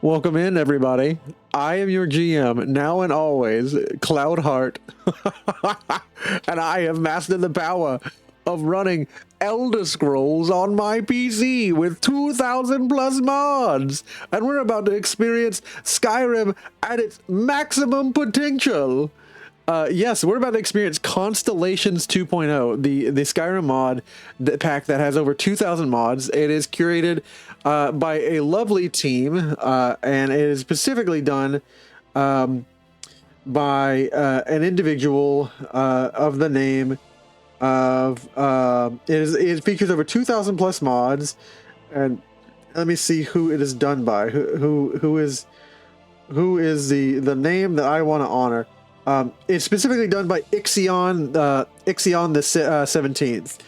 Welcome in, everybody. I am your GM, now and always, Cloudheart. And I have mastered the power of running Elder Scrolls on my PC with 2,000 plus mods. And we're about to experience Skyrim at its maximum potential. Yes, we're about to experience Constellations 2.0, the Skyrim mod pack that has over 2,000 mods. It is curated by a lovely team, and it is specifically done by an individual of the name of it features over 2,000 plus mods. And let me see who it is done by. Who is the name that I want to honor. It's specifically done by Ixion the 17th,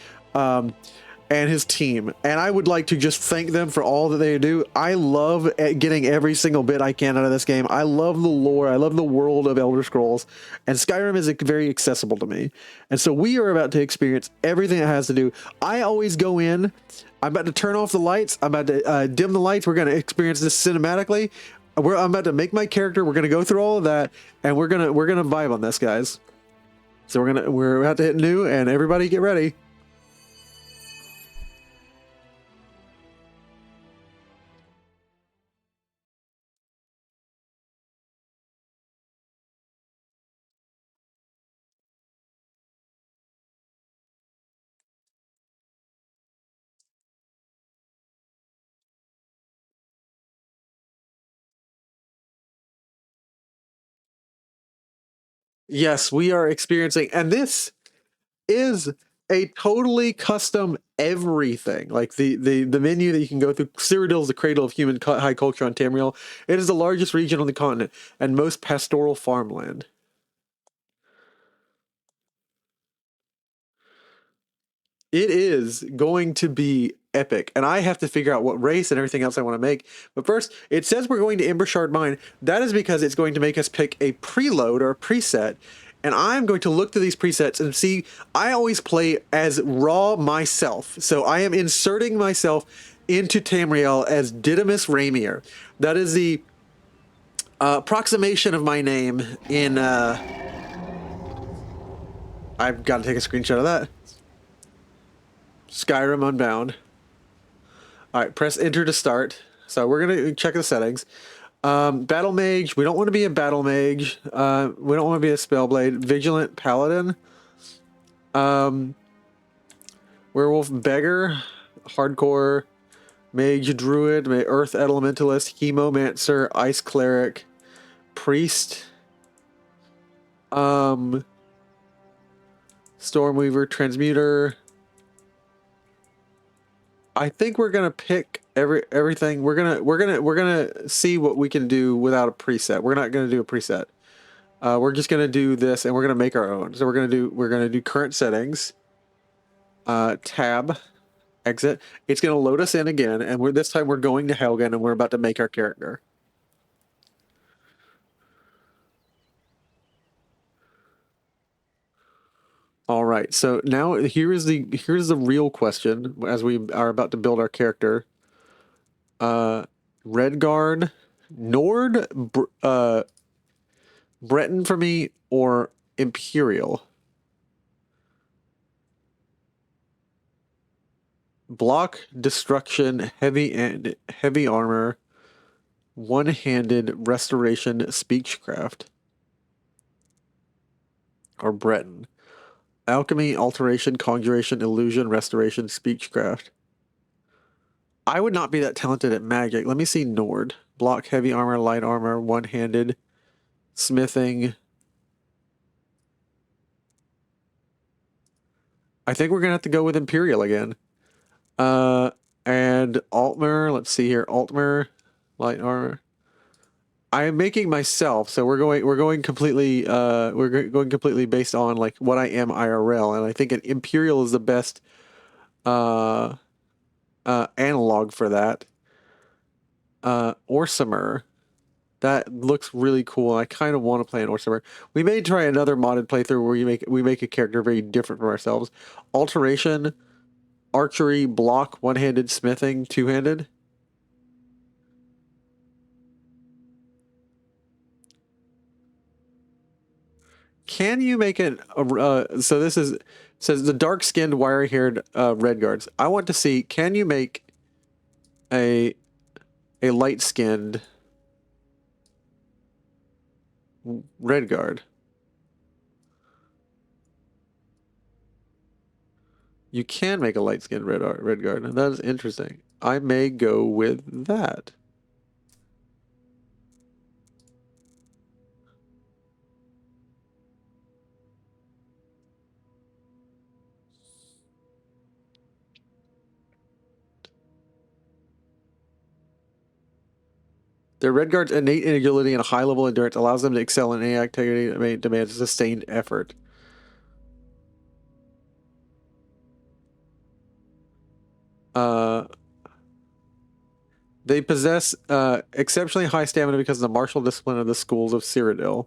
and his team. And I would like to just thank them for all that they do. I love getting every single bit I can out of this game. I love the lore. I love the world of Elder Scrolls. And Skyrim is very accessible to me. And so we are about to experience everything it has to do. I always go in. I'm about to turn off the lights. I'm about to dim the lights. We're going to experience this cinematically. I'm about to make my character. We're going to go through all of that, and we're gonna vibe on this, guys. So we're about to hit new, and everybody get ready. Yes, we are experiencing, and this is a totally custom everything. Like the menu that you can go through. Cyrodiil is the cradle of human high culture on Tamriel. It is the largest region on the continent and most pastoral farmland. It is going to be epic, and I have to figure out what race and everything else I want to make. But first, it says we're going to Embershard Mine. That is because it's going to make us pick a preload or a preset, and I'm going to look through these presets and see. I always play as raw myself, so I am inserting myself into Tamriel as Didymus Raimier. That is the approximation of my name in... I've got to take a screenshot of that. Skyrim Unbound. All right, press enter to start. So we're going to check the settings. Battle Mage. We don't want to be a Battle Mage. We don't want to be a Spellblade. Vigilant Paladin. Werewolf Beggar. Hardcore. Mage Druid. Earth Elementalist. Chemomancer. Ice Cleric. Priest. Stormweaver. Transmuter. I think we're gonna pick everything. We're gonna see what we can do without a preset. We're not gonna do a preset. We're just gonna do this, and we're gonna make our own. So we're gonna do current settings. Tab, exit. It's gonna load us in again, and this time we're going to Helgen, and we're about to make our character. All right, so now here's the real question as we are about to build our character. Redguard, Nord, Breton for me, or Imperial. Block, destruction, heavy armor, one-handed, restoration, speechcraft, or Breton. Alchemy, alteration, conjuration, illusion, restoration, speechcraft. I would not be that talented at magic. Let me see Nord. Block, heavy armor, light armor, one-handed, smithing. I think we're gonna have to go with Imperial again. And Altmer, let's see here. Altmer, light armor. I am making myself, so we're going completely going completely based on like what I am IRL, and I think an Imperial is the best analog for that. Orsimer. That looks really cool. I kind of want to play an Orsimer. We may try another modded playthrough where we make a character very different from ourselves. Alteration, archery, block, one-handed, smithing, two-handed. Can you make an so this is says the dark-skinned, wiry-haired red guards. I want to see, can you make a light-skinned red guard? You can make a light-skinned red guard. That is interesting. I may go with that. Their red guard's innate agility and a high level endurance allows them to excel in any activity that may demand sustained effort. They possess exceptionally high stamina because of the martial discipline of the schools of Cyrodiil.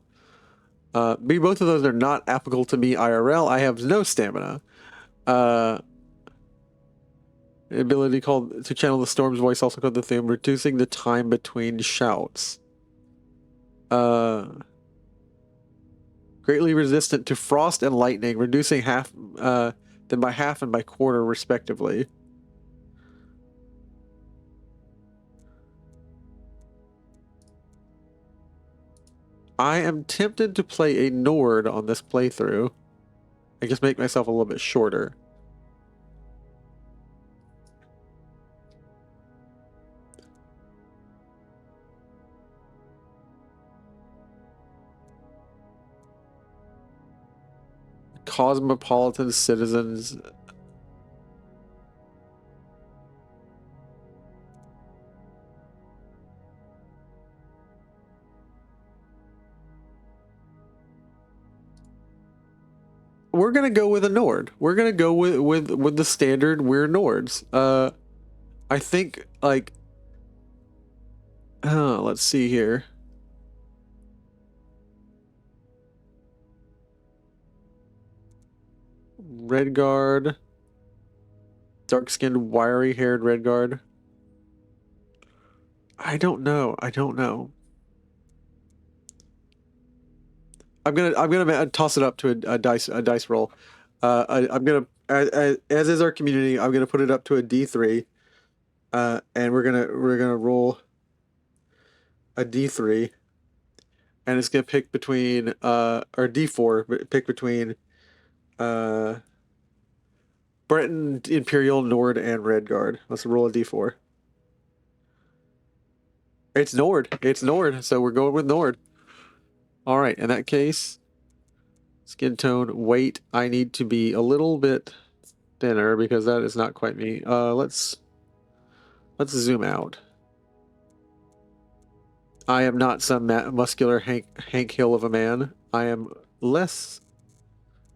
Both of those are not applicable to me IRL. I have no stamina. Ability called to channel the storm's voice, also called the theme, reducing the time between shouts. Greatly resistant to frost and lightning, reducing them by half and by quarter, respectively. I am tempted to play a Nord on this playthrough. I just make myself a little bit shorter. Cosmopolitan citizens. We're gonna go with a Nord. We're gonna go with the standard. We're Nords. I think like. Let's see here. Red guard. Dark-skinned, wiry-haired red guard. I don't know. I don't know. I'm gonna toss it up to a dice roll. I'm gonna as is our community. I'm gonna put it up to a D3, and we're gonna roll a D3, and it's gonna pick between or D4, but pick between Breton, Imperial, Nord, and Red Guard. Let's roll a D4. It's Nord. It's Nord. So we're going with Nord. All right. In that case, skin tone, weight. I need to be a little bit thinner because that is not quite me. Let's zoom out. I am not some muscular Hank Hill of a man. I am less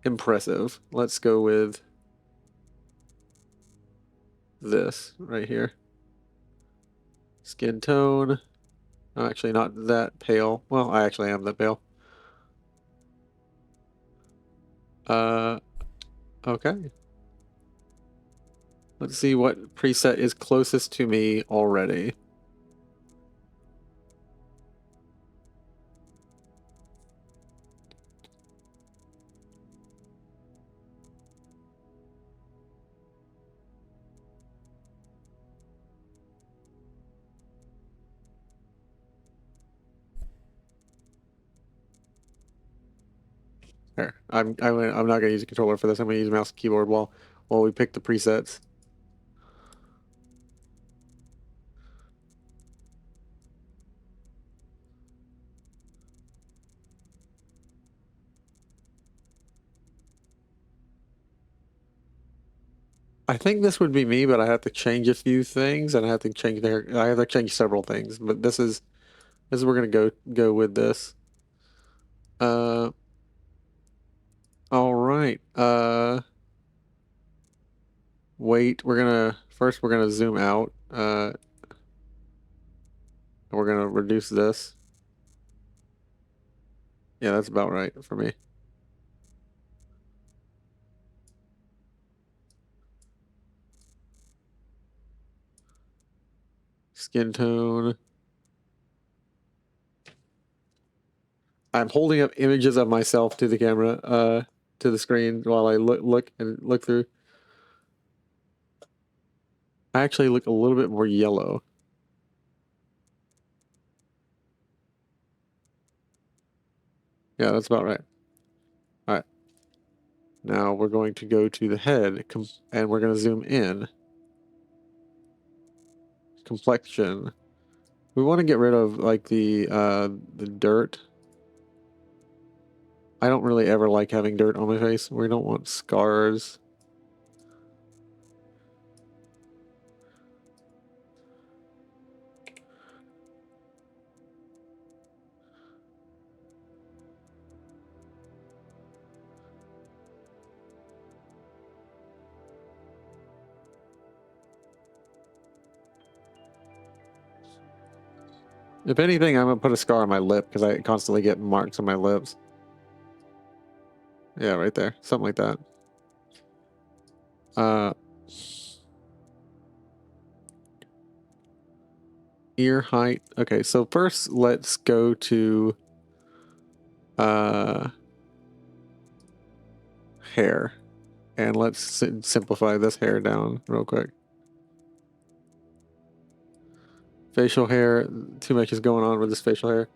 impressive. Let's go with this right here. Skin tone. I'm actually not that pale. Well, I actually am that pale. Okay. Let's see what preset is closest to me already. Here, I'm not gonna use a controller for this. I'm gonna use mouse and keyboard while we pick the presets. I think this would be me, but I have to change a few things, and I have to change several things. But this is we're gonna go with this. Uh, all right. Wait. We're gonna zoom out. We're gonna reduce this. Yeah, that's about right for me. Skin tone. I'm holding up images of myself to the camera, to the screen while I look through. I actually look a little bit more yellow. Yeah, that's about right. All right. Now we're going to go to the head, and we're going to zoom in. Complexion. We want to get rid of like the dirt. I don't really ever like having dirt on my face. We don't want scars. If anything, I'm gonna put a scar on my lip because I constantly get marks on my lips. Yeah, right there. Something like that. Uh, ear height. Okay, so first let's go to hair. And let's simplify this hair down real quick. Facial hair. Too much is going on with this facial hair.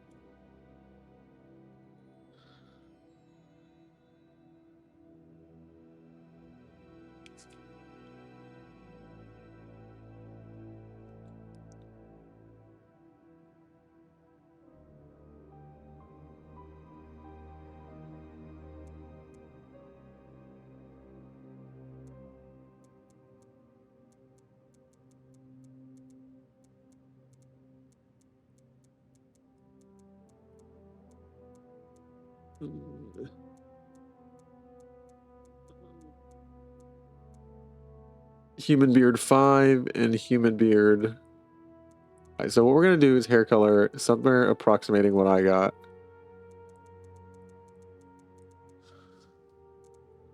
Human beard 5 and human beard. All right, so what we're gonna do is hair color somewhere approximating what I got.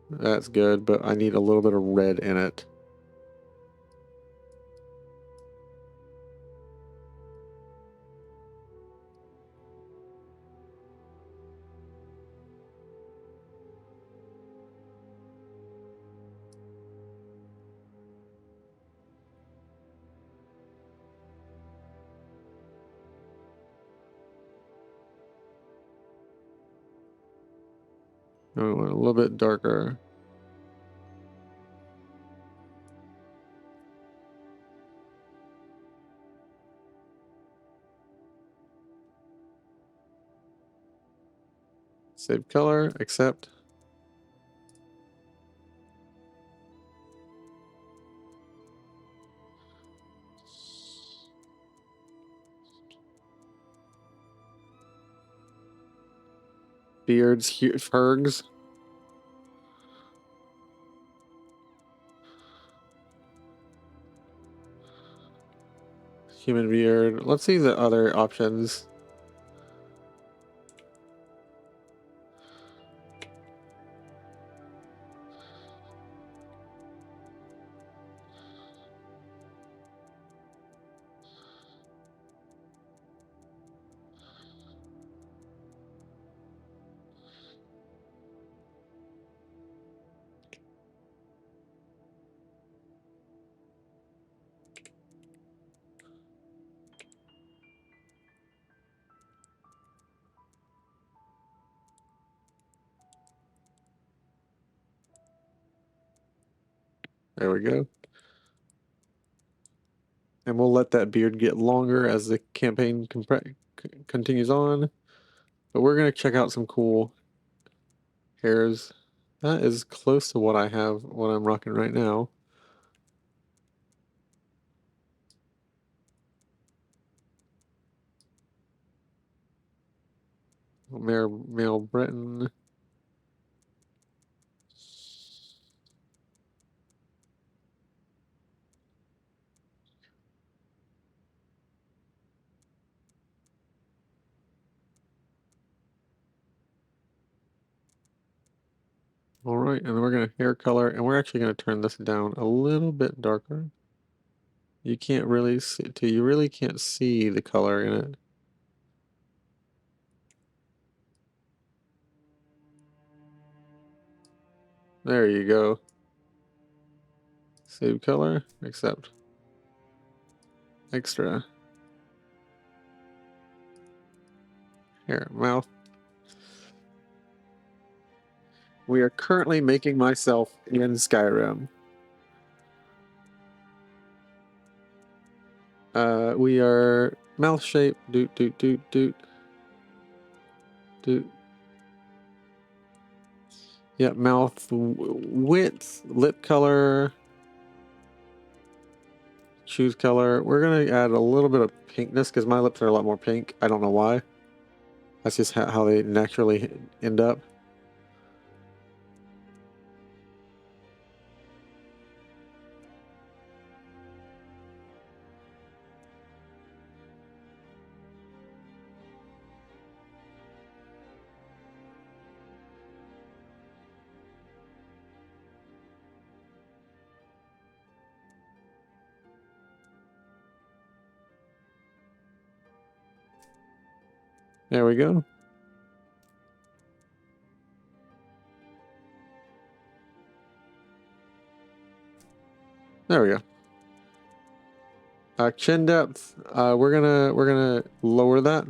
That's good, but I need a little bit of red in it. Oh, a little bit darker. Save color, accept. Beards, fergs. Human beard. Let's see the other options. There we go. And we'll let that beard get longer as the campaign continues on. But we're going to check out some cool hairs. That is close to what I have, what I'm rocking right now. Male Britain. All right, and then we're going to hair color, and we're actually going to turn this down a little bit darker. You can't really see, you really can't see the color in it. There you go. Save color, accept. Extra. Here, mouth. We are currently making myself in Skyrim. We are mouth shape. Doot doot doot doot. Doot. Yeah, mouth width, lip color. Choose color. We're gonna add a little bit of pinkness because my lips are a lot more pink. I don't know why. That's just how they naturally end up. There we go. There we go. Chin depth. We're gonna lower that.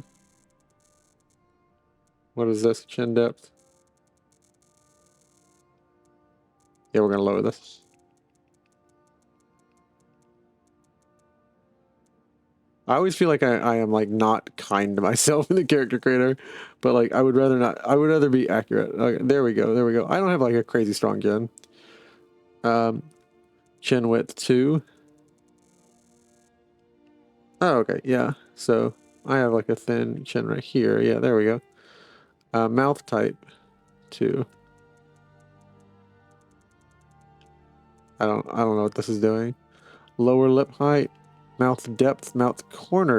What is this? Chin depth. Yeah, we're gonna lower this. I always feel like I am like not kind to myself in the character creator, but like I would rather not. I would rather be accurate. Okay, there we go. There we go. I don't have like a crazy strong chin. Chin width 2. Oh, okay. Yeah. So I have like a thin chin right here. Yeah, there we go. Mouth type 2. I don't know what this is doing. Lower lip height, mouth depth, mouth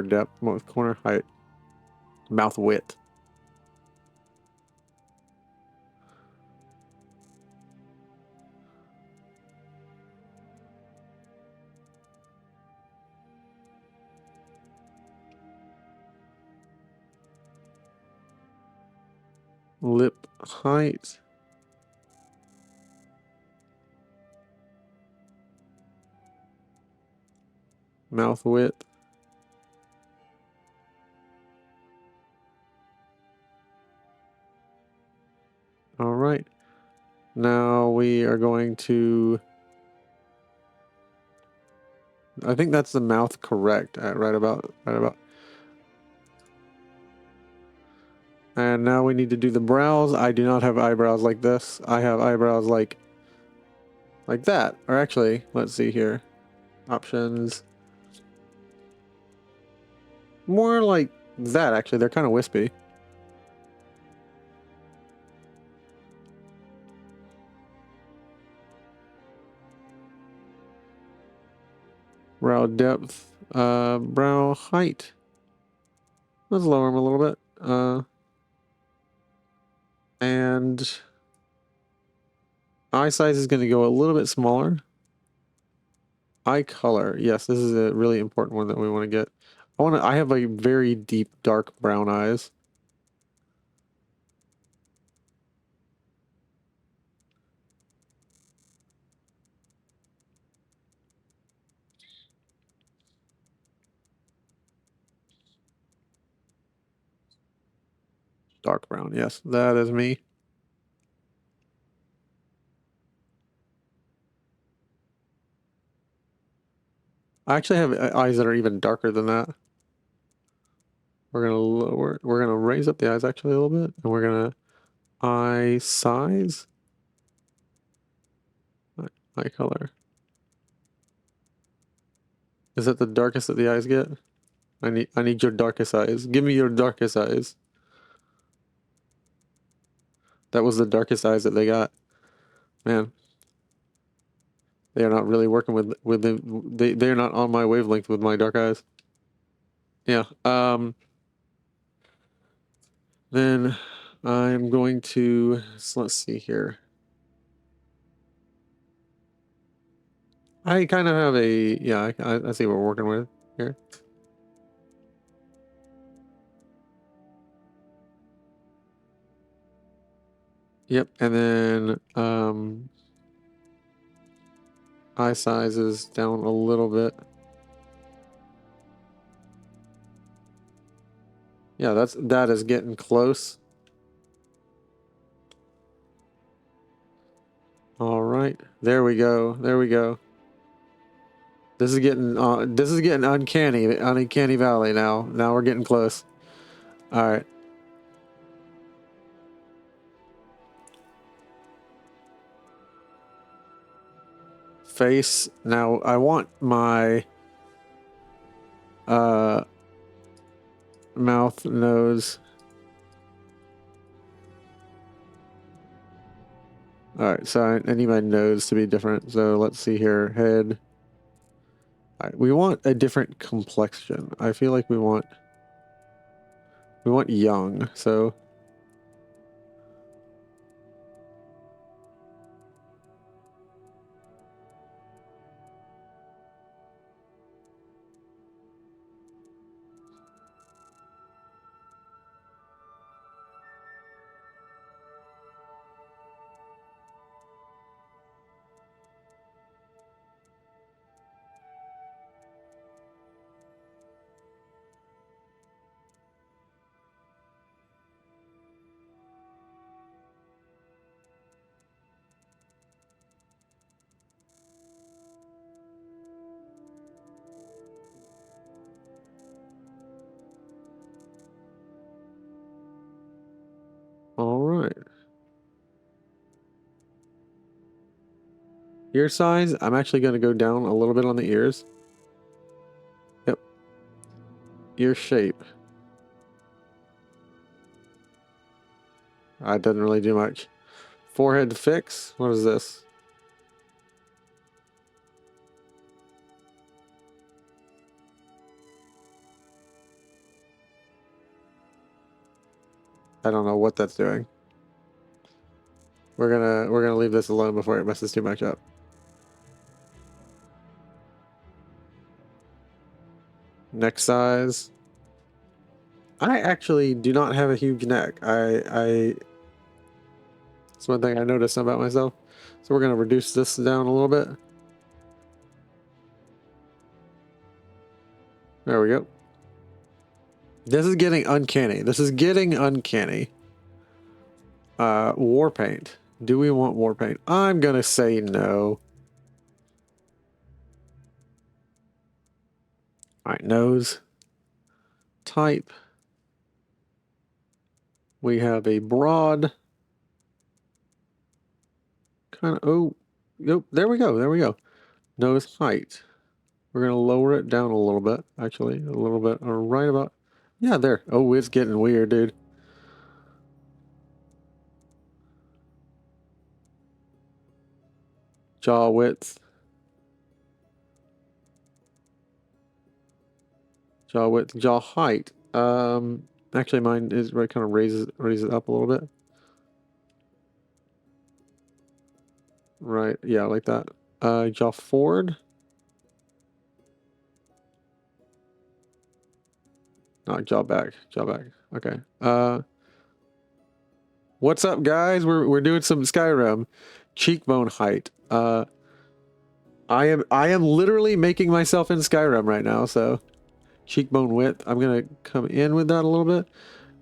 depth, mouth corner height, mouth width. Lip height. Mouth width. All right. Now we are going to, I think that's the mouth correct at right about. And now we need to do the brows. I do not have eyebrows like this. I have eyebrows like that. Or actually, let's see here. Options. More like that, actually. They're kind of wispy. Brow depth. Brow height. Let's lower them a little bit. And eye size is going to go a little bit smaller. Eye color. Yes, this is a really important one that we want to get. I have like very deep dark brown eyes. Dark brown. Yes, that is me. I actually have eyes that are even darker than that. We're gonna raise up the eyes actually a little bit, and we're gonna eye size, eye color. Is that the darkest that the eyes get? I need your darkest eyes. Give me your darkest eyes. That was the darkest eyes that they got. Man, they are not really working with they are not on my wavelength with my dark eyes. Yeah. Then I'm going to, so let's see here. I kind of have a, yeah, I see what we're working with here. Yep, and then Eye size is down a little bit. Yeah, that is getting close. All right, there we go. There we go. This is getting uncanny valley now. Now we're getting close. All right. Face. Now I want my mouth, nose. All right, so I need my nose to be different. So let's see here. Head. All right, we want a different complexion. I feel like we want young. So all right. Ear size. I'm actually going to go down a little bit on the ears. Yep. Ear shape. It doesn't really do much. Forehead fix. What is this? I don't know what that's doing. We're gonna leave this alone before it messes too much up. Neck size. I actually do not have a huge neck. It's one thing I noticed about myself. So we're gonna reduce this down a little bit. There we go. This is getting uncanny. This is getting uncanny. War paint. Do we want war paint? I'm gonna say no. Alright, nose. Type. We have a broad. Kind of, oh, yep, there we go, there we go. Nose height. We're gonna lower it down a little bit, actually, a little bit, or right about, yeah, there. Oh, it's getting weird, dude. Jaw width. Jaw width, jaw height. Actually mine is right, kind of raises it up a little bit. Right, yeah, like that. Jaw forward. No, jaw back, jaw back. Okay. What's up, guys? We're doing some Skyrim. Cheekbone height. I am literally making myself in Skyrim right now, so cheekbone width. I'm gonna come in with that a little bit.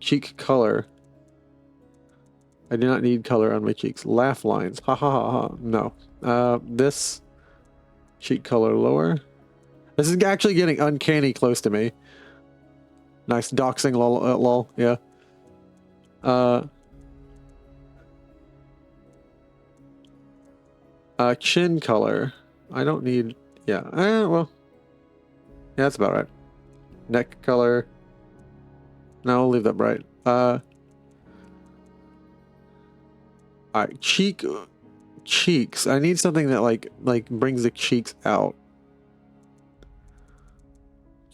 Cheek color. I do not need color on my cheeks. Laugh lines. Ha ha ha ha. No. This cheek color lower. This is actually getting uncanny close to me. Nice doxing lol, lol. Yeah. Chin color. I don't need, yeah. Well, yeah, that's about right. Neck color. No, I'll leave that bright. Alright, cheeks. I need something that like brings the cheeks out.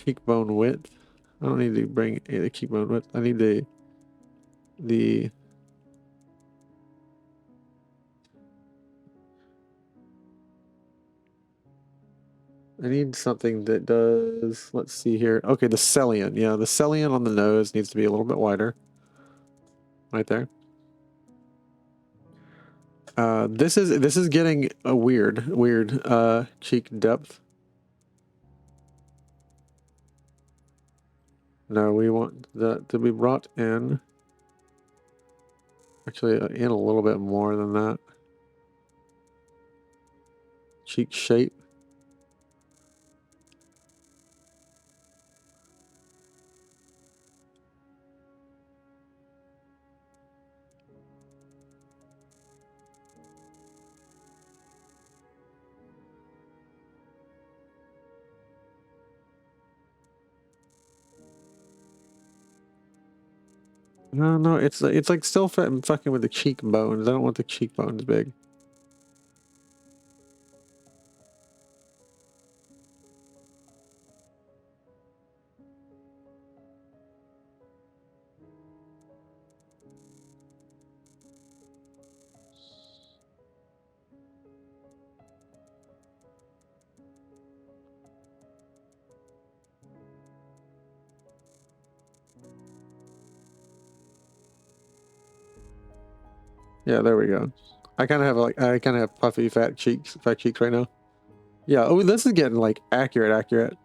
Cheekbone width. I don't need to bring the cheekbone width. I need the I need something that does, let's see here. Okay, the Celian. Yeah, the Celian on the nose needs to be a little bit wider. Right there. This is getting a weird cheek depth. No, we want that to be brought in. Actually, in a little bit more than that. Cheek shape. No, it's like still fucking with the cheekbones. I don't want the cheekbones big. Yeah, there we go. I kind of have puffy fat cheeks right now. Yeah. Oh, this is getting like accurate.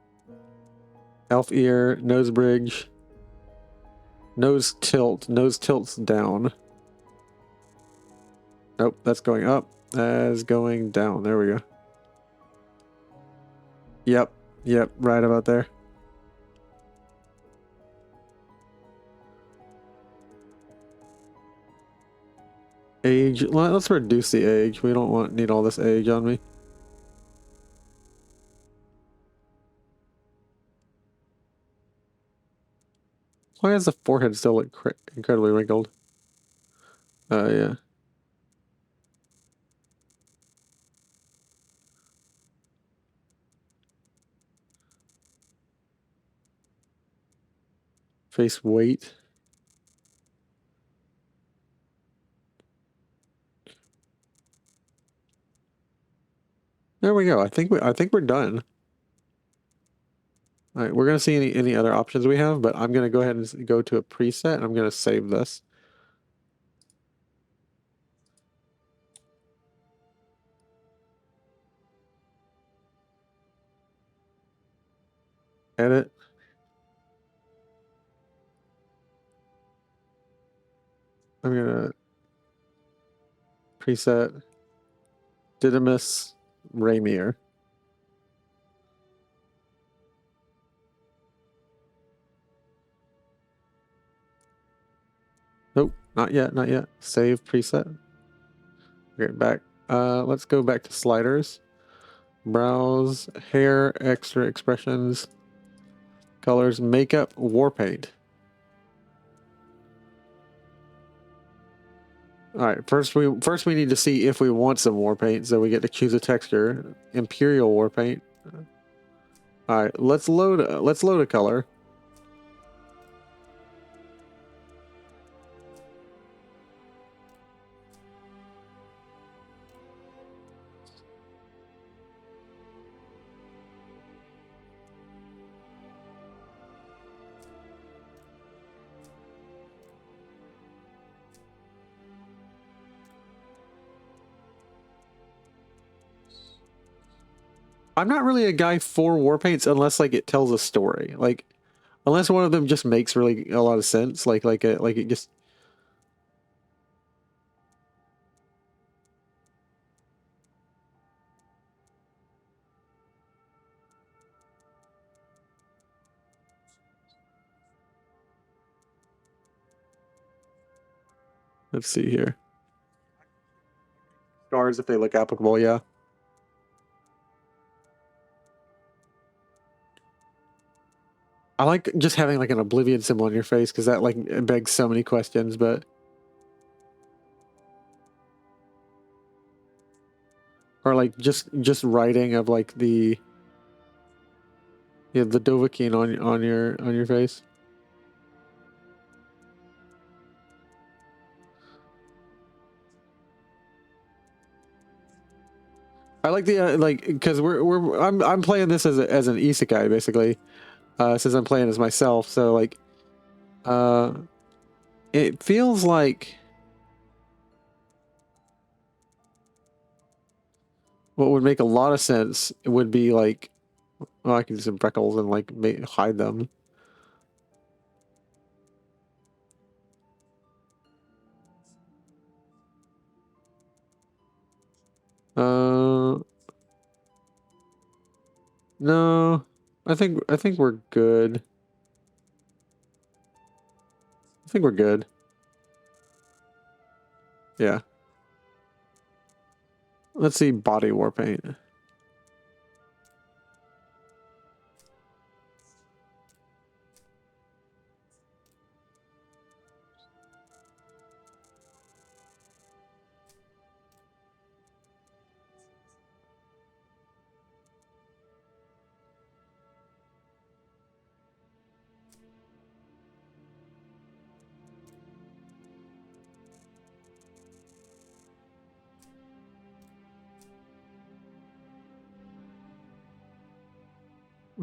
Elf ear, nose bridge, nose tilts down. Nope, that's going up. That's going down. There we go. Yep, right about there. Age. Let's reduce the age. We don't need all this age on me. Why does the forehead still look incredibly wrinkled? Yeah. Face weight. There we go. I think we're done. All right, we're gonna see any other options we have, but I'm gonna go ahead and go to a preset, and I'm gonna save this. Edit. I'm gonna preset Didymus Rainier. Nope, not yet. Save preset. Okay, back. Let's go back to sliders. Browse, hair, extra expressions, colors, makeup, war paint. All right, first we need to see if we want some war paint, so we get to choose a texture. Imperial war paint. All right, let's load a color. I'm not really a guy for war paints unless like it tells a story. Like unless one of them just makes really a lot of sense. Like it just. Let's see here. Scars if they look applicable, yeah. I like just having like an oblivion symbol on your face because that like begs so many questions, but or like just writing of like the the Dovahkiin on your face. I like the like because I'm playing this as an isekai basically, since I'm playing as myself. So like, it feels like what would make a lot of sense would be like, oh, I can do some freckles and like hide them. No, I think we're good. I think we're good. Yeah. Let's see body war paint.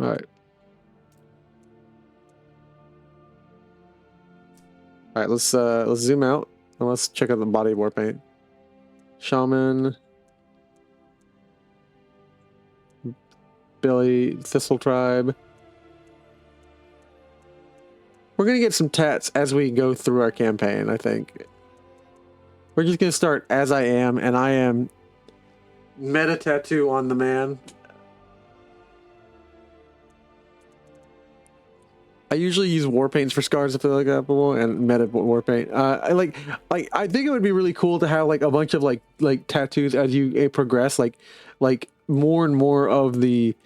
All right. All right, let's zoom out and let's check out the body war paint. Shaman, Billy, Thistle Tribe. We're gonna get some tats as we go through our campaign, I think. We're just gonna start as I am, and I am meta tattoo on the man. I usually use war paints for scars if they're like applicable, and meta war paint. I think it would be really cool to have like a bunch of like tattoos as you progress, like more and more of the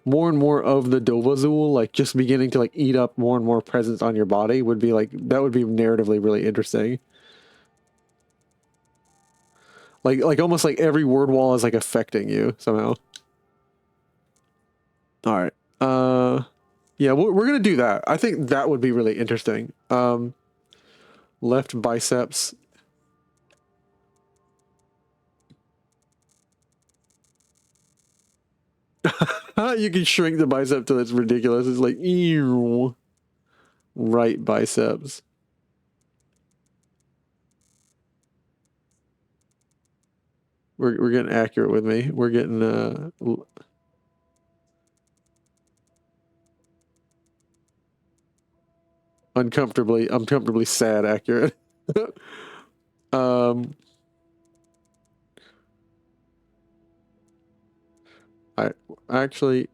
Dovazul, like just beginning to like eat up more and more presence on your body would be like, that would be narratively really interesting. Like almost like every word wall is like affecting you somehow. All right. Yeah, we're gonna do that. I think that would be really interesting. Left biceps. You can shrink the bicep till it's ridiculous. It's like, ew. Right biceps. We're getting accurate with me. We're getting uncomfortably sad accurate. I actually,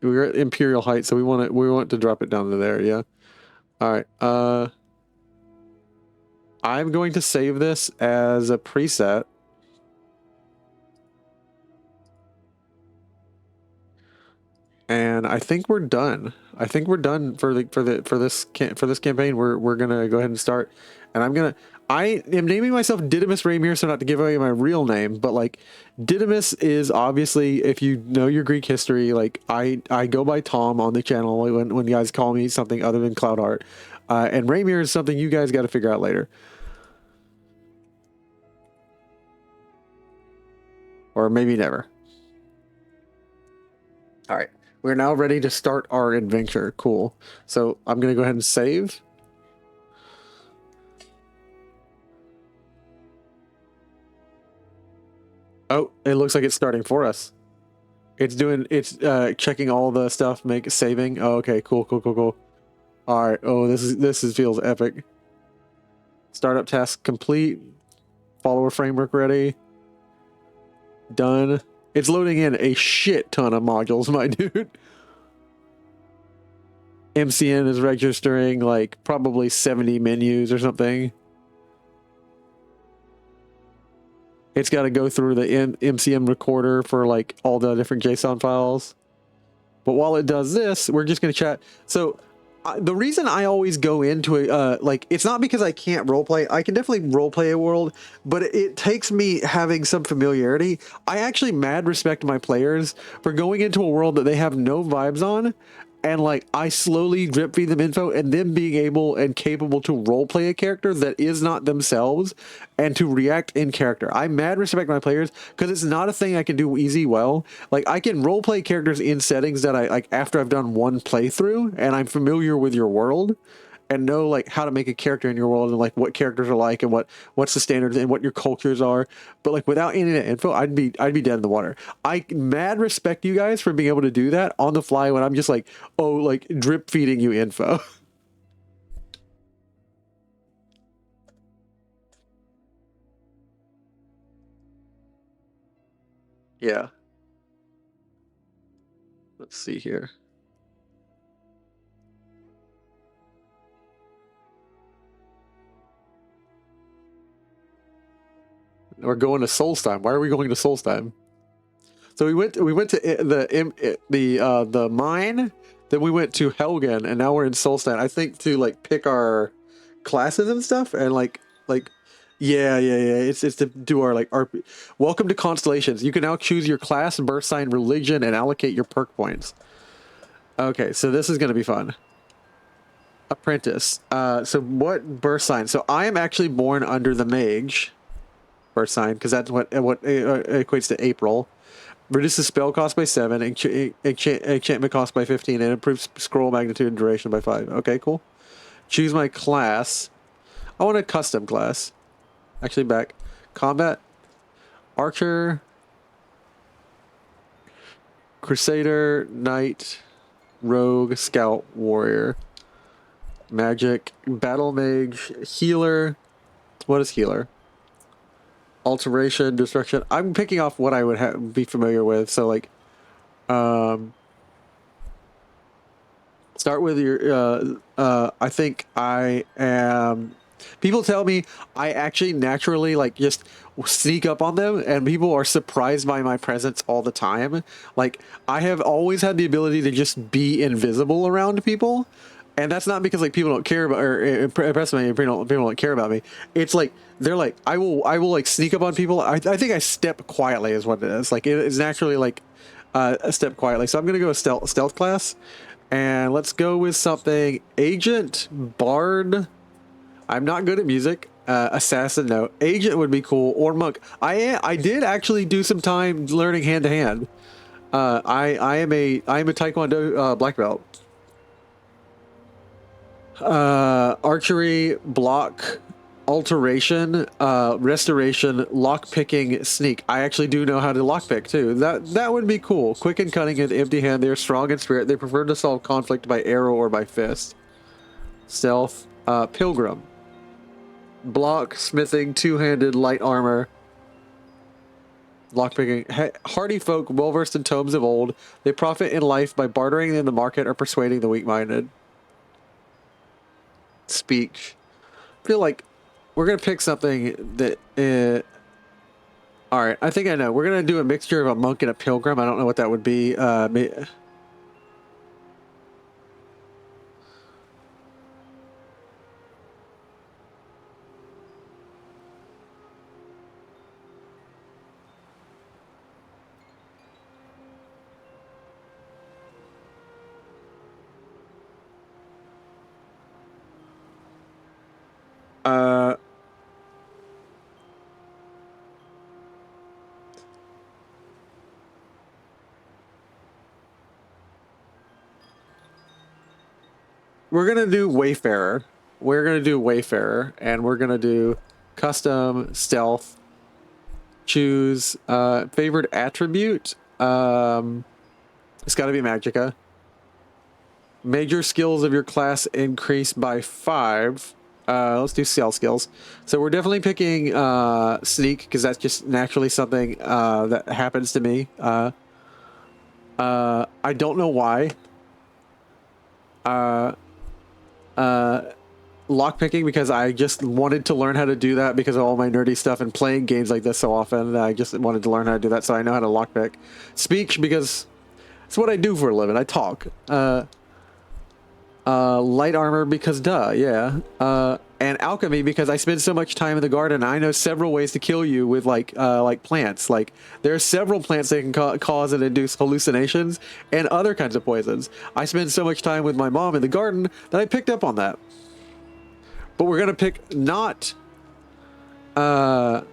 we're at Imperial height, so we want to drop it down to there. Yeah. All right. I'm going to save this as a preset. And I think we're done. I think we're done for this campaign. We're gonna go ahead and start. And I am naming myself Didymus Raymir, so not to give away my real name, but like Didymus is obviously, if you know your Greek history, like I go by Tom on the channel when you guys call me something other than Cloud Art. And Raymir is something you guys got to figure out later. Or maybe never. All right. We're now ready to start our adventure. Cool. So I'm going to go ahead and save. Oh, it looks like it's starting for us. It's checking all the stuff, saving. Oh, okay, cool. All right. Oh, this feels epic. Startup task complete. Follower framework ready. Done. It's loading in a shit ton of modules, my dude. MCN is registering like probably 70 menus or something. It's got to go through the MCM recorder for like all the different JSON files. But while it does this, we're just going to chat. So the reason I always go into it, like, it's not because I can't roleplay. I can definitely roleplay a world, but it takes me having some familiarity. I actually mad respect my players for going into a world that they have no vibes on. And like, I slowly drip feed them info, and them being able and capable to roleplay a character that is not themselves and to react in character. I mad respect my players because it's not a thing I can do easy well. Like, I can roleplay characters in settings that I like after I've done one playthrough and I'm familiar with your world. and know like how to make a character in your world and like what characters are like and what's the standards and what your cultures are. But like without any of that info, I'd be dead in the water. I mad respect you guys for being able to do that on the fly when I'm just like, oh, like drip feeding you info. Yeah. Let's see here. We're going to Solstheim. Why are we going to Solstheim? So we went to the mine, then we went to Helgen, and now we're in Solstheim. I think to like pick our classes and stuff, and like yeah. It's to do our like RP. Welcome to Constellations. You can now choose your class, birth sign, religion, and allocate your perk points. Okay, so this is gonna be fun. Apprentice. So what birth sign? So I am actually born under the mage birth sign because that's what equates to April. Reduces spell cost by 7, enchantment cost by 15, and improves scroll magnitude and duration by 5. Okay, cool. Choose my class. I want a custom class. Actually, back. Combat. Archer. Crusader. Knight. Rogue. Scout. Warrior. Magic. Battle mage. Healer. What is healer? Alteration, destruction. I'm picking off what I would be familiar with. So like, start with your. I think I am. People tell me I actually naturally like just sneak up on them, and people are surprised by my presence all the time. Like I have always had the ability to just be invisible around people. And that's not because like people don't care about or impress me. People don't care about me. It's like they're like I will like sneak up on people. I think I step quietly is what it is. Like it is naturally like a step quietly. So I'm gonna go with stealth class, and let's go with something agent bard. I'm not good at music. Assassin, no. Agent would be cool, or monk. I did actually do some time learning hand to hand. I am a taekwondo black belt. Archery, block, alteration, restoration, lockpicking, sneak. I actually do know how to lockpick too. That would be cool. Quick and cunning and empty hand. They're strong in spirit. They prefer to solve conflict by arrow or by fist. Stealth, pilgrim, block, smithing, two-handed, light armor. Lockpicking. Hardy folk, well versed in tomes of old. They profit in life by bartering in the market or persuading the weak-minded. Speech. I feel like we're gonna pick something that all right, I think I know. We're gonna do a mixture of a monk and a pilgrim. I don't know what that would be. We're gonna do Wayfarer. We're gonna do Wayfarer, and we're gonna do custom stealth. Choose favored attribute. It's got to be Magicka. Major skills of your class increase by 5. Let's do stealth skills. So we're definitely picking sneak because that's just naturally something that happens to me. I don't know why. Lockpicking because I just wanted to learn how to do that because of all my nerdy stuff and playing games like this so often. I just wanted to learn how to do that, so I know how to lockpick. Speech because it's what I do for a living. I talk. Light armor because duh, yeah. And alchemy because I spend so much time in the garden. I know several ways to kill you with like plants. Like there are several plants that can cause and induce hallucinations and other kinds of poisons. I spend so much time with my mom in the garden that I picked up on that. But we're gonna pick not. So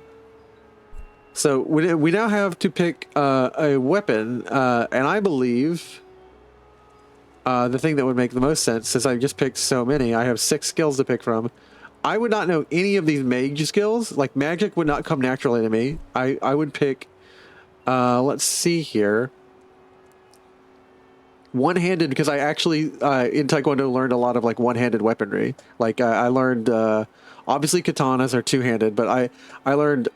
we now have to pick a weapon, and I believe. the thing that would make the most sense, since I just picked so many, I have 6 skills to pick from. I would not know any of these mage skills. Like, magic would not come naturally to me. I would pick, let's see here. One-handed, because I actually, in Taekwondo, learned a lot of, like, one-handed weaponry. Like, I learned, obviously katanas are two-handed, but I learned,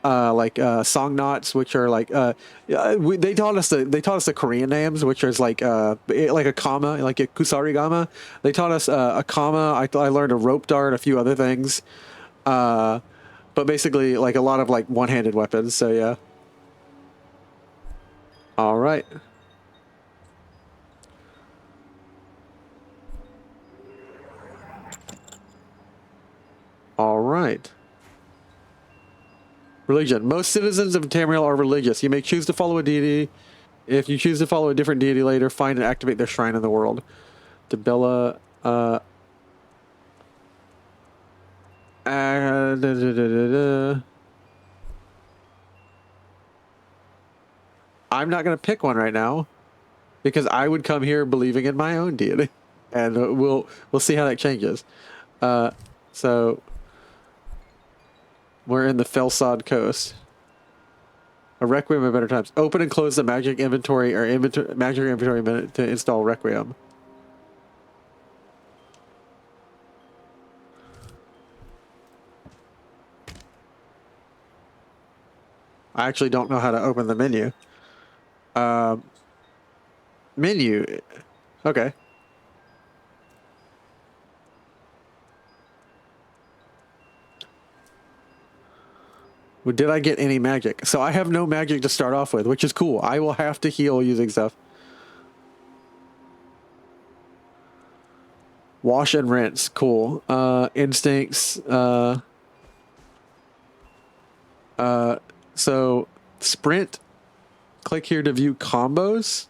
song knots, which are, like, they taught us the Korean names, which is, like a kama, like a kusarigama. They taught us, a kama. I learned a rope dart, a few other things. But basically, like, a lot of, like, one-handed weapons, so yeah. All right. All right. Religion. Most citizens of Tamriel are religious. You may choose to follow a deity. If you choose to follow a different deity later, find and activate their shrine in the world. Debella, da, da, da, da, da. I'm not going to pick one right now because I would come here believing in my own deity, and we'll see how that changes. So we're in the Felsod Coast. A Requiem of Better Times. Open and close the magic inventory or magic inventory minute to install Requiem. I actually don't know how to open the menu. Menu. Okay. Well, did I get any magic? So I have no magic to start off with, which is cool. I will have to heal using stuff. Wash and rinse. Cool. Instincts. So sprint. Click here to view combos.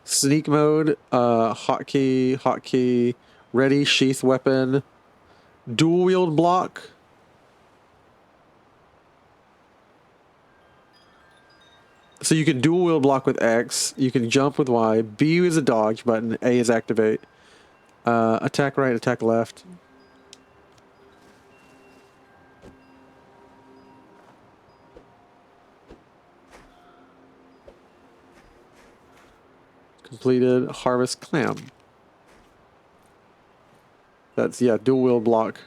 Sneak mode. Hotkey. Ready. Sheath weapon. Dual wield block. So you can dual wield block with X. You can jump with Y. B is a dodge button. A is activate. Attack right, attack left. Completed. Harvest clam. That's, yeah, dual wield block.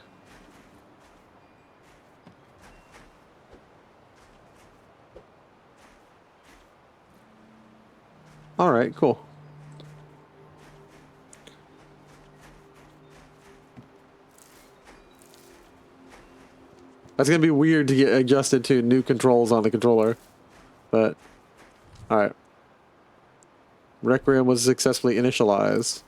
All right, cool. That's going to be weird to get adjusted to new controls on the controller. But, all right. Requiem was successfully initialized.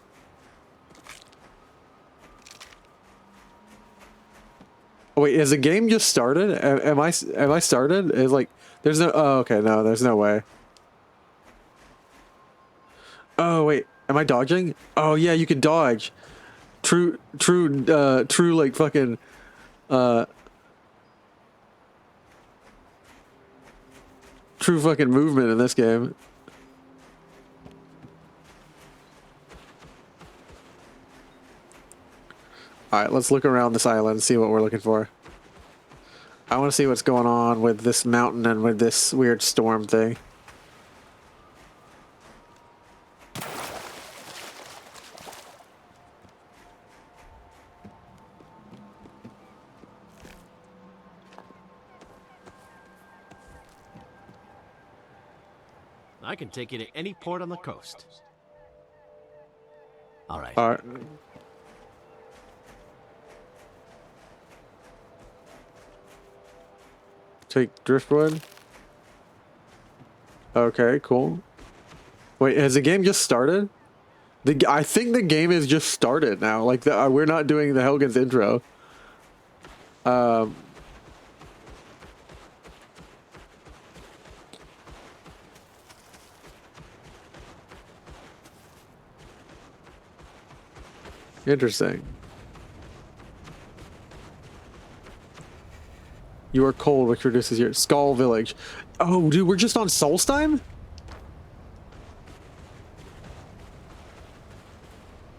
Oh, wait, has the game just started? Am I started? Is like, there's no, oh, okay, no, there's no way. Oh, wait, am I dodging? Oh, yeah, you can dodge. True, like, fucking, true fucking movement in this game. Alright, let's look around this island and see what we're looking for. I want to see what's going on with this mountain and with this weird storm thing. I can take you to any port on the coast. All right. Alright. Take driftwood. Okay, cool. Wait, has the game just started? I think the game has just started now. Like, we're not doing the Helgen's intro. Interesting. You are cold, which reduces your Skull Village. Oh, dude, we're just on Solstheim?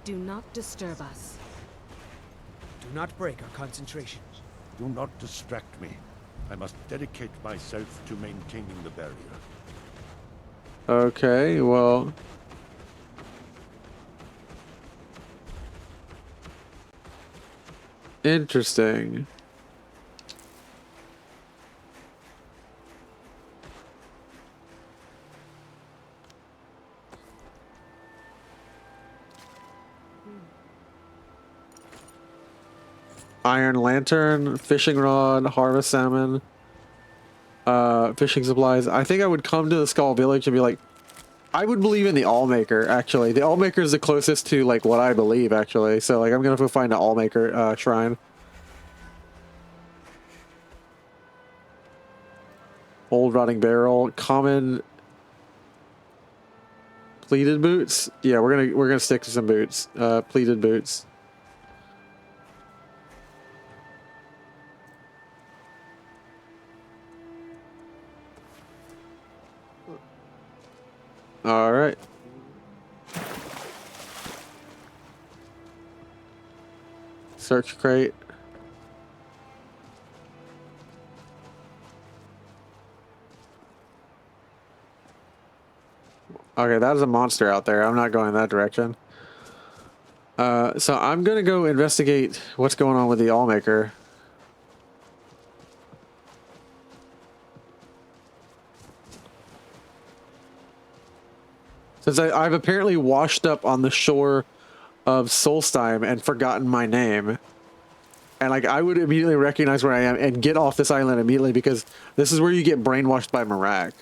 Do not disturb us. Do not break our concentration. Do not distract me. I must dedicate myself to maintaining the barrier. Okay, well... Interesting. Iron lantern, fishing rod, harvest salmon, fishing supplies. I think I would come to the Skull Village and be like, I would believe in the Allmaker, actually. The Allmaker is the closest to, like, what I believe, actually. So, like, I'm gonna go find the Allmaker, shrine. Old rotting barrel, common pleated boots. Yeah, we're gonna stick to some boots. Pleated boots. All right. Search crate. Okay, that is a monster out there. I'm not going in that direction. So I'm gonna go investigate what's going on with the Allmaker. Since I've apparently washed up on the shore of Solstheim and forgotten my name. And like I would immediately recognize where I am and get off this island immediately because this is where you get brainwashed by Marak.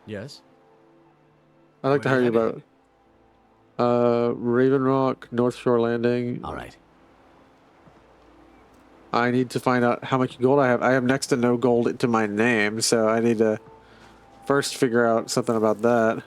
Yes? I'd like to Where hire you you about Raven Rock, North Shore Landing. All right. I need to find out how much gold I have. I have next to no gold to my name, so I need to first figure out something about that.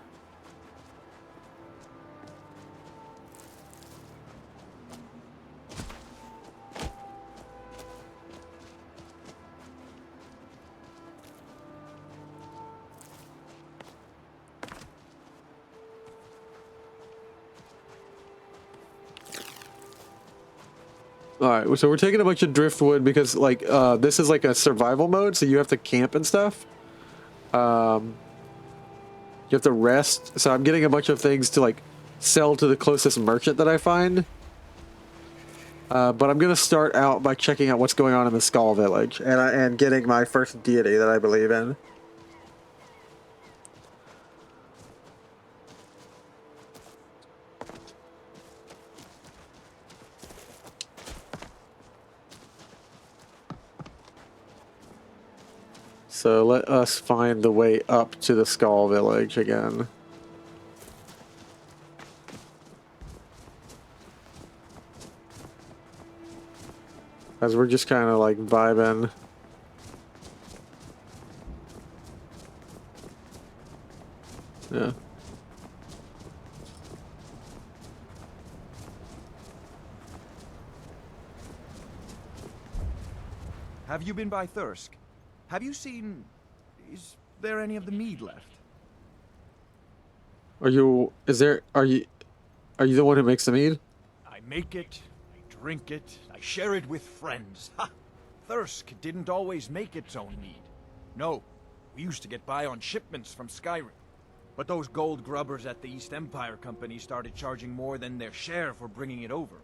Alright, so we're taking a bunch of driftwood because, like, this is like a survival mode, so you have to camp and stuff. You have to rest, so I'm getting a bunch of things to, like, sell to the closest merchant that I find. But I'm gonna start out by checking out what's going on in the Skull Village, and getting my first deity that I believe in. So let us find the way up to the Skull Village again. As we're just kind of like vibing. Yeah. Have you been by Thirsk? Have you seen... Is there any of the mead left? Are you the one who makes the mead? I make it, I drink it, I share it with friends. Ha! Thirsk didn't always make its own mead. No, we used to get by on shipments from Skyrim. But those gold grubbers at the East Empire Company started charging more than their share for bringing it over.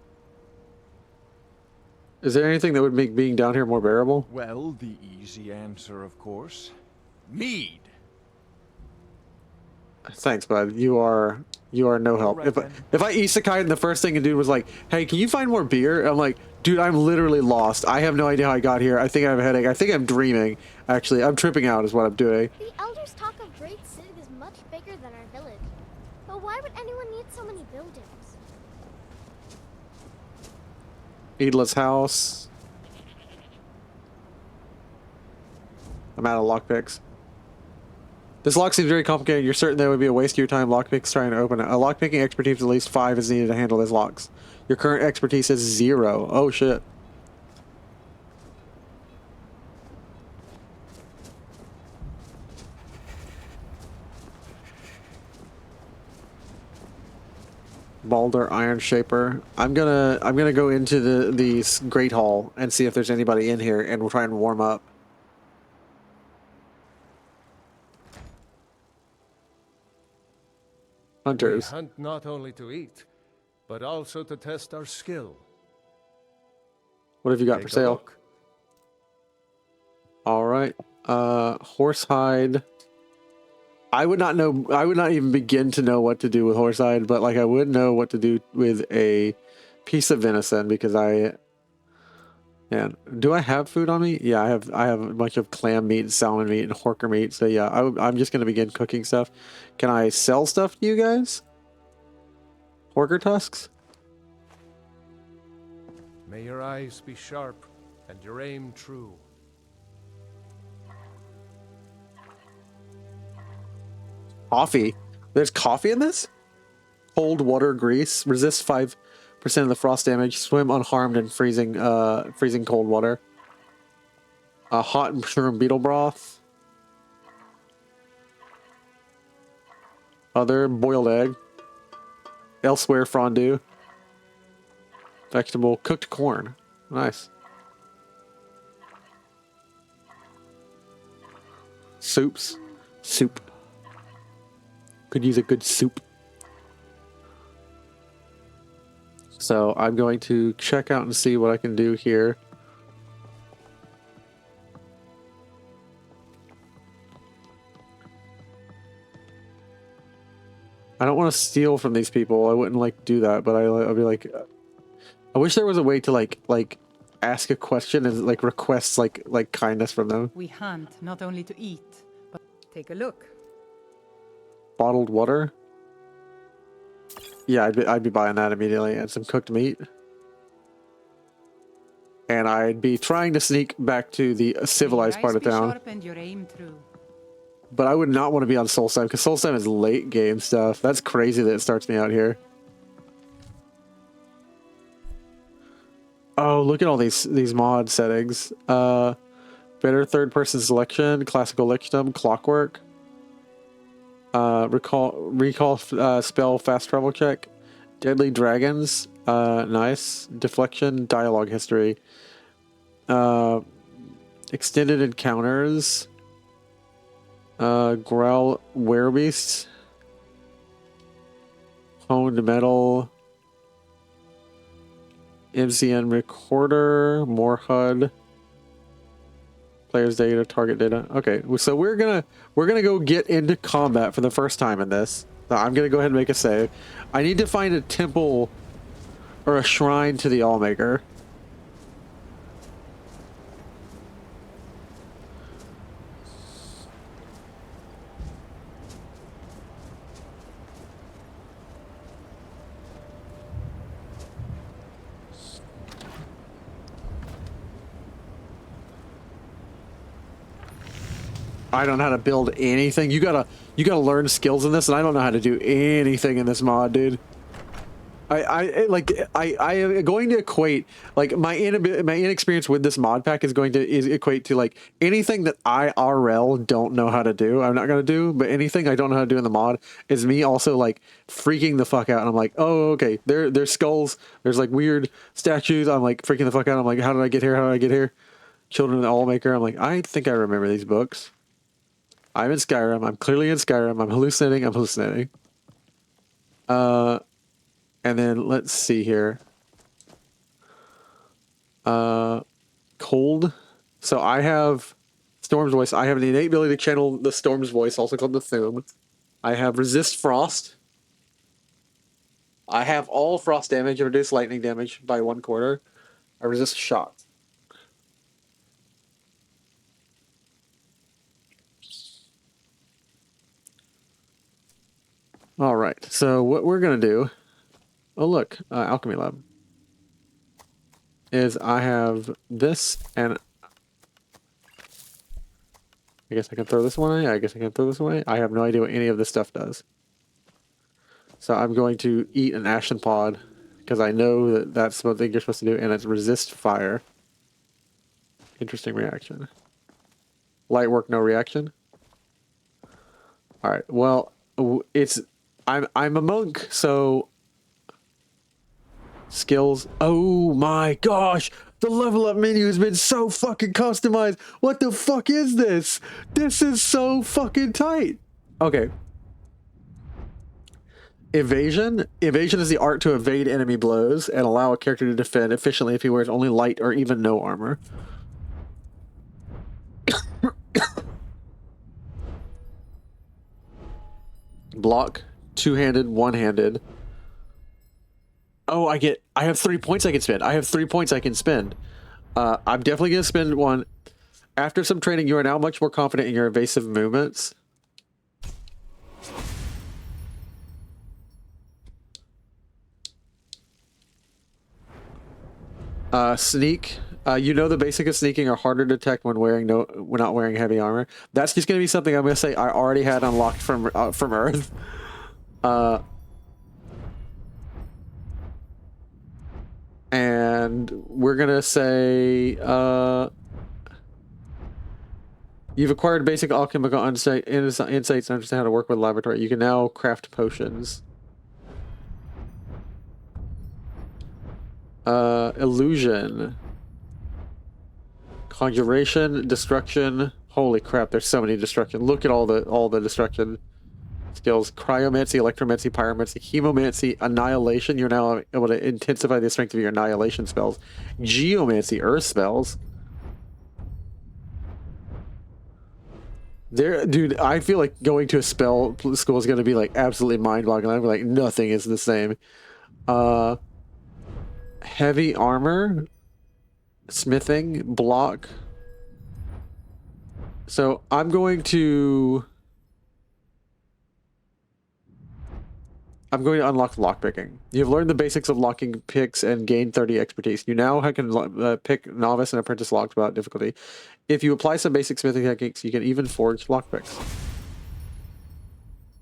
Is there anything that would make being down here more bearable? Well, the easy answer, of course. Mead! Thanks, bud. You are no help. Right, If I isekai and the first thing a dude was like, "Hey, can you find more beer?" I'm like, "Dude, I'm literally lost. I have no idea how I got here. I think I have a headache. I think I'm dreaming. Actually, I'm tripping out is what I'm doing." The elders talk of Great City is much bigger than our village. But why would anyone need so many buildings? Heedless house. I'm out of lockpicks. This lock seems very complicated. You're certain that it would be a waste of your time lockpicks trying to open it. A lockpicking expertise of at least 5 is needed to handle these locks. Your current expertise is 0. Oh shit. Balder Iron Shaper. I'm gonna go into the Great Hall and see if there's anybody in here, and we'll try and warm up. Hunters. We hunt not only to eat, but also to test our skill. What have you got Take for a sale? look. All right. Horsehide. I would not know. I would not even begin to know what to do with horsehide, but like I would know what to do with a piece of venison because Man, do I have food on me? Yeah, I have. I have a bunch of clam meat, and salmon meat, and horker meat. So yeah, I'm just gonna begin cooking stuff. Can I sell stuff to you guys? Horker tusks. May your eyes be sharp and your aim true. Coffee. There's coffee in this? Cold water grease. Resist 5% of the frost damage. Swim unharmed in freezing cold water. Hot mushroom beetle broth. Other boiled egg. Elsewhere fondue. Vegetable cooked corn. Nice. Soups. Soup. Could use a good soup. So I'm going to check out and see what I can do here. I don't want to steal from these people. I wouldn't like do that, but I'll be like, I wish there was a way to like ask a question and like request like kindness from them. We hunt not only to eat, but take a look. Bottled water. Yeah, I'd be buying that immediately, and some cooked meat. And I'd be trying to sneak back to the civilized part of town. Sharp and your aim true. But I would not want to be on Solstheim, because Solstheim is late game stuff. That's crazy that it starts me out here. Oh, look at all these mod settings. Better third person selection, classical lichdom, clockwork. Recall spell fast travel check. Deadly dragons. Nice. Deflection, dialogue history. Extended encounters. Growl werebeasts. Honed metal. MCN recorder. More HUD. Players data, target data. Okay, so we're gonna go get into combat for the first time in this. So I'm gonna go ahead and make a save. I need to find a temple or a shrine to the Allmaker. I don't know how to build anything. You gotta learn skills in this, and I don't know how to do anything in this mod, dude. I am going to equate like my inexperience with this mod pack is going to equate to like anything that IRL don't know how to do. I'm not gonna do, but anything I don't know how to do in the mod is me also like freaking the fuck out. And I'm like, oh okay, there's skulls. There's like weird statues. I'm like freaking the fuck out. I'm like, how did I get here? How did I get here? Children of the Allmaker. I'm like, I think I remember these books. I'm in Skyrim. I'm clearly in Skyrim. I'm hallucinating. And then let's see here. Cold. So I have Storm's Voice. I have an innate ability to channel the Storm's Voice, also called the Thume. I have Resist Frost. I have all frost damage and reduce lightning damage by 1/4. I resist shock. All right, so what we're gonna do? Oh look, alchemy lab. is I have this, and I guess I can throw this one away. I guess I can throw this away. I have no idea what any of this stuff does. So I'm going to eat an ashen pod because I know that that's what you're supposed to do, and it's resist fire. Interesting reaction. Light work, no reaction. All right. Well, I'm a monk, so skills. Oh my gosh, the level up menu has been so fucking customized. What the fuck is this? This is so fucking tight. Okay. Evasion. Evasion is the art to evade enemy blows and allow a character to defend efficiently if he wears only light or even no armor. Block, two-handed, one-handed. Oh, I have 3 points I can spend. I have 3 points I can spend. I'm definitely going to spend one. After some training, you are now much more confident in your evasive movements. Sneak. You know the basic of sneaking are harder to detect when not wearing heavy armor. That's just going to be something I'm going to say I already had unlocked from Earth. And we're going to say you've acquired basic alchemical insights and understand how to work with laboratory. You can now craft potions. Illusion. Conjuration, destruction. Holy crap, there's so many destruction. Look at all the destruction skills. Cryomancy, electromancy, pyromancy, hemomancy, annihilation. You're now able to intensify the strength of your annihilation spells. Geomancy, earth spells. Dude, I feel like going to a spell school is going to be like absolutely mind-boggling. I'm like, nothing is the same. Heavy armor, smithing, block. So I'm going to unlock lockpicking. You've learned the basics of locking picks and gained 30 expertise. You now can pick novice and apprentice locks without difficulty. If you apply some basic smithing techniques, you can even forge lockpicks.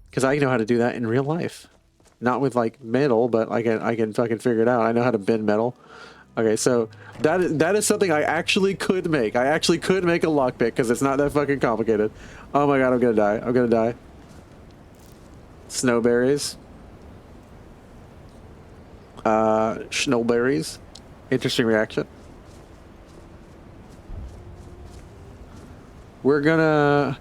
Because I know how to do that in real life. Not with like metal, but I can fucking figure it out. I know how to bend metal. Okay, so that is something I actually could make. I actually could make a lockpick because it's not that fucking complicated. Oh my god, I'm gonna die. I'm gonna die. Snowberries. Schnowberries. Interesting reaction. We're gonna...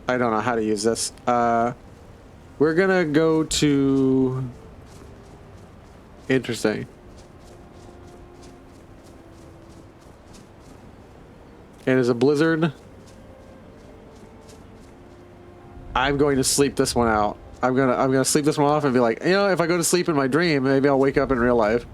I don't know how to use this. We're gonna go to... Interesting. It is a blizzard. I'm going to sleep this one out. I'm gonna sleep this one off and be like, you know, if I go to sleep in my dream, maybe I'll wake up in real life.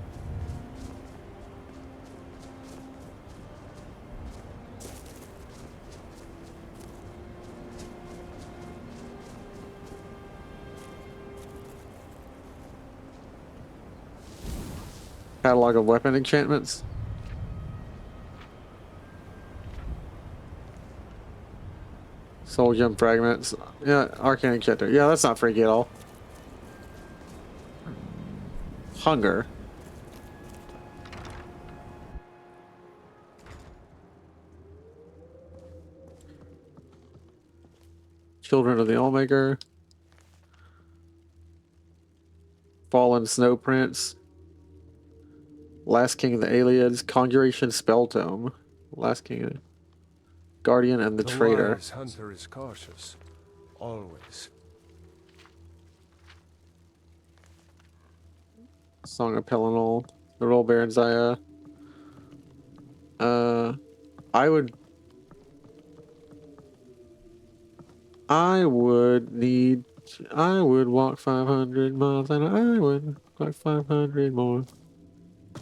Catalog of weapon enchantments. Soul gem fragments. Yeah, arcane enchanter. Yeah, that's not freaky at all. Hunger. Children of the Allmaker. Fallen Snow Prince. Last King of the Aliens. Conjuration Spell Tome. Last King of the... Guardian and the Traitor. Wise hunter is cautious. Always. Song of Pelinal. The Roll Baron Zaya. I would walk 500 miles and I would walk 500 more.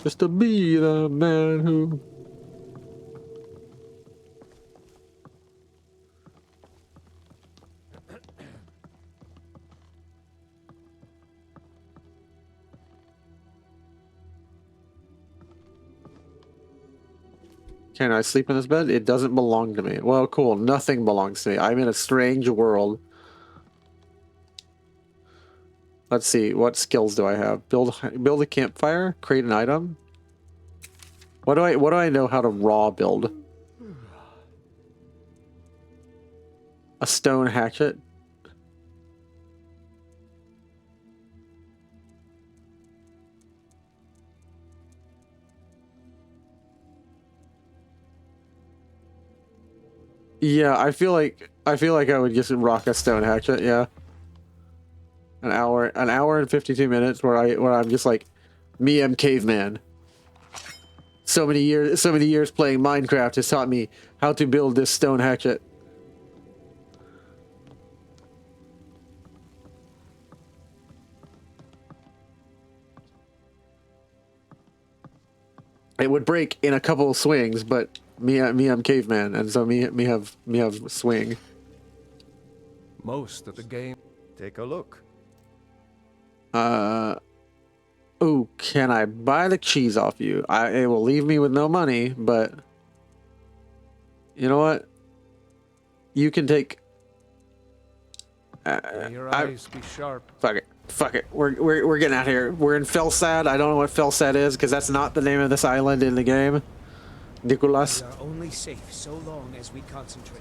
Just to be the man who... Can I sleep in this bed? It doesn't belong to me. Well, cool. Nothing belongs to me. I'm in a strange world. Let's see. What skills do I have? Build a campfire. Create an item. What do I know how to raw build? A stone hatchet. Yeah, I feel like I would just rock a stone hatchet. Yeah, an hour and 52 minutes where I'm just like, me, I'm caveman. So many years playing Minecraft has taught me how to build this stone hatchet. It would break in a couple of swings, but me, I'm caveman, and so me have swing. Most of the game. Take a look. Oh, can I buy the cheese off you? It will leave me with no money, but you know what? You can take. May your eyes be sharp. Fuck it. Fuck it. We're getting out of here. We're in Felsad. I don't know what Felsad is because that's not the name of this island in the game. Nicholas. We are only safe so long as we concentrate.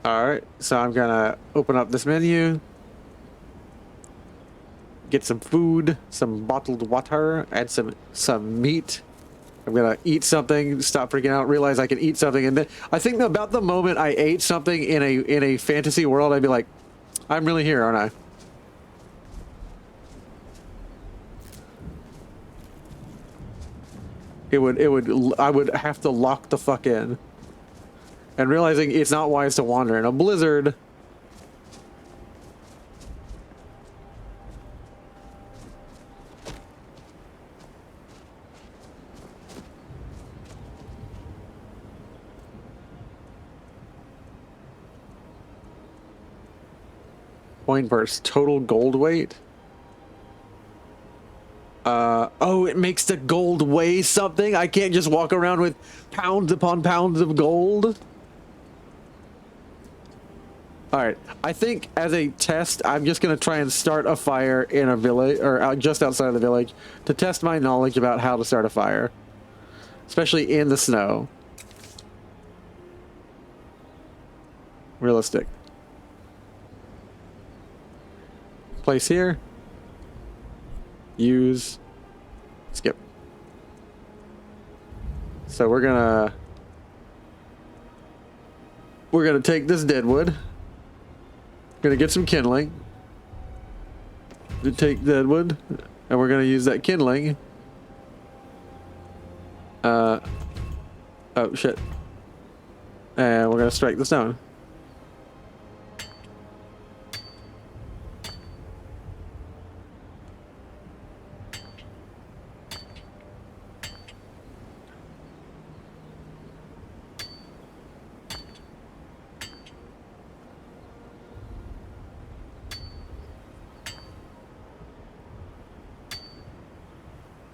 Alright, so I'm gonna open up this menu. Get some food, some bottled water, add some meat. I'm gonna eat something, stop freaking out, realize I can eat something, and then I think about the moment I ate something in a fantasy world, I'd be like, I'm really here, aren't I? I would have to lock the fuck in. And realizing it's not wise to wander in a blizzard. Coin purse, total gold weight. Oh, it makes the gold weigh something? I can't just walk around with pounds upon pounds of gold? Alright, I think as a test, I'm just going to try and start a fire in a village, or just outside of the village, to test my knowledge about how to start a fire. Especially in the snow. Realistic. Place here. Use. Skip. So we're gonna take this dead wood. Gonna get some kindling. To take dead wood, and we're gonna use that kindling. Oh shit. And we're gonna strike the stone.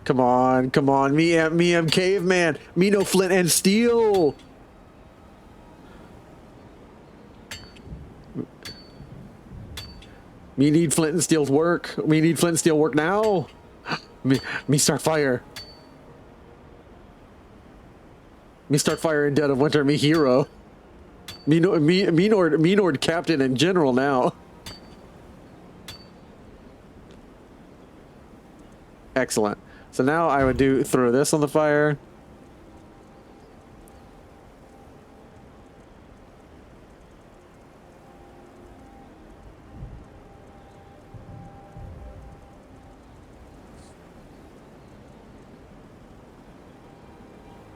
Come on, me, I'm caveman. Me no flint and steel. Me need flint and steel work. We need flint and steel work now. Me start fire. Me start fire in dead of winter. Me hero. Me Nord captain and general now. Excellent. So now I would throw this on the fire.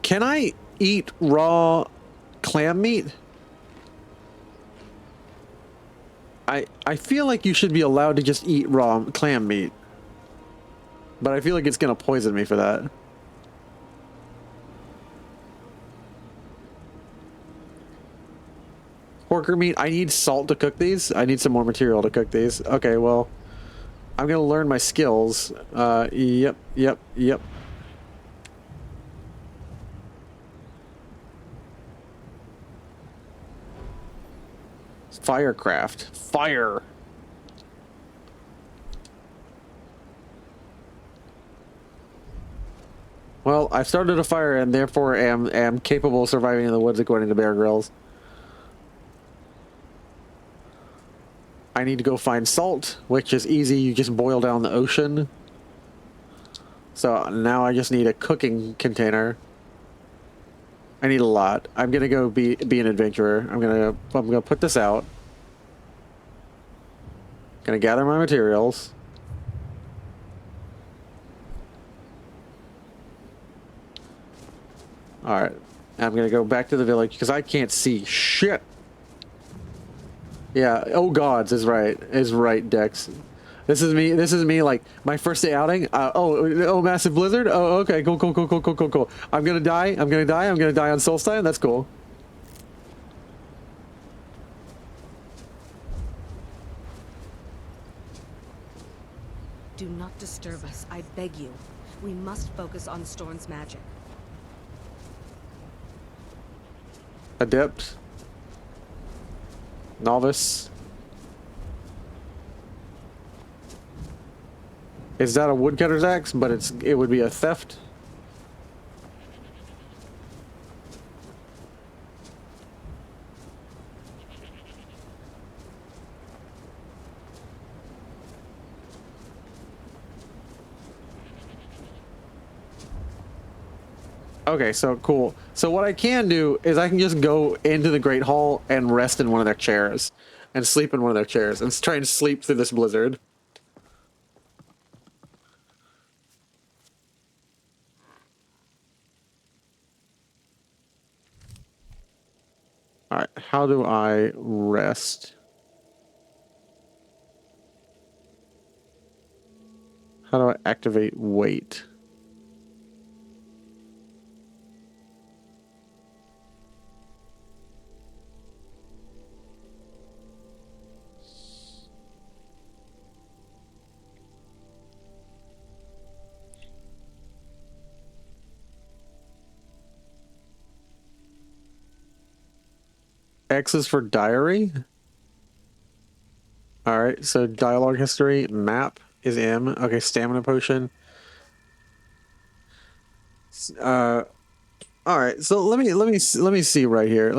Can I eat raw clam meat? I feel like you should be allowed to just eat raw clam meat. But I feel like it's gonna poison me for that. Porker meat. I need salt to cook these. I need some more material to cook these. Okay, well, I'm gonna learn my skills. Yep. Firecraft. Fire. Well, I started a fire and therefore am capable of surviving in the woods according to Bear Grylls. I need to go find salt, which is easy. You just boil down the ocean. So now I just need a cooking container. I need a lot. I'm gonna go be an adventurer. I'm gonna put this out. Gonna gather my materials. All right. I'm gonna go back to the village because I can't see shit. Yeah. Oh gods is right. Dex. This is me. Like my first day outing. Oh, massive blizzard. Oh, okay. Cool. I'm gonna die on Solstheim. That's cool. Do not disturb us, I beg you. We must focus on Storm's magic. Adept. Novice. Is that a woodcutter's axe? But it would be a theft. Okay, so cool. So what I can do is I can just go into the Great Hall and rest in one of their chairs. And sleep in one of their chairs. And try and sleep through this blizzard. Alright, how do I rest? How do I activate wait? X is for diary. All right, so dialogue history, map is M. Okay, stamina potion. All right, so let me see right here.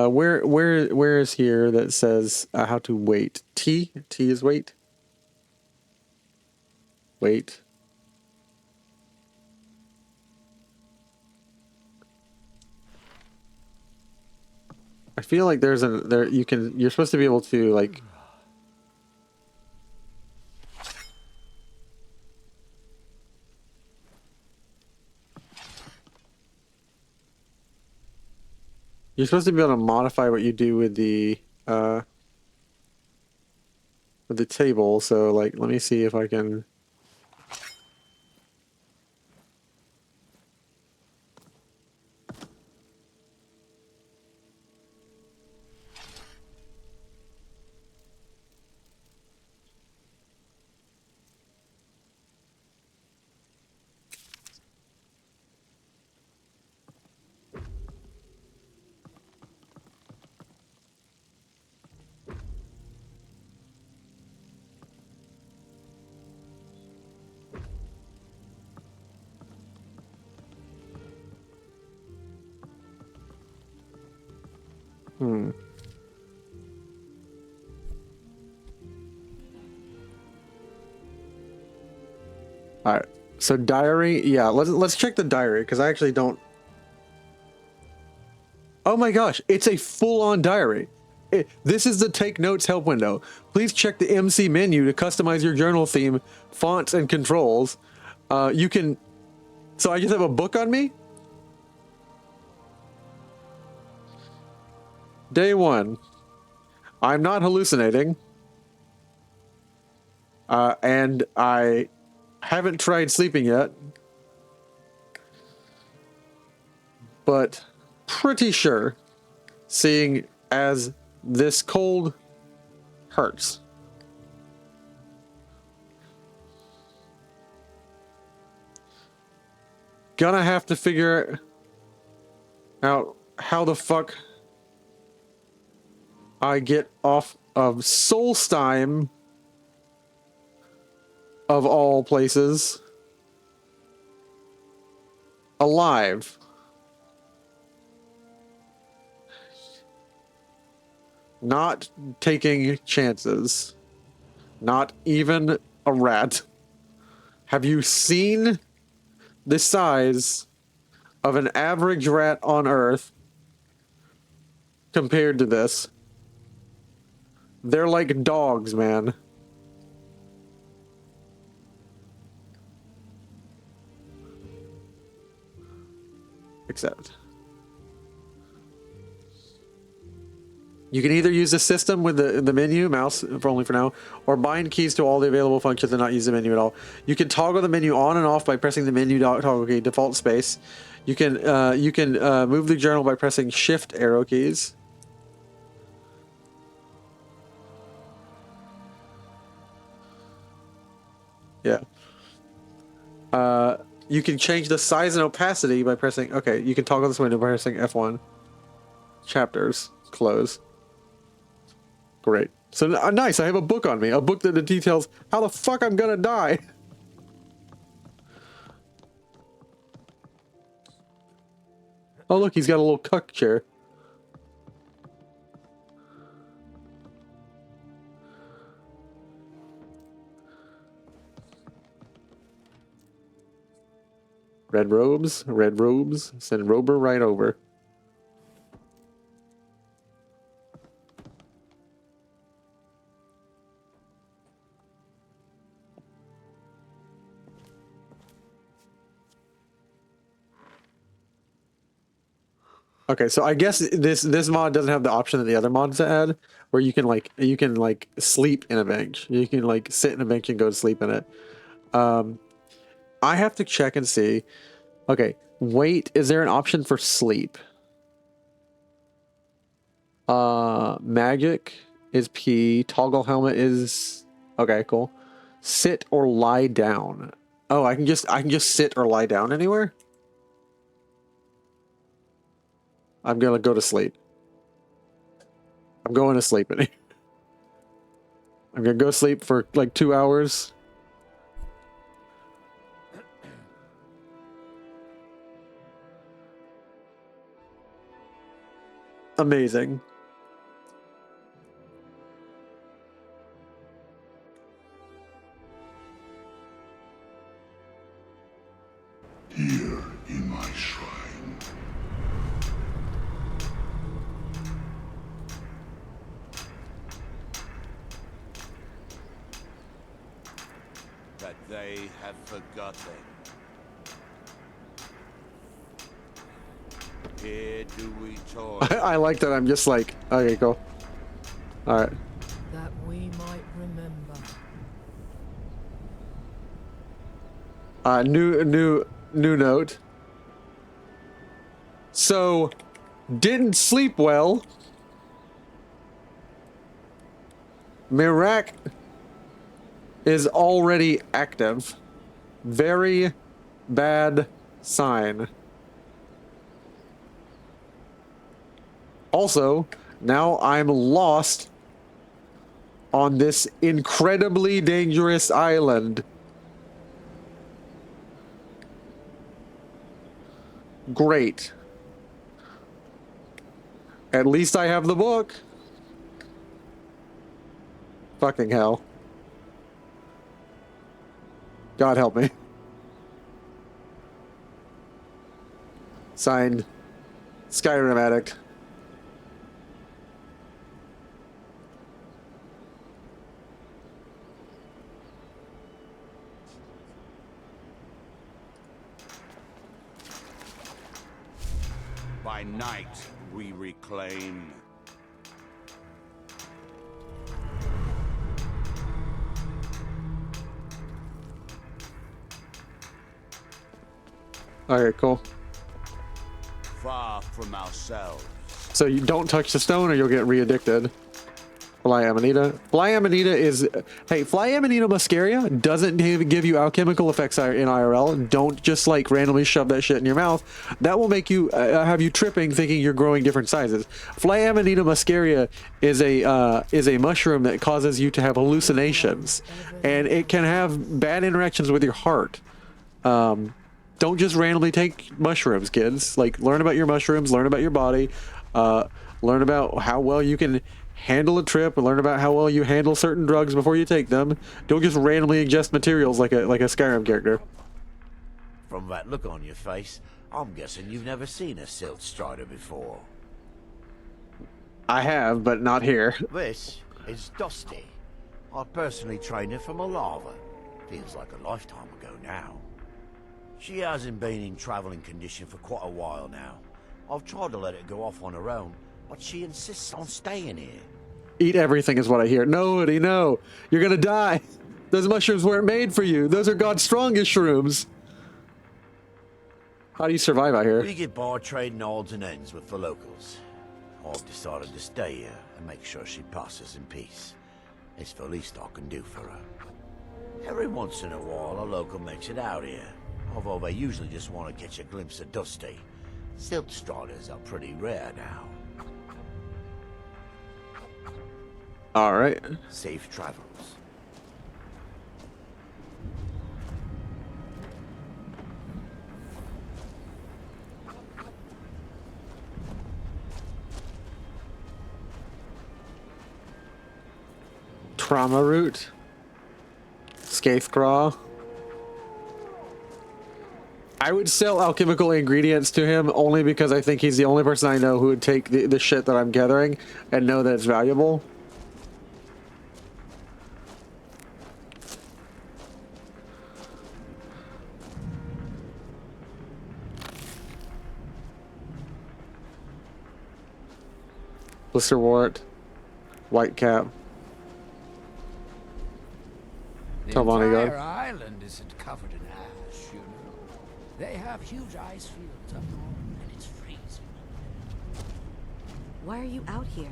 Where is here that says how to wait? T is wait. Wait. I feel like you're supposed to be able to like. You're supposed to be able to modify what you do with the table. So like, let me see if I can. All right. So diary, yeah. Let's check the diary because I actually don't. Oh my gosh, it's a full-on diary. This is the take notes help window. Please check the MC menu to customize your journal theme, fonts, and controls. You can. So I just have a book on me. Day 1. I'm not hallucinating. And I haven't tried sleeping yet. But pretty sure seeing as this cold hurts. Gonna have to figure out how the fuck I get off of Solstheim, of all places, alive. Not taking chances. Not even a rat. Have you seen the size of an average rat on Earth compared to this? They're like dogs, man. Except you can either use the system with the menu, mouse for only for now, or bind keys to all the available functions and not use the menu at all. You can toggle the menu on and off by pressing the menu toggle key, default space. You can move the journal by pressing shift arrow keys. Yeah. You can change the size and opacity by pressing... Okay, you can toggle this window by pressing F1. Chapters. Close. Great. So nice, I have a book on me. A book that details how the fuck I'm gonna die. Oh look, he's got a little cuck chair. Red robes, send Rober right over. Okay, so I guess this mod doesn't have the option that the other mods add, where you can like sleep in a bench. You can like sit in a bench and go to sleep in it. I have to check and see. Okay, wait, is there an option for sleep? Magic is P, toggle helmet is... Okay, cool. Sit or lie down. Oh, I can just sit or lie down anywhere? I'm gonna go to sleep. I'm going to sleep in here. I'm gonna go sleep for like 2 hours. Amazing. Here in my shrine. That they have forgotten. Here do we toil. I like that I'm just like, okay, go. Alright. That we might remember. New note. So, didn't sleep well. Mirac is already active. Very bad sign. Also, now I'm lost on this incredibly dangerous island. Great. At least I have the book. Fucking hell. God help me. Signed, Skyrim Addict. By night we reclaim. Okay, cool. Far from ourselves. So you don't touch the stone or you'll get re-addicted. Fly Amanita. Fly Amanita is... Hey, Fly Amanita muscaria doesn't give you alchemical effects in IRL. Don't just like randomly shove that shit in your mouth. That will make you... have you tripping thinking you're growing different sizes. Fly Amanita muscaria is a mushroom that causes you to have hallucinations. And it can have bad interactions with your heart. Don't just randomly take mushrooms, kids. Like, learn about your mushrooms, learn about your body, learn about how well you can handle a trip, and learn about how well you handle certain drugs before you take them. Don't just randomly ingest materials like a Skyrim character. From that look on your face, I'm guessing you've never seen a silt strider before. I have, but not here. This is Dusty. I personally trained her from a lava. Feels like a lifetime ago now. She hasn't been in traveling condition for quite a while now. I've tried to let her go off on her own, but she insists on staying here. Eat everything is what I hear. No, Eddie, no. You're gonna die. Those mushrooms weren't made for you. Those are God's strongest shrooms. How do you survive out here? We get by trading odds and ends with the locals. I've decided to stay here and make sure she passes in peace. It's the least I can do for her. Every once in a while, a local makes it out here, although they usually just want to catch a glimpse of Dusty. Silt striders are pretty rare now. All right. Safe travels. Trauma root. Scathecraw. I would sell alchemical ingredients to him only because I think he's the only person I know who would take the shit that I'm gathering and know that it's valuable. Blisterwort, Whitecap. The Come on, entire Igor. island isn't covered in ash, you know. They have huge ice fields up north, and it's freezing. Why are you out here?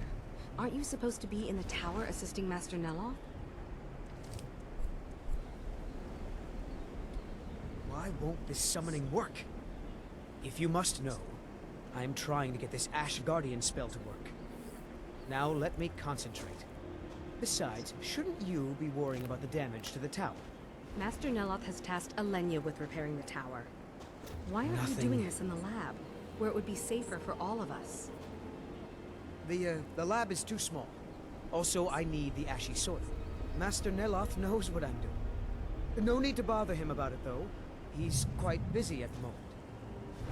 Aren't you supposed to be in the tower assisting Master Neloth? Why won't this summoning work? If you must know, I'm trying to get this Ash Guardian spell to work. Now let me concentrate. Besides, shouldn't you be worrying about the damage to the tower? Master Neloth has tasked Alenia with repairing the tower. Why aren't you doing this in the lab, where it would be safer for all of us? The lab is too small. Also, I need the ashy soil. Master Neloth knows what I'm doing. No need to bother him about it, though. He's quite busy at the moment.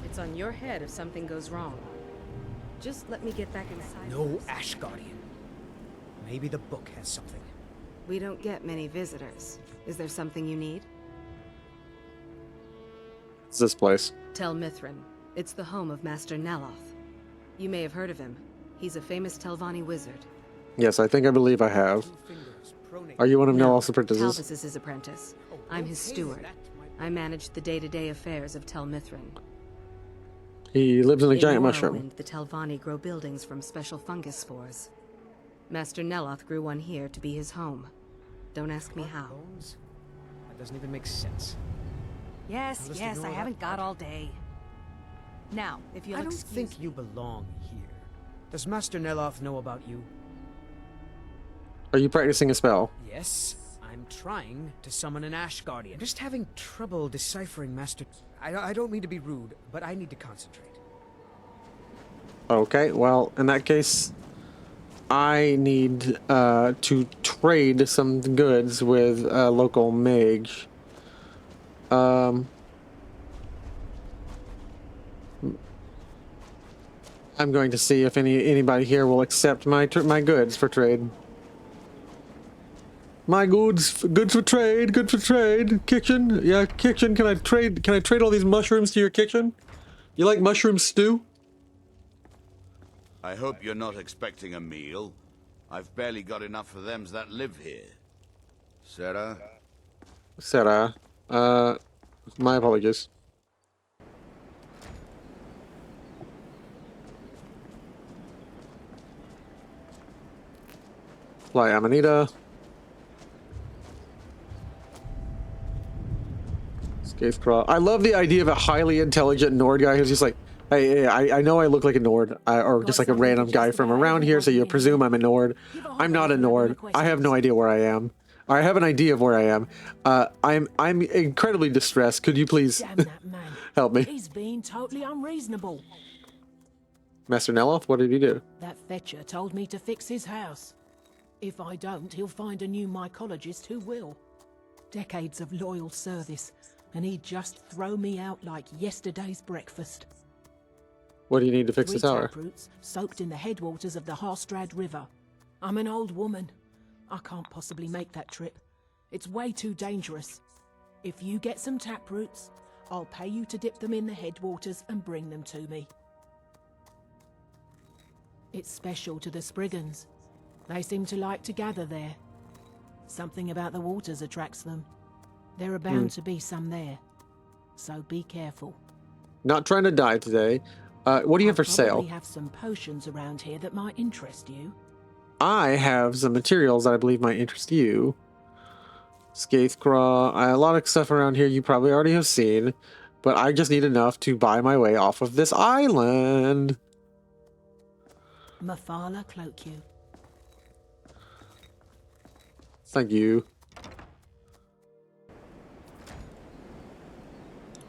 It's on your head if something goes wrong. Just let me get back inside. No Ash Guardian. Maybe the book has something. We don't get many visitors. Is there something you need? It's this place. Tel Mithryn. It's the home of Master Neloth. You may have heard of him. He's a famous Telvanni wizard. Yes, I think I believe I have. Are you one of Neloth's apprentices? Talvis is his apprentice. I'm his steward. I manage the day-to-day affairs of Tel Mithryn. He lives in a giant In mushroom. Morrowind, the Telvanni grow buildings from special fungus spores. Master Neloth grew one here to be his home. Don't ask me how. Bones? That doesn't even make sense. Yes, Just yes, ignore I that haven't got part. all day. Now, if you'll I don't excuse think you belong here. Does Master Neloth know about you? Are you practicing a spell? Yes, I'm trying to summon an Ash Guardian. Just having trouble deciphering Master... I don't mean to be rude, but I need to concentrate. Okay, well, in that case, I need to trade some goods with a local mage. I'm going to see if anybody here will accept my goods for trade. My goods for trade, good for trade. Kitchen, yeah, kitchen. Can I trade all these mushrooms to your kitchen? You like mushroom stew? I hope you're not expecting a meal. I've barely got enough of them that live here. Sarah? Sarah, my apologies. Fly Amanita. Scathecraw. I love the idea of a highly intelligent Nord guy who's just like, hey, I know I look like a Nord, or just like a random guy from around here, so you presume I'm a Nord. I'm not a Nord. I have no idea where I am. I have an idea of where I am. I'm incredibly distressed. Could you please help me? He's being totally unreasonable. Master Neloth, what did he do? That fetcher told me to fix his house. If I don't, he'll find a new mycologist who will. Decades of loyal service, and he'd just throw me out like yesterday's breakfast. What do you need to fix the 3 tower? taproots soaked in the headwaters of the Harstrad River. I'm an old woman. I can't possibly make that trip. It's way too dangerous. If you get some taproots, I'll pay you to dip them in the headwaters and bring them to me. It's special to the Spriggans. They seem to like to gather there. Something about the waters attracts them. There are bound to be some there. So be careful. Not trying to die today. What do you have for sale? We have some potions around here that might interest you. I have some materials that I believe might interest you. Scathecraw. A lot of stuff around here you probably already have seen, but I just need enough to buy my way off of this island. Mafala cloak you. Thank you.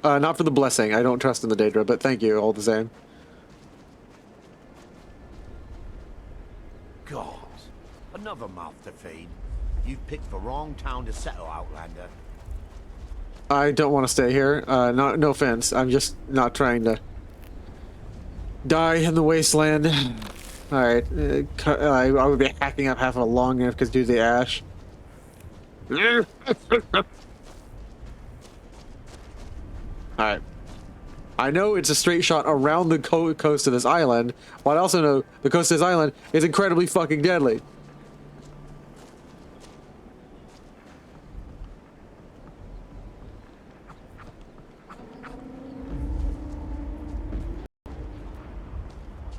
Not for the blessing. I don't trust in the Daedra, but thank you all the same. God, another mouth to feed. You've picked the wrong town to settle, Outlander. I don't want to stay here. No offense. I'm just not trying to die in the wasteland. Alright. I would be hacking up half of a long enough because due to the ash. Alright. I know it's a straight shot around the coast of this island, but I also know the coast of this island is incredibly fucking deadly.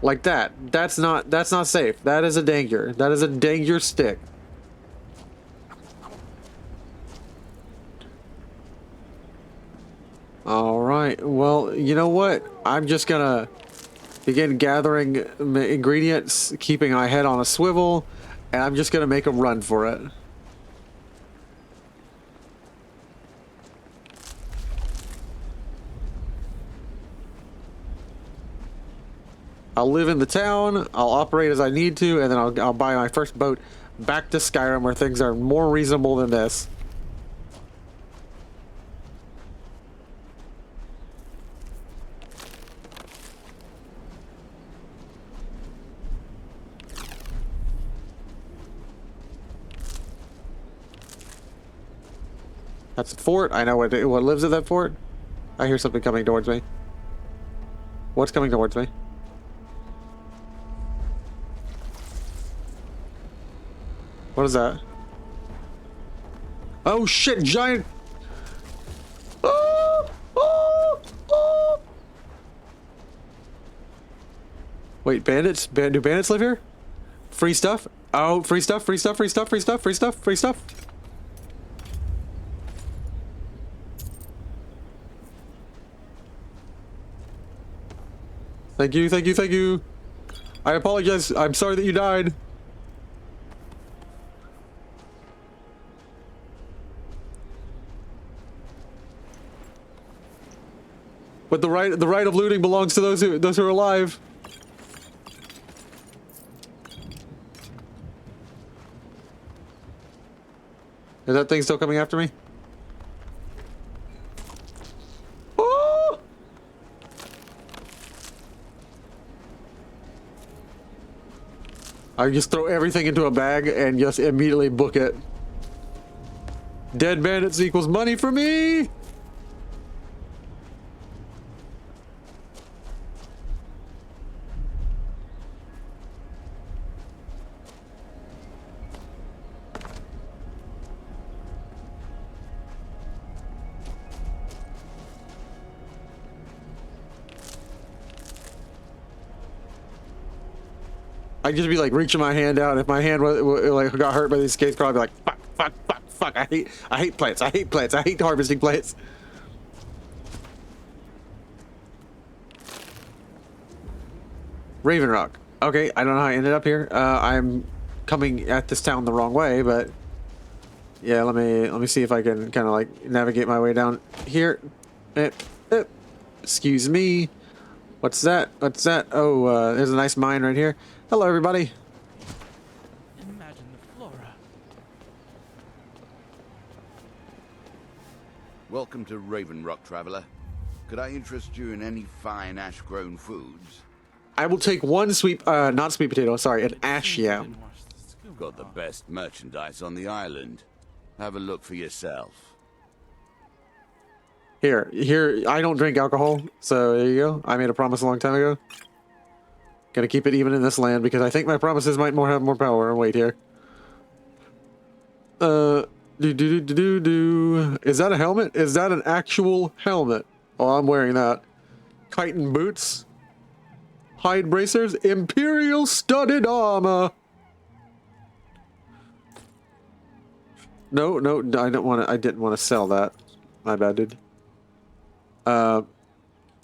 Like that. That's not safe. That is a danger. That is a danger stick. Alright, well, you know what? I'm just gonna begin gathering ingredients, keeping my head on a swivel, and I'm just gonna make a run for it. I'll live in the town, I'll operate as I need to, and then I'll buy my first boat back to Skyrim where things are more reasonable than this. That's a fort. I know what lives at that fort. I hear something coming towards me. What's coming towards me? What is that? Oh shit, giant... Oh! Oh! Oh! Wait, bandits? Do bandits live here? Free stuff? Oh, free stuff, free stuff, free stuff, free stuff, free stuff, free stuff. Thank you, thank you, thank you. I apologize. I'm sorry that you died. But the right of looting belongs to those who are alive. Is that thing still coming after me? Oh! I just throw everything into a bag and just immediately book it. Dead bandits equals money for me! I'd just be like reaching my hand out. If my hand was like got hurt by these skates, I'd be like, fuck, fuck, fuck, fuck. I hate plants. I hate plants. I hate harvesting plants. Raven Rock. Okay, I don't know how I ended up here. I'm coming at this town the wrong way, but yeah, let me see if I can kind of like navigate my way down here. Excuse me. What's that? What's that? Oh, there's a nice mine right here. Hello, everybody. Imagine the flora. Welcome to Raven Rock, traveler. Could I interest you in any fine ash-grown foods? I will take one sweet, not sweet potato, sorry, an ash yam. Got the best merchandise on the island. Have a look for yourself. Here, I don't drink alcohol, so there you go. I made a promise a long time ago. Gotta keep it even in this land, because I think my promises might have more power. Wait here. Is that a helmet? Is that an actual helmet? Oh, I'm wearing that. Chitin boots. Hide bracers. Imperial studded armor. No, I don't want to. I didn't want to sell that. My bad, dude. An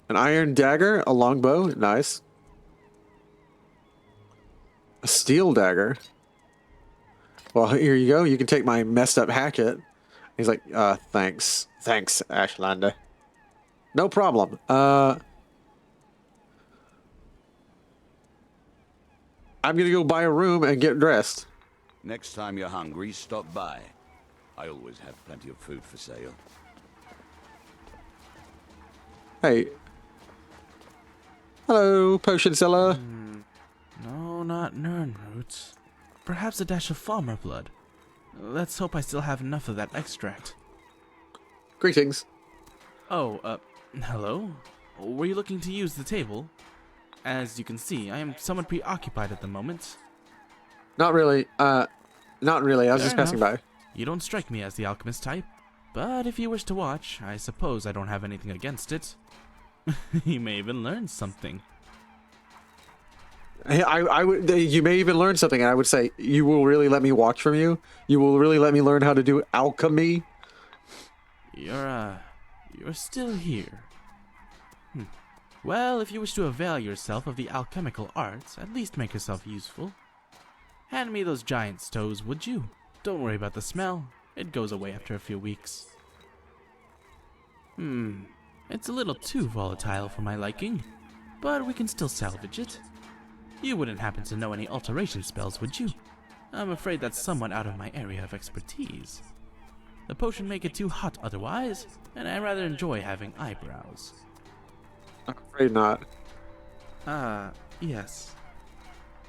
iron dagger, a longbow, nice. A steel dagger. Well, here you go. You can take my messed up hatchet. He's like, thanks, Ashlander. No problem. I'm gonna go buy a room and get dressed. Next time you're hungry, stop by. I always have plenty of food for sale. Hey. Hello, potion seller. No, not Nern roots. Perhaps a dash of farmer blood. Let's hope I still have enough of that extract. Greetings. Oh, hello? Were you looking to use the table? As you can see, I am somewhat preoccupied at the moment. Not really. Not really. I was just passing by. You don't strike me as the alchemist type, but if you wish to watch, I suppose I don't have anything against it. You may even learn something. I would. You may even learn something, and I would say, you will really let me watch from you? You will really let me learn how to do alchemy? You're still here. Well, if you wish to avail yourself of the alchemical arts, at least make yourself useful. Hand me those giant stoves, would you? Don't worry about the smell. It goes away after a few weeks. It's a little too volatile for my liking, but we can still salvage it. You wouldn't happen to know any alteration spells, would you? I'm afraid that's somewhat out of my area of expertise. The potion may get too hot otherwise, and I rather enjoy having eyebrows. I'm afraid not. Yes.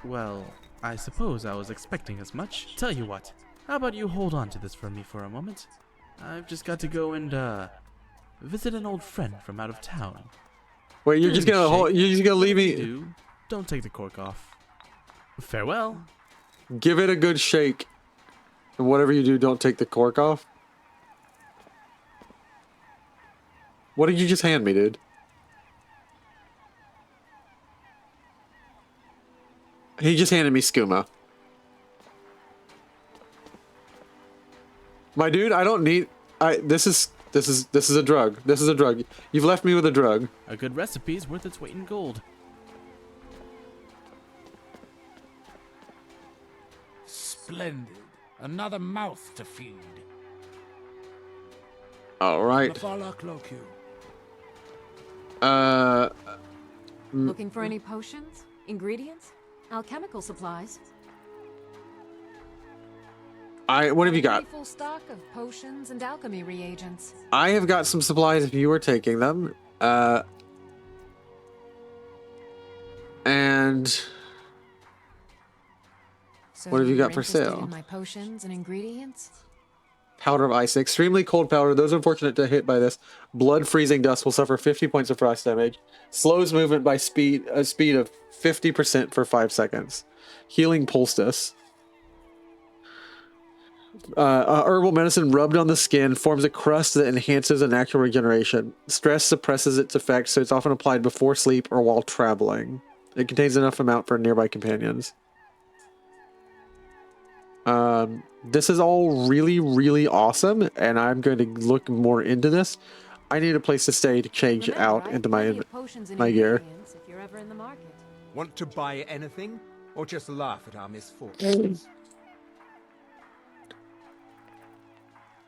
Well, I suppose I was expecting as much. Tell you what, how about you hold on to this for me for a moment? I've just got to go and, visit an old friend from out of town. Wait, you're just gonna leave me? Don't take the cork off. Farewell. Give it a good shake. And whatever you do, don't take the cork off. What did you just hand me, dude? He just handed me skooma. My dude, I don't need. This is a drug. This is a drug. You've left me with a drug. A good recipe is worth its weight in gold. Splendid. Another mouth to feed. All right. Looking for any potions, ingredients, alchemical supplies? What have you got? Full stock of potions and alchemy reagents. I have got some supplies if you were taking them. And so what have you got for sale? In my potions and ingredients? Powder of ice. Extremely cold powder. Those unfortunate to hit by this blood freezing dust will suffer 50 points of frost damage. Slows movement by speed of 50% for 5 seconds. Healing poultice. Herbal medicine rubbed on the skin forms a crust that enhances a natural regeneration. Stress suppresses its effects, so it's often applied before sleep or while traveling. It contains enough amount for nearby companions. This is all really, really awesome, and I'm going to look more into this. I need a place to stay to change out into my gear. If you're ever in the market. Want to buy anything, or just laugh at our misfortunes?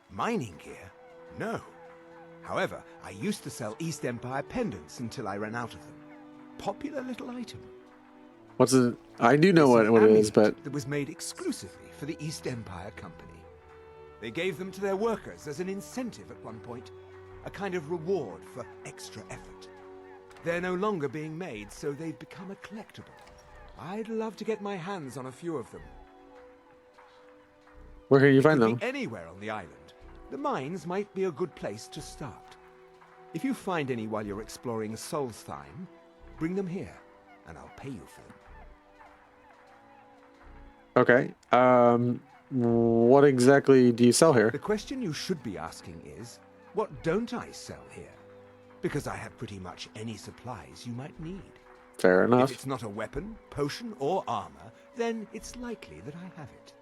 Mining gear? No. However, I used to sell East Empire pendants until I ran out of them. Popular little item. What's it? I do know what it is, but that was made exclusively for the East Empire Company. They gave them to their workers as an incentive at one point, a kind of reward for extra effort. They're no longer being made, so they've become a collectible. I'd love to get my hands on a few of them. Where can you find them? Anywhere on the island. The mines might be a good place to start. If you find any while you're exploring Solstheim, bring them here, and I'll pay you for them. Okay. What exactly do you sell here? The question you should be asking is, what don't I sell here? Because I have pretty much any supplies you might need. Fair enough. If it's not a weapon, potion, or armor, then it's likely that I have it.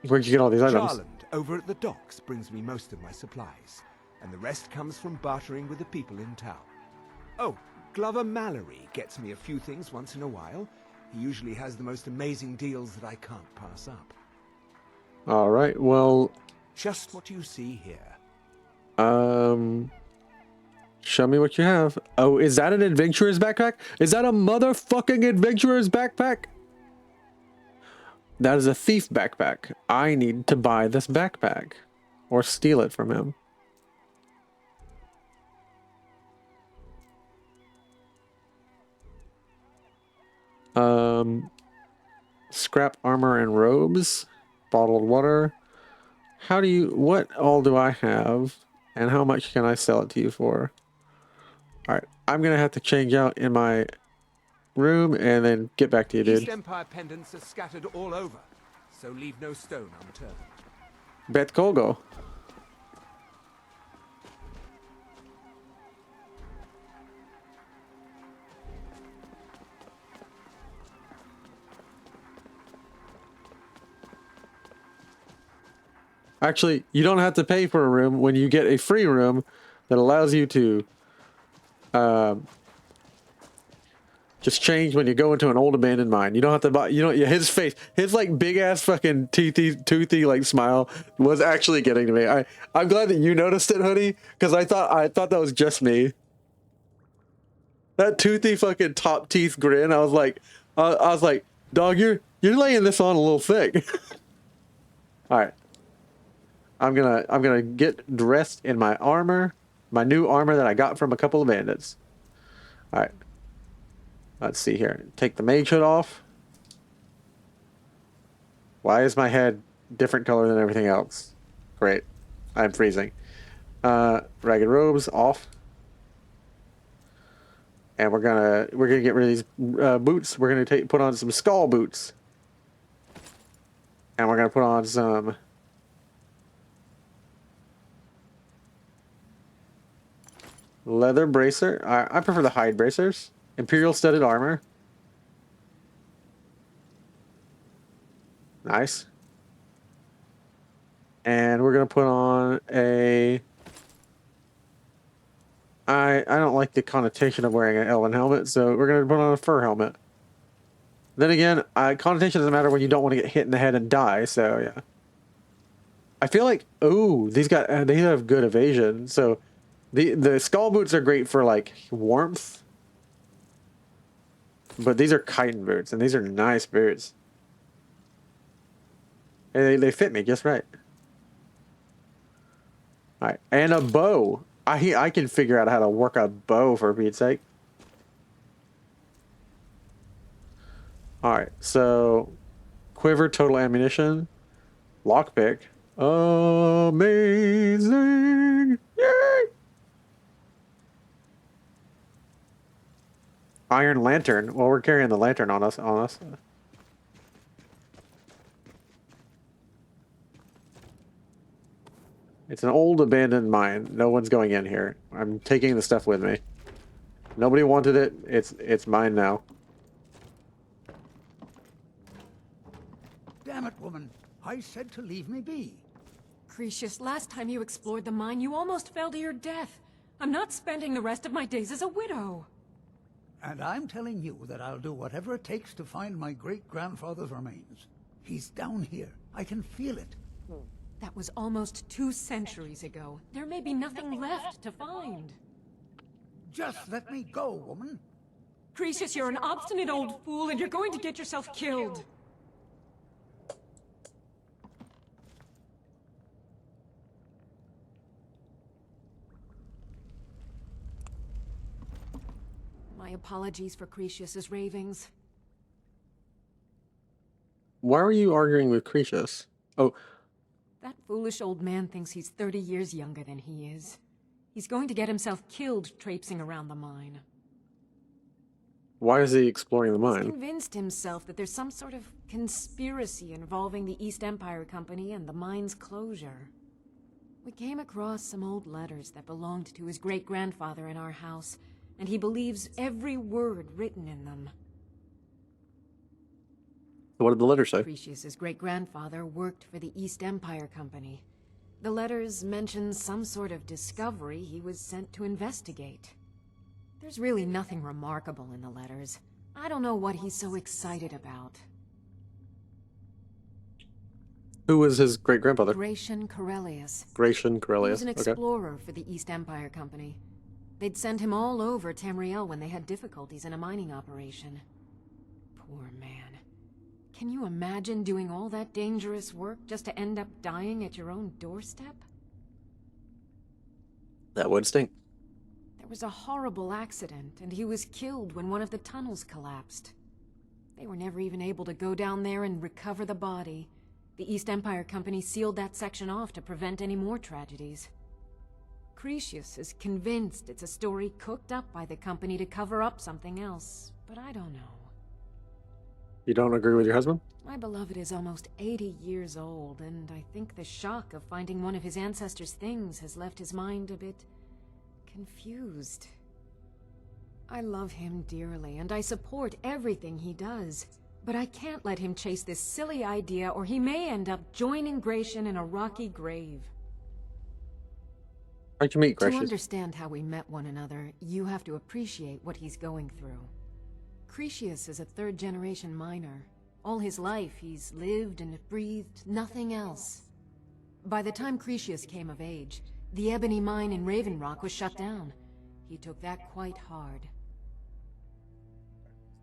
Where'd you get all these items? Jarland, over at the docks, brings me most of my supplies, and the rest comes from bartering with the people in town. Oh, Glover Mallory gets me a few things once in a while. He usually has the most amazing deals that I can't pass up. All right, well... Just what you see here. Show me what you have. Oh, is that an adventurer's backpack? Is that a motherfucking adventurer's backpack? That is a thief backpack. I need to buy this backpack. Or steal it from him. Scrap armor and robes. Bottled water. How do you... What all do I have? And how much can I sell it to you for? Alright, I'm gonna have to change out in my room and then get back to you, dude. East Empire pendants are scattered all over, so leave no stone unturned. Bet Kogo. Actually, you don't have to pay for a room when you get a free room that allows you to just change when you go into an old abandoned mine. You don't have to buy, you know, his face, his like big ass fucking toothy like smile was actually getting to me. I'm glad that you noticed it, Hoodie, because I thought that was just me. That toothy fucking top teeth grin, I was like, dog, you're laying this on a little thick. All right. I'm gonna get dressed in my armor, my new armor that I got from a couple of bandits. All right, let's see here. Take the mage hood off. Why is my head different color than everything else? Great, I'm freezing. Ragged robes off, and we're gonna get rid of these boots. We're gonna put on some skull boots, and we're gonna put on some. Leather bracer. I prefer the hide bracers. Imperial studded armor. Nice. And we're gonna put on a. I don't like the connotation of wearing an elven helmet, so we're gonna put on a fur helmet. Then again, connotation doesn't matter when you don't want to get hit in the head and die. So yeah. I feel like they have good evasion, so. The skull boots are great for like warmth, but these are chitin boots, and these are nice boots. And they fit me just right. All right, and a bow. I can figure out how to work a bow for Pete's sake. All right, so quiver, total ammunition, lockpick, amazing! Yay! Iron lantern. Well, we're carrying the lantern on us. It's an old abandoned mine. No one's going in here. I'm taking the stuff with me. Nobody wanted it. It's mine now. I said to leave me be. Cretius, last time you explored the mine, you almost fell to your death. I'm not spending the rest of my days as a widow. And I'm telling you that I'll do whatever it takes to find my great-grandfather's remains. He's down here. I can feel it. That was almost 2 centuries ago. There may be nothing left to find. Just let me go, woman. Cretius, you're an obstinate old fool, and you're going to get yourself killed. My apologies for Cretius's ravings. Why are you arguing with Cretius? Oh. That foolish old man thinks he's 30 years younger than he is. He's going to get himself killed traipsing around the mine. Why is he exploring the mine? He's convinced himself that there's some sort of conspiracy involving the East Empire Company and the mine's closure. We came across some old letters that belonged to his great-grandfather in our house, and he believes every word written in them. What did the letter say? Cretius's great-grandfather worked for the East Empire Company. The letters mention some sort of discovery he was sent to investigate. There's really nothing remarkable in the letters. I don't know what he's so excited about. Who was his great-grandfather? Gratian Corellius. Gratian Corellius. He was an explorer for the East Empire Company. They'd send him all over Tamriel when they had difficulties in a mining operation. Poor man. Can you imagine doing all that dangerous work just to end up dying at your own doorstep? That would stink. There was a horrible accident, and he was killed when one of the tunnels collapsed. They were never even able to go down there and recover the body. The East Empire Company sealed that section off to prevent any more tragedies. Cretius is convinced it's a story cooked up by the company to cover up something else, but I don't know. You don't agree with your husband? My beloved is almost 80 years old, and I think the shock of finding one of his ancestors' things has left his mind a bit confused. I love him dearly, and I support everything he does, but I can't let him chase this silly idea, or he may end up joining Gratian in a rocky grave. How'd you meet Gratius? To understand how we met one another, you have to appreciate what he's going through. Cretius is a third-generation miner. All his life, he's lived and breathed nothing else. By the time Cretius came of age, the ebony mine in Raven Rock was shut down. He took that quite hard.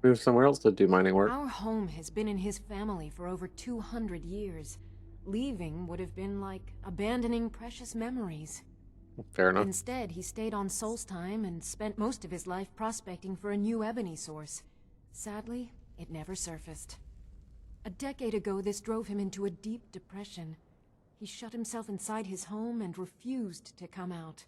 Moved somewhere else to do mining work. Our home has been in his family for over 200 years. Leaving would have been like abandoning precious memories. Fair enough. Instead, he stayed on Solstheim and spent most of his life prospecting for a new ebony source. Sadly, it never surfaced. A decade ago, this drove him into a deep depression. He shut himself inside his home and refused to come out.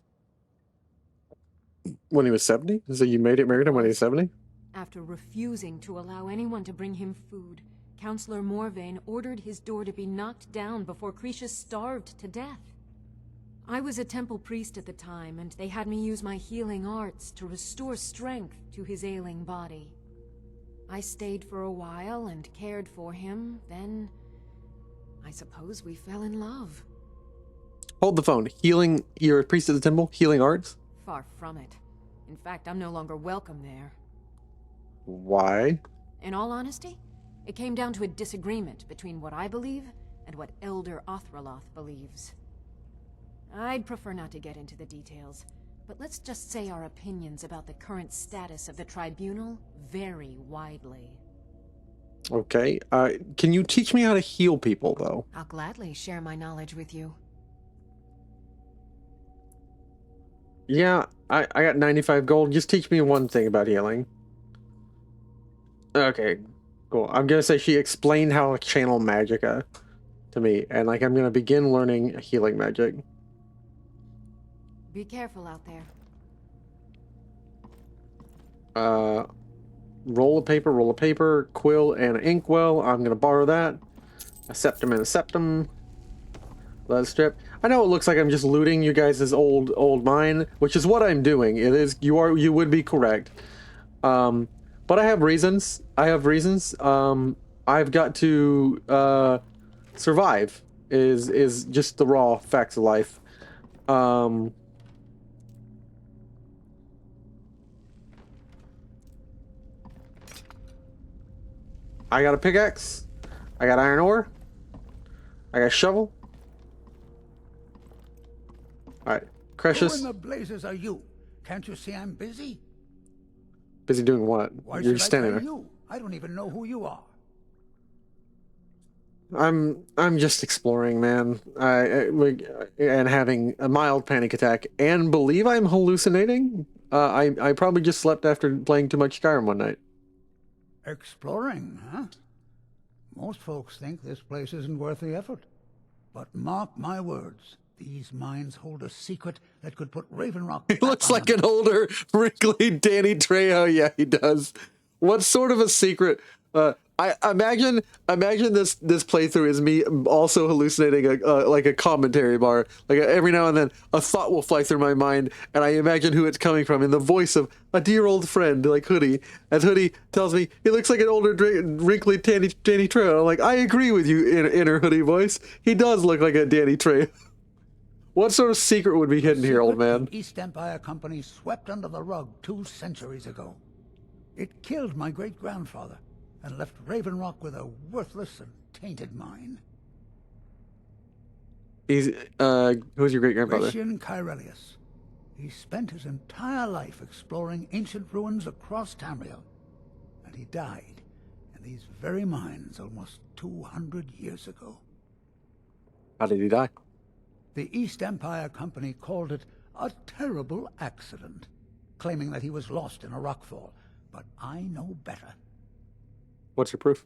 When he was 70? So you married him when he was 70? After refusing to allow anyone to bring him food, Councillor Morvain ordered his door to be knocked down before Cretius starved to death. I was a temple priest at the time, and they had me use my healing arts to restore strength to his ailing body. I stayed for a while and cared for him, then I suppose we fell in love. Hold the phone. Healing, you're a priest at the temple? Healing arts? Far from it. In fact, I'm no longer welcome there. Why? In all honesty, it came down to a disagreement between what I believe and what Elder Othraloth believes. I'd prefer not to get into the details, but let's just say our opinions about the current status of the tribunal vary widely. Okay. Can you teach me how to heal people, though? I'll gladly share my knowledge with you. Yeah, I got 95 gold. Just teach me one thing about healing. Okay, cool. I'm gonna say she explained how to channel magicka to me, and like I'm gonna begin learning healing magic. Be careful out there. Roll of paper, quill, and an inkwell. I'm gonna borrow that. A septum and a septum. Lead strip. I know it looks like I'm just looting you guys' old mine, which is what I'm doing. It is. You would be correct. But I have reasons. I've got to survive is just the raw facts of life. I got a pickaxe. I got iron ore. I got a shovel. Alright, Precious. Who in the blazes are you? Can't you see I'm busy? Busy doing what? Why You're should just I standing tell there. you? I don't even know who you are. I'm just exploring, man. And having a mild panic attack and believe I'm hallucinating. I probably just slept after playing too much Skyrim one night. Exploring, huh? Most folks think this place isn't worth the effort. But mark my words, these mines hold a secret that could put Ravenrock He looks like an older, wrinkly Danny Trejo. Yeah, he does. What sort of a secret? I imagine this playthrough is me also hallucinating like a commentary bar. Like every now and then a thought will fly through my mind, and I imagine who it's coming from in the voice of a dear old friend like Hoodie. As Hoodie tells me he looks like an older, wrinkly Danny Trejo. I'm like, I agree with you, inner Hoodie voice. He does look like a Danny Trejo. What sort of secret would be hidden here, old man? The East Empire Company swept under the rug 2 centuries ago. It killed my great-grandfather and left Ravenrock with a worthless and tainted mine. He's, who's your great-grandfather? Gratian Kyrelius. He spent his entire life exploring ancient ruins across Tamriel, and he died in these very mines almost 200 years ago. How did he die? The East Empire Company called it a terrible accident, claiming that he was lost in a rockfall, but I know better. What's your proof?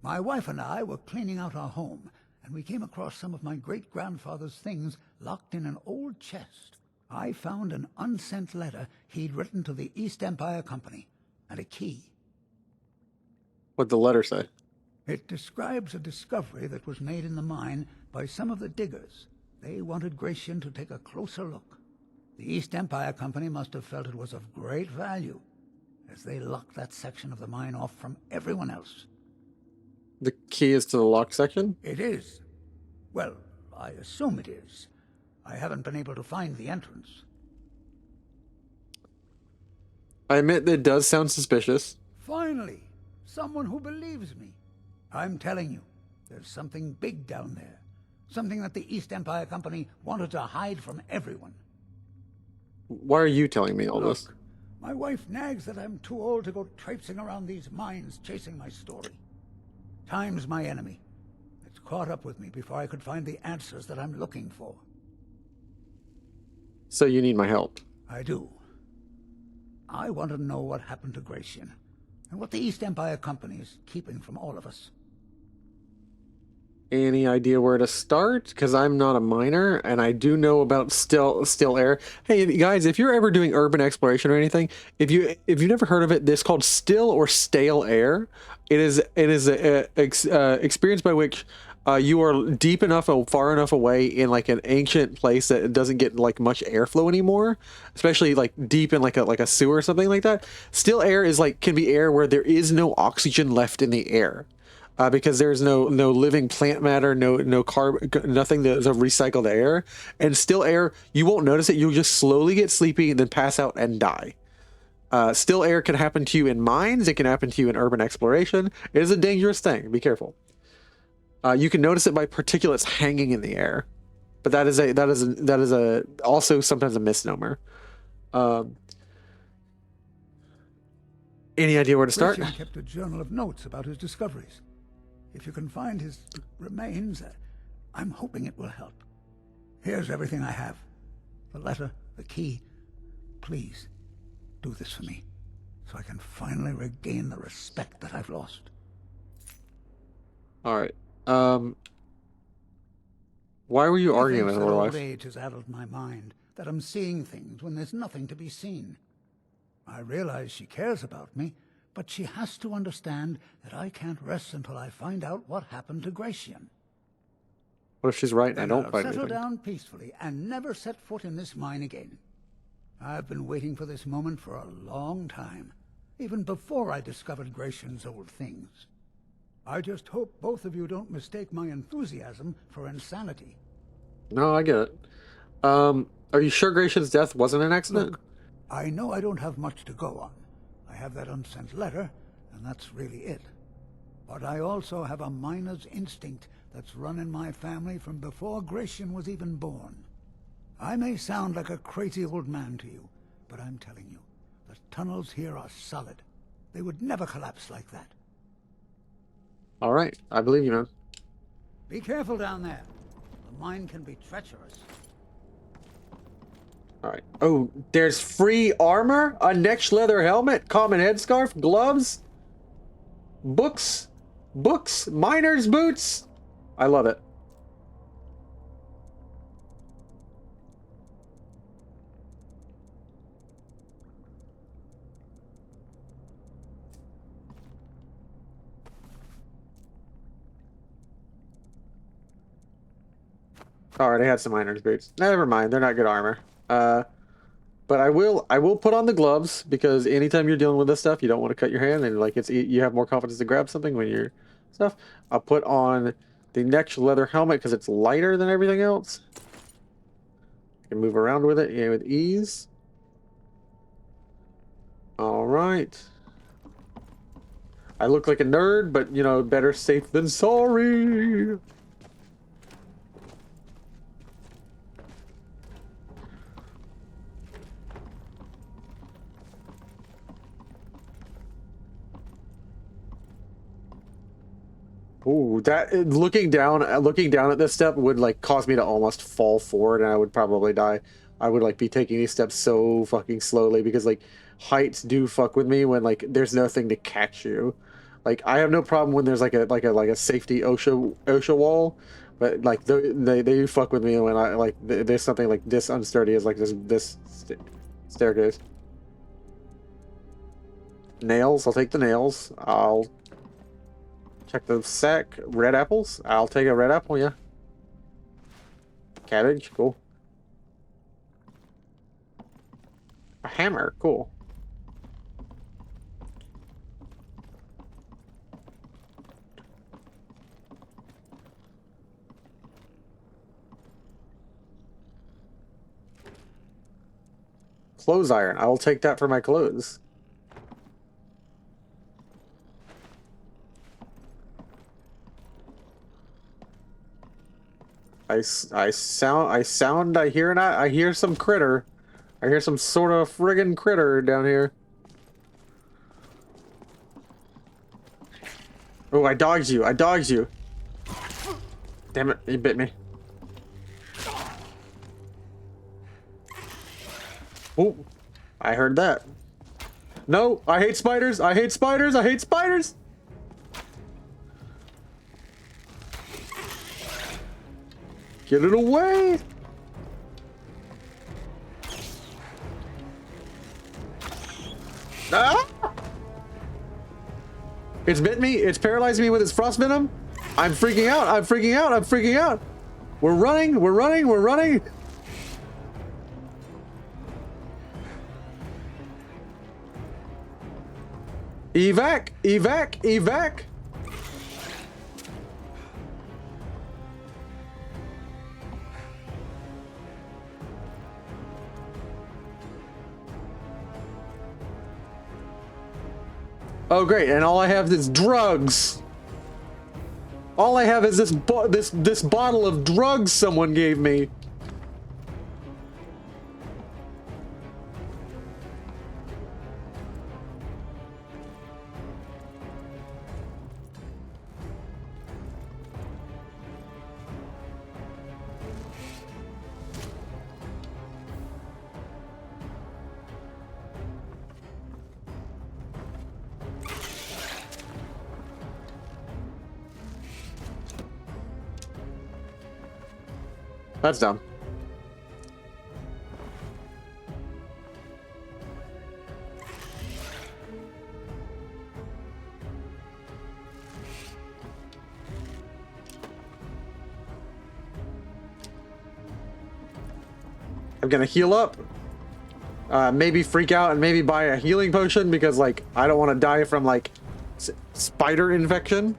My wife and I were cleaning out our home, and we came across some of my great-grandfather's things locked in an old chest. I found an unsent letter he'd written to the East Empire Company, and a key. What'd the letter say? It describes a discovery that was made in the mine by some of the diggers. They wanted Gratian to take a closer look. The East Empire Company must have felt it was of great value, as they locked that section of the mine off from everyone else. The key is to the locked section? It is. Well, I assume it is. I haven't been able to find the entrance. I admit it does sound suspicious. Finally, someone who believes me. I'm telling you, there's something big down there. Something that the East Empire Company wanted to hide from everyone. Why are you telling me all this? My wife nags that I'm too old to go traipsing around these mines chasing my story. Time's my enemy. It's caught up with me before I could find the answers that I'm looking for. So you need my help? I do. I want to know what happened to Gratian, and what the East Empire Company is keeping from all of us. Any idea where to start? Because I'm not a miner, and I do know about still air. Hey guys, if you're ever doing urban exploration or anything, if you've never heard of it, this is called still or stale air. It is a experience by which you are deep enough or far enough away in like an ancient place that it doesn't get like much airflow anymore, especially like deep in like a sewer or something like that. Still air is like can be air where there is no oxygen left in the air. Because there's no living plant matter, no carbon, nothing that's of recycled air, and still air, you won't notice it. You'll just slowly get sleepy and then pass out and die. Still air can happen to you in mines. It can happen to you in urban exploration. It is a dangerous thing. Be careful. You can notice it by particulates hanging in the air, but that is also sometimes a misnomer. Any idea where to start? Gratian kept a journal of notes about his discoveries. If you can find his remains, I'm hoping it will help. Here's everything I have. The letter, the key. Please, do this for me, so I can finally regain the respect that I've lost. Alright. Why were you arguing with her old wife? age has addled my mind, that I'm seeing things when there's nothing to be seen. I realize she cares about me, but she has to understand that I can't rest until I find out what happened to Gratian. What if she's right and I don't I'll find settle anything? down peacefully and never set foot in this mine again. I've been waiting for this moment for a long time, even before I discovered Gratian's old things. I just hope both of you don't mistake my enthusiasm for insanity. No, I get it. Are you sure Gratian's death wasn't an accident? Look, I know I don't have much to go on. I have that unsent letter, and that's really it. But I also have a miner's instinct that's run in my family from before Gratian was even born. I may sound like a crazy old man to you, but I'm telling you, the tunnels here are solid. They would never collapse like that. All right, I believe you, man. Be careful down there. The mine can be treacherous. All right. Oh, there's free armor, a neck leather helmet, common headscarf, gloves, books, miner's boots. I love it. All right, I had some miner's boots. Never mind, they're not good armor. But I will put on the gloves because anytime you're dealing with this stuff, you don't want to cut your hand, and like you have more confidence to grab something when you're stuff. I'll put on the neck leather helmet because it's lighter than everything else. I can move around with it with ease. All right. I look like a nerd, but you know, better safe than sorry. Ooh, that looking down at this step would like cause me to almost fall forward, and I would probably die. I would like be taking these steps so fucking slowly because like heights do fuck with me when like there's nothing to catch you. Like I have no problem when there's like a safety OSHA wall, but like they do fuck with me when I like there's something like this unsturdy as like this staircase. Nails, I'll take the nails. I'll check the sack. Red apples? I'll take a red apple, yeah. Cabbage, cool. A hammer, cool. Clothes iron. I will take that for my clothes. I hear some critter. I hear some sort of friggin' critter down here. Oh, I dodged you. Damn it, he bit me. Oh, I heard that. No, I hate spiders. I hate spiders. Get it away! Ah! It's bit me. It's paralyzed me with its frost venom. I'm freaking out. We're running. Evac. Oh great, and all I have is drugs. All I have is this bottle of drugs someone gave me. That's dumb. I'm gonna heal up. Maybe freak out and maybe buy a healing potion because like I don't want to die from like spider infection.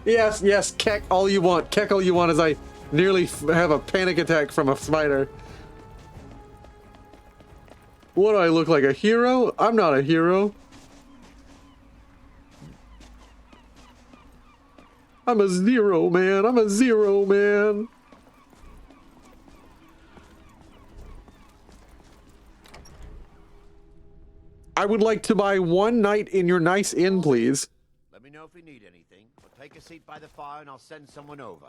Yes, yes, keck all you want. Keck all you want as I nearly have a panic attack from a spider. What do I look like, a hero? I'm not a hero. I'm a zero man. I'm a zero man. I would like to buy one night in your nice inn, please. Let me know if you need anything. Or take a seat by the fire and I'll send someone over.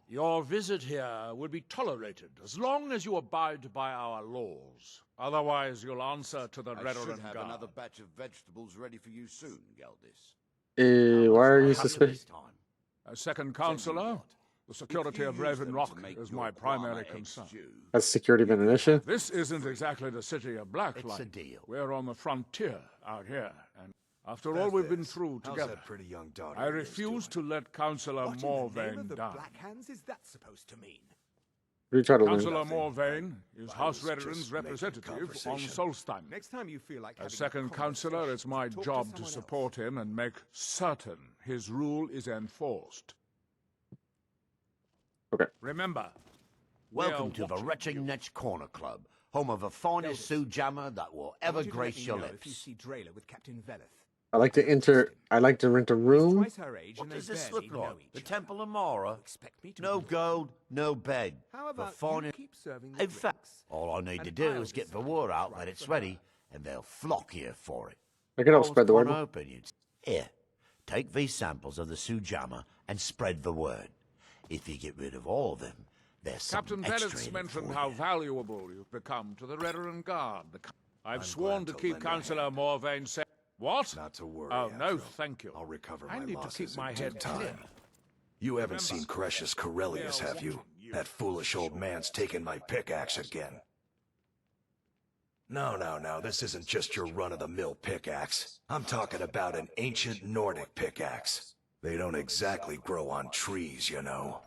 Your visit here would be tolerated as long as you abide by our laws. Otherwise, you'll answer to the I Rediscovered should have guard. another batch of vegetables ready for you soon, Galdis. Why are you suspicious? As second counselor, the security of Raven Rock is my primary concern. Has security been an issue? This isn't exactly the city of Blacklight. It's a deal. We're on the frontier out here, and after all we've been through together, pretty young daughter I refuse to let Councillor Morvain down. Black Hands is that supposed to mean? What are you trying to Councillor learn? Morvain is House Redderun's representative on Solstheim. Next time you feel like As second councillor, it's my job to support him and make certain his rule is enforced. Okay. Remember, Welcome to the Retching Netch Corner Club, home of the finest Sue Jammer that will ever grace your If you lips. see Drayla with Captain Veleth. I like to enter. I like to rent a room. Twice her age What and they does this barely look like? know The each Temple of Mara? Expect me to No gold, no bed. How The about you finest. keep serving the In fact, drinks? all I need to And do I'll is get the decide word what's out right that it's for ready, and they'll flock here for it. I can help Doors spread the word. upon open, Here, take these samples of the Sujamma and spread the word. If you get rid of all of them, there's Captain something extra Veleth's in it mentioned for how you. valuable you've become to the Redderun Guard. I've I'm sworn glad to to keep lend a Councillor Morvain safe. What? Not to worry. Oh, no, Astro. thank you. I'll recover I my need to losses keep my in due head time. clear. You haven't Remember, seen Cresius Corellius, we are have you? watching you. That foolish old man's taken my pickaxe again. No, this isn't just your run-of-the-mill pickaxe. I'm talking about an ancient Nordic pickaxe. They don't exactly grow on trees, you know.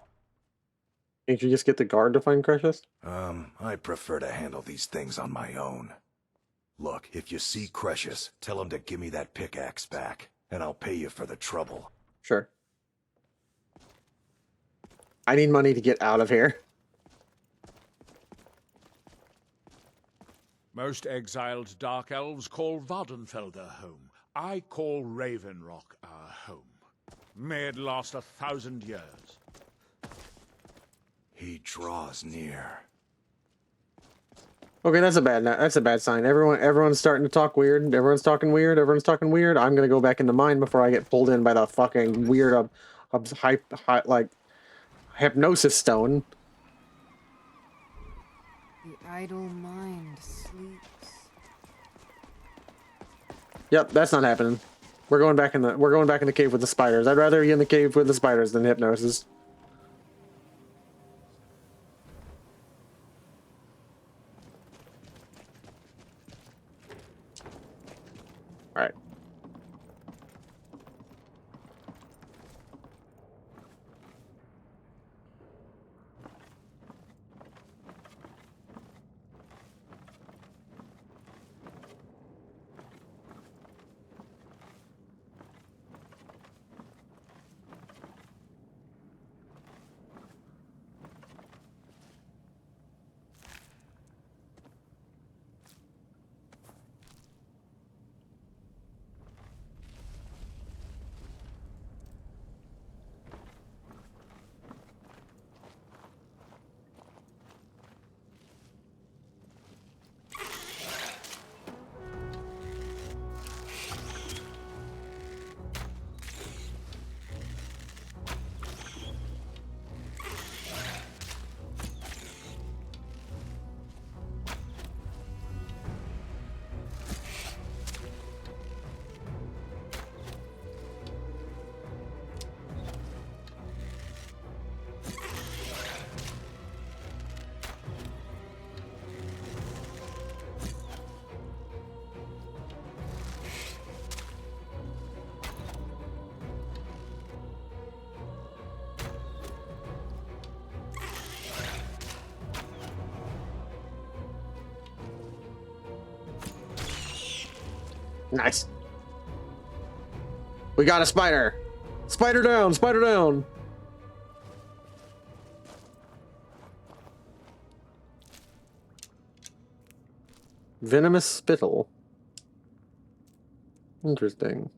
Can't you just get the guard to find Cresius? I prefer to handle these things on my own. Look, if you see Cresius, tell him to give me that pickaxe back, and I'll pay you for the trouble. Sure. I need money to get out of here. Most exiled Dark Elves call Vardenfelder home. I call Raven Rock our home. May it last 1,000 years. He draws near. Okay, that's a bad sign. Everyone's starting to talk weird. Everyone's talking weird. I'm gonna go back in the mine before I get pulled in by the fucking weird like hypnosis stone. The idle mind sleeps. Yep, that's not happening. We're going back in the cave with the spiders. I'd rather be in the cave with the spiders than hypnosis. All right. Nice. We got a spider. Spider down, spider down. Venomous spittle. Interesting.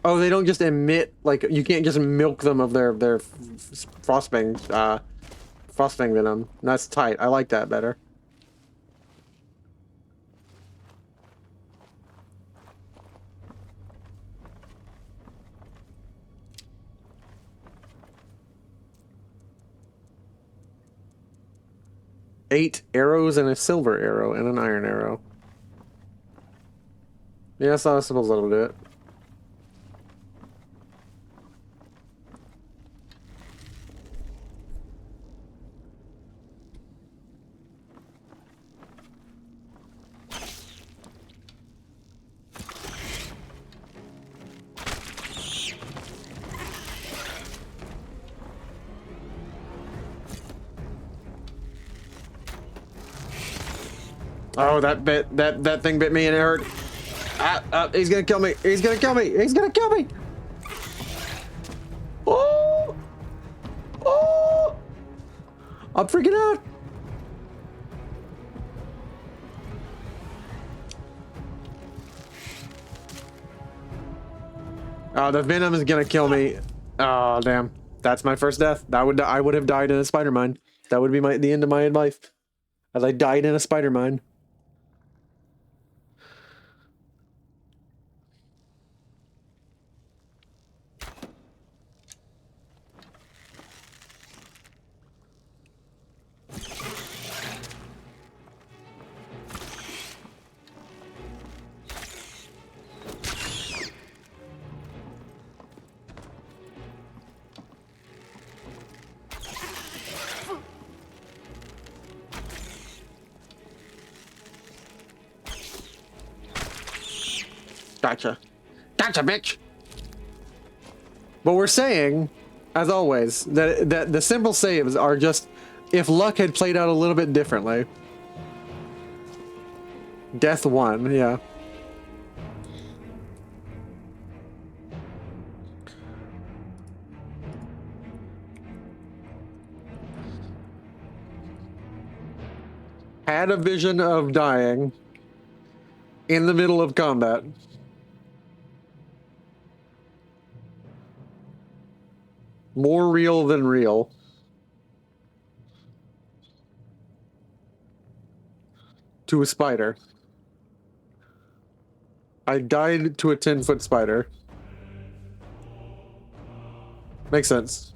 Oh, they don't just emit, like, you can't just milk them of their frostbang venom. That's tight. I like that better. Eight arrows and a silver arrow and an iron arrow. Yeah, so I suppose that'll do it. Oh, that thing bit me and it hurt. He's gonna kill me. He's gonna kill me. He's gonna kill me. Oh! Oh! I'm freaking out. Oh, the venom is gonna kill me. Oh, damn. That's my first death. I would have died in a spider mine. That would be the end of my life. As I died in a spider mine. Gotcha. Gotcha, bitch! But we're saying, as always, that the simple saves are just if luck had played out a little bit differently. Death 1, yeah. Had a vision of dying in the middle of combat. More real than real. To a spider. I died to a 10-foot spider. Makes sense.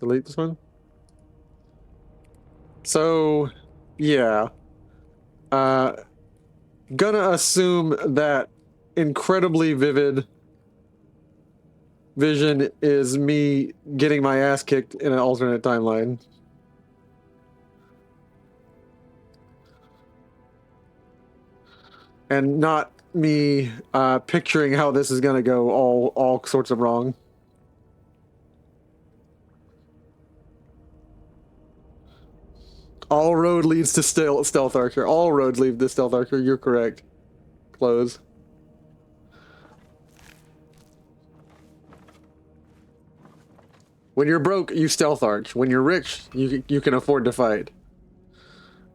Delete this one. So, yeah. Gonna assume that incredibly vivid vision is me getting my ass kicked in an alternate timeline. And not me picturing how this is gonna go all sorts of wrong. All road leads to Stealth Archer. All roads lead to Stealth Archer. You're correct. Close. When you're broke, you Stealth Arch. When you're rich, you can afford to fight.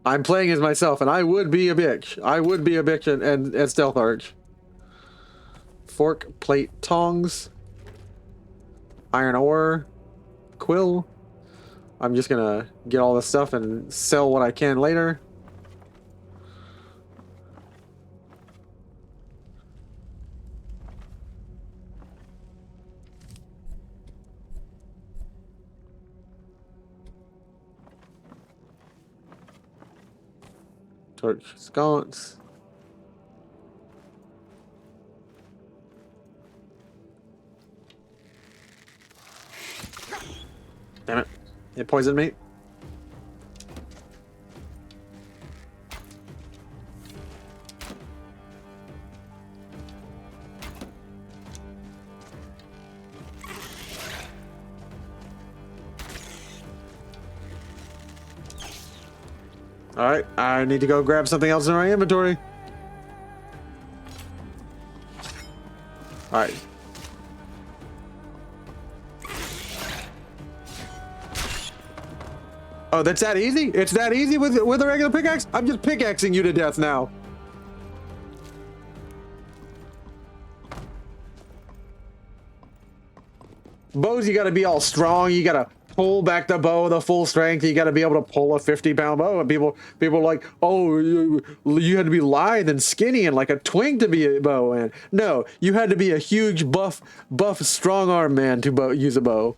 I'm playing as myself, and I would be a bitch. I would be a bitch and Stealth Arch. Fork, plate, tongs. Iron ore. Quill. I'm just gonna get all this stuff and sell what I can later. Torch sconce. Damn it. It poisoned me. Alright, I need to go grab something else in my inventory. Alright. Oh, that's that easy? It's that easy with a regular pickaxe? I'm just pickaxing you to death now. Bows, you gotta be all strong. You gotta pull back the bow the full strength. You gotta be able to pull a 50-pound bow. And people are like, oh, you had to be lithe and skinny and like a twink to be a bow. And no, you had to be a huge, buff, strong arm man to use a bow.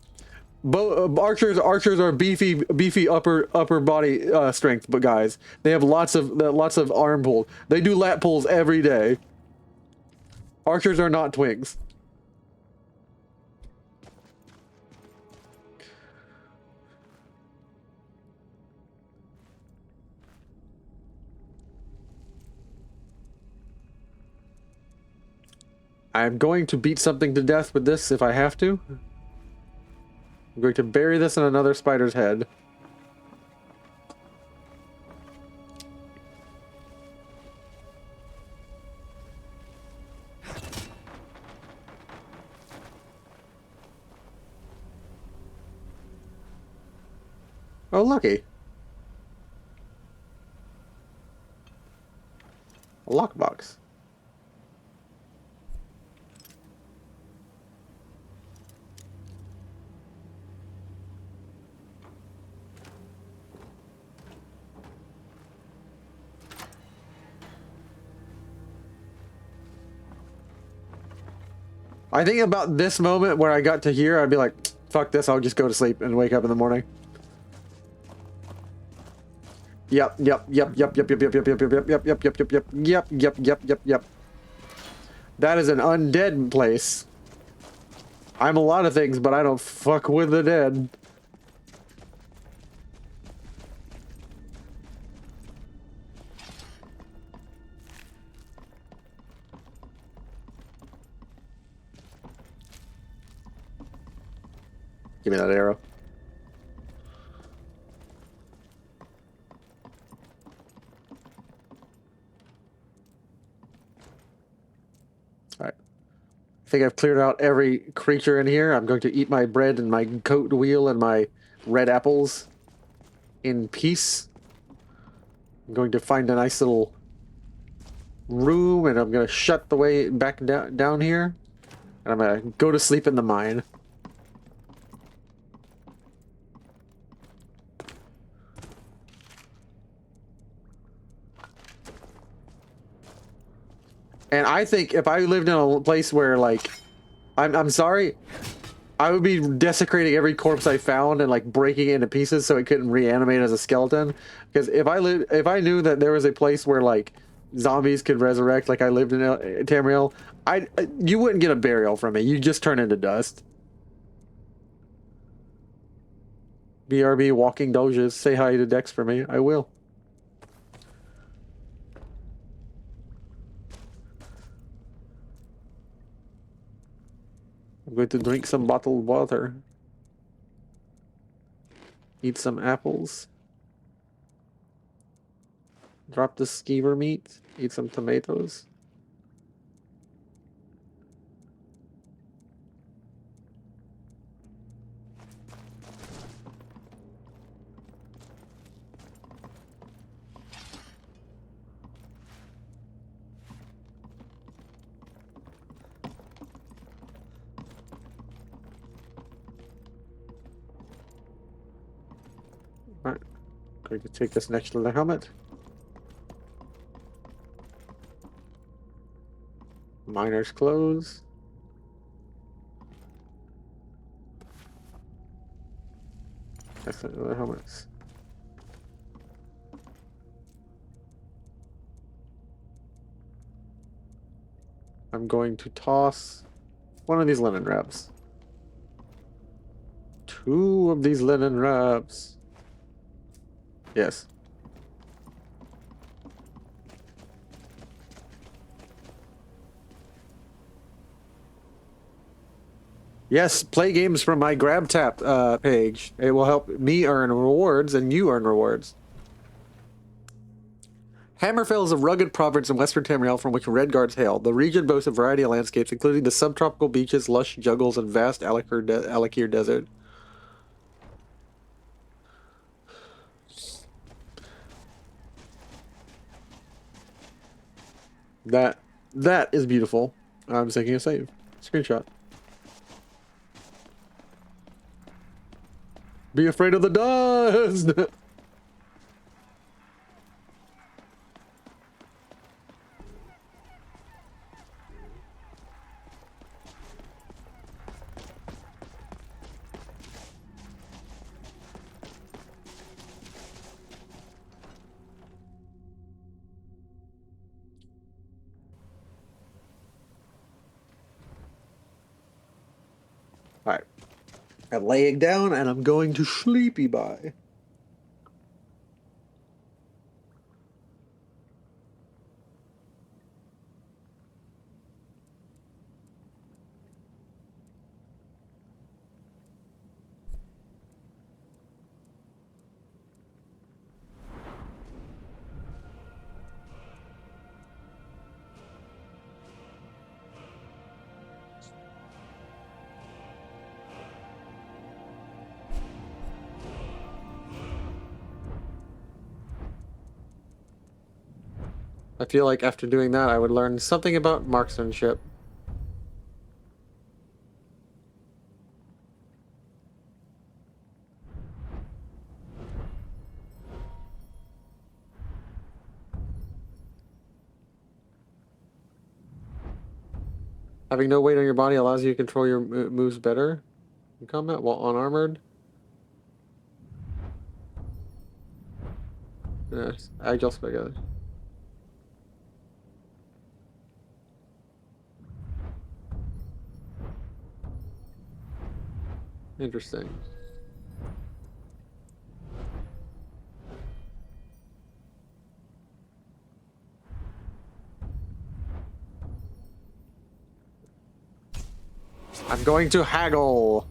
Archers are beefy upper body strength, but guys, they have lots of arm pull. They do lat pulls every day. Archers are not twinks. I'm going to beat something to death with this if I have to. I'm going to bury this in another spider's head. Oh, lucky. A lockbox. I think about this moment where I got to here, I'd be like, fuck this, I'll just go to sleep and wake up in the morning. Yep. That is an undead place. I'm a lot of things, but I don't fuck with the dead. Give me that arrow. Alright. I think I've cleared out every creature in here. I'm going to eat my bread and my goat wheel and my red apples in peace. I'm going to find a nice little room and I'm going to shut the way back down here. And I'm going to go to sleep in the mine. And I think if I lived in a place where, like, I'm sorry, I would be desecrating every corpse I found and, like, breaking it into pieces so it couldn't reanimate as a skeleton. Because if I knew that there was a place where, like, zombies could resurrect, like I lived in Tamriel, you wouldn't get a burial from me. You just turn into dust. BRB walking doges. Say hi to Dex for me. I will. I'm going to drink some bottled water. Eat some apples. Drop the skeever meat. Eat some tomatoes. Alright, going to take this next leather helmet. Miner's clothes. Excellent leather helmets. I'm going to toss one of these linen wraps. 2 of these linen wraps. Yes. Yes, play games from my grab tap page. It will help me earn rewards and you earn rewards. Hammerfell is a rugged province in western Tamriel from which Redguards hail. The region boasts a variety of landscapes, including the subtropical beaches, lush jungles, and vast Alakir desert. That is beautiful. I'm taking a save. Screenshot. Be afraid of the dust! Alright. I'm laying down and I'm going to sleepy bye. I feel like after doing that, I would learn something about marksmanship. Having no weight on your body allows you to control your moves better in combat while unarmored. Yes, I just forgot. Interesting. I'm going to haggle.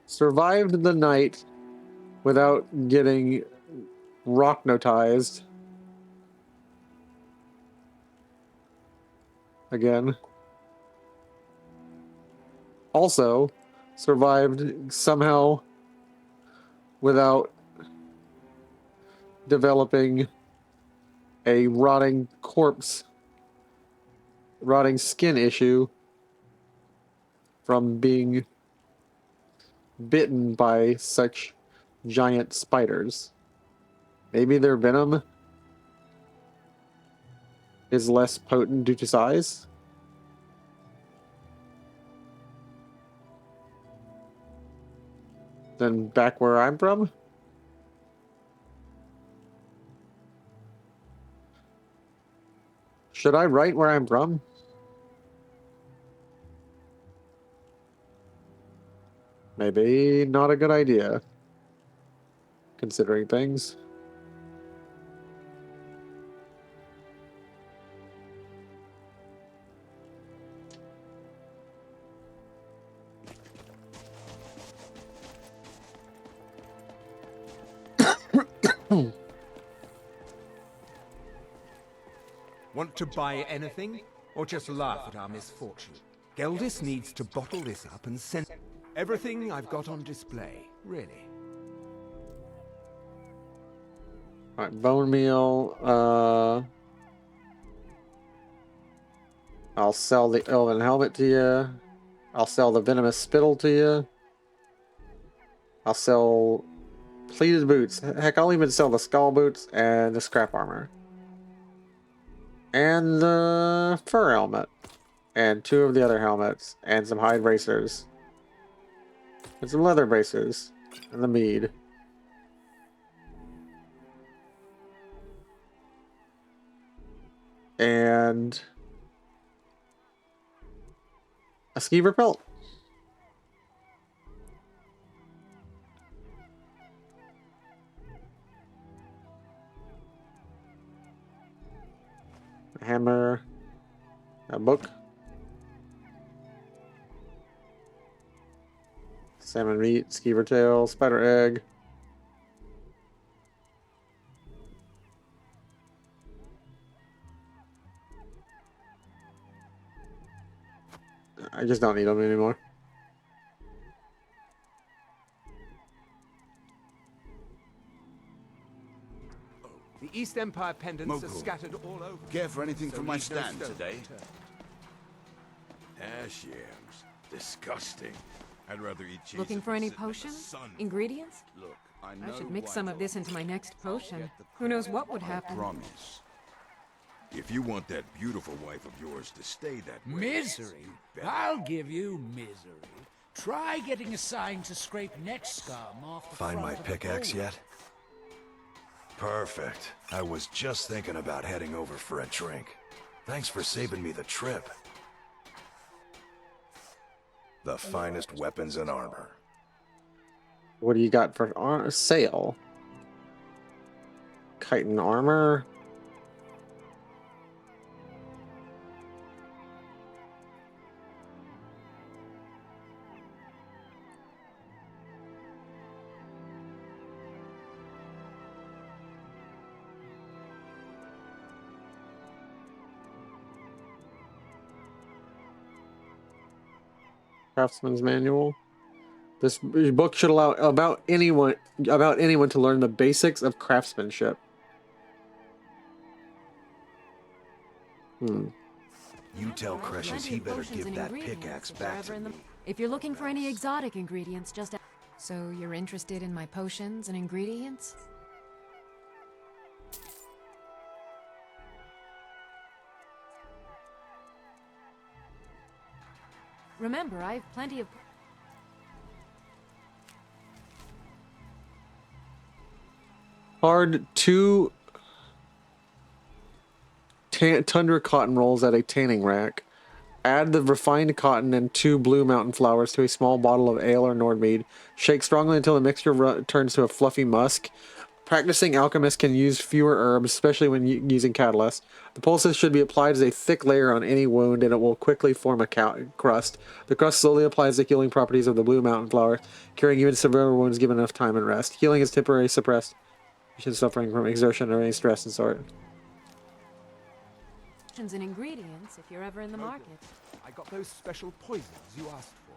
Survived the night without getting rocknotized. Again. Also, survived somehow without developing a rotting corpse, rotting skin issue from being bitten by such giant spiders. Maybe their venom is less potent due to size? Than back where I'm from? Should I write where I'm from? Maybe not a good idea, considering things. Want to buy anything? Or just laugh at our misfortune? Geldis needs to bottle this up and send everything I've got on display, really. Alright, bone meal, I'll sell the elven helmet to you. I'll sell the venomous spittle to you. I'll sell Pleated boots. Heck, I'll even sell the skull boots and the scrap armor. And the fur helmet. And 2 of the other helmets. And some hide bracers. And some leather bracers. And the mead. And a skeever pelt. A hammer. A book. Salmon meat, skeever tail, spider egg. I just don't need them anymore. The East Empire pendants are Mogul. scattered all over. Care for anything So from my leave no stand stone today? unturned. Ash yams. Disgusting. I'd rather eat cheese. Looking if for it's any sitting in the potions? sun. Ingredients? Look, I I know should mix some of this into my next potion. Who knows what would happen? promise. If you want that beautiful wife of yours to stay that way, Misery? I'll give you misery. Try getting assigned to scrape neck scum off the Find front my of the pickaxe bowl. yet? Perfect. I was just thinking about heading over for a drink. Thanks for saving me the trip. The finest weapons and armor. What do you got for sale? Chitin armor. Craftsman's manual. This book should allow about anyone to learn the basics of craftsmanship. You tell Cretius he better give that pickaxe back to me. If you're looking for any exotic ingredients, just ask. So you're interested in my potions and ingredients? Remember, I have plenty of... Hard 2 tundra cotton rolls at a tanning rack. Add the refined cotton and 2 blue mountain flowers to a small bottle of ale or Nordmead. Shake strongly until the mixture turns to a fluffy musk. Practicing alchemists can use fewer herbs, especially when using catalyst. The pulses should be applied as a thick layer on any wound, and it will quickly form a crust. The crust slowly applies the healing properties of the blue mountain flower, curing even severe wounds given enough time and rest. Healing is temporarily suppressed. Patient suffering from exertion or any stress and sort. And ingredients if you're ever in the market. I got those special poisons you asked for.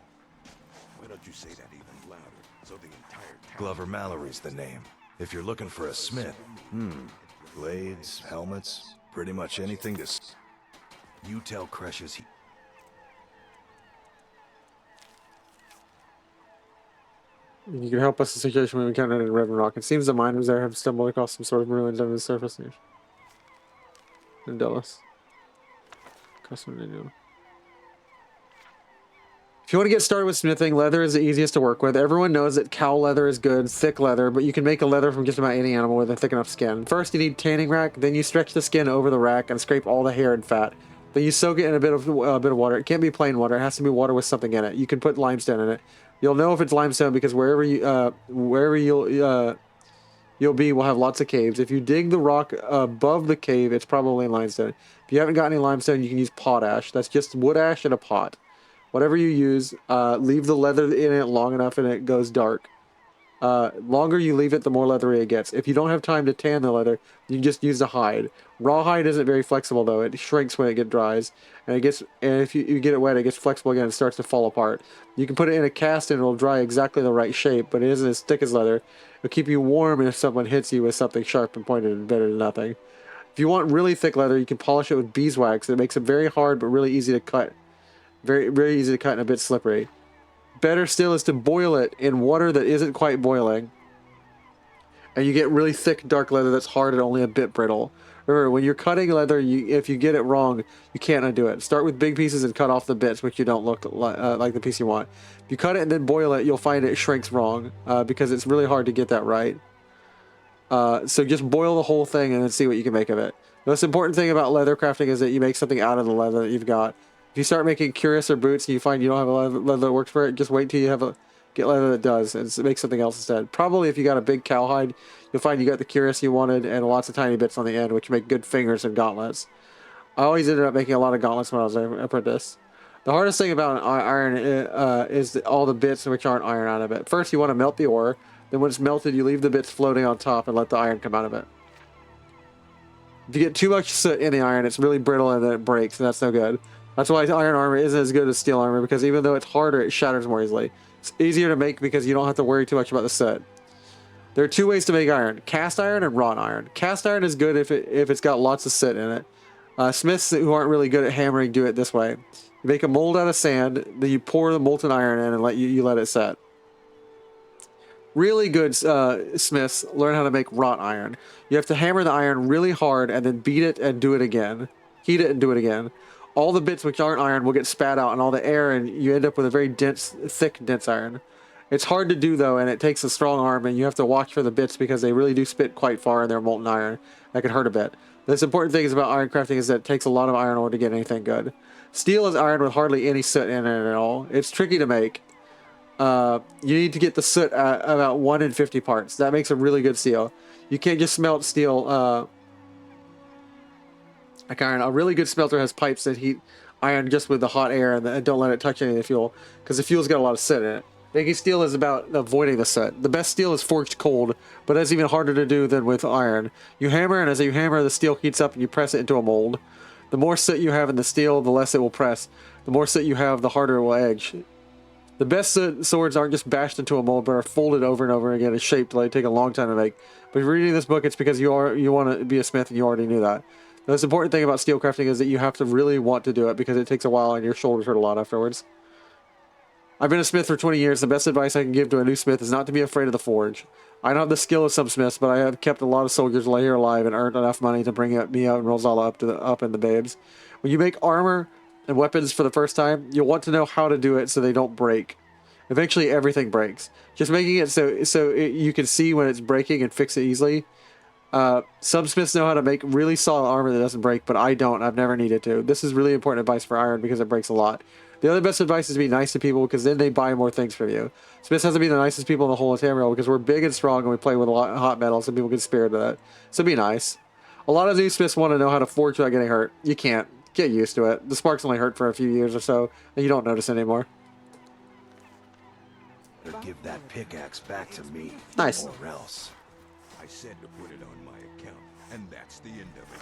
Why don't you say that even louder, so the entire town... Glover Mallory's the name. If you're looking for a smith, blades, helmets, pretty much anything to... You tell Cretius he... You can help us in the situation we encountered in Riverwood. It seems the miners there have stumbled across some sort of ruins under the surface. In Dulles. Custom manual. If you want to get started with smithing, leather is the easiest to work with. Everyone knows that cow leather is good, thick leather, but you can make a leather from just about any animal with a thick enough skin. First, you need tanning rack, then you stretch the skin over the rack and scrape all the hair and fat. Then you soak it in a bit of water. It can't be plain water. It has to be water with something in it. You can put limestone in it. You'll know if it's limestone because wherever you'll be will have lots of caves. If you dig the rock above the cave, it's probably limestone. If you haven't got any limestone, you can use potash. That's just wood ash in a pot. Whatever you use, leave the leather in it long enough and it goes dark. Longer you leave it, the more leathery it gets. If you don't have time to tan the leather, you can just use the hide. Raw hide isn't very flexible though. It shrinks when it dries, and if you get it wet, it gets flexible again and starts to fall apart. You can put it in a cast and it'll dry exactly the right shape, but it isn't as thick as leather. It'll keep you warm, and if someone hits you with something sharp and pointed, it's better than nothing. If you want really thick leather, you can polish it with beeswax. It makes it very hard but really easy to cut. Very, very easy to cut and a bit slippery. Better still is to boil it in water that isn't quite boiling. and you get really thick dark leather that's hard and only a bit brittle. Remember, when you're cutting leather, if you get it wrong, you can't undo it. Start with big pieces and cut off the bits which you don't look like the piece you want. If you cut it and then boil it, you'll find it shrinks wrong because it's really hard to get that right. So just boil the whole thing and then see what you can make of it. The most important thing about leather crafting is that you make something out of the leather that you've got. If you start making cuirass or boots and you find you don't have a leather that works for it, just wait till you get leather that does and make something else instead. Probably if you got a big cowhide, you'll find you got the cuirass you wanted and lots of tiny bits on the end, which make good fingers and gauntlets. I always ended up making a lot of gauntlets when I was an apprentice. The hardest thing about iron is all the bits which aren't iron out of it. First, you want to melt the ore. Then when it's melted, you leave the bits floating on top and let the iron come out of it. If you get too much soot in the iron, it's really brittle and then it breaks, and that's no good. That's why iron armor isn't as good as steel armor, because even though it's harder, it shatters more easily. It's easier to make because you don't have to worry too much about the soot. There are two ways to make iron: cast iron and wrought iron. Cast iron is good if it's got lots of soot in it. Smiths who aren't really good at hammering do it this way. You make a mold out of sand, then you pour the molten iron in and you let it set. Really good smiths learn how to make wrought iron. You have to hammer the iron really hard and then beat it and do it again. Heat it and do it again. All the bits which aren't iron will get spat out and all the air, and you end up with a very thick, dense iron. It's hard to do though, and it takes a strong arm, and you have to watch for the bits because they really do spit quite far in their molten iron. That can hurt a bit. The most important thing about iron crafting is that it takes a lot of iron ore to get anything good. Steel is iron with hardly any soot in it at all. It's tricky to make. You need to get the soot at about 1 in 50 parts. That makes a really good steel. You can't just smelt steel like iron. A really good smelter has pipes that heat iron just with the hot air and don't let it touch any of the fuel, because the fuel's got a lot of soot in it. Making steel is about avoiding the soot. The best steel is forged cold, but that's even harder to do than with iron. You hammer, and as you hammer, the steel heats up and you press it into a mold. The more soot you have in the steel, the less it will press. The more soot you have, the harder it will edge. The best swords aren't just bashed into a mold, but are folded over and over again and shaped like they take a long time to make. But if you're reading this book, it's because you want to be a smith and you already knew that. The most important thing about steel crafting is that you have to really want to do it, because it takes a while and your shoulders hurt a lot afterwards. I've been a smith for 20 years. The best advice I can give to a new smith is not to be afraid of the forge. I don't have the skill of some smiths, but I have kept a lot of soldiers here alive and earned enough money to bring me out and Rosala up in the babes. When you make armor and weapons for the first time, you'll want to know how to do it so they don't break. Eventually everything breaks. Just making it so you can see when it's breaking and fix it easily. Some smiths know how to make really solid armor that doesn't break, but I don't. I've never needed to. This is really important advice for iron because it breaks a lot. The other best advice is to be nice to people, because then they buy more things from you. Smiths has to be the nicest people in the whole of Tamriel, because we're big and strong and we play with a lot of hot metals and people get spared of that. So be nice. A lot of new smiths want to know how to forge without getting hurt. You can't. Get used to it. The sparks only hurt for a few years or so, and you don't notice anymore. Or give that pickaxe back to me. Nice. Or else. I said to put it on my account, and that's the end of it.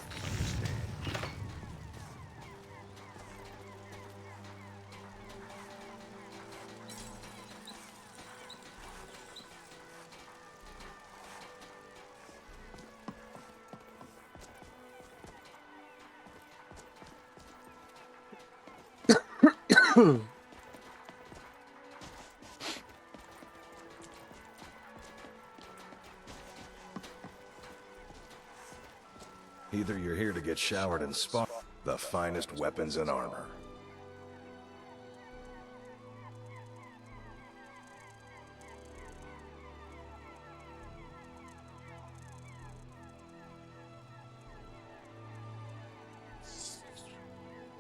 Understand? Either you're here to get showered and spar the finest weapons and armor.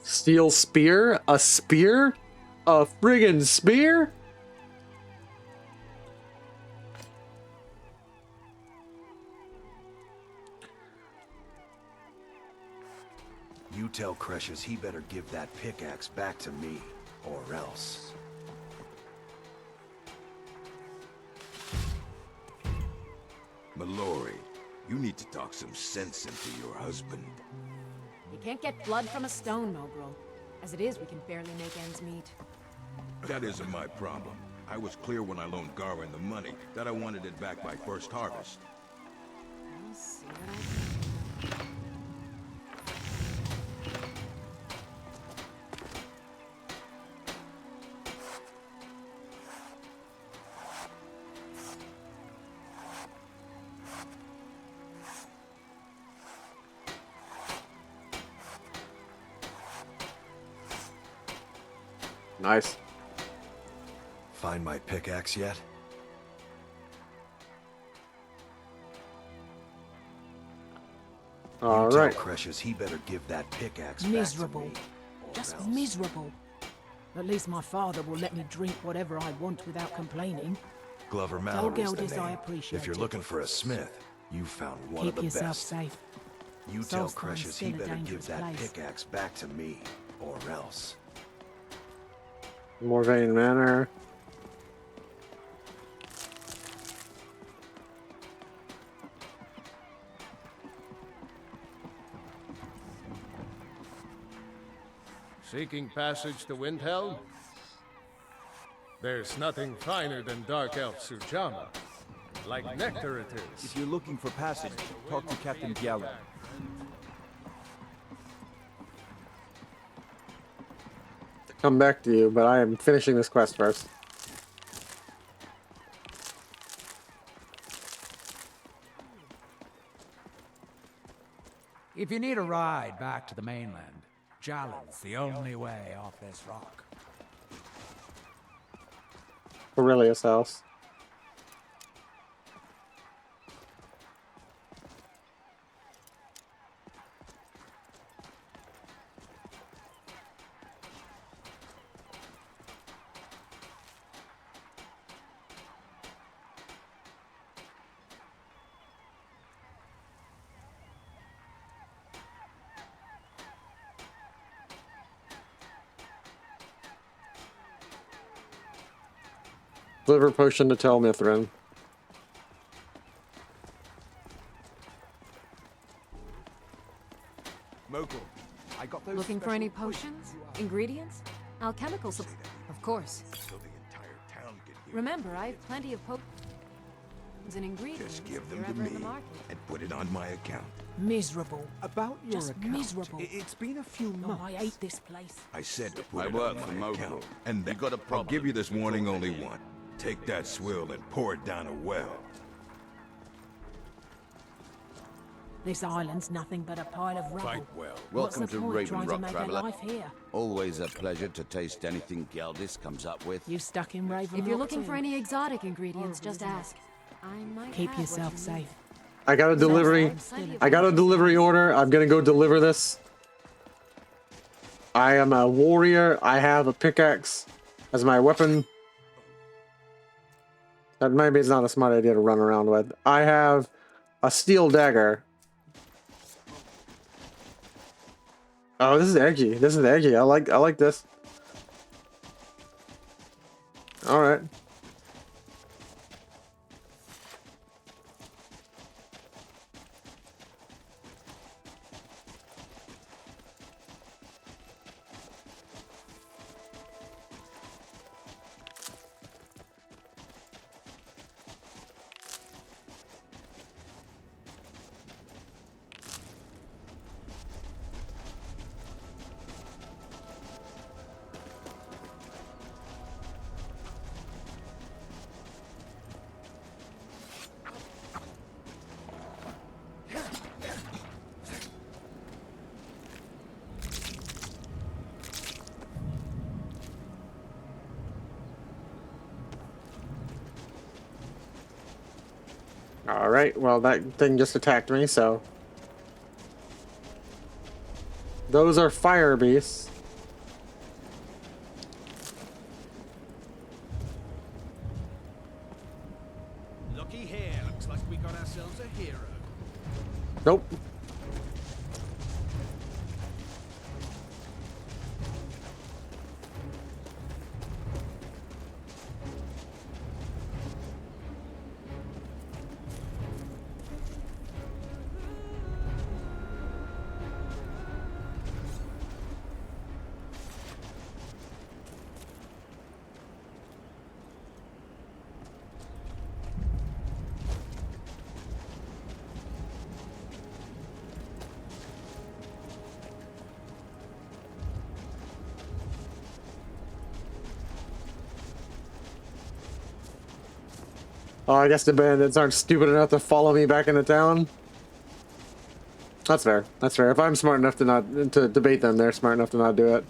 Steel spear? A spear? A friggin' spear? You tell Cresius he better give that pickaxe back to me, or else. Mallory, you need to talk some sense into your husband. You can't get blood from a stone, Mogrel. As it is, we can barely make ends meet. That isn't my problem. I was clear when I loaned Garwin the money that I wanted it back by first harvest. I'll see what I can do. Nice. Find my pickaxe yet? All you right. Tell Cresius he better give that pickaxe Miserable. back to me. Just miserable. At least my father will let me drink whatever I want without complaining. Glover Tell Mallory's the Geldis I name. appreciate If you're it. looking for a smith, you found one Keep of the yourself best. safe. You tell Solstheim's Cresius still he a better give dangerous that place. pickaxe back to me, or else. Morvain Manor. Seeking passage to Windhelm? There's nothing finer than Dark Elf Sujama. Like nectar it is. If you're looking for passage, talk to Captain GAOL. Come back to you, but I am finishing this quest first. If you need a ride back to the mainland, Jalen's the only way off this rock. Perilous house. Deliver potion to Telmithrin. Mogul, I got those. Looking for any potions? Ingredients? Alchemical supplies? Of course. So the entire town could hear. Remember, I have plenty of potions and ingredients. Just give if them you're to ever in me the market. and put it on my account. Miserable. About your Just account, miserable. It's been a few Oh, months. I hate this place. I said to put I it work on for my Mogul. account. And You got a I'll problem? give you this warning only one. Take that swill and pour it down a well. This island's nothing but a pile of rubble. Fight well. What's Welcome the to point Raven trying Rock, to make traveller. a life here? Always a pleasure to taste anything Geldis comes up with. You stuck in Raven If you're Rock looking too? for any exotic ingredients, just ask. I might Keep have what yourself you safe. need. I got a delivery. I got a delivery order. I'm gonna go deliver this. I am a warrior. I have a pickaxe as my weapon. That maybe is not a smart idea to run around with. I have a steel dagger. Oh, this is edgy. This is edgy. I like this. All right. Alright, well that thing just attacked me, so... Those are fire beasts. Looky here, looks like we got ourselves a hero. Nope. Oh, I guess the bandits aren't stupid enough to follow me back into town. That's fair. That's fair. If I'm smart enough to not to debate them, they're smart enough to not do it.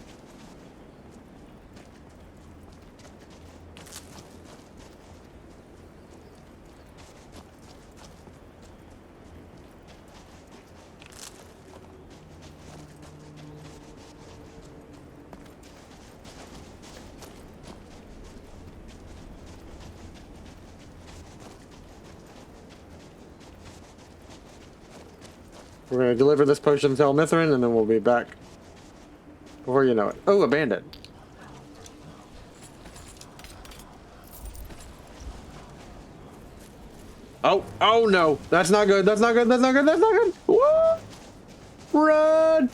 We're gonna deliver this potion to Mithrin, and then we'll be back. Before you know it. Oh, abandoned. Oh, oh no. That's not good. That's not good. That's not good. That's not good. Whoa! Run!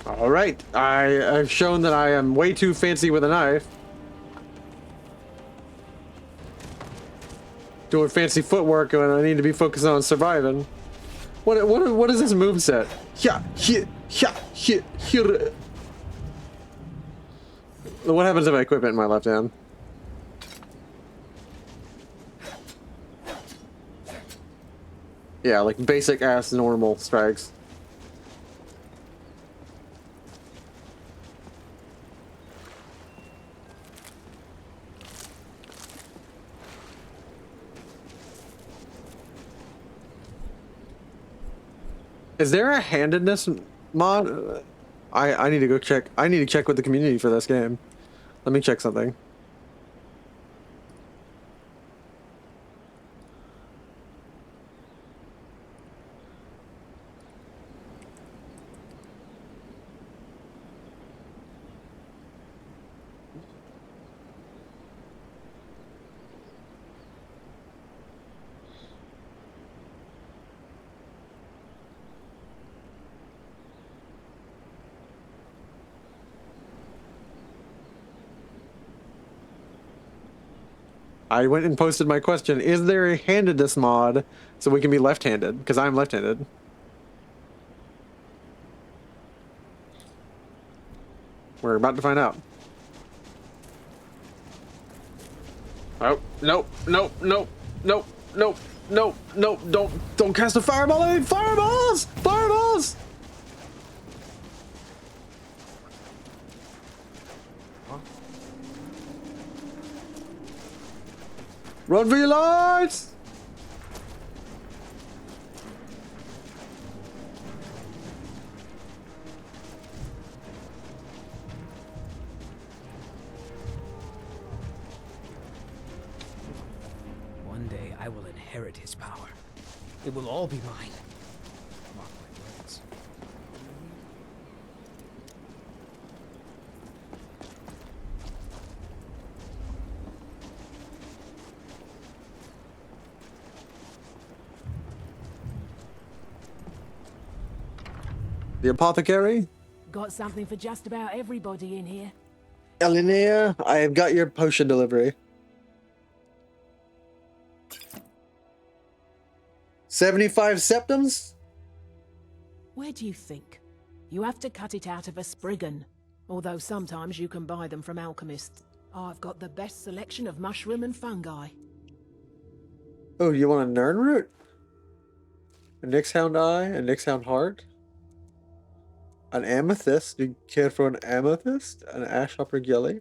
All right, I've shown that I am way too fancy with a knife. Doing fancy footwork when I need to be focused on surviving. What is this moveset? Yeah, yeah, yeah, yeah, yeah. What happens if I equip it in my left hand? Yeah, like basic ass normal strikes. Is there a handedness mod? I need to go check. I need to check with the community for this game. Let me check something. I went and posted my question. Is there a handedness mod so we can be left-handed? Because I'm left-handed. We're about to find out. Oh, nope, nope, nope, nope, nope, nope, nope, don't cast a fireball at me! Fireballs! Fireballs! Run for your lives! One day I will inherit his power. It will all be mine. Mark my words. The apothecary? Got something for just about everybody in here. Elinea, I have got your potion delivery. 75 septums? Where do you think? You have to cut it out of a spriggan. Although sometimes you can buy them from alchemists. I've got the best selection of mushroom and fungi. Oh, you want a Nern root? A Nixhound eye? A Nixhound heart? An amethyst? Do you care for an amethyst? An ashhopper gilly?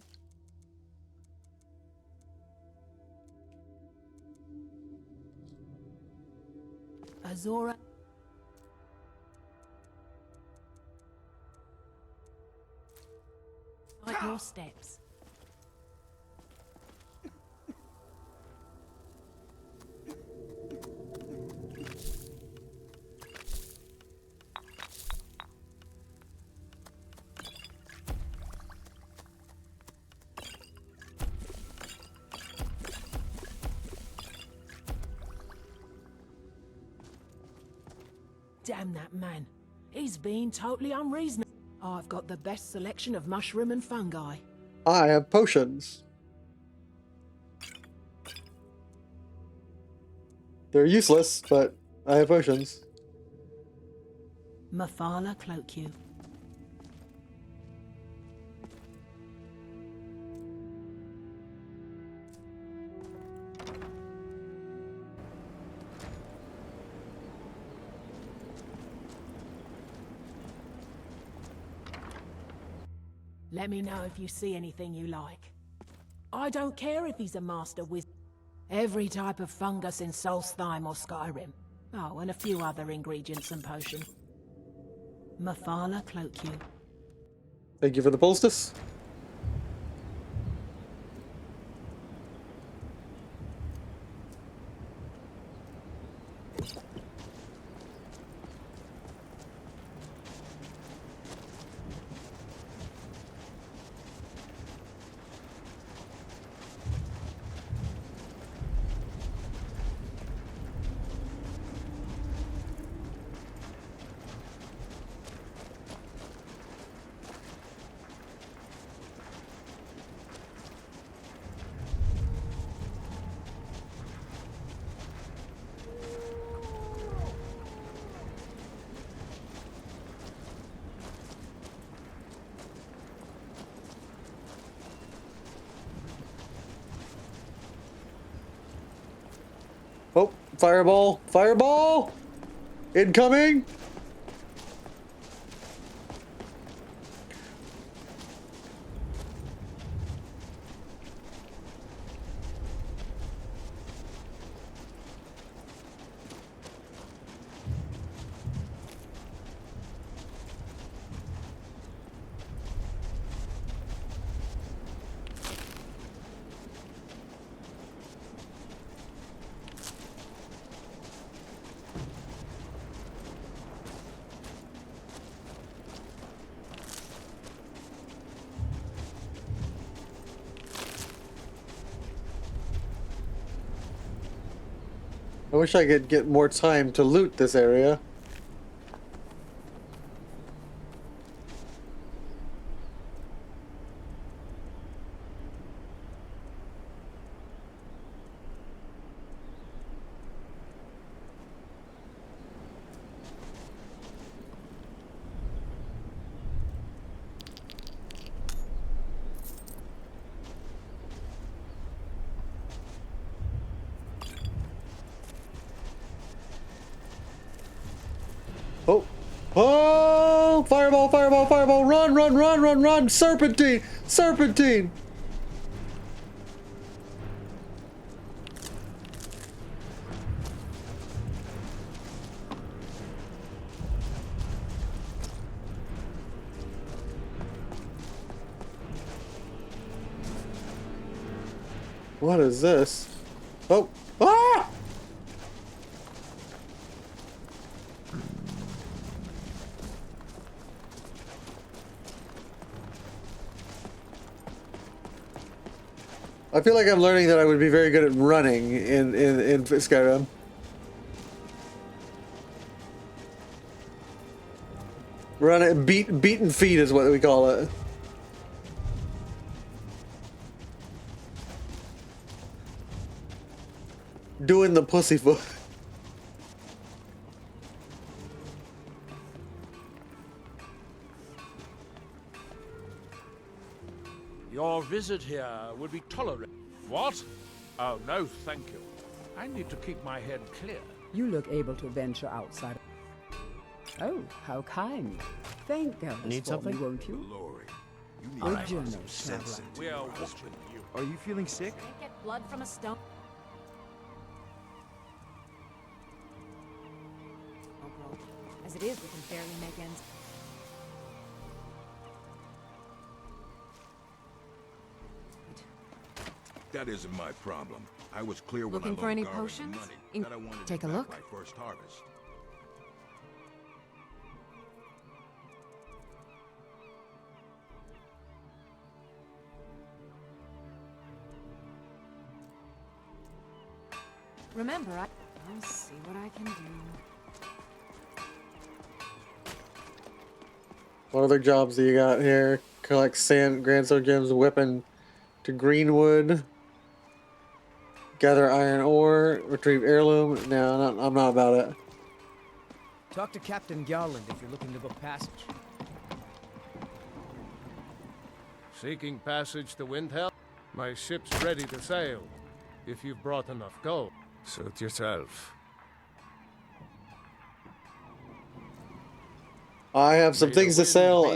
Azora. Like your steps. Damn that man. He's been totally unreasonable. I've got the best selection of mushroom and fungi. I have potions. They're useless, but I have potions. Mafala cloak you. Let me know if you see anything you like. I don't care if he's a master wizard. Every type of fungus in Solstheim or Skyrim. Oh, and a few other ingredients and potions. Mafala cloak you. Thank you for the poultice. Oh, fireball! Fireball! Incoming! I wish I could get more time to loot this area. Oh! Oh! Fireball! Fireball! Fireball! Run! Run! Run! Run! Run! Serpentine! Serpentine! What is this? Oh! Ah! I feel like I'm learning that I would be very good at running in Skyrim. Beaten feet is what we call it. Doing the pussyfoot. Your visit here would be tolerated. What? Oh, no, thank you. I need to keep my head clear. You look able to venture outside. Oh, how kind. Thank God. Need something? Me, won't you? Glory. You need Good to journey, some sense traveler. into We are your watching you. Are you feeling sick? Can't get blood from a stone. As it is, we can barely make ends. That isn't my problem. I was clear when Looking I for any loaned Garvin the potions? money that I wanted Take to a back look. my first harvest. Remember, I'll see what I can do. What other jobs do you got here? Collect sand, Grandstone gems, weapon to Greenwood. Gather iron ore, retrieve heirloom. No, I'm not about it. Talk to Captain Garland if you're looking to book passage. Seeking passage to Windhelm? My ship's ready to sail. If you've brought enough gold. Suit yourself. I have some things to sell,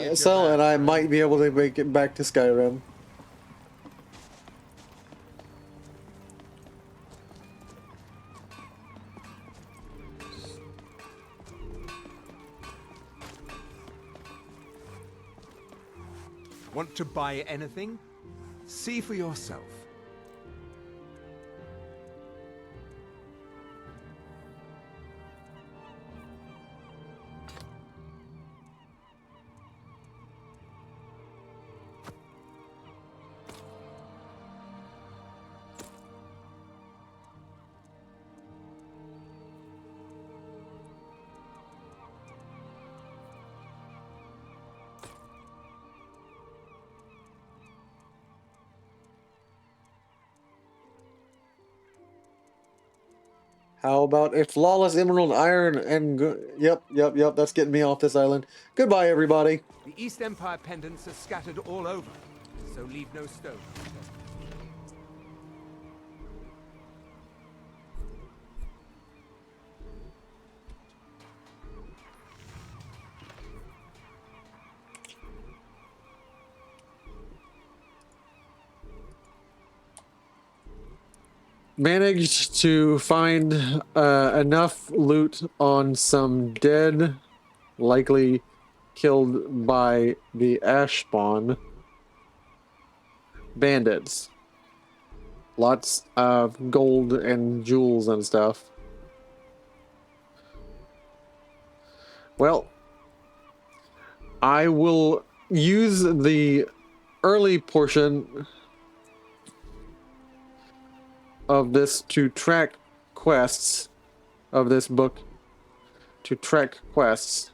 and I might be able to make it back to Skyrim. Want to buy anything? See for yourself. How about a flawless emerald iron and yep, that's getting me off this island. Goodbye, everybody. The East Empire pendants are scattered all over, so leave no stone. Managed to find enough loot on some dead, likely killed by the ash spawn bandits. Lots of gold and jewels and stuff. Well, I will use the early portion of this to track quests of this book, to track quests.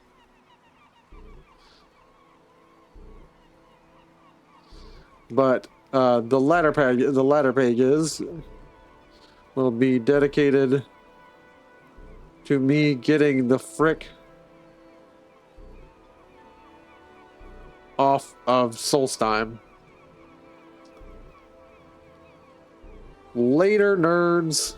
But the latter pages will be dedicated to me getting the frick off of Solstheim. Later, nerds.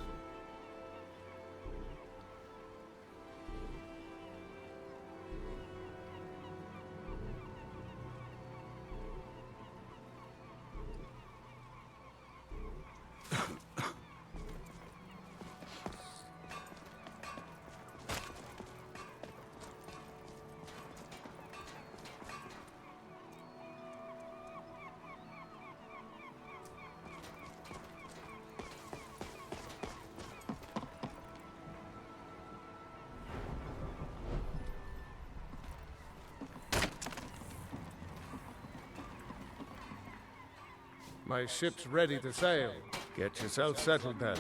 My ship's ready to sail. Get yourself settled then.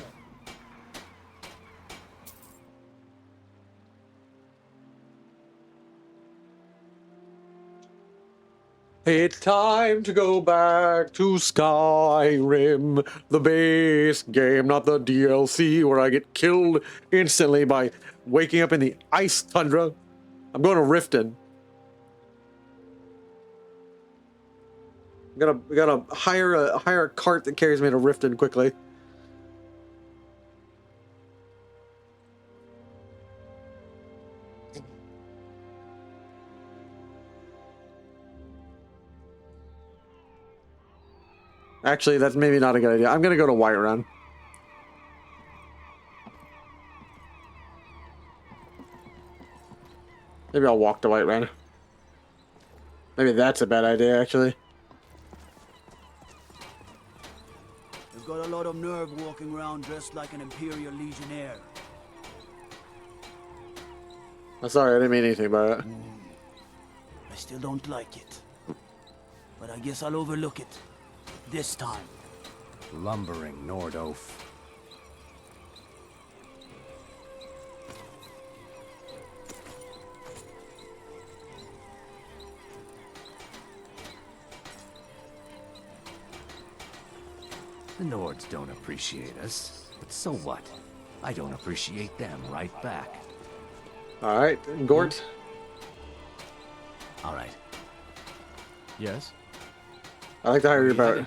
It's time to go back to Skyrim, the base game, not the DLC where I get killed instantly by waking up in the ice tundra. I'm going to Riften. I gotta hire a cart that carries me to Riften quickly. Actually, that's maybe not a good idea. I'm gonna go to Whiterun. Maybe I'll walk to Whiterun. Maybe that's a bad idea, actually. You've got a lot of nerve walking around dressed like an Imperial Legionnaire. I'm sorry, I didn't mean anything by it. I still don't like it. But I guess I'll overlook it. This time. Lumbering Nordoaf. The Nords don't appreciate us, but so what? I don't appreciate them right back. Alright, Gort. Alright. Yes? I'd like to hire your boat.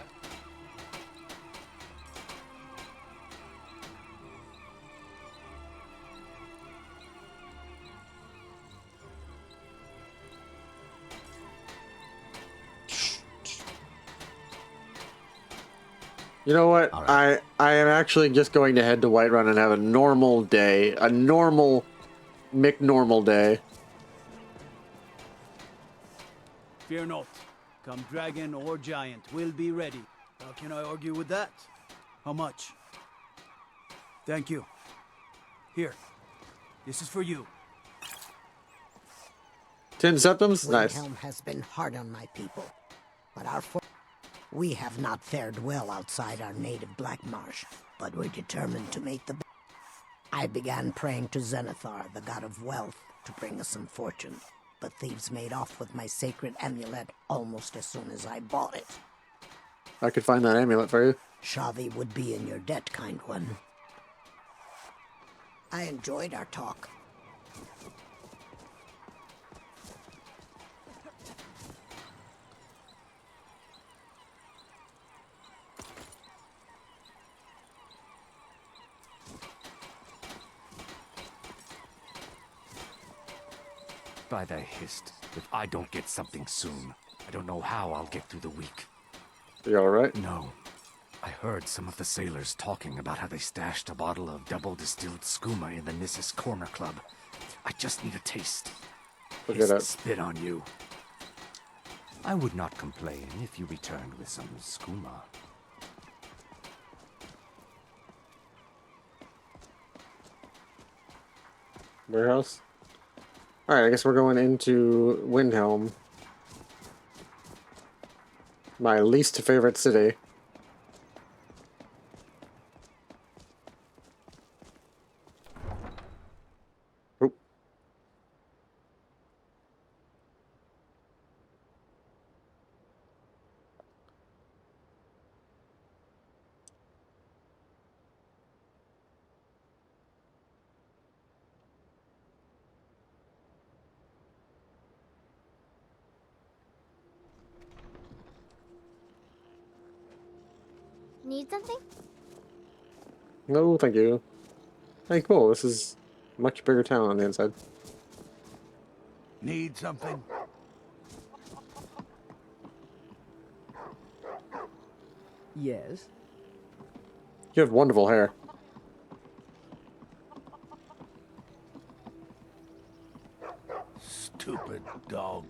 You know what? I am actually just going to head to Whiterun and have a normal day. A normal McNormal day. Fear not. Come dragon or giant, we'll be ready. How can I argue with that? How much? Thank you. Here. This is for you. 10 septums? Nice. Windhelm has been hard on my people, but we have not fared well outside our native Black Marsh, but we're determined to make the... I began praying to Zenithar, the god of wealth, to bring us some fortune, but thieves made off with my sacred amulet almost as soon as I bought it. I could find that amulet for you. Shavi would be in your debt, kind one. I enjoyed our talk. By the hist, if I don't get something soon, I don't know how I'll get through the week. You alright? No. I heard some of the sailors talking about how they stashed a bottle of double-distilled skooma in the Nissus Corner Club. I just need a taste. Look at that. Spit on you. I would not complain if you returned with some skooma. Warehouse? Alright, I guess we're going into Windhelm. My least favorite city. Oop. Need something? No, thank you. Hey, cool. This is a much bigger town on the inside. Need something? Yes. You have wonderful hair. Stupid dog.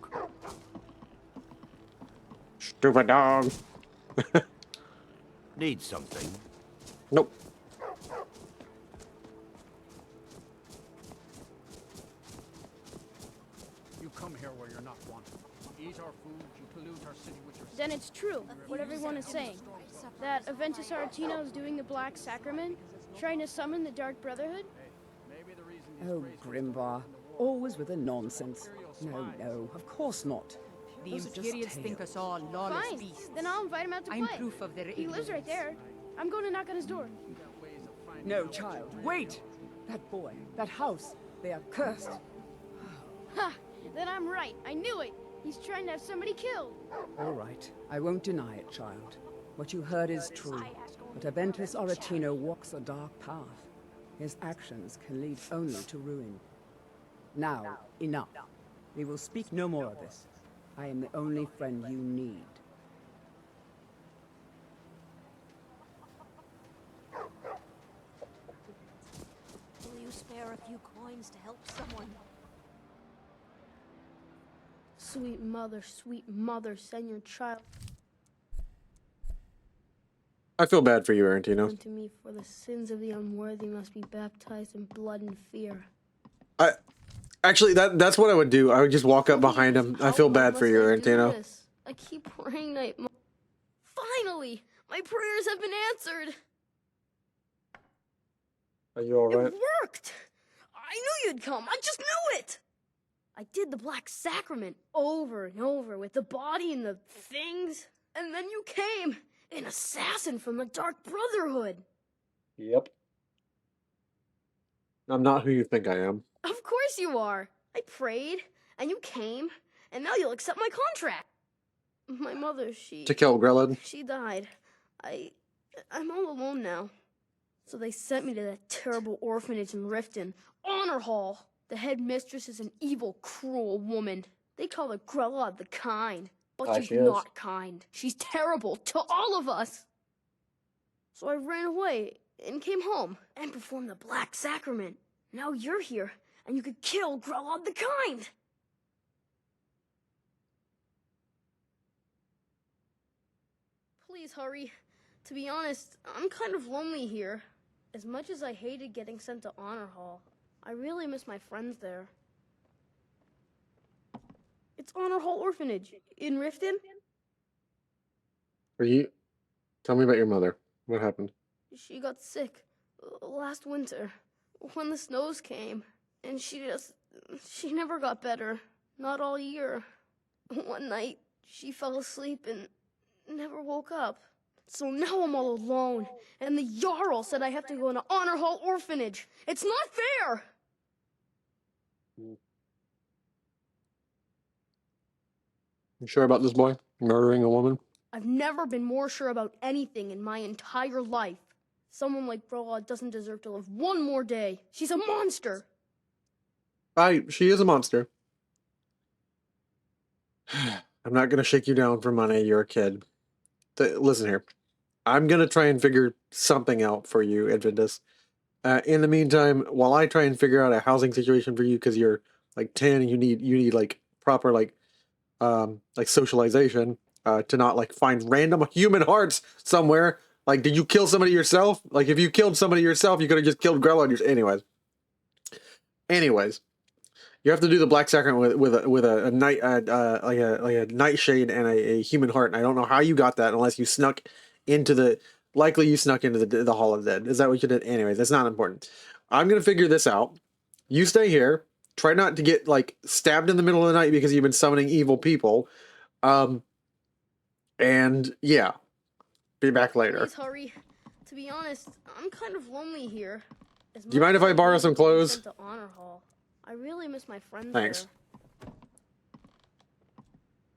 Stupid dog. Need something? Nope. You come here where you're not wanted. You eat our food, you pollute our city with your... Then it's true, what everyone is saying. That Aventus Aretino is doing the Black Sacrament, trying to summon the Dark Brotherhood? Oh, Grimvar. Always with the nonsense. No, of course not. The Those are just Imperials think tales. us all lawless Fine, beasts. then I'll invite him out to I'm play. proof of their He lives right ignorance. there. I'm going to knock on his door. No, child, wait! That boy, that house, they are cursed. Ha! Then I'm right. I knew it. He's trying to have somebody killed. All right, I won't deny it, child. What you heard is true. But Aventus Aretino walks a dark path. His actions can lead only to ruin. Now, enough. We will speak no more of this. I am the only friend you need. Will you spare a few coins to help someone? Sweet mother, send your child I feel bad for you, Arantino. unto me, for the sins of the unworthy must be baptized in blood and fear. Actually, that's what I would do. I would just walk up behind him. I feel bad for you, Arantino. I keep praying night. Finally, my prayers have been answered. Are you alright? It worked. I knew you'd come. I just knew it. I did the Black Sacrament over and over with the body and the things, and then you came, an assassin from the Dark Brotherhood. Yep. I'm not who you think I am. Of course you are. I prayed, and you came, and now you'll accept my contract. My mother, To kill Grellin. she died. I'm all alone now. So they sent me to that terrible orphanage in Riften, Honor Hall. The headmistress is an evil, cruel woman. They call her Grella the Kind. But Ah, she's she is. not kind. She's terrible to all of us. So I ran away and came home and performed the Black Sacrament. Now you're here, and you could kill Grelod the Kind! Please hurry. To be honest, I'm kind of lonely here. As much as I hated getting sent to Honor Hall, I really miss my friends there. It's Honor Hall Orphanage in Riften. Are you? Tell me about your mother. What happened? She got sick last winter when the snows came, and she never got better. Not all year. One night, she fell asleep and never woke up. So now I'm all alone, and the Jarl said I have to go into Honor Hall Orphanage. It's not fair! You sure about this boy murdering a woman? I've never been more sure about anything in my entire life. Someone like Grelod doesn't deserve to live one more day. She's a monster! She is a monster. I'm not gonna shake you down for money, you're a kid. Listen here. I'm gonna try and figure something out for you, Adventus. In the meantime, while I try and figure out a housing situation for you, because you're like 10 and you need like proper like socialization, to not like find random human hearts somewhere. Like, did you kill somebody yourself? Like, if you killed somebody yourself, you could have just killed Grelod yourself. Anyways, you have to do the Black Sacrament with a night like a nightshade and a human heart. And I don't know how you got that unless you snuck into the the Hall of Dead. Is that what you did? Anyways, that's not important. I'm gonna figure this out. You stay here. Try not to get like stabbed in the middle of the night because you've been summoning evil people. And yeah, be back later. Please hurry. To be honest, I'm kind of lonely here. Do you mind if I borrow some clothes? To Honor Hall. I really miss my friends. Thanks. There.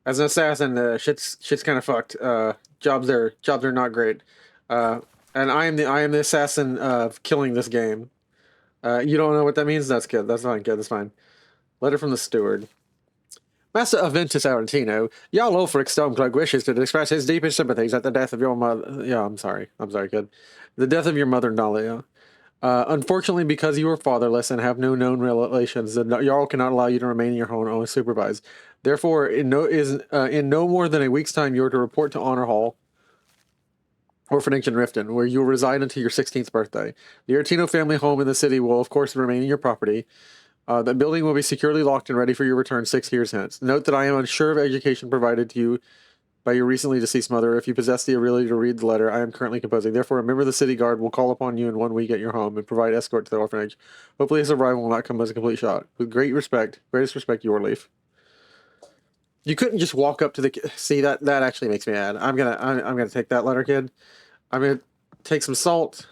As an assassin, shit's kind of fucked. Jobs are not great. And I am the assassin of killing this game. You don't know what that means? That's good. That's fine, kid. That's fine. Letter from the steward. Master Aventus Arantino, Jarl Ulfric Stormcloak wishes to express his deepest sympathies at the death of your mother. Yeah, I'm sorry, kid. The death of your mother, Nalia. Unfortunately, because you are fatherless and have no known relations, the Jarl cannot allow you to remain in your home unsupervised. Therefore, in no more than a week's time, you are to report to Honor Hall Orphanage in Riften, where you will reside until your 16th birthday. The Artino family home in the city will, of course, remain in your property. The building will be securely locked and ready for your return 6 years hence. Note that I am unsure of education provided to you by your recently deceased mother. If you possess the ability to read the letter I am currently composing. Therefore, a member of the city guard will call upon you in 1 week at your home and provide escort to the orphanage. Hopefully his arrival will not come as a complete shock. With greatest respect, your leaf. You couldn't just walk up to the... See, that actually makes me mad. I'm gonna take that letter, kid. I'm gonna take some salt.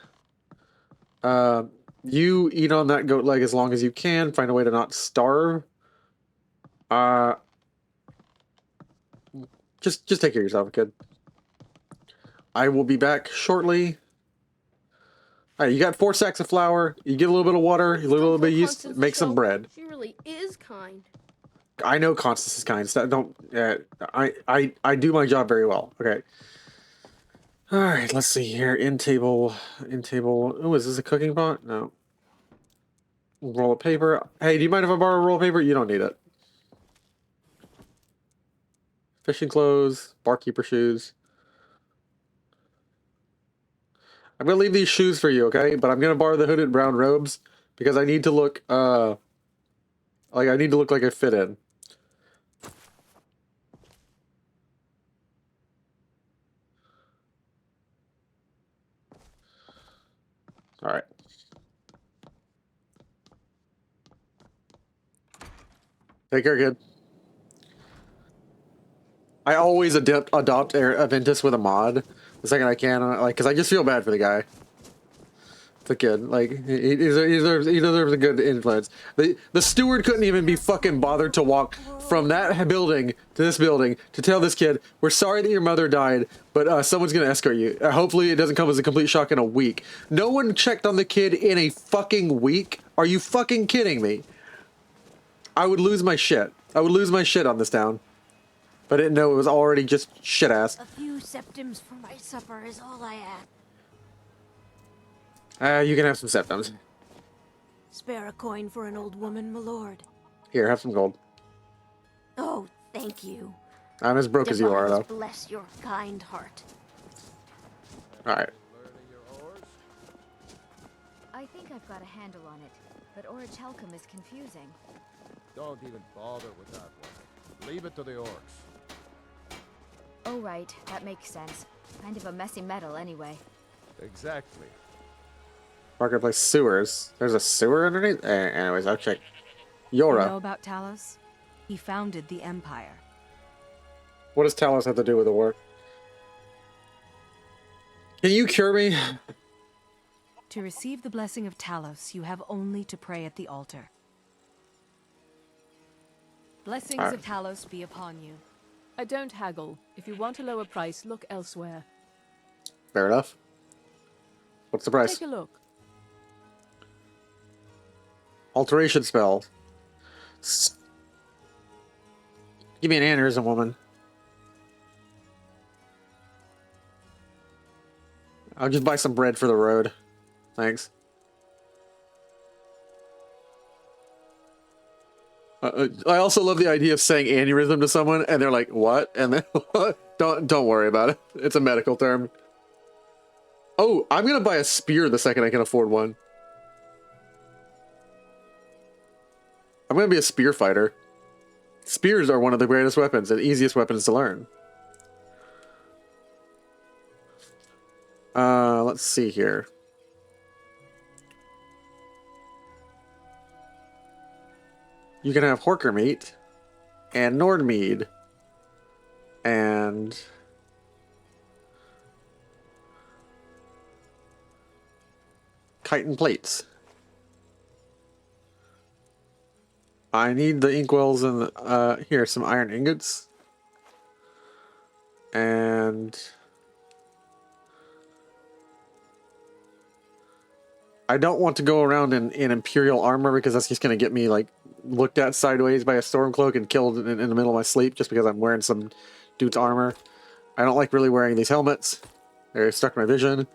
You eat on that goat leg as long as you can. Find a way to not starve. Just take care of yourself, kid. I will be back shortly. Alright, you got 4 sacks of flour. You get a little bit of water. A little bit of yeast. Make some bread. She really is kind. I know Constance is kind. So don't. I do my job very well. Okay. All right. Let's see here. In table. Oh, is this a cooking pot? No. Roll of paper. Hey, do you mind if I borrow a roll of paper? You don't need it. Fishing clothes. Barkeeper shoes. I'm gonna leave these shoes for you, okay? But I'm gonna borrow the hooded brown robes because I need to look. Like I need to look like I fit in. All right. Take care, kid. I always adopt Aventus with a mod the second I can, like, because I just feel bad for the guy. The kid, like, he deserves a good influence. The steward couldn't even be fucking bothered to walk from that building to this building to tell this kid, we're sorry that your mother died, but someone's gonna escort you. Hopefully it doesn't come as a complete shock in a week. No one checked on the kid in a fucking week? Are you fucking kidding me? I would lose my shit. I would lose my shit on this town. But I didn't know it was already just shit ass. A few septims for my supper is all I ask. You can have some septums. Spare a coin for an old woman, my lord. Here, have some gold. Oh, thank you. I'm as broke as you are, Divines though. bless your kind heart. Alright. I think I've got a handle on it, but Orage Helcom is confusing. Don't even bother with that one. Leave it to the orcs. Oh right, that makes sense. Kind of a messy metal anyway. Exactly. Marketplace sewers. There's a sewer underneath? Anyways, I'll check. You Yora. know about Talos? He founded the Empire. What does Talos have to do with the war? Can you cure me? To receive the blessing of Talos, you have only to pray at the altar. Blessings of Talos be upon you. I don't haggle. If you want a lower price, look elsewhere. Fair enough. What's the price? Take a look. Alteration spell. Give me an aneurysm, woman. I'll just buy some bread for the road. Thanks. I also love the idea of saying aneurysm to someone, and they're like, "What?" And then don't worry about it. It's a medical term. Oh, I'm gonna buy a spear the second I can afford one. I'm gonna be a spear fighter. Spears are one of the greatest weapons and easiest weapons to learn. Let's see here. You can have Horker meat and Nordmead and chitin plates. I need the inkwells and here, some iron ingots. And I don't want to go around in Imperial armor because that's just going to get me like looked at sideways by a Stormcloak and killed in the middle of my sleep just because I'm wearing some dude's armor. I don't like really wearing these helmets. They're stuck in my vision.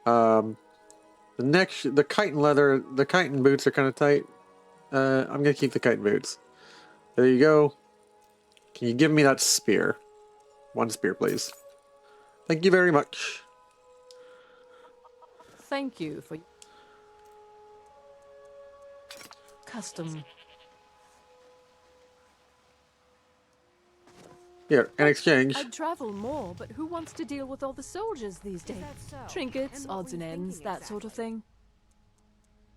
The chitin leather, the chitin boots are kind of tight. I'm going to keep the chitin boots. There you go. Can you give me that spear? One spear, please. Thank you very much. Thank you for custom. Here, in exchange. I'd travel more, but who wants to deal with all the soldiers these days? Trinkets, odds and ends, that sort of thing.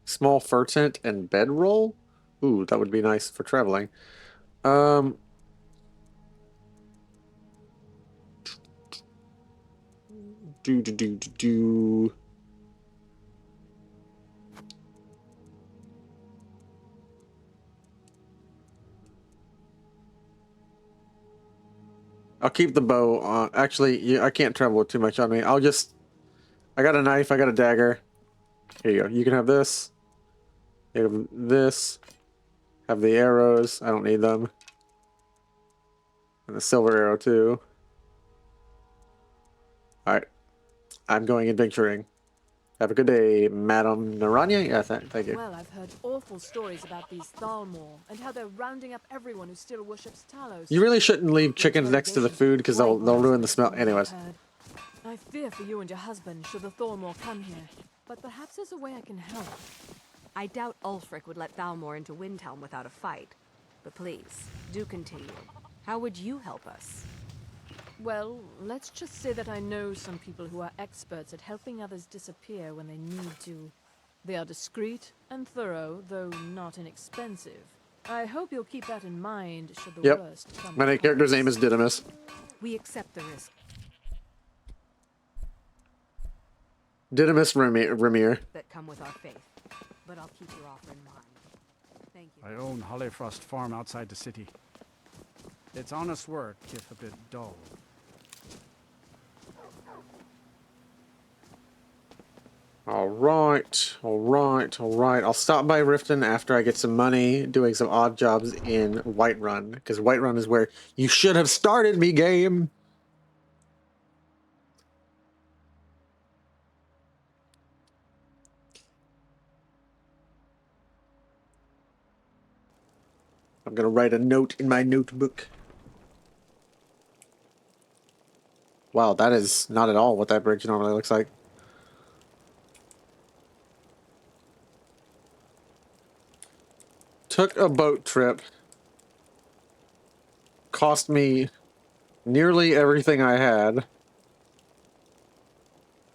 Small fur tent and bedroll? Ooh, that would be nice for traveling. I'll keep the bow on. Actually, I can't travel with too much on me. I got a knife, I got a dagger. Here you go. You can have this. You have this. Have the arrows. I don't need them. And the silver arrow too. Alright. I'm going adventuring. Have a good day, Madam Naranya. Yeah, thank you. Well, I've heard awful stories about these Thalmor and how they're rounding up everyone who still worships Talos. You really shouldn't leave chickens next to the food because they'll ruin the smell. Anyways. I fear for you and your husband should the Thalmor come here, but perhaps there's a way I can help. I doubt Ulfric would let Thalmor into Windhelm without a fight. But please, do continue. How would you help us? Well, let's just say that I know some people who are experts at helping others disappear when they need to. They are discreet and thorough, though not inexpensive. I hope you'll keep that in mind should the worst come. My character's name is Didymus. We accept the risk. Didymus Ramir. That come with our faith. But I'll keep your offer in mind. Thank you. I own Hollifrost Farm outside the city. It's honest work, if a bit dull. Alright. I'll stop by Riften after I get some money doing some odd jobs in Whiterun. Because Whiterun is where you should have started me, game. I'm gonna write a note in my notebook. Wow, that is not at all what that bridge normally looks like. Took a boat trip. Cost me nearly everything I had.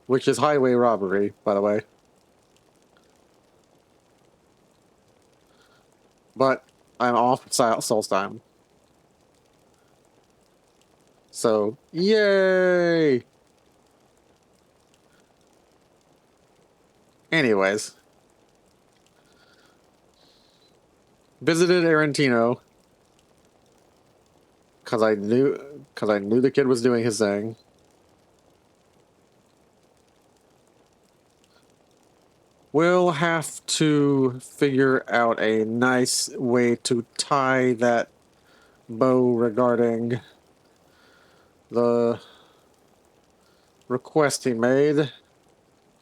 Which is highway robbery, by the way. But I'm off Solstheim. So, yay! Anyways. Visited Arantino. Cause I knew the kid was doing his thing. We'll have to figure out a nice way to tie that bow regarding the request he made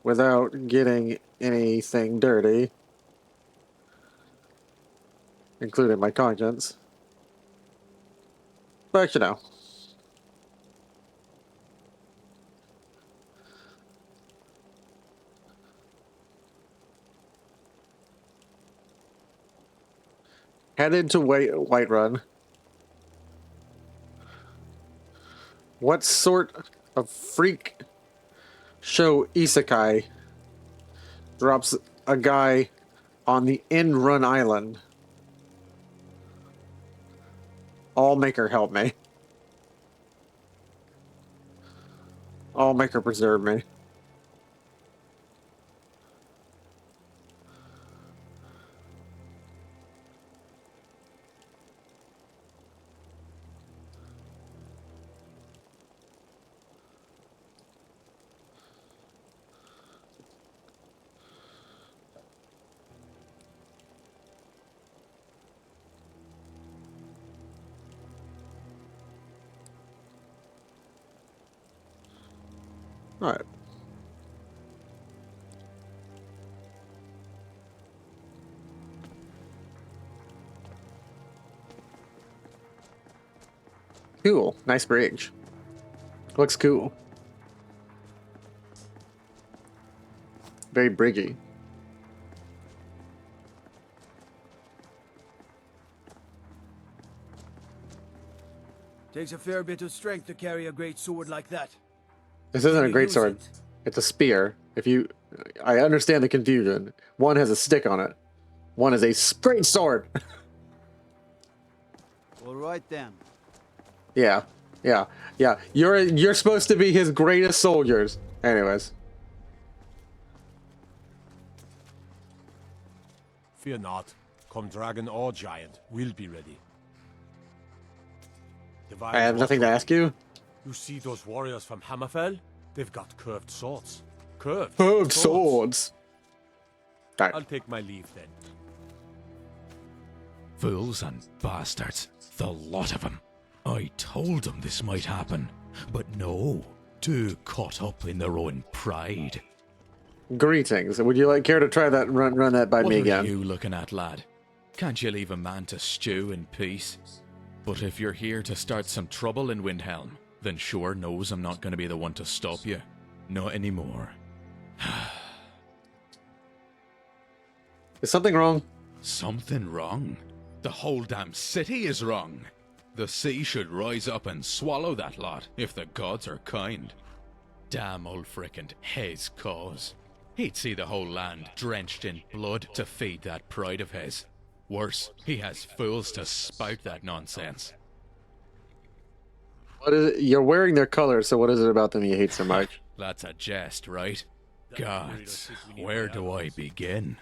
without getting anything dirty, including my conscience. But you know. Headed to Whiterun. What sort of freak show isekai drops a guy on the End Run Island? All maker help me. All maker preserve me. All right. Cool. Nice bridge. Looks cool. Very bridgy. Takes a fair bit of strength to carry a great sword like that. This isn't a great sword. It's a spear. I understand the confusion. One has a stick on it. One is a great sword. All right then. Yeah. You're supposed to be his greatest soldiers. Anyways. Fear not. Come dragon or giant, we'll be ready. I have nothing to ask you. You see those warriors from Hammerfell? They've got curved swords. Curved swords. I'll take my leave then. Fools and bastards. The lot of them. I told them this might happen. But no. Too caught up in their own pride. Greetings. Would you care to try that run that by me again? What are you looking at, lad? Can't you leave a man to stew in peace? But if you're here to start some trouble in Windhelm, then sure knows I'm not going to be the one to stop you. Not anymore. Is something wrong? Something wrong? The whole damn city is wrong. The sea should rise up and swallow that lot, if the gods are kind. Damn Ulfric and his cause. He'd see the whole land drenched in blood to feed that pride of his. Worse, he has fools to spout that nonsense. What is it? You're wearing their colors, so what is it about them you hate so much? That's a jest, right? Gods, where do I begin?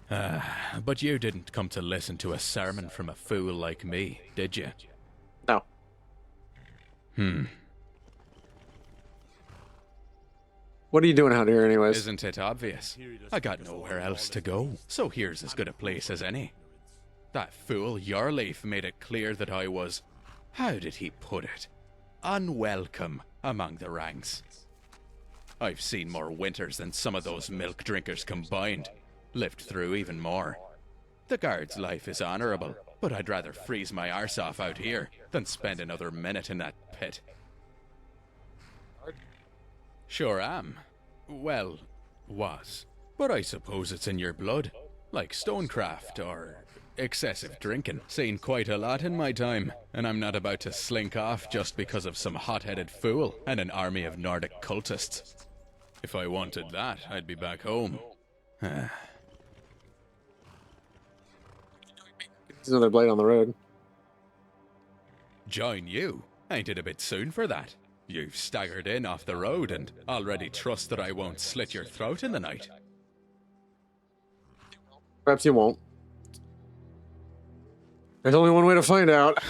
But you didn't come to listen to a sermon from a fool like me, did you? No. What are you doing out here anyways? Isn't it obvious? I got nowhere else to go, so here's as good a place as any. That fool Yarleaf made it clear that I was, how did he put it, unwelcome among the ranks. I've seen more winters than some of those milk drinkers combined, lived through even more. The guard's life is honourable, but I'd rather freeze my arse off out here than spend another minute in that pit. Sure am. Well, was. But I suppose it's in your blood. Like stonecraft or excessive drinking. Seen quite a lot in my time, and I'm not about to slink off just because of some hot-headed fool and an army of Nordic cultists. If I wanted that, I'd be back home. There's another blade on the road. Join you? Ain't it a bit soon for that? You've staggered in off the road and already trust that I won't slit your throat in the night. Perhaps you won't. There's only one way to find out.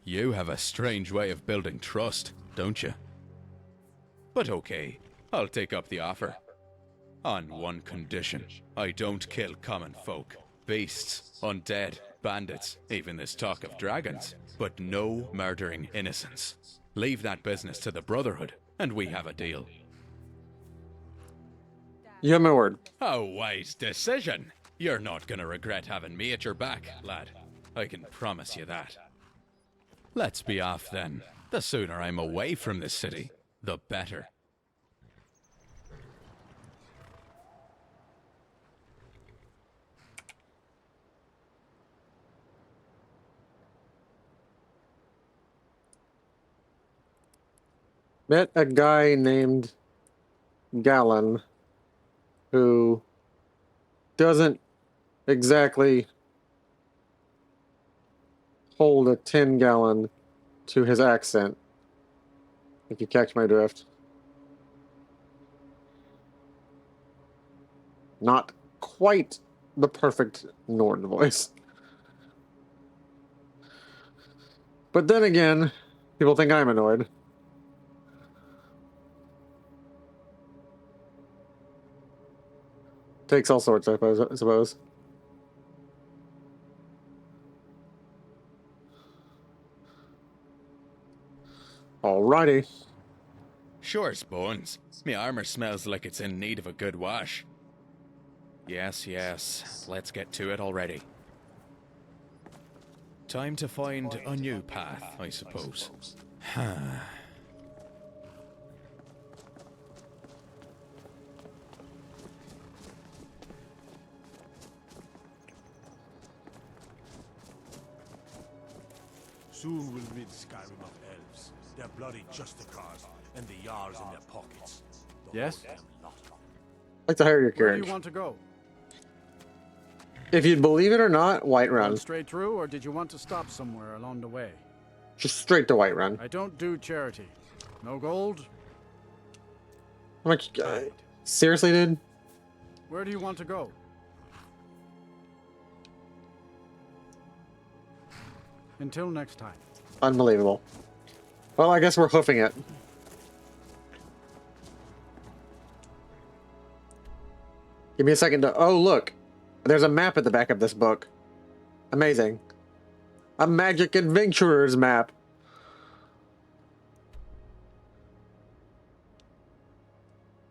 You have a strange way of building trust, don't you? But okay, I'll take up the offer. On one condition. I don't kill common folk. Beasts, undead, bandits, even this talk of dragons. But no murdering innocents. Leave that business to the Brotherhood, and we have a deal. You have my word. A wise decision. You're not gonna regret having me at your back, lad. I can promise you that. Let's be off then. The sooner I'm away from this city, the better. Met a guy named Gallon who doesn't exactly hold a 10-gallon to his accent, if you catch my drift. Not quite the perfect Nord voice. But then again, people think I'm annoyed. Takes all sorts, I suppose. Alrighty. Sure, Bones. My armor smells like it's in need of a good wash. Yes, yes. Let's get to it already. Time to find a new path, I suppose. Soon we'll rid Skyrim of elves, their bloody justicars, and the Jarls in their pockets. Yes? I'd like to hire your Where do carriage. you want to go? If you'd believe it or not, Whiterun. Straight through, or did you want to stop somewhere along the way? Just straight to Whiterun. I don't do charity. No gold? How much? Seriously, dude? Where do you want to go? Until next time. Unbelievable. Well, I guess we're hoofing it. Give me a second to... Oh, look. There's a map at the back of this book. Amazing. A magic adventurer's map.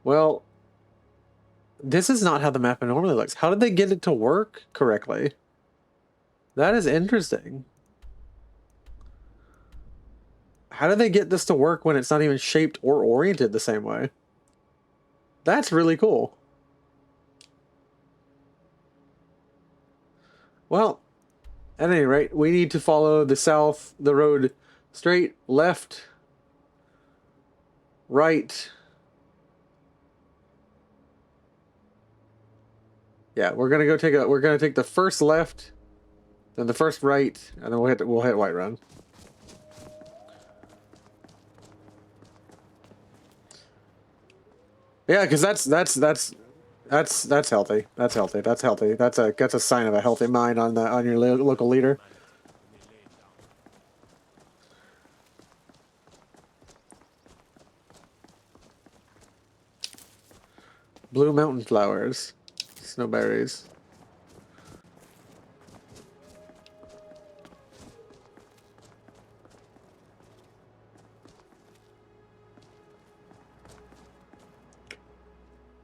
Well, this is not how the map normally looks. How did they get it to work correctly? That is interesting. How do they get this to work when it's not even shaped or oriented the same way? That's really cool. Well, at any rate, we need to follow the road straight, left, right. Yeah, we're gonna take the first left, then the first right, and then we'll hit Whiterun. Yeah, because that's healthy. That's healthy. That's healthy. That's a sign of a healthy mind on your local leader. Blue mountain flowers, snowberries.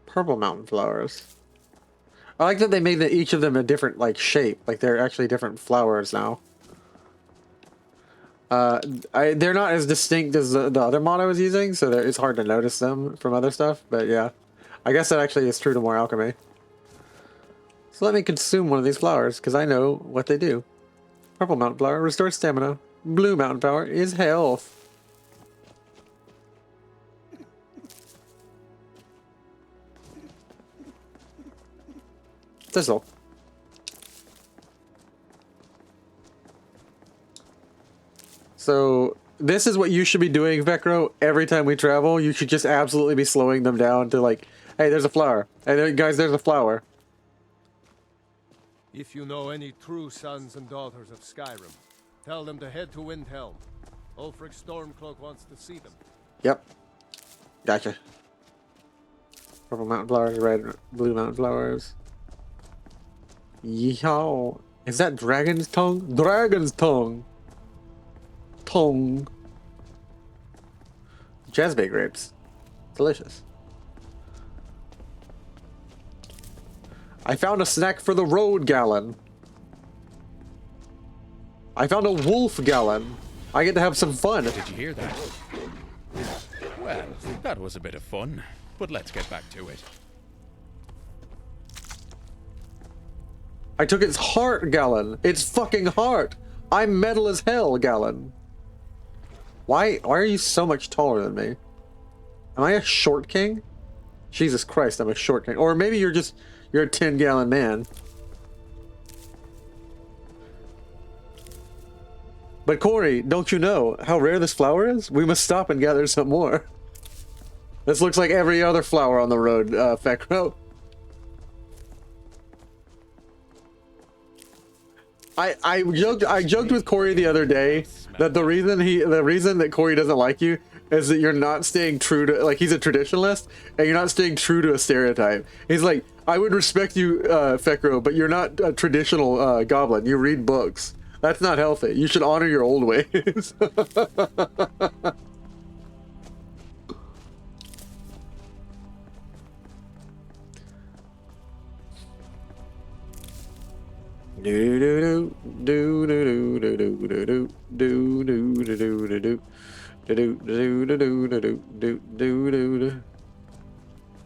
Purple mountain flowers. I like that they made each of them a different like shape. Like they're actually different flowers now. They're not as distinct as the other mod I was using, so it's hard to notice them from other stuff. But yeah, I guess that actually is true to more alchemy. So let me consume one of these flowers because I know what they do. Purple mountain flower restores stamina. Blue mountain flower is health. Thistle. So this is what you should be doing, Vecro. Every time we travel, you should just absolutely be slowing them down to like, hey, there's a flower. Hey, there, guys, there's a flower. If you know any true sons and daughters of Skyrim, tell them to head to Windhelm. Ulfric Stormcloak wants to see them. Yep. Gotcha. Purple mountain flowers, red, blue mountain flowers. Yeehaw. Is that dragon's tongue? Dragon's tongue. Tongue. Jazzbay grapes. Delicious. I found a snack for the road, Gallon. I found a wolf, Gallon. I get to have some fun. Did you hear that? Well, that was a bit of fun, but let's get back to it. I took its heart, Gallon. Its fucking heart. I'm metal as hell, Gallon. Why are you so much taller than me? Am I a short king? Jesus Christ, I'm a short king. Or maybe you're a 10-gallon man. But Corey, don't you know how rare this flower is? We must stop and gather some more. This looks like every other flower on the road, Fekro. I joked with Corey the other day that the reason that Corey doesn't like you is that you're not staying true to, like, he's a traditionalist and you're not staying true to a stereotype. He's like, I would respect you, Fekro, but you're not a traditional goblin. You read books. That's not healthy. You should honor your old ways.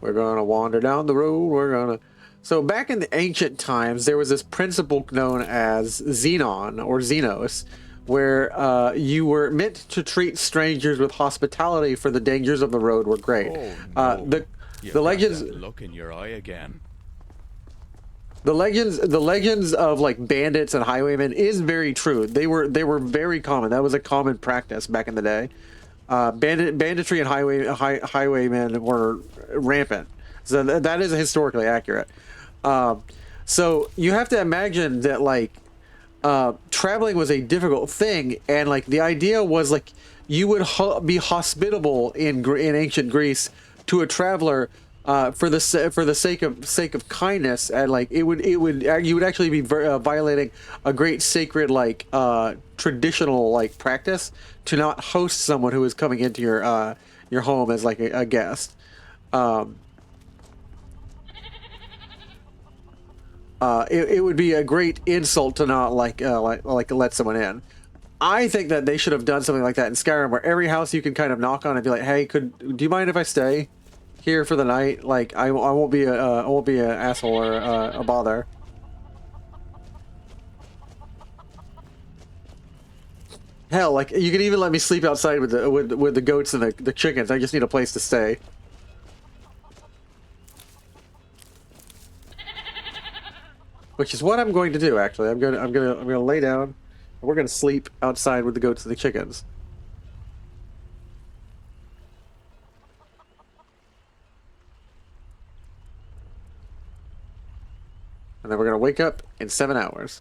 We're gonna wander down the road. So back in the ancient times, there was this principle known as Xenon or Xenos, where you were meant to treat strangers with hospitality, for the dangers of the road were great. Oh, no. The legends. Look in your eye again. The legends of like bandits and highwaymen is very true. They were very common. That was a common practice back in the day. Banditry and highwaymen were rampant. So that is historically accurate. So you have to imagine that like traveling was a difficult thing, and like the idea was like you would be hospitable in ancient Greece to a traveler. For the sake of kindness, and like you would actually be violating a great sacred like traditional like practice to not host someone who is coming into your home as like a guest. It would be a great insult to not like let someone in. I think that they should have done something like that in Skyrim, where every house you can kind of knock on and be like, hey, do you mind if I stay here for the night? Like I won't be an asshole or a bother. Hell, like you can even let me sleep outside with the goats and the chickens. I just need a place to stay. Which is what I'm going to do. Actually, I'm gonna lay down and we're gonna sleep outside with the goats and the chickens. And then we're going to wake up in 7 hours.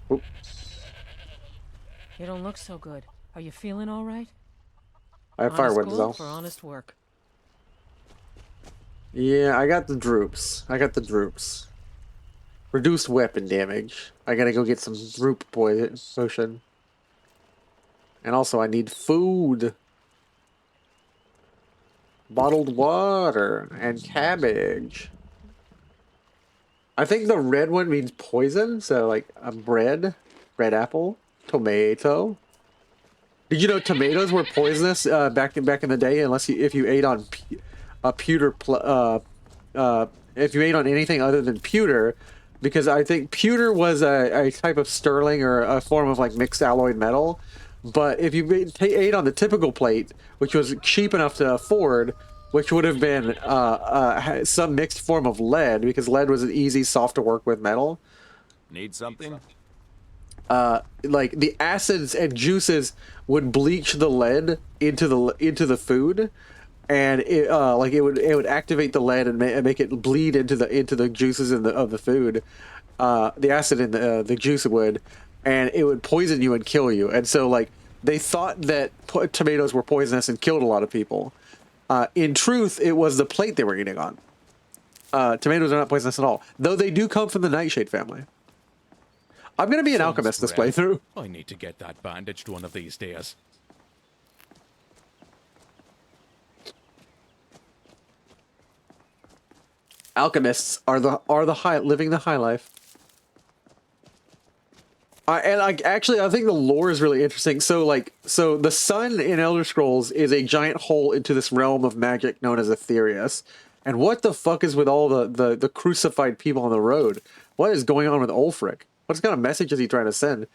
You don't look so good. Are you feeling all right? I have firewood, though. For honest work. Yeah, I got the droops. Reduced weapon damage. I gotta go get some droop potion. And also I need food. Bottled water and cabbage. I think the red one means poison, so like a bread apple, tomato. Did you know tomatoes were poisonous back in the day, if you ate on if you ate on anything other than pewter, because I think pewter was a type of sterling or a form of like mixed alloyed metal. But if you ate on the typical plate, which was cheap enough to afford, which would have been some mixed form of lead, because lead was an easy, soft to work with metal. Need something? Like the acids and juices would bleach the lead into the food, and it would activate the lead and make it bleed into the juices of the food. The acid in the juice would, and it would poison you and kill you. And so like they thought that tomatoes were poisonous and killed a lot of people. In truth, it was the plate they were eating on. Tomatoes are not poisonous at all, though they do come from the nightshade family. I'm gonna be an alchemist this playthrough. I need to get that bandaged one of these days. Alchemists are living the high life. I think the lore is really interesting. So the sun in Elder Scrolls is a giant hole into this realm of magic known as Aetherius. And what the fuck is with all the crucified people on the road? What is going on with Ulfric? What kind of message is he trying to send?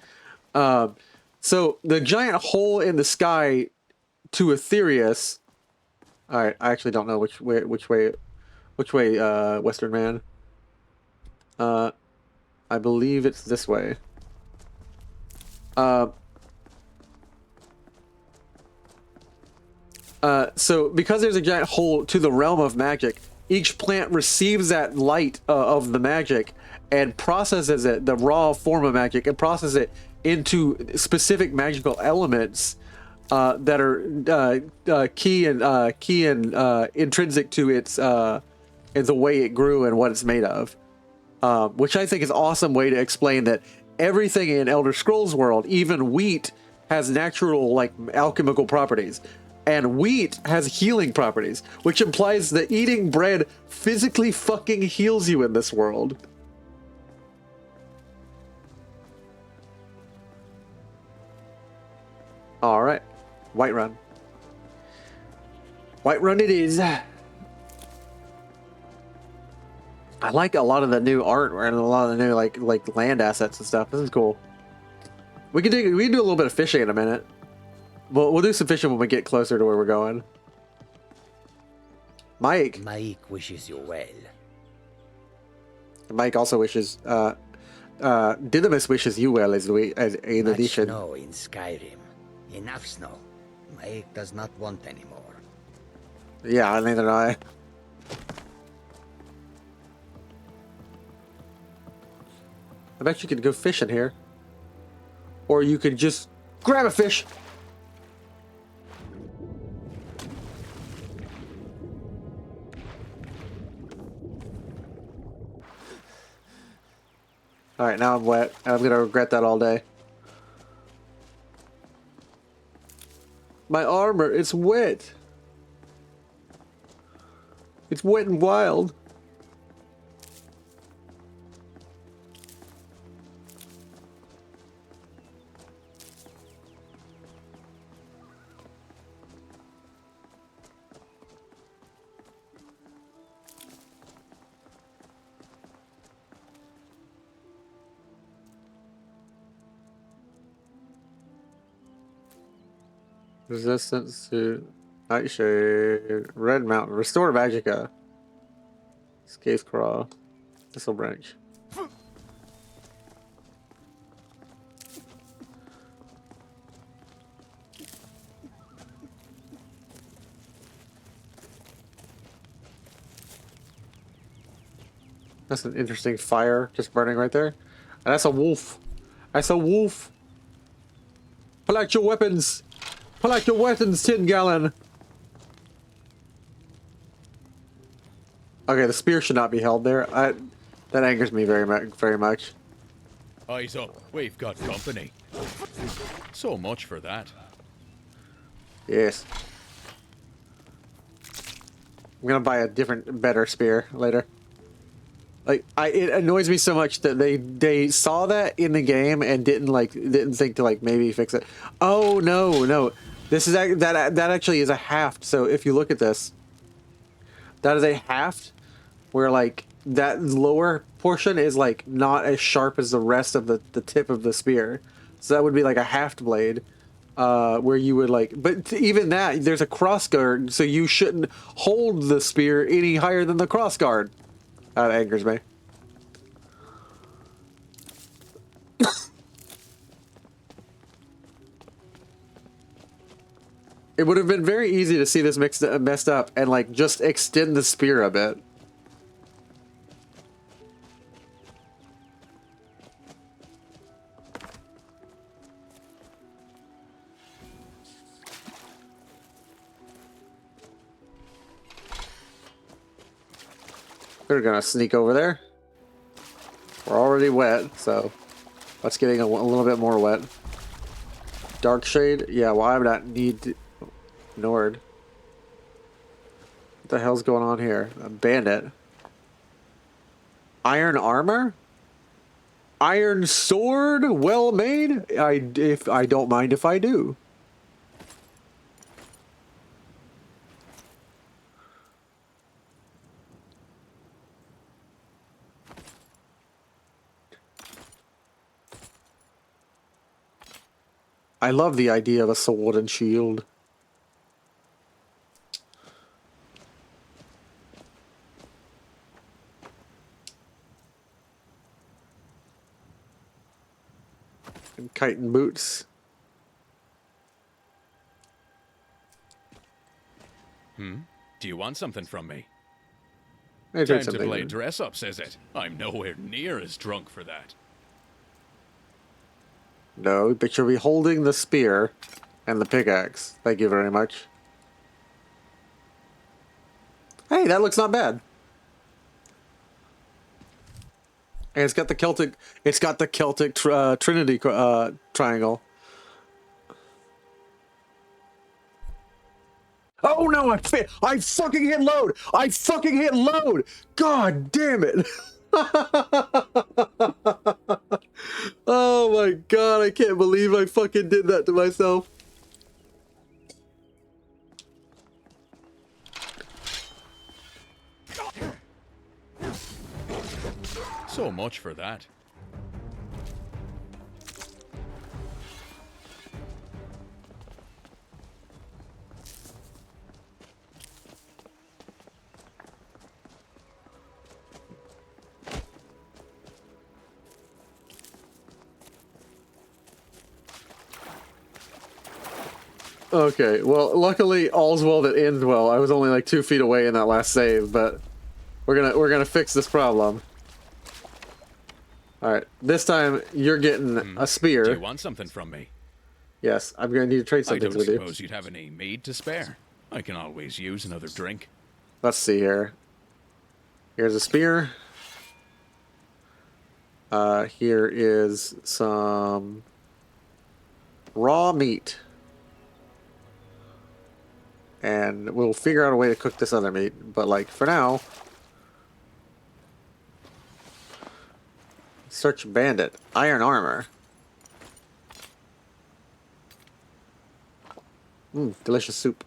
So the giant hole in the sky to Aetherius. All right, I actually don't know which way, Western Man. I believe it's this way. So because there's a giant hole to the realm of magic, each plant receives that light of the magic and processes it, the raw form of magic, and processes it into specific magical elements that are key and intrinsic to its the way it grew and what it's made of. Which I think is an awesome way to explain that everything in Elder Scrolls world, even wheat, has natural like alchemical properties. And wheat has healing properties, which implies that eating bread physically fucking heals you in this world. Alright. Whiterun. Whiterun it is. I like a lot of the new art and a lot of the new like land assets and stuff. This is cool. We can do a little bit of fishing in a minute. We'll do some fishing when we get closer to where we're going. Mike. Mike wishes you well. Mike also wishes Didymus wishes you well as in addition. Much snow in Skyrim. Enough snow. Mike does not want any more. Yeah, neither do I. I bet you could go fishing here. Or you could just grab a fish. Alright, now I'm wet. I'm gonna regret that all day. My armor, it's wet. It's wet and wild. Resistance to Nightshade, Red Mountain, Restore Magica, Scathe Craw, Thistle Branch. That's an interesting fire just burning right there. And that's a wolf. That's a wolf. Pull out your weapons. Pull out your weapons, 10 gallon. Okay, the spear should not be held there. That angers me very much. Eyes up, we've got company. So much for that. Yes. I'm gonna buy a different, better spear later. Like, it annoys me so much that they saw that in the game and didn't think to like maybe fix it. Oh no, this is that actually is a haft. So if you look at this, that is a haft where like that lower portion is like not as sharp as the rest of the tip of the spear. So that would be like a haft blade. Where you would like, but even that, there's a cross guard, so you shouldn't hold the spear any higher than the cross guard. That angers me. It would have been very easy to see this messed up and like just extend the spear a bit. We're gonna sneak over there. We're already wet, so let's getting a little bit more wet. Dark shade? Yeah, why would that need Nord? What the hell's going on here? A bandit. Iron armor? Iron sword? Well made? I don't mind if I do. I love the idea of a sword and shield. And chitin boots. Hmm? Do you want something from me? Hey, Time to something. play dress up, says it. I'm nowhere near as drunk for that. No, but you'll be holding the spear and the pickaxe. Thank you very much. Hey, that looks not bad. And it's got the Celtic Trinity triangle. Oh no, I fucking hit load! I fucking hit load! God damn it! Oh my god, I can't believe I fucking did that to myself. So much for that. Okay, well, luckily all's well that ends well. I was only like 2 feet away in that last save, but we're gonna fix this problem. All right, this time you're getting a spear. Do you want something from me? Yes, I'm gonna need to trade I something don't with you. suppose you'd have any mead to spare. I can always use another drink. Let's see here. Here's a spear. Here is some raw meat. And we'll figure out a way to cook this other meat. But like for now, search bandit. Iron armor. Delicious soup.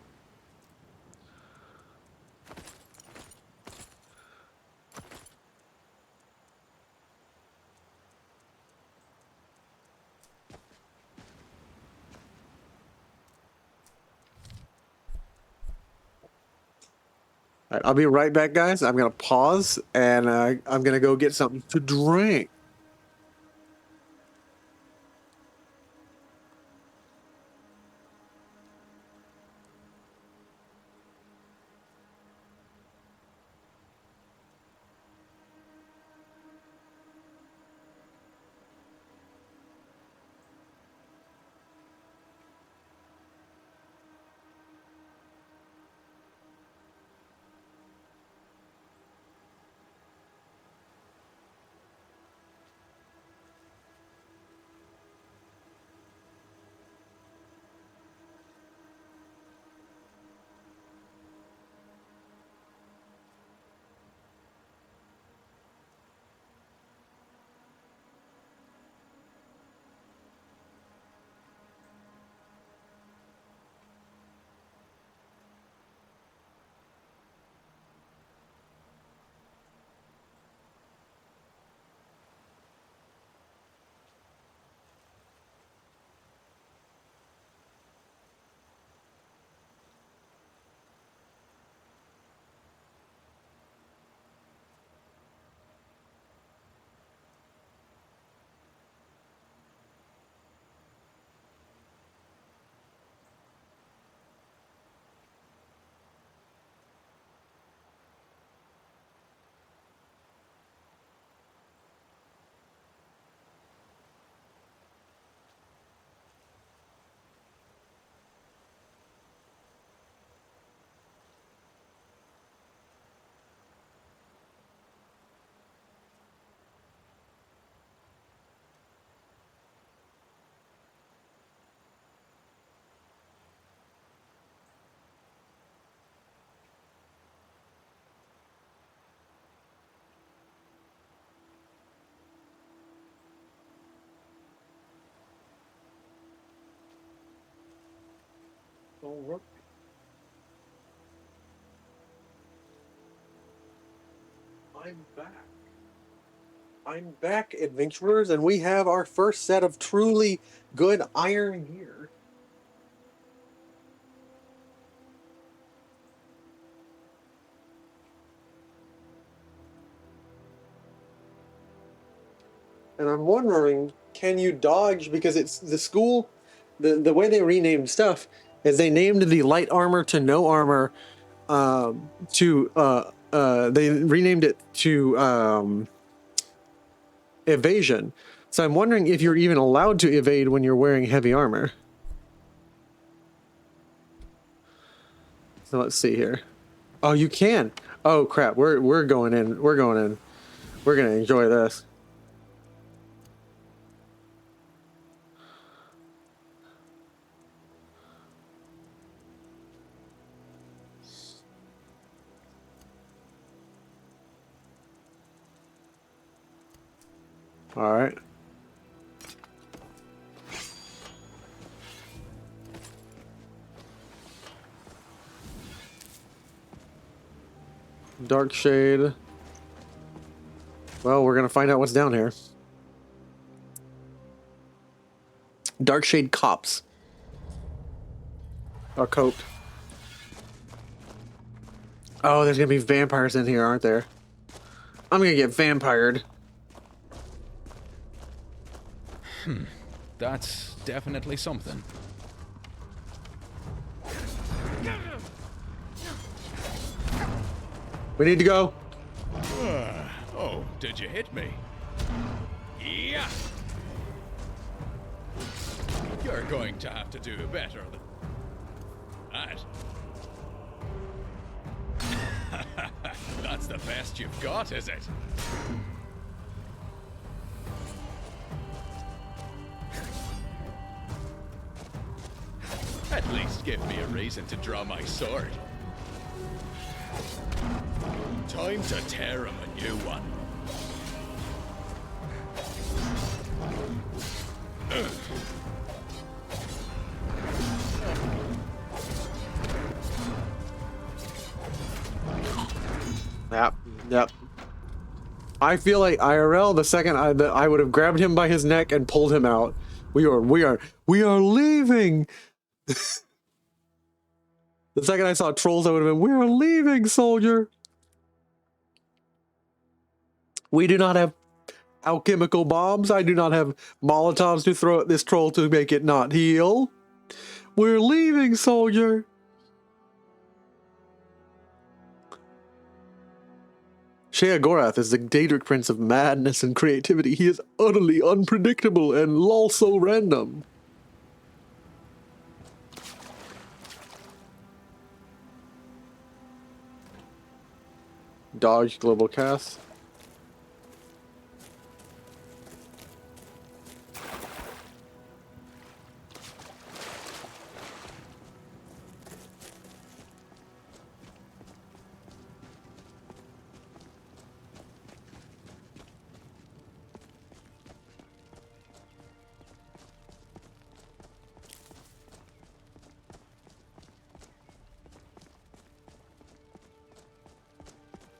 All right, I'll be right back, guys. I'm gonna pause and I'm gonna go get something to drink. All right. I'm back, adventurers, and we have our first set of truly good iron gear. And I'm wondering, can you dodge? Because it's the school, the way they renamed stuff is they named the light armor to no armor, they renamed it to evasion. So I'm wondering if you're even allowed to evade when you're wearing heavy armor. So let's see here. Oh, you can. Oh crap, we're going in. We're going in. We're gonna enjoy this. All right. Dark shade. Well, we're gonna find out what's down here. Dark shade cops. Or cope. Oh, there's gonna be vampires in here, aren't there? I'm gonna get vampired. That's definitely something. We need to go. Oh, did you hit me? Yeah. You're going to have to do better than that. That's the best you've got, is it? At least give me a reason to draw my sword. Time to tear him a new one. Yep. I feel like IRL, the second I would have grabbed him by his neck and pulled him out. We are leaving. The second I saw trolls, I would have been, we are leaving, soldier. We do not have alchemical bombs. I do not have Molotovs to throw at this troll to make it not heal. We're leaving, soldier. Sheogorath is the Daedric Prince of madness and creativity. He is utterly unpredictable and also random. Dodge global cast.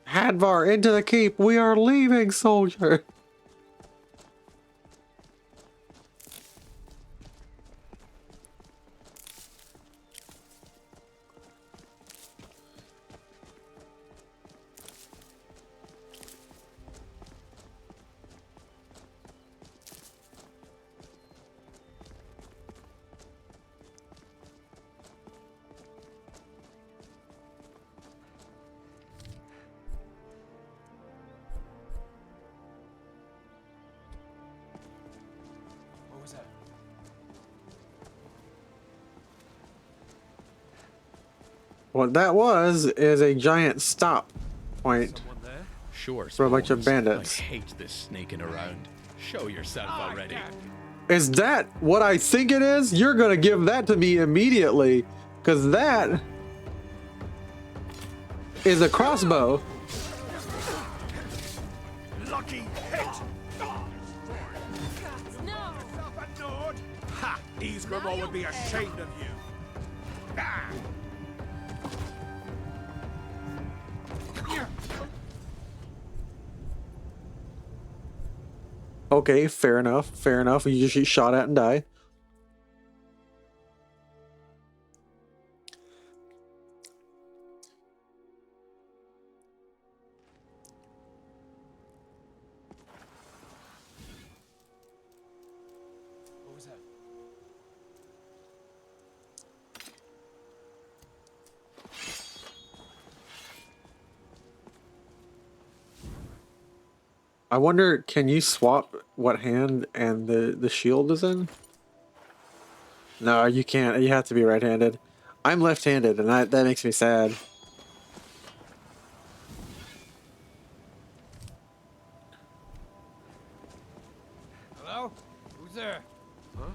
Hadvar, into the keep. We are leaving, soldier. What that was is a giant stop point Sure, for a bunch of bandits. I hate this sneaking around. Show yourself already. Is that what I think it is? You're gonna give that to me immediately, because that is a crossbow. Lucky hit! No! Ha! Ysgramor would be ashamed of you. Okay, fair enough. Fair enough. You just get shot at and die. What was that? I wonder, can you swap what hand and the shield is in? No, you can't. You have to be right-handed. I'm left-handed, and that makes me sad. Hello? Who's there? Huh?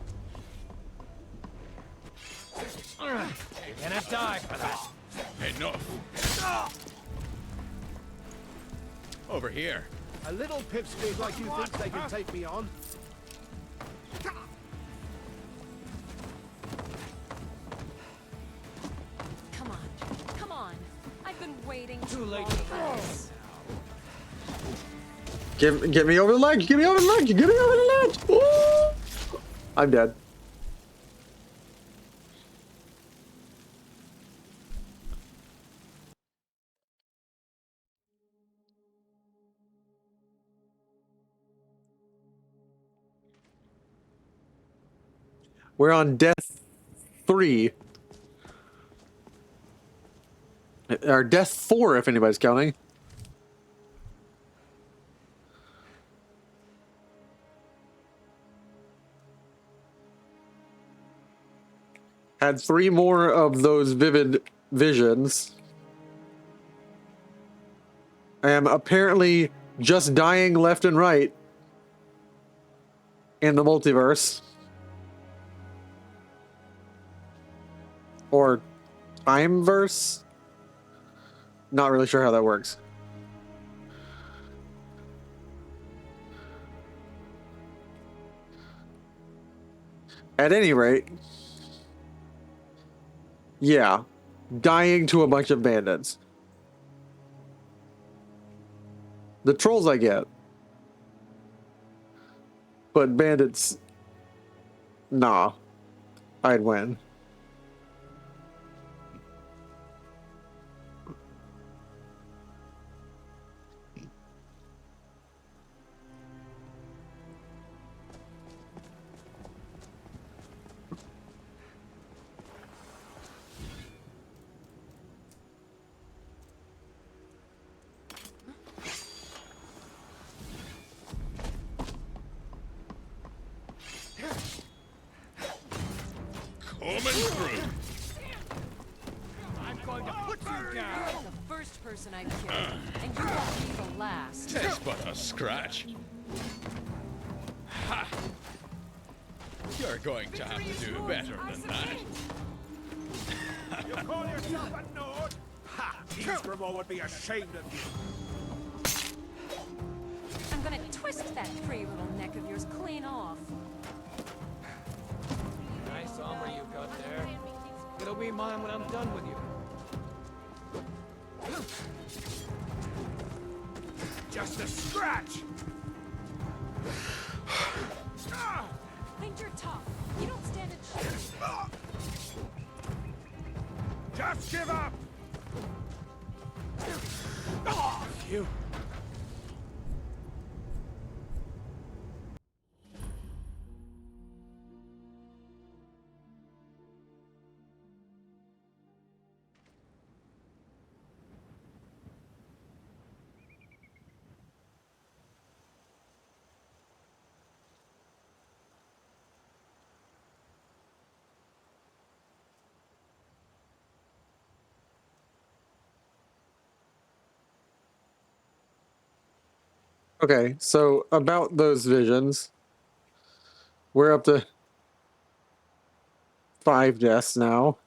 You're gonna die for that. Enough. Over here. A little pipsqueak like you think they can take me on? Come on. Come on. I've been waiting Too late for this. Get me over the ledge! Get me over the ledge! Get me over the ledge! Ooh! I'm dead. We're on death 3. Or death 4, if anybody's counting. Had 3 more of those vivid visions. I am apparently just dying left and right in the multiverse. Or timeverse? Not really sure how that works. At any rate, yeah, dying to a bunch of bandits. The trolls I get. But bandits, nah, I'd win. Coming through. I'm going to put you down. You're the first person I've killed, and you won't be the last. Tis but a scratch. Ha! You're going to have to do better than that. You call yourself a Nord? Ha! Eastgrimor would be ashamed of you. I'm gonna twist that pretty little neck of yours clean off. Nice armor you got there. It'll be mine when I'm done with you. Just a scratch! Think you're tough. You don't stand a chance. Just give up! Oh, you. Okay, so about those visions, we're up to 5 deaths now.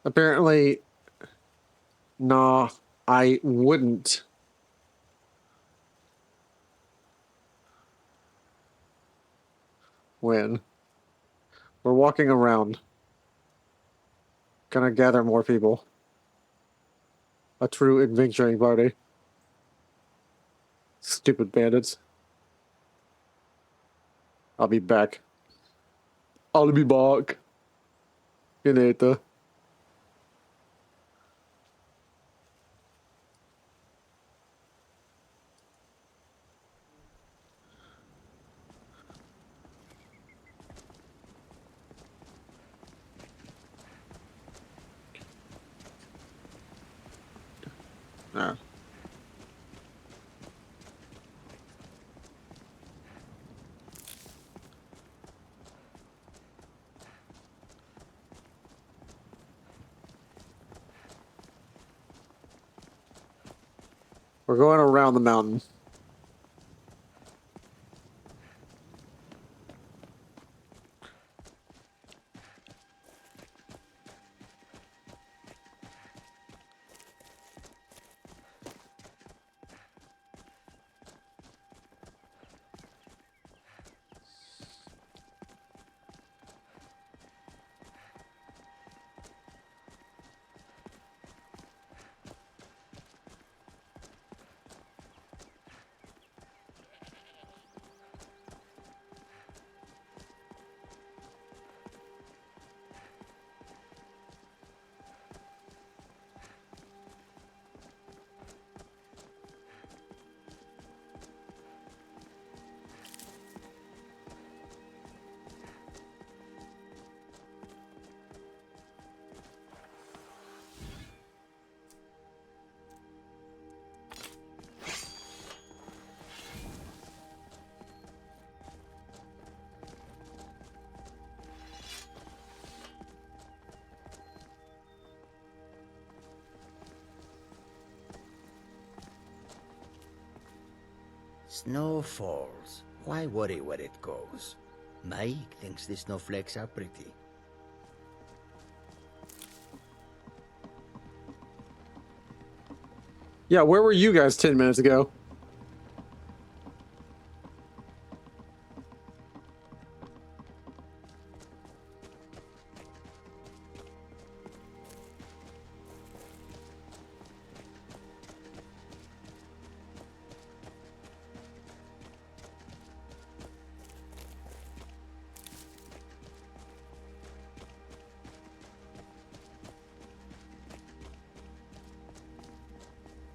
Apparently, nah, I wouldn't. When? We're walking around. Gonna gather more people. A true adventuring party. Stupid bandits. I'll be back. I'll be back. Good night, though. Ah. We're going around the mountain. Snow falls. Why worry where it goes? Mike thinks the snowflakes are pretty. Yeah, where were you guys 10 minutes ago?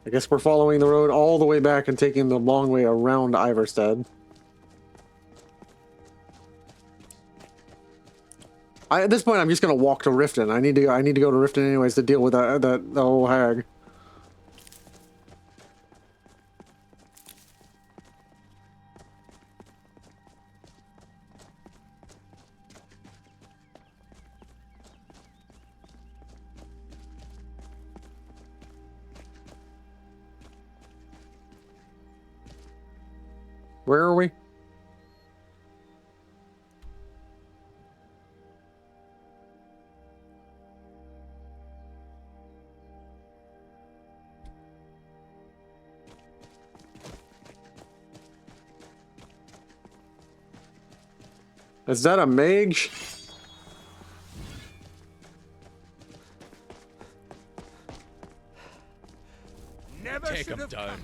I guess we're following the road all the way back and taking the long way around Iverstead. At this point, I'm just gonna walk to Riften. I need to go to Riften anyways to deal with the whole hag. Where are we? Is that a mage? Never Take should him have down.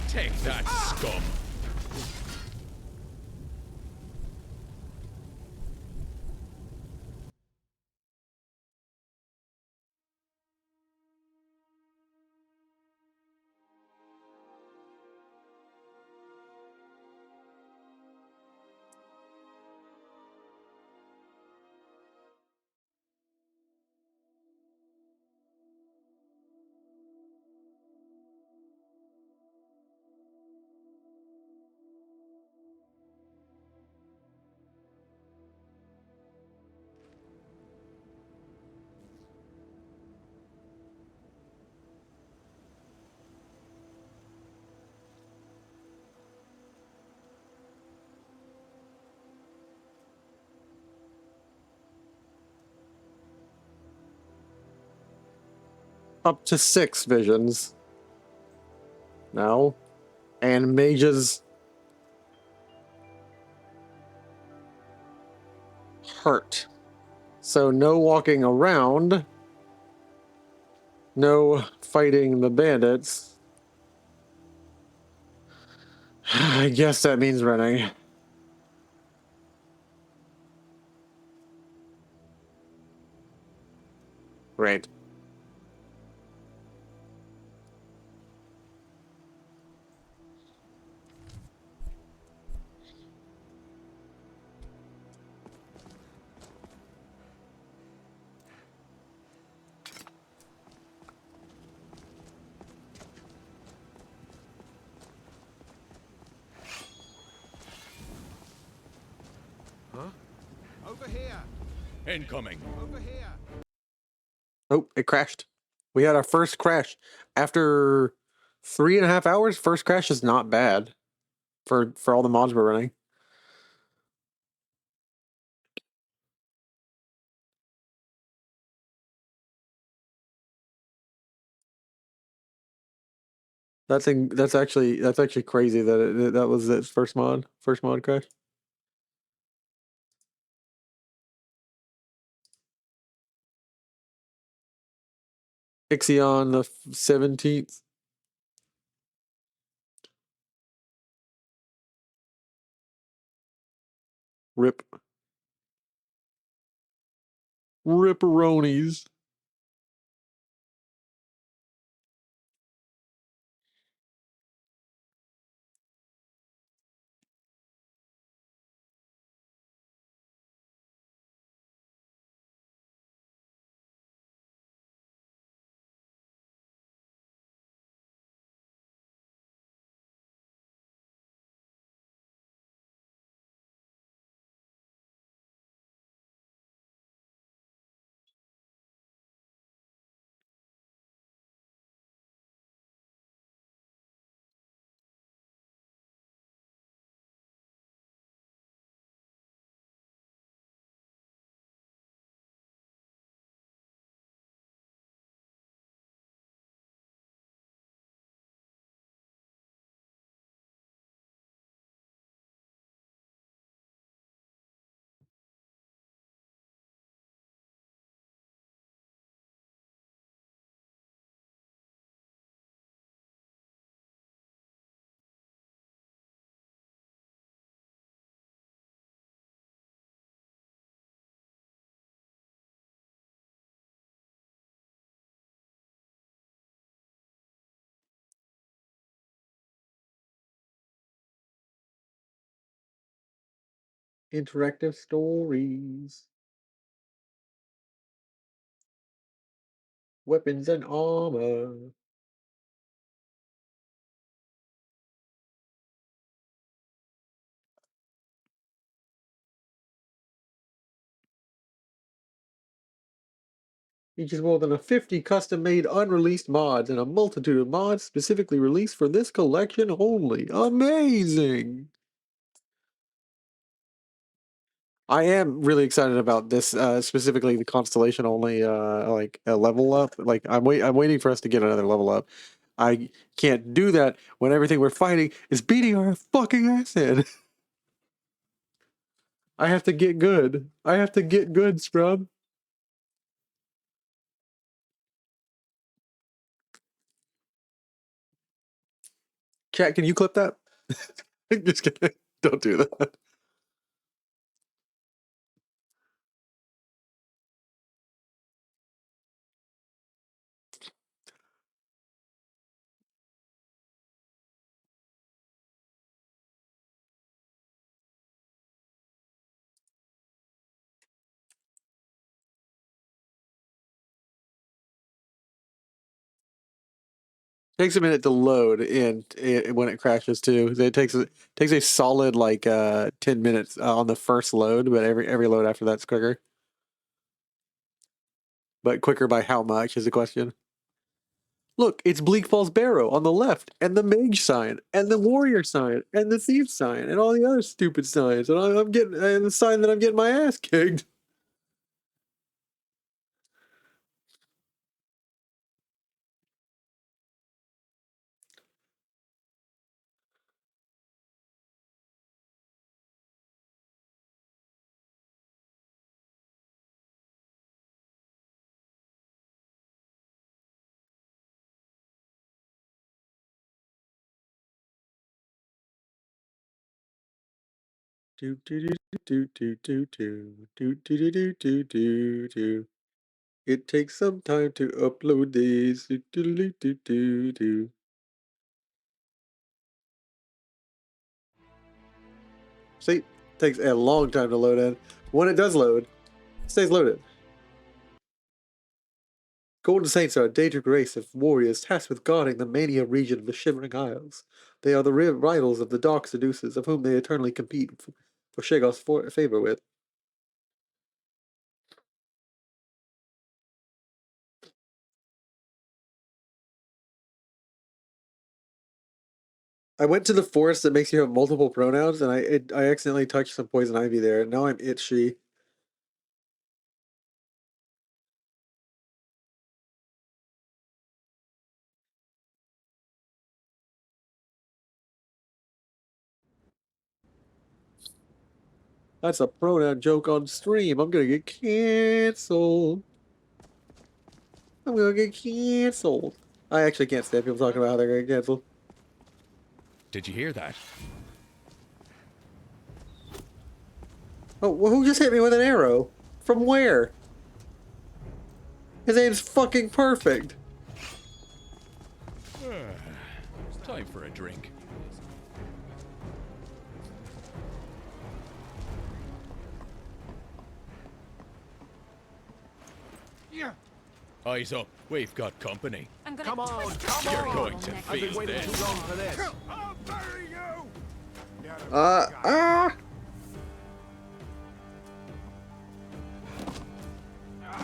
Take that, scum. Up to 6 visions. Now. And mages hurt. So no walking around. No fighting the bandits. I guess that means running. Right. Huh? Over here. Incoming. Over here. Oh, it crashed. We had our first crash. After 3.5 hours, first crash is not bad for all the mods we're running. That's actually crazy that that was its first mod crash. Ixion the 17th. Rip. Ripperonis. Interactive stories. Weapons and armor. Features more than 50 custom-made unreleased mods and a multitude of mods specifically released for this collection only. Amazing! I am really excited about this, specifically the constellation only, like a level up. Like I'm waiting for us to get another level up. I can't do that when everything we're fighting is beating our fucking ass in. I have to get good. I have to get good, scrub. Chat, can you clip that? Just kidding. Don't do that. Takes a minute to load and when it crashes too. It takes a solid like 10 minutes on the first load, but every load after that's quicker. But quicker by how much is the question. Look, it's Bleak Falls Barrow on the left, and the mage sign, and the warrior sign, and the thief sign, and all the other stupid signs, and I'm getting and the sign that I'm getting my ass kicked. Do do do do do do do do do do do do do. It takes some time to upload this. Do do do do do do. See, takes a long time to load in. When it does load, it stays loaded. Golden Saints are a dangerous race of warriors tasked with guarding the Mania region of the Shivering Isles. They are the rivals of the Dark Seducers, of whom they eternally compete for Shaggoth's favor with. I went to the forest that makes you have multiple pronouns, and I accidentally touched some poison ivy there, and now I'm itchy. That's a pronoun joke on stream. I'm gonna get canceled. I'm gonna get canceled. I actually can't stand people talking about how they're gonna get canceled. Did you hear that? Oh, well, who just hit me with an arrow? From where? His aim's fucking perfect. It's time for a drink. Yeah. Eyes up, we've got company. Come on, You're going to I've been feel waiting this. too long for this. I'll bury you.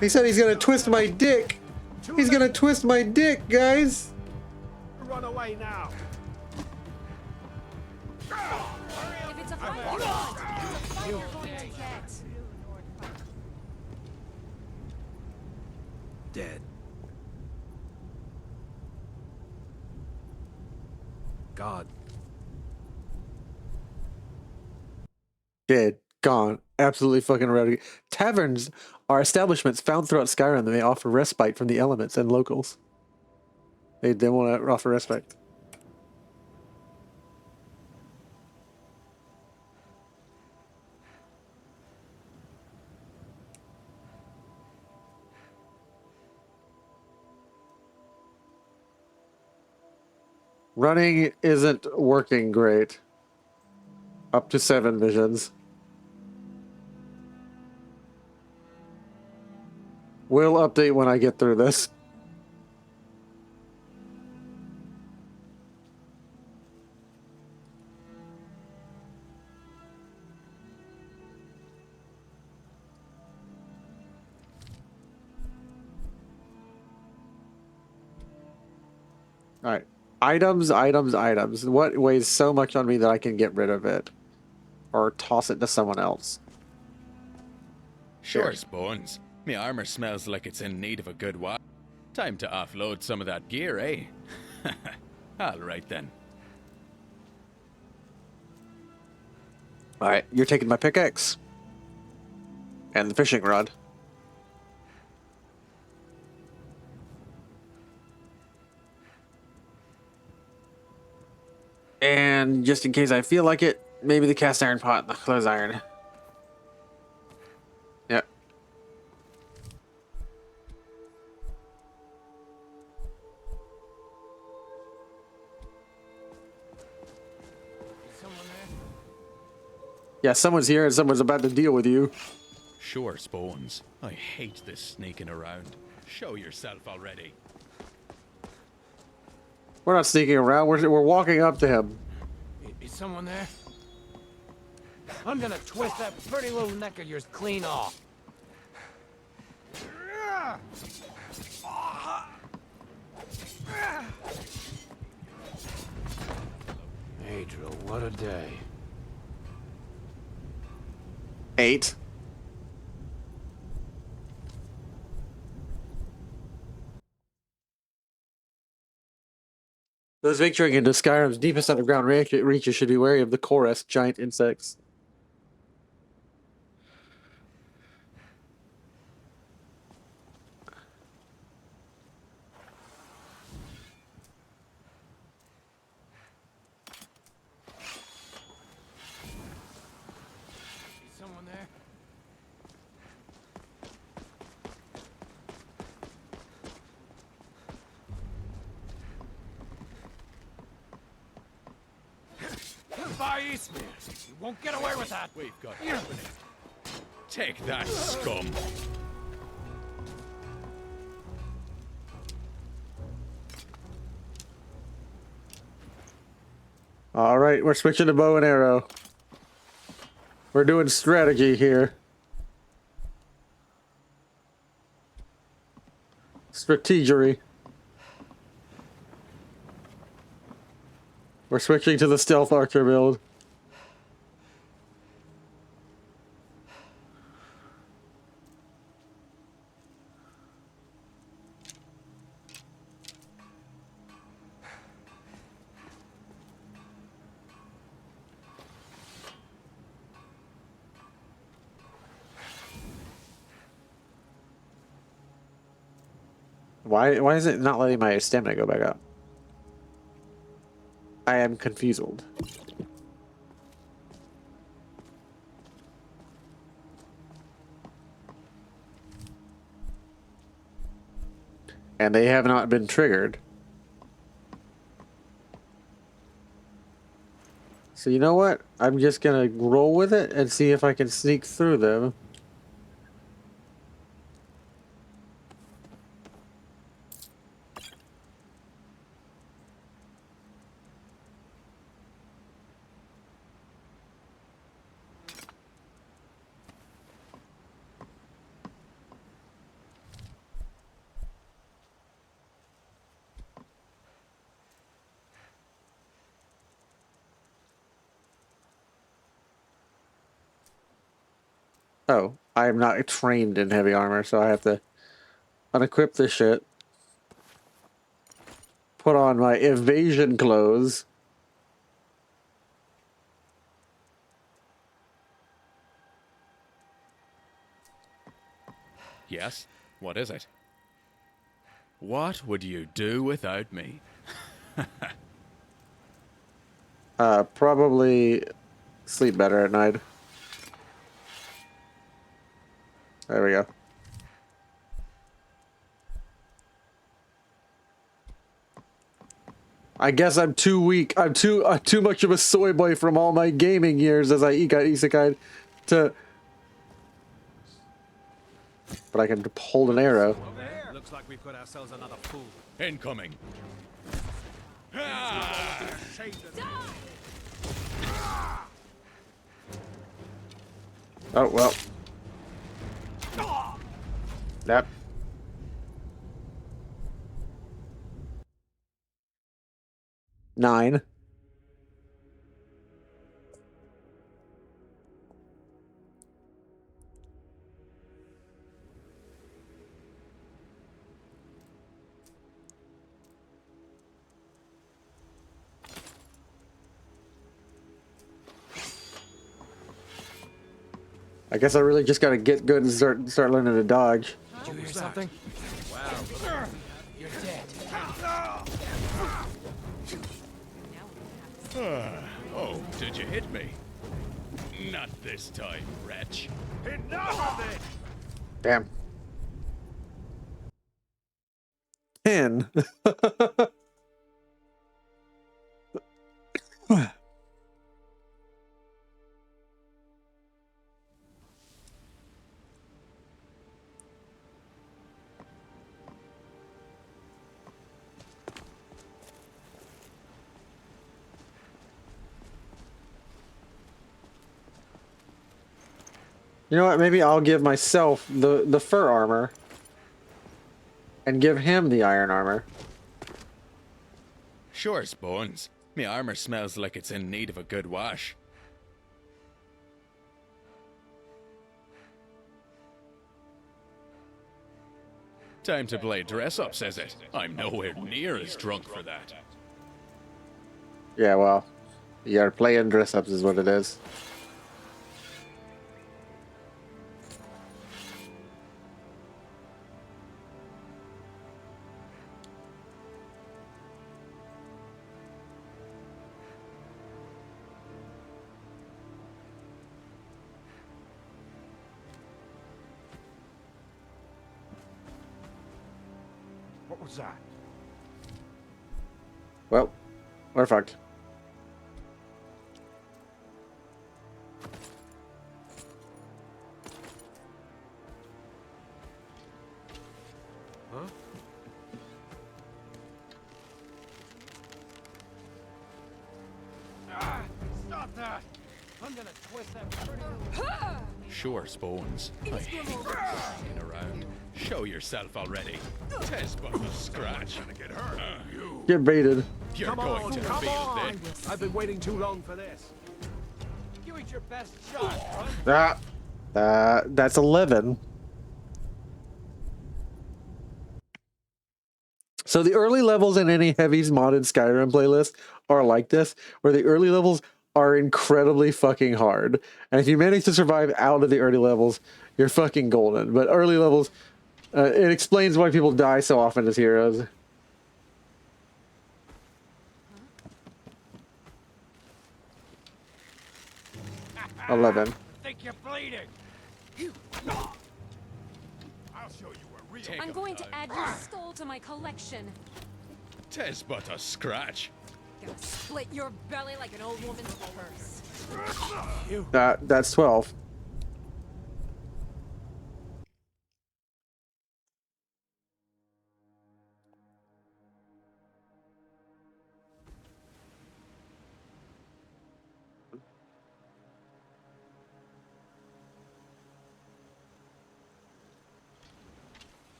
He said he's gonna twist my dick. He's gonna twist my dick, guys. Run away now. If it's a fight you want, it's a fight you're going to get. Dead. God. Dead. Gone. Absolutely fucking ready. Taverns are establishments found throughout Skyrim that may offer respite from the elements and locals. They want to offer respite. Running isn't working great. Up to 7 visions. We'll update when I get through this. Alright. Items, items, items. What weighs so much on me that I can get rid of it? Or toss it to someone else? Sure, Bones. My armor smells like it's in need of a good wash. Time to offload some of that gear, eh? Alright then. Alright, you're taking my pickaxe. And the fishing rod. And just in case I feel like it, maybe the cast iron pot and the clothes iron. Yep. Yeah, someone's here and someone's about to deal with you. Sure, Bones. I hate this sneaking around. Show yourself already. We're not sneaking around, we're walking up to him. Is someone there? I'm gonna twist that pretty little neck of yours clean off. Adriel, what a day. 8. Those venturing into Skyrim's deepest underground reaches should be wary of the chorus giant insects. by Eastmere. You won't get away with that. We've got company. Take that, scum. All right, we're switching to bow and arrow. We're doing strategy here. Strategery. We're switching to the stealth archer build. Why is it not letting my stamina go back up? I am confused. And they have not been triggered. So you know what? I'm just gonna roll with it and see if I can sneak through them. Oh, I am not trained in heavy armor, so I have to unequip this shit. Put on my evasion clothes. Yes? What is it? What would you do without me? Probably sleep better at night. There we go. I guess I'm too weak. I'm too much of a soy boy from all my gaming years as I got isekai to. But I can hold an arrow. Looks like we've got ourselves another fool. Incoming. Oh well. Yep. Nine. I guess I really just gotta get good and start learning to dodge. Did you hear something? Wow. You're dead. Oh, did you hit me? Not this time, wretch. Enough of it! Damn. 10. You know what? Maybe I'll give myself the fur armor and give him the iron armor. Sure, Bones. My armor smells like it's in need of a good wash. Time to play dress-ups, is it? I'm nowhere near as drunk for that. Yeah, well, you're playing dress-ups is what it is. What was that? Well, we're fucked. Stop that! I'm gonna twist that pretty... Sure, Spoons. I hate hanging around. Show yourself already. Tes but a scratch. Get hurt. Get baited. You're going to feel this. I've been waiting too long for this. Give it your best shot, That's 11. So the early levels in any heavies modded Skyrim playlist are like this, where the early levels are incredibly fucking hard. And if you manage to survive out of the early levels, you're fucking golden. But early levels, it explains why people die so often as heroes. I 11. think you're bleeding. I'll show you a real... I'm going to add your skull to my collection. Tes but a scratch. Gonna split your belly like an old woman's purse. That's 12.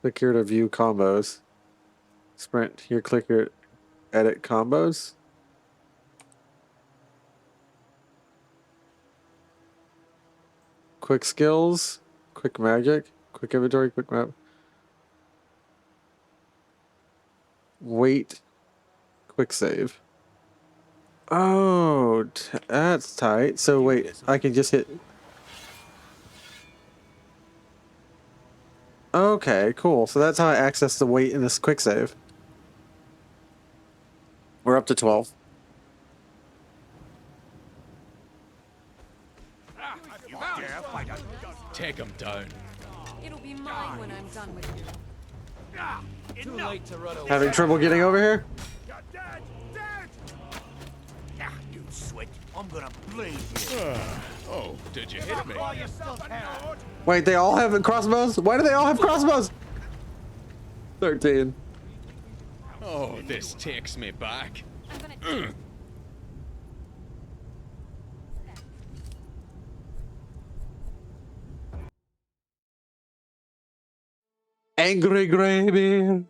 Click here to view combos. Sprint here, click here, edit combos. Quick skills, quick magic, quick inventory, quick map. Wait, quick save. Oh, that's tight. So wait, I can just hit. Okay, cool. So that's how I access the wait in this quick save. We're up to 12. Take him down. It'll be mine when I'm done with you. Too late to run away. Having trouble getting over here? You're dead! Dead! You switch. I'm gonna bleed you. Oh, did you hit me? While you still can. Wait, they all have crossbows? Why do they all have crossbows? 13. Oh, this takes me back. Angry Greybeard.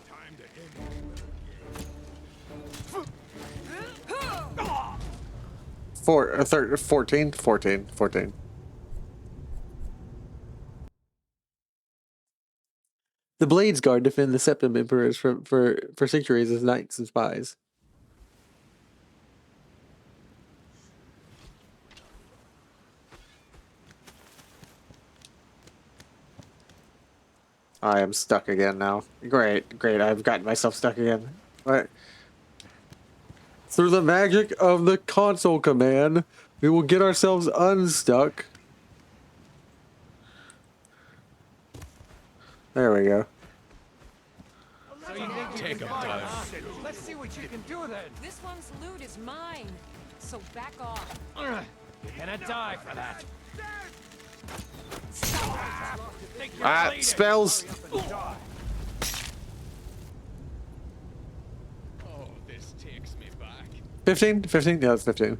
Time to end. 14. The Blades Guard defend the Septim Emperors for centuries as knights and spies. I am stuck again now. Great. I've gotten myself stuck again. What? Through the magic of the console command, we will get ourselves unstuck. There we go. Take him down. Let's see what you can do then. This one's loot is mine, so back off. You're gonna die for that. Spells. Oh, this takes me back. 15? 15? Yeah, that's 15.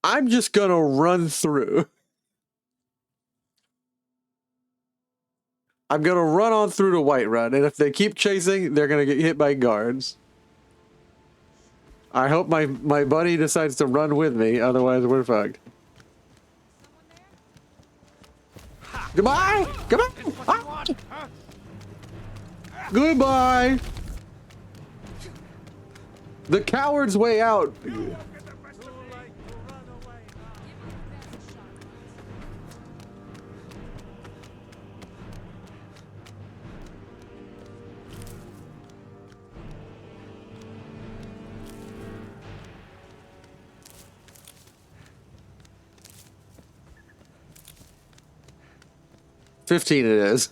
I'm just gonna run through. I'm gonna run on through to Whiterun, and if they keep chasing, they're gonna get hit by guards. I hope my buddy decides to run with me, otherwise we're fucked. Goodbye! Goodbye! Ah! Goodbye! The coward's way out! 15 it is.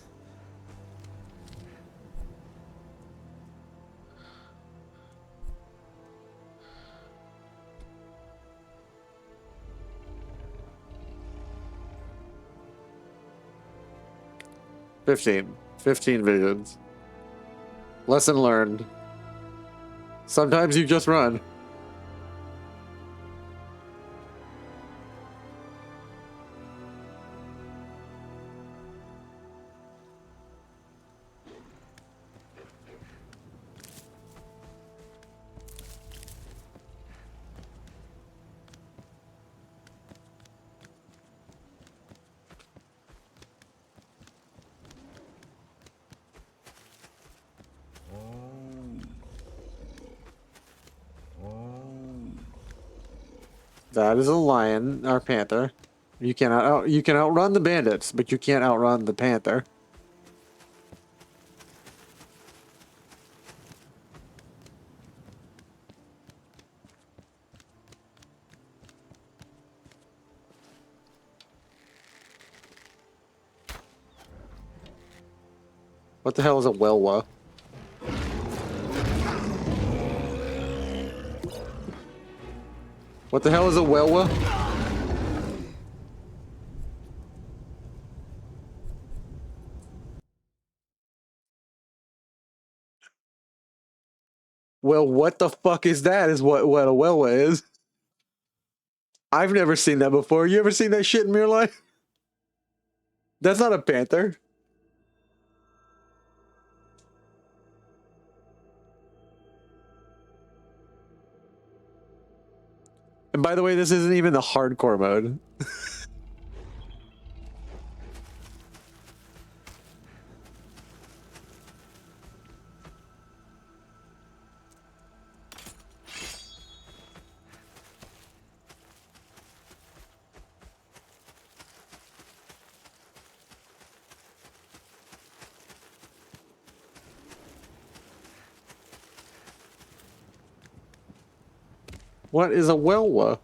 Fifteen visions. Lesson learned. Sometimes you just run. That is a lion or panther. You can outrun the bandits, but you can't outrun the panther. What the hell is a Welwa? What the hell is a Welwa? Well, what the fuck is that? Is what a Welwa is. I've never seen that before. You ever seen that shit in your life? That's not a panther. And by the way, this isn't even the hardcore mode. What is a Welwa?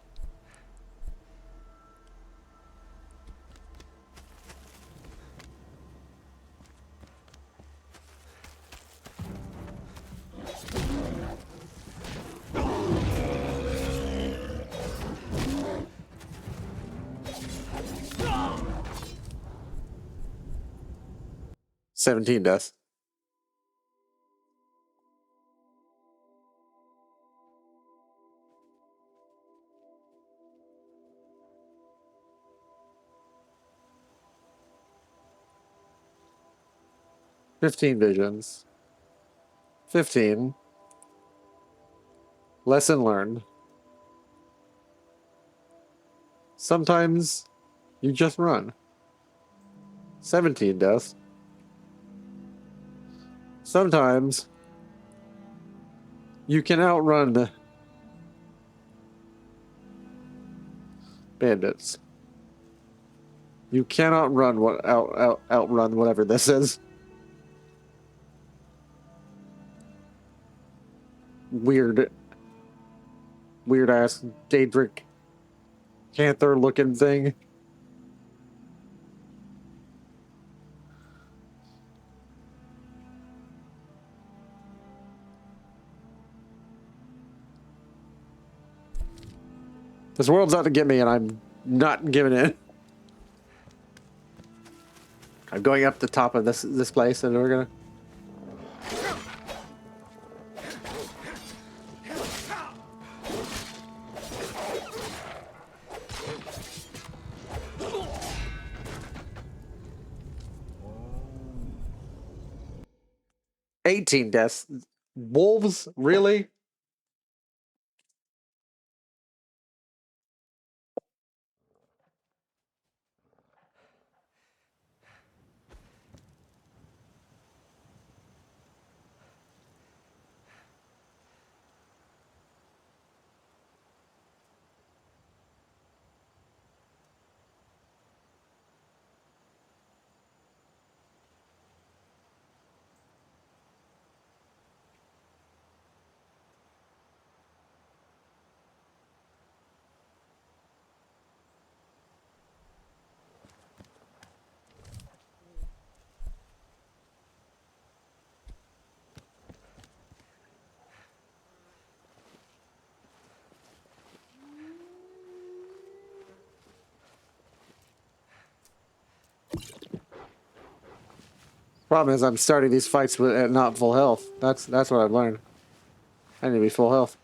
$17 deaths. $15 visions. 15. Lesson learned. Sometimes you just run. 17 deaths. Sometimes you can outrun the bandits. You cannot run outrun whatever this is. Weird ass Daedric panther looking thing. This world's out to get me and I'm not giving it. I'm going up the top of this place and we're gonna... $18 deaths. Wolves? Really? Problem is, I'm starting these fights with at not full health. That's what I've learned. I need to be full health.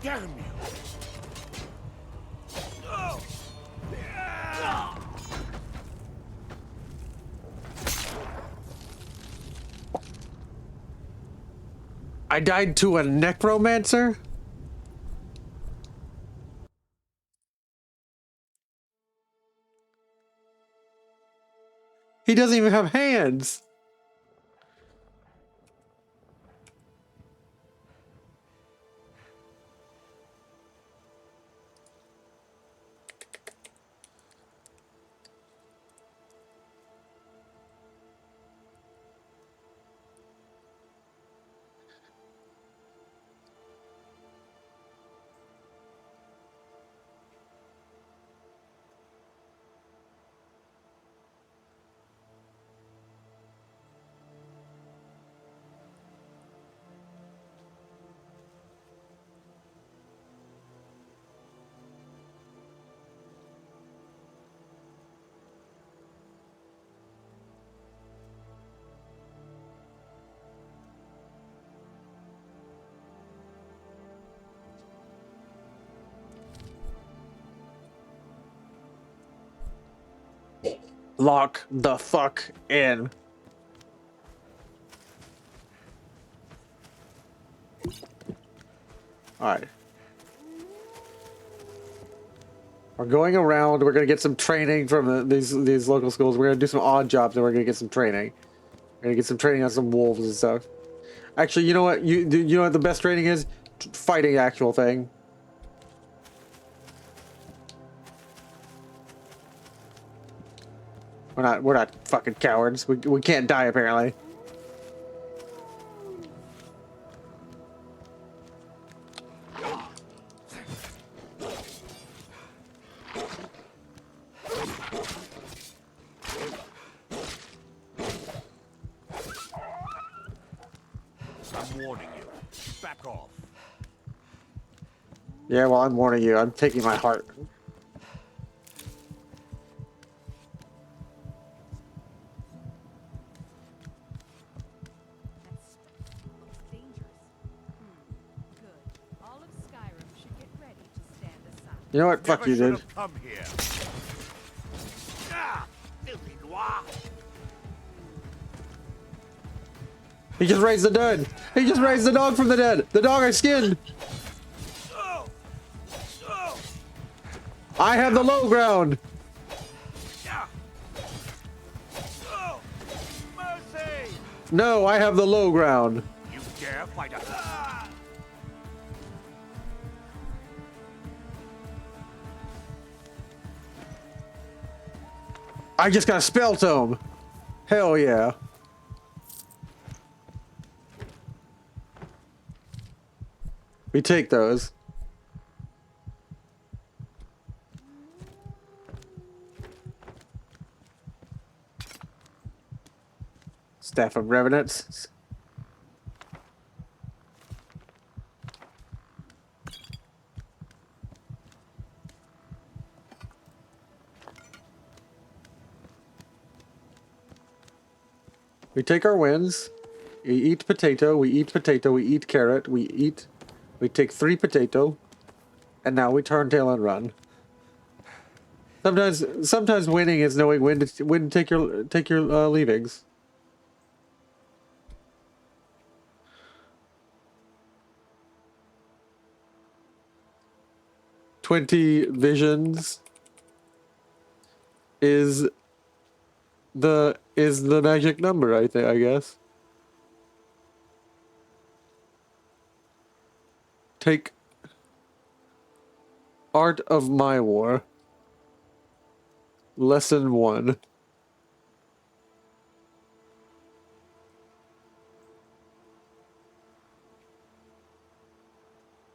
Damn you! I died to a necromancer? He doesn't even have hands. Lock the fuck in. Alright. We're going around. We're gonna get some training from these local schools. We're gonna do some odd jobs, and we're gonna get some training. We're gonna get some training on some wolves and stuff. Actually, you know what? You know what the best training is? Fighting actual thing. We're not fucking cowards. We can't die apparently. I'm warning you. Back off. Yeah, well, I'm warning you. I'm taking my heart. All of Skyrim should get ready to stand aside. You know what? Fuck you, dude. Come here. Ah, filthy noir. He just raised the dead. He just raised the dog from the dead. The dog I skinned. I have the low ground. Mercy! No, I have the low ground. You dare fight a... I just got a spell tome. Hell yeah. We take those. Staff of Revenants. We take our wins. We eat potato, we eat potato, we eat carrot, we take 3 potato, and now we turn tail and run. Sometimes winning is knowing when to take your leavings. "20 visions is the magic number, I guess. Take Art of My War. Lesson 1.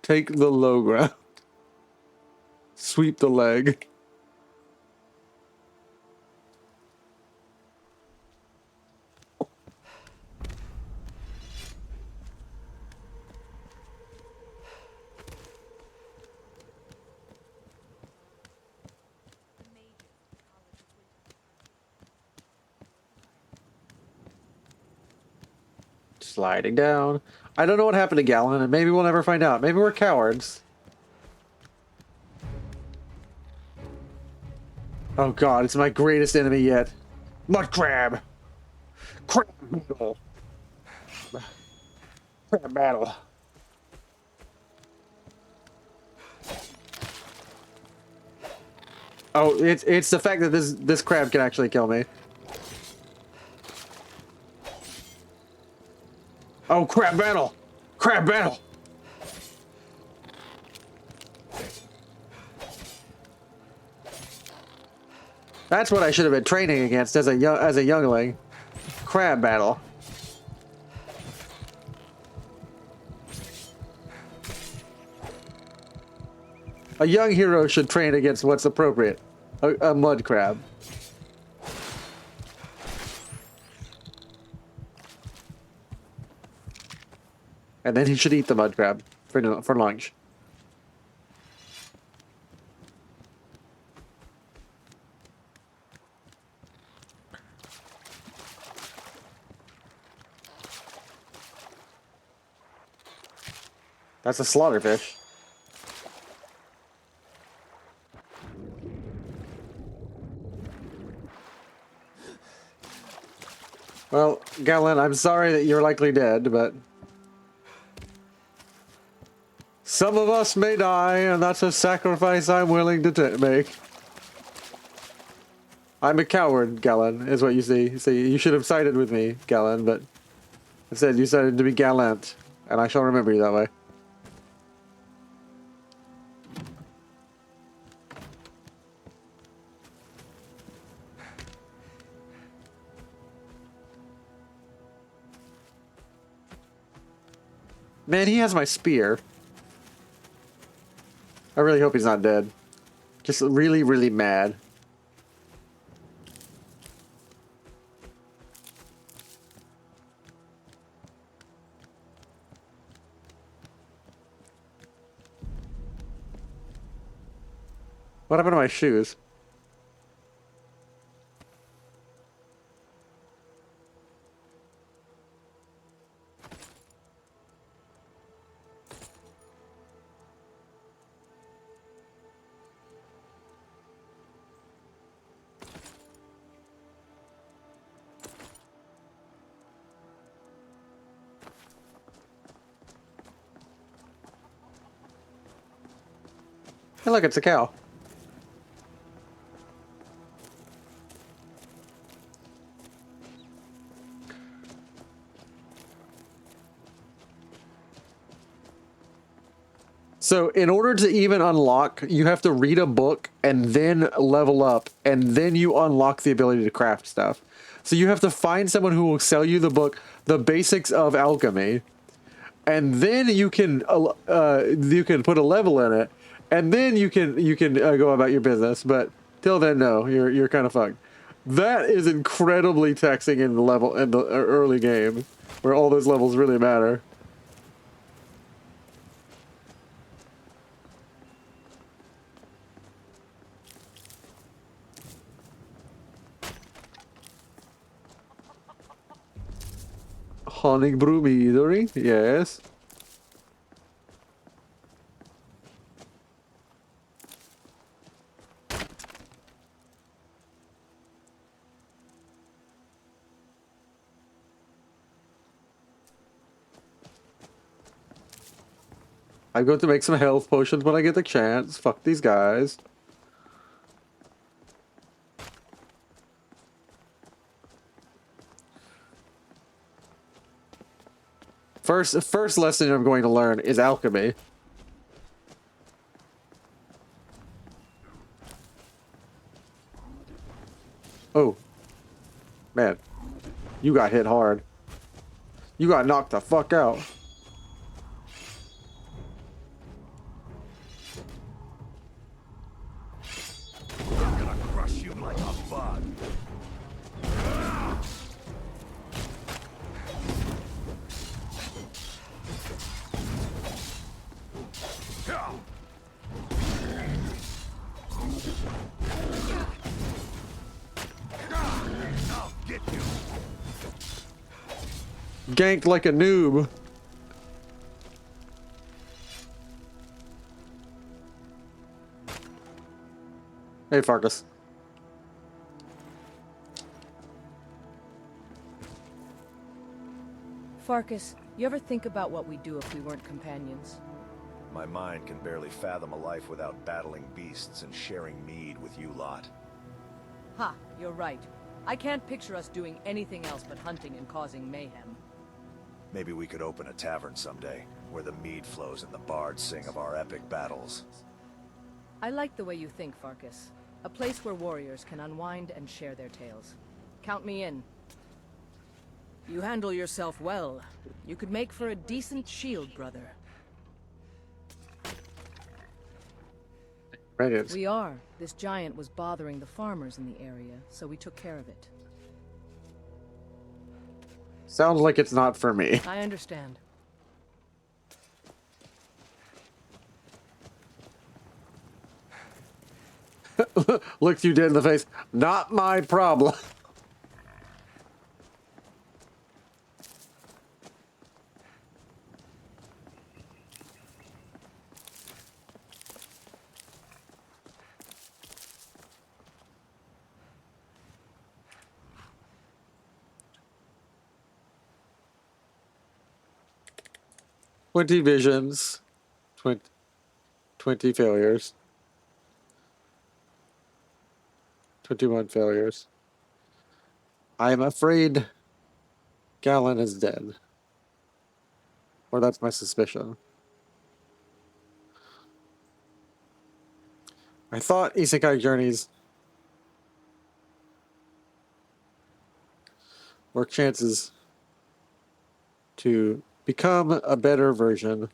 Take the low ground. Sweep the leg. Sliding down. I don't know what happened to Gallon, and maybe we'll never find out. Maybe we're cowards. Oh god, it's my greatest enemy yet. Mud crab! Crab battle! Crab battle. Oh, it's the fact that this crab can actually kill me. Oh, crab battle! Crab battle! That's what I should have been training against as a youngling. Crab battle. A young hero should train against what's appropriate. A mud crab. And then he should eat the mud crab for lunch. That's a slaughterfish. Well, Galen, I'm sorry that you're likely dead, but some of us may die, and that's a sacrifice I'm willing to make. I'm a coward, Galen, is what you see. See, you should have sided with me, Galen, but instead you decided to be gallant, and I shall remember you that way. Man, he has my spear. I really hope he's not dead. Just really, really mad. What happened to my shoes? Hey, look, it's a cow. So in order to even unlock, you have to read a book and then level up, and then you unlock the ability to craft stuff. So you have to find someone who will sell you the book, The Basics of Alchemy, and then you can put a level in it, and then you can go about your business. But till then, no, you're kind of fucked. That is incredibly taxing in the early game, where all those levels really matter. Honningbrew Meadery, yes. I'm going to make some health potions when I get the chance. Fuck these guys. First lesson I'm going to learn is alchemy. Oh. Man. You got hit hard. You got knocked the fuck out. ganked like a noob. Hey, Farkas. Farkas, you ever think about what we'd do if we weren't companions? My mind can barely fathom a life without battling beasts and sharing mead with you lot. Ha, you're right. I can't picture us doing anything else but hunting and causing mayhem. Maybe we could open a tavern someday, where the mead flows and the bards sing of our epic battles. I like the way you think, Farkas. A place where warriors can unwind and share their tales. Count me in. You handle yourself well. You could make for a decent shield, brother. Right. We are. This giant was bothering the farmers in the area, so we took care of it. Sounds like it's not for me. I understand. Looked you dead in the face. Not my problem. Twenty visions, 20 failures, 21 failures. I'm afraid Galen is dead. Or that's my suspicion. I thought Isekai Journeys were chances to become a better version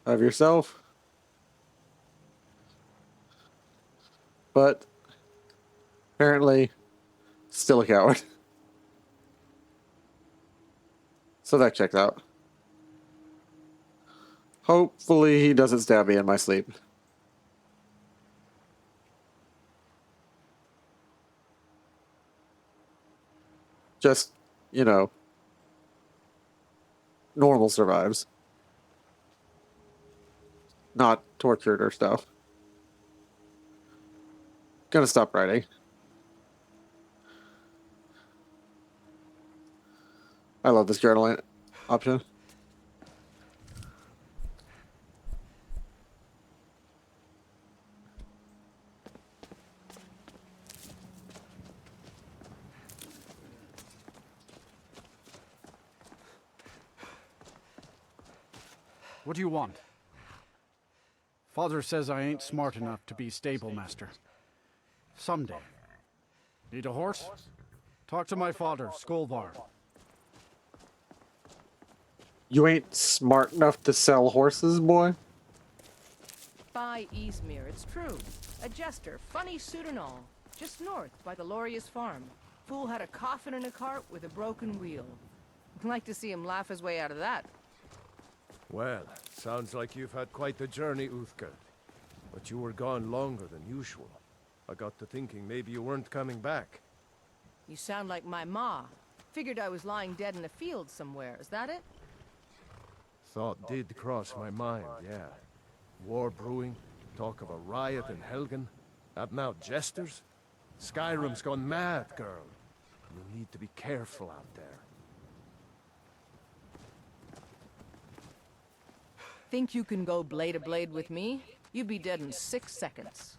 of yourself. But apparently still a coward. So that checks out. Hopefully he doesn't stab me in my sleep. Just, you know, normal survives. Not tortured or stuff. Gonna stop writing. I love this journaling option. What do you want? Father says I ain't smart enough to be stable master. Someday. Need a horse? Talk to my father, Skolvar. You ain't smart enough to sell horses, boy? By Eastmere, it's true. A jester, funny suit and all. Just north, by the Lorius farm. Fool had a coffin in a cart with a broken wheel. Like to see him laugh his way out of that. Well, sounds like you've had quite the journey, Uthgerd. But you were gone longer than usual. I got to thinking maybe you weren't coming back. You sound like my ma. Figured I was lying dead in a field somewhere, is that it? Thought did cross my mind, yeah. War brewing, talk of a riot in Helgen. That now jesters? Skyrim's gone mad, girl. You need to be careful out there. Think you can go blade to blade with me? You'd be dead in 6 seconds.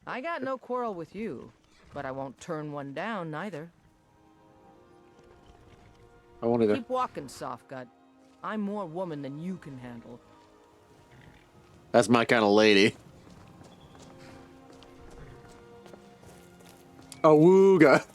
I got no quarrel with you, but I won't turn one down, neither. I won't either. Keep walking, Softgut. I'm more woman than you can handle. That's my kind of lady. Awooga.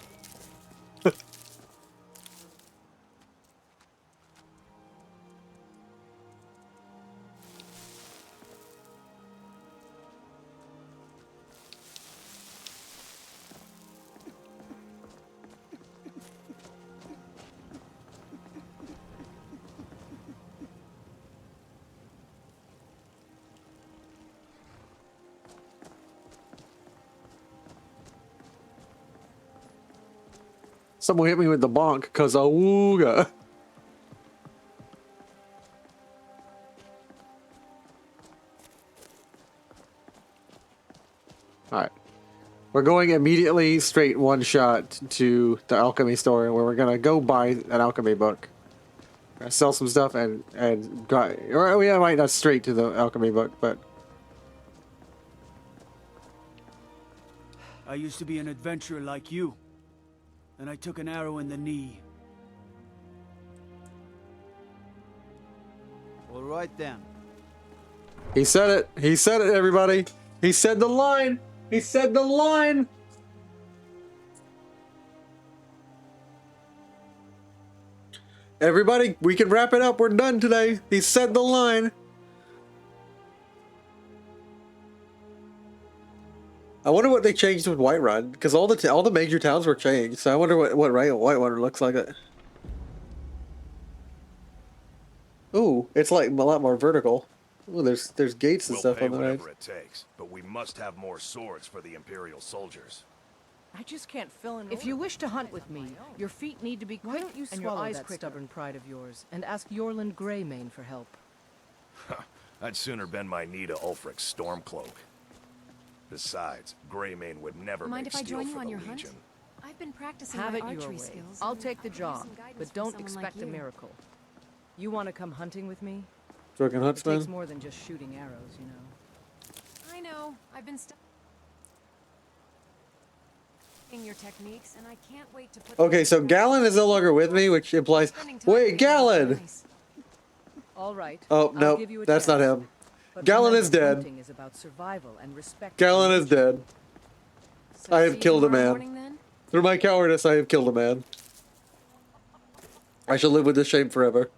Someone hit me with the bonk because awooga. Alright. We're going immediately straight one shot to the alchemy store where we're gonna go buy an alchemy book. Sell some stuff and or we might not straight to the alchemy book, but I used to be an adventurer like you, and I took an arrow in the knee. All right then. he said it. He said it, everybody. He said the line. He said the line. Everybody, we can wrap it up. We're done today. He said the line. I wonder what they changed with Whiterun, because all the major towns were changed. So I wonder what Whiterun looks like. Ooh, it's like a lot more vertical. Ooh, there's gates and stuff on the right. Whatever it takes, but we must have more swords for the Imperial soldiers. I just can't fill in. If you wish to hunt with me, your feet need to be quick, don't you and your swallow eyes that stubborn pride of yours, and ask Yorland Greymane for help. I'd sooner bend my knee to Ulfric's Stormcloak. Besides, Greymane would never Mind make if I steel join you for on the your Legion. hunt? I've been practicing Have my it your archery way. skills. I'll take the I could use job, some guidance but from don't someone expect like a you. miracle. You want to come hunting with me? Fucking It huntsman. takes more than just shooting arrows, you know. I know. I've been studying your techniques, and I can't wait to put. Okay, so Gallon is no longer with me, which implies. Wait, Gallon! All right. Oh, I'll no, give you a that's not chance. him. But Gallon remember, is dead. hunting is about survival and respect. Gallon is dead. I have killed a man. Then? Through my cowardice, I have killed a man. I shall live with this shame forever.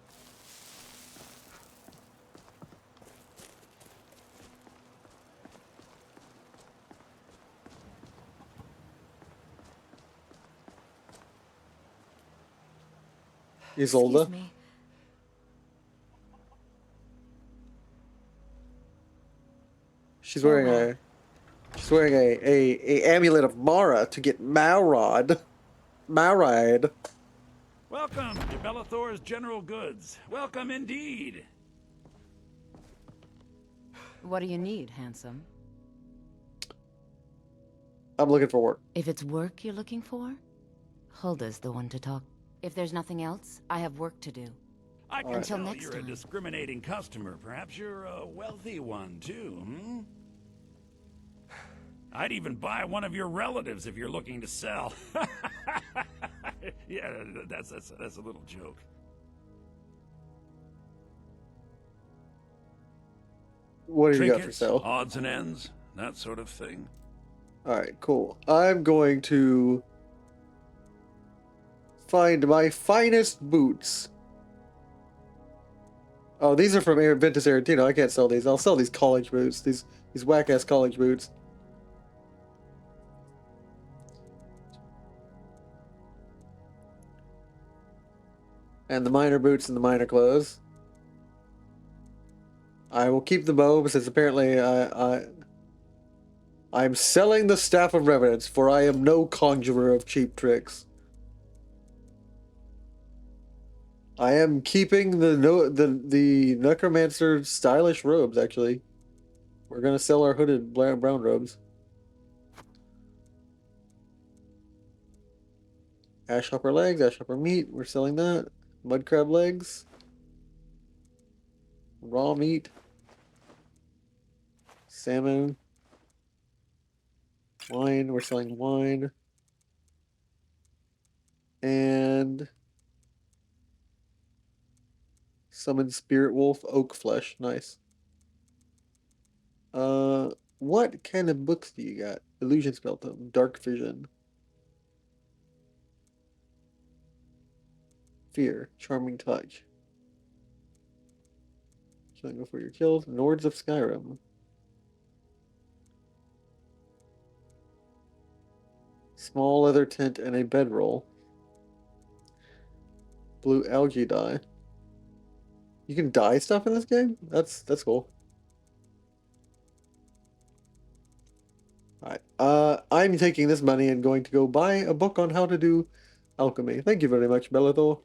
Isolde. Excuse me. She's wearing a amulet of Mara to get Maurod. Mauride. Welcome to Bellathor's General Goods. Welcome indeed. What do you need, handsome? I'm looking for work. If it's work you're looking for, Hulda's the one to talk. If there's nothing else, I have work to do. I can Until tell next you're time. a discriminating customer. Perhaps you're a wealthy one, too, hmm? I'd even buy one of your relatives if you're looking to sell. Yeah, that's a little joke. What do you got for Trinkets, sale? odds and ends, that sort of thing. Alright, cool. I'm going to find my finest boots. Oh, these are from Ventus Arantino. I can't sell these. I'll sell these college boots. These whack-ass college boots. And the minor boots and the minor clothes. I will keep the bow since apparently I'm selling the Staff of Revenants, for I am no conjurer of cheap tricks. I am keeping the Necromancer stylish robes, actually. We're gonna sell our hooded brown robes. Ashhopper legs, Ashhopper meat, we're selling that. Mud crab legs. Raw meat. Salmon. Wine, we're selling wine. And summon spirit wolf, oak flesh, nice. What kind of books do you got? Illusion spell tome, dark vision. Fear, charming touch. Shall I go for your kills? Nords of Skyrim. Small leather tent and a bedroll. Blue algae dye. You can dye stuff in this game? That's cool. Alright. I'm taking this money and going to go buy a book on how to do alchemy. Thank you very much, Bellathor.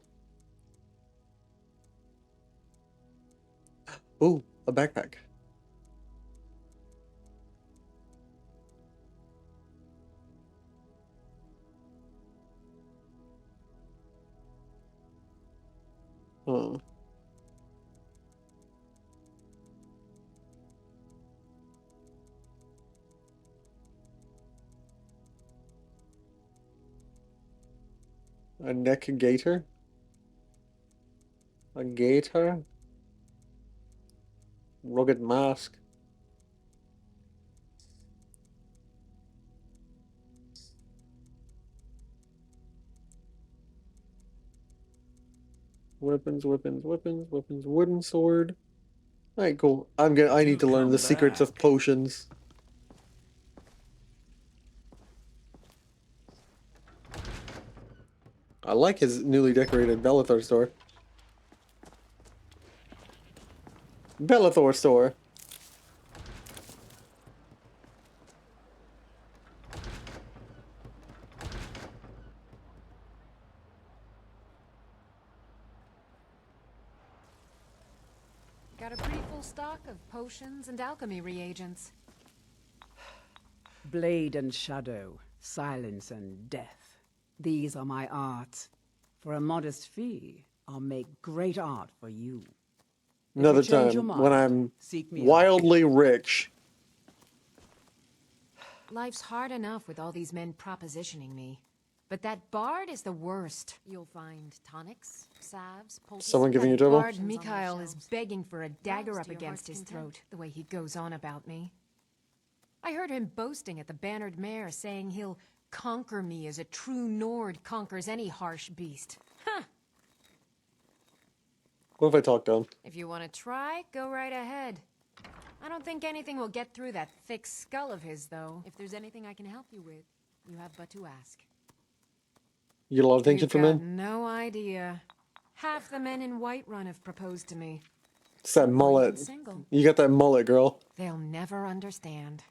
Ooh, a backpack. Oh. A neck gaiter? A gaiter? Rugged mask. Weapons, weapons, weapons, weapons, wooden sword. Alright, cool. I need to learn the secrets of potions. I like his newly decorated Bellathor store. Bellathor store. Got a pretty full stock of potions and alchemy reagents. Blade and shadow, silence and death. These are my arts. For a modest fee, I'll make great art for you. Another time, when I'm wildly rich. Life's hard enough with all these men propositioning me. But that bard is the worst. You'll find tonics, salves, poultices. Someone giving you trouble? Bard Mikhail is begging for a dagger up against his throat, the way he goes on about me. I heard him boasting at the Bannered Mare, saying he'll conquer me as a true Nord conquers any harsh beast. Huh. What if I talk down? If you want to try, go right ahead. I don't think anything will get through that thick skull of his, though. If there's anything I can help you with, you have but to ask. You get a lot of attention from You've got men? no idea. Half the men in Whiterun have proposed to me. It's that mullet. You got that mullet, girl. They'll never understand.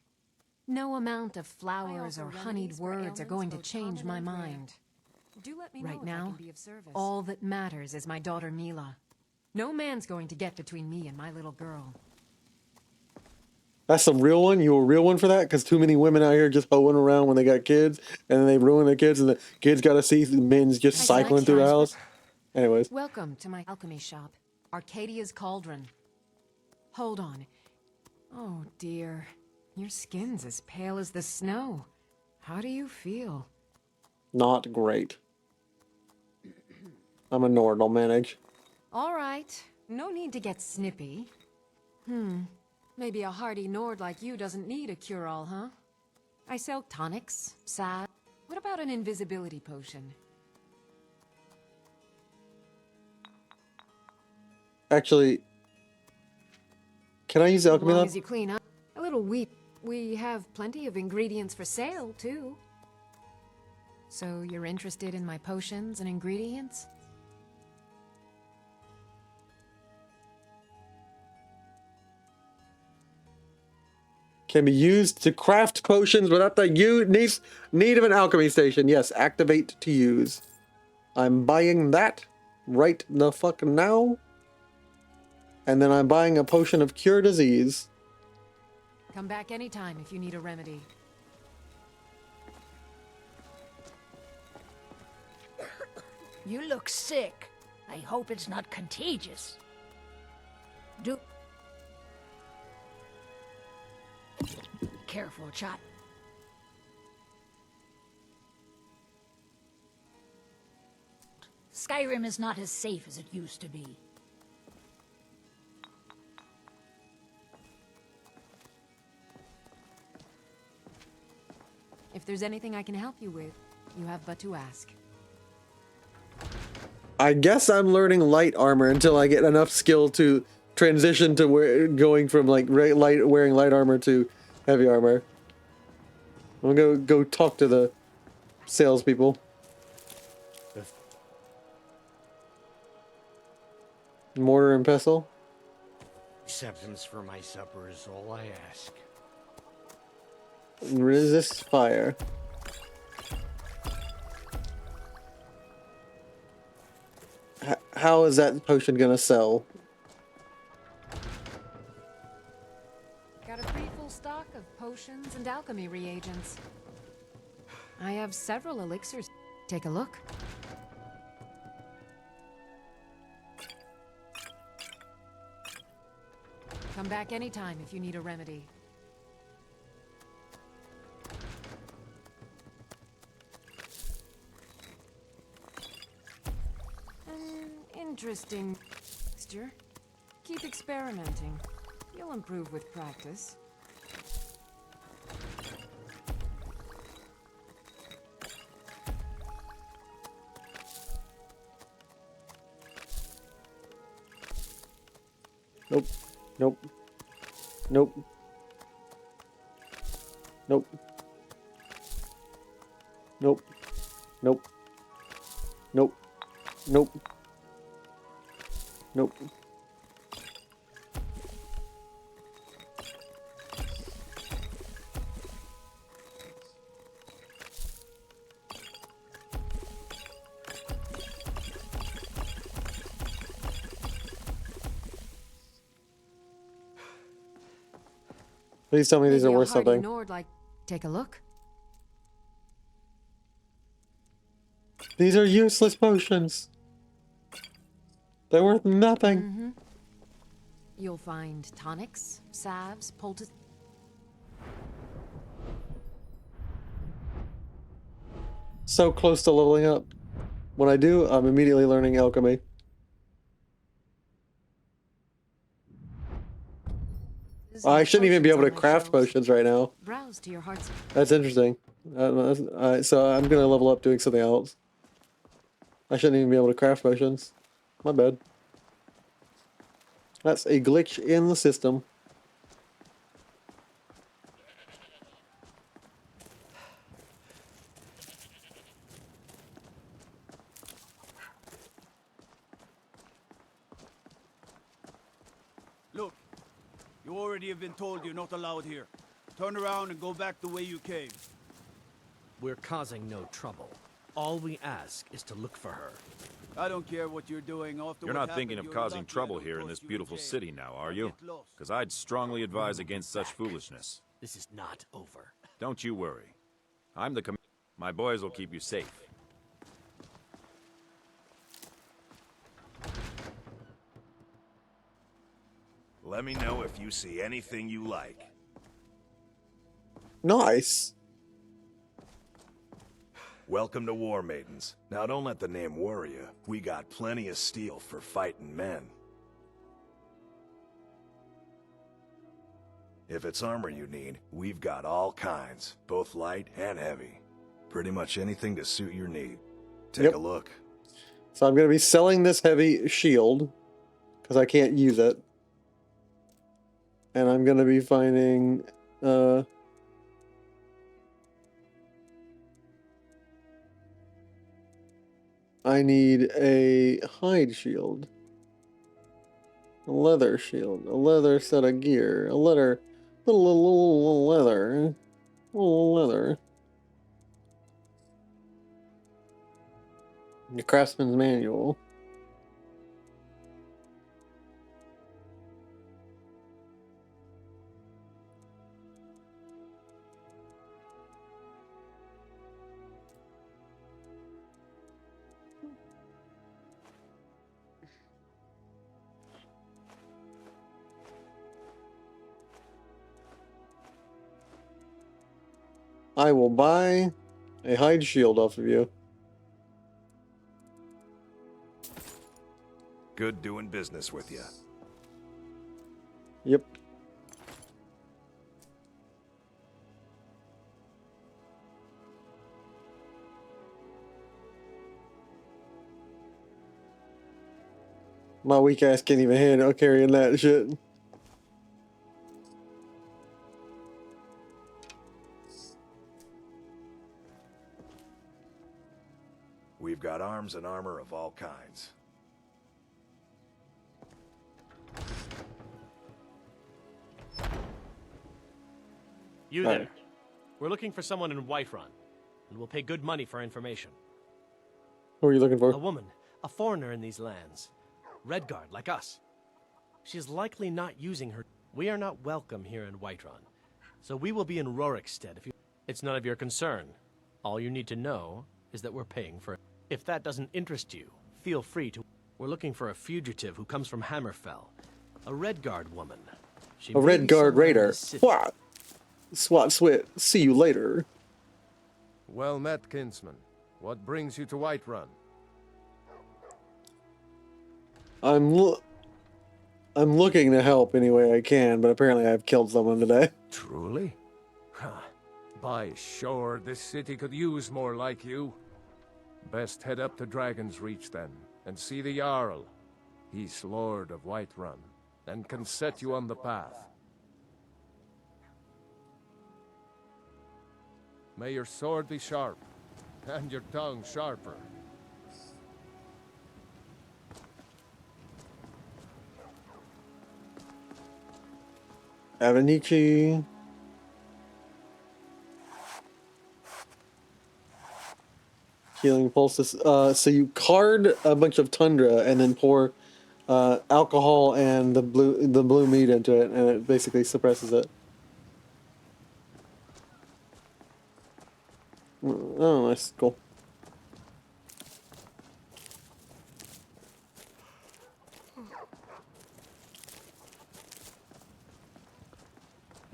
No amount of flowers or honeyed words are going to change my mind. Do let me know Right if I now, can be of service. all that matters is my daughter Mila. No man's going to get between me and my little girl. That's some real one? You a real one for that? Because too many women out here just hoeing around when they got kids, and then they ruin their kids, and the kids gotta see the men's just cycling through the house. Anyways. Welcome to my alchemy shop, Arcadia's Cauldron. Hold on. Oh dear, your skin's as pale as the snow. How do you feel? Not great. I'm a Nord, I'll manage. All right, no need to get snippy. Maybe a hardy Nord like you doesn't need a cure-all, huh? I sell tonics, salve. What about an invisibility potion? Actually, can I use the alchemy As long lab? as you clean up. A little weep. We have plenty of ingredients for sale, too. So you're interested in my potions and ingredients? Can be used to craft potions without the need of an alchemy station. Yes, activate to use. I'm buying that right the fuck now. And then I'm buying a potion of cure disease. Come back anytime if you need a remedy. You look sick. I hope it's not contagious. Careful, chat. Skyrim is not as safe as it used to be. If there's anything I can help you with, you have but to ask. I guess I'm learning light armor until I get enough skill to transition to going from like wearing light armor to heavy armor. I'm gonna go talk to the salespeople. Mortar and pestle. Acceptance for my supper is all I ask. Resist fire. how is that potion gonna sell? Got a pretty full stock of potions and alchemy reagents. I have several elixirs. Take a look. Come back anytime if you need a remedy. Interesting mixture. Keep experimenting. You'll improve with practice. Nope. Nope. Nope. Nope. Nope. Nope. Nope. Nope. Nope. Please tell me these are Maybe a worth hardy something. Nord like take a look. These are useless potions. They're worth nothing. Mm-hmm. You'll find tonics, salves, poultice. So close to leveling up. When I do, I'm immediately learning alchemy. I shouldn't even be able to craft potions right now. Browse to your heart's. That's interesting. So I'm gonna level up doing something else. I shouldn't even be able to craft potions. My bad. That's a glitch in the system. Look, you already have been told you're not allowed here. Turn around and go back the way you came. We're causing no trouble. All we ask is to look for her. I don't care what you're doing. After You're what not thinking happened, of you're causing lucky I trouble don't here in toss this you in beautiful jail. city now, are you? Get lost. Because I'd strongly advise against such foolishness. This is not over. Don't you worry. I'm the my boys will keep you safe. Let me know if you see anything you like. Nice. Welcome to War Maidens. Now don't let the name worry you. We got plenty of steel for fighting men. If it's armor you need, we've got all kinds, both light and heavy. Pretty much anything to suit your need. Take a look. So I'm going to be selling this heavy shield because I can't use it. And I'm going to be finding I need a hide shield, a leather shield, a leather set of gear, a little leather, little leather. The craftsman's manual. I will buy a hide shield off of you. Good doing business with you. Yep. My weak ass can't even handle carrying that shit. We've got arms and armor of all kinds. You there. We're looking for someone in Whiterun, and we'll pay good money for information. Who are you looking for? A woman, A foreigner in these lands. Redguard, like us. She's likely not using her... We are not welcome here in Whiterun. So we will be in Rorikstead if you... It's none of your concern. All you need to know is that we're paying for it. If that doesn't interest you, feel free to... We're looking for a fugitive who comes from Hammerfell. A Redguard woman. She A Redguard raider. What? Swat swit. See you later. Well met, kinsman. What brings you to Whiterun? I'm looking to help any way I can, but apparently I've killed someone today. Truly? Huh. By sure, this city could use more like you. Best head up to Dragon's Reach then, and see the Jarl. He's Lord of Whiterun, and can set you on the path. May your sword be sharp, and your tongue sharper. Avenici. Healing pulses. So you card a bunch of tundra and then pour alcohol and the blue meat into it, and it basically suppresses it. Oh, that's cool.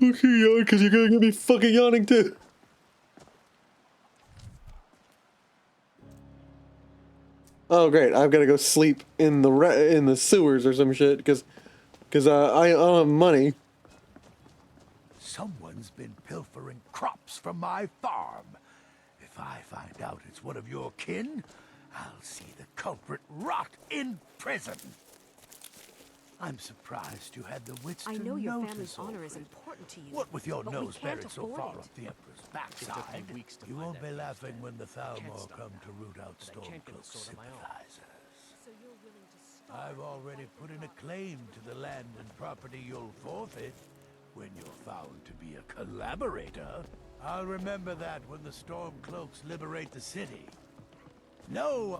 Okay, yawn, because you're gonna get me fucking yawning too. Oh great! I've got to go sleep in the sewers or some shit because I don't have money. Someone's been pilfering crops from my farm. If I find out it's one of your kin, I'll see the culprit rot in prison. I'm surprised you had the wits to I know your notice family's all honor is this. important to you. What with your but we nose can't buried so afford far it. up the Emperor's backside, you won't be laughing when the Thalmor come to root out Stormcloak's sympathizers. So you're willing to I've already put in a claim to the land and property you'll forfeit when you're found to be a collaborator. I'll remember that when the Stormcloaks liberate the city. No.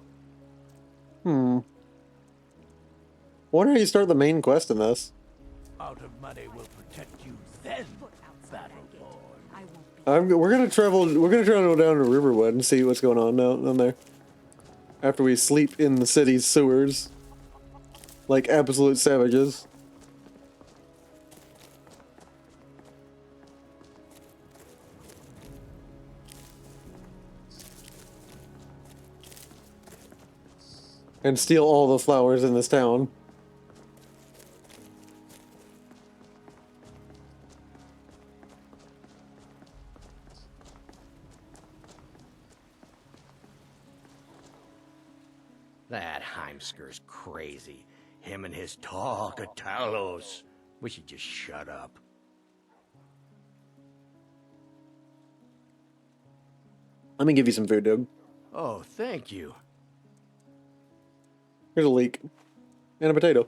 Wonder how you start the main quest in this. Out of money will protect you then, Battleborn. We're gonna travel down to Riverwood and see what's going on down there. After we sleep in the city's sewers, like absolute savages. And steal all the flowers in this town. That Heimskir's crazy. Him and his talk of Talos. We should just shut up. Let me give you some food, dude. Oh, thank you. Here's a leek. And a potato.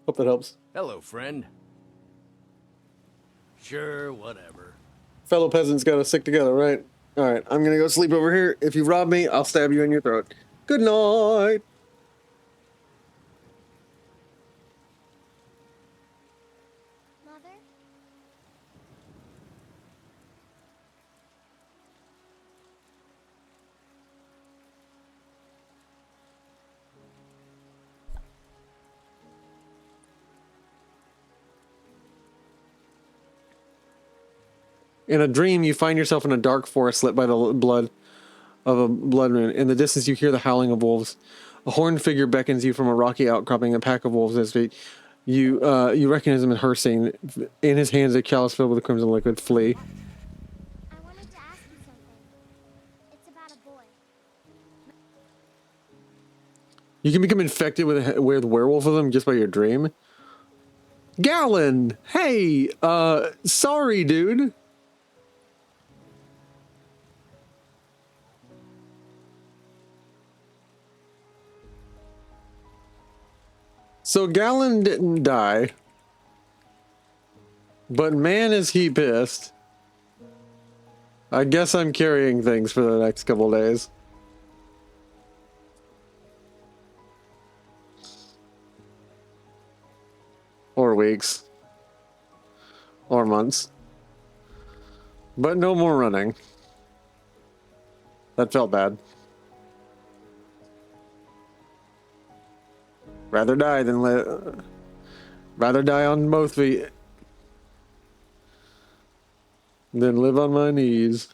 Hope that helps. Hello, friend. Sure, whatever. Fellow peasants gotta stick together, right? Alright, I'm gonna go sleep over here. If you rob me, I'll stab you in your throat. Good night! Mother? In a dream, you find yourself in a dark forest lit by the blood of a blood moon. In the distance, you hear the howling of wolves. A horned figure beckons you from a rocky outcropping. A pack of wolves at his feet. You recognize him as Hersing. In his hands, a chalice filled with a crimson liquid. Flee. I wanted to ask you something. It's about a boy. You can become infected with werewolfism just by your dream. Gallon! Hey! Sorry, dude. So Gallon didn't die. But man is he pissed. I guess I'm carrying things for the next couple days. weeks. Or months. But no more running. That felt bad. Rather die than live. Rather die on both feet than live on my knees.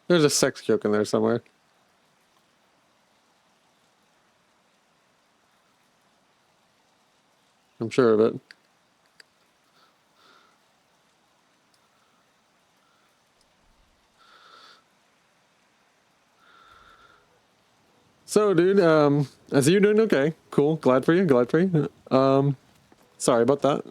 There's a sex joke in there somewhere. I'm sure of it. So, dude, I see you're doing okay. Cool. Glad for you. Glad for you. Sorry about that.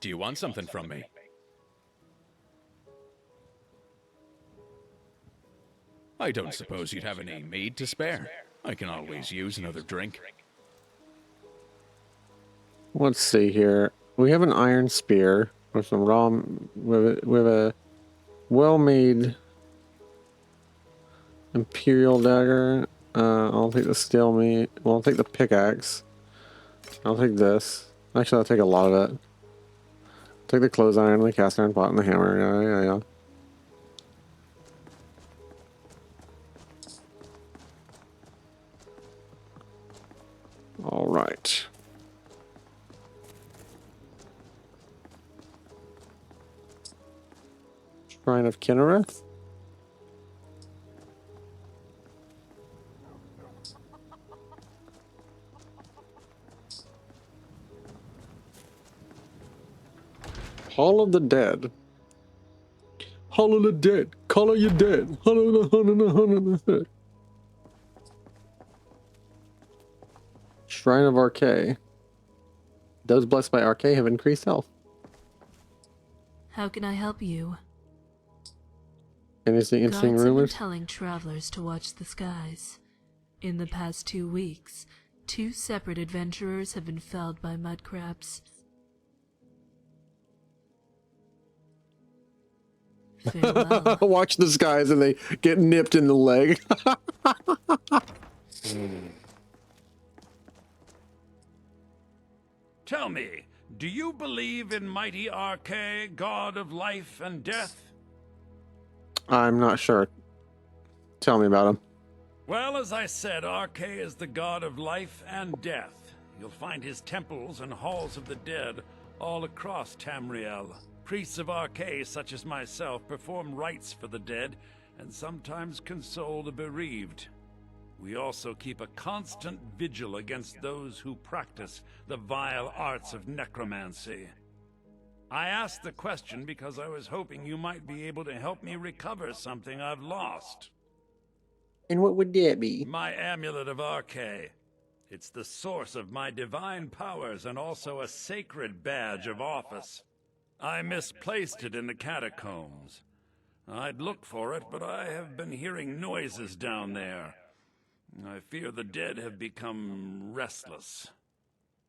Do you want something from me? I don't suppose you'd have any mead to spare. I can always use another drink. Let's see here. We have an iron spear with some raw, with a well-made imperial dagger. I'll take the steel meat. Well, I'll take the pickaxe. I'll take this. Actually, I'll take a lot of it. Take the clothes iron, the cast iron pot, and the hammer. Yeah. All right. Shrine of Kinnereth. Hall of the Dead. Hall of the Dead. Call of you dead. Hall of the Shrine of Archay. Those blessed by Archay have increased health. How can I help you? Anything interesting Guards have been rumors? telling travelers to watch the skies. In the past 2 weeks, 2 separate adventurers have been felled by mudcrabs. Farewell. Watch the skies and they get nipped in the leg. Tell me, do you believe in mighty Archay, god of life and death? I'm not sure. Tell me about him. Well, as I said, Archay is the god of life and death. You'll find his temples and halls of the dead all across Tamriel. Priests of Archay, such as myself, perform rites for the dead and sometimes console the bereaved. We also keep a constant vigil against those who practice the vile arts of necromancy. I asked the question because I was hoping you might be able to help me recover something I've lost. And what would that be? My amulet of Archay. It's the source of my divine powers and also a sacred badge of office. I misplaced it in the catacombs. I'd look for it, but I have been hearing noises down there. I fear the dead have become restless.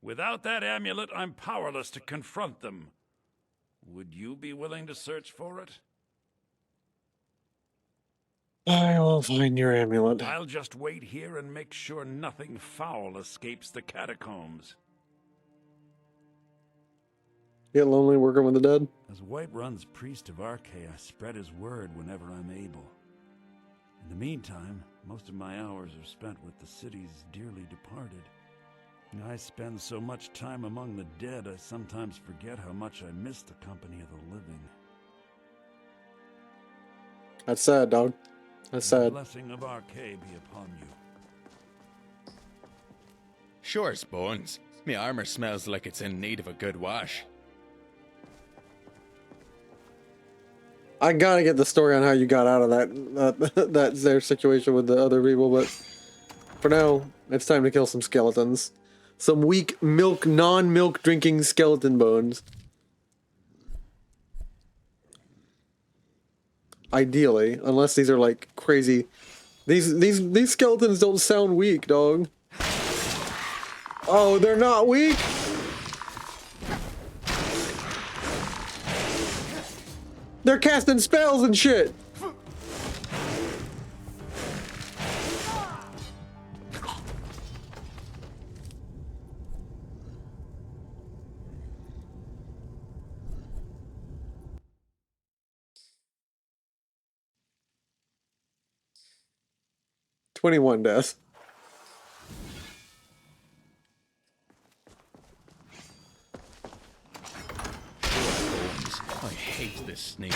Without that amulet, I'm powerless to confront them. Would you be willing to search for it? I will find your amulet. I'll just wait here and make sure nothing foul escapes the catacombs. Get lonely working with the dead? As Whiterun's priest of Archay, I spread his word whenever I'm able. In the meantime, most of my hours are spent with the city's dearly departed. I spend so much time among the dead, I sometimes forget how much I miss the company of the living. That's sad, dog. That's The sad. blessing of Archay be upon you. Sure as bones. My armor smells like it's in need of a good wash. I gotta get the story on how you got out of that their situation with the other people, but for now, it's time to kill some skeletons. Some weak non-milk drinking skeleton bones. Ideally, unless these are like crazy. These skeletons don't sound weak, dog. Oh, they're not weak? They're casting spells and shit. "21 deaths. I hate this sneak.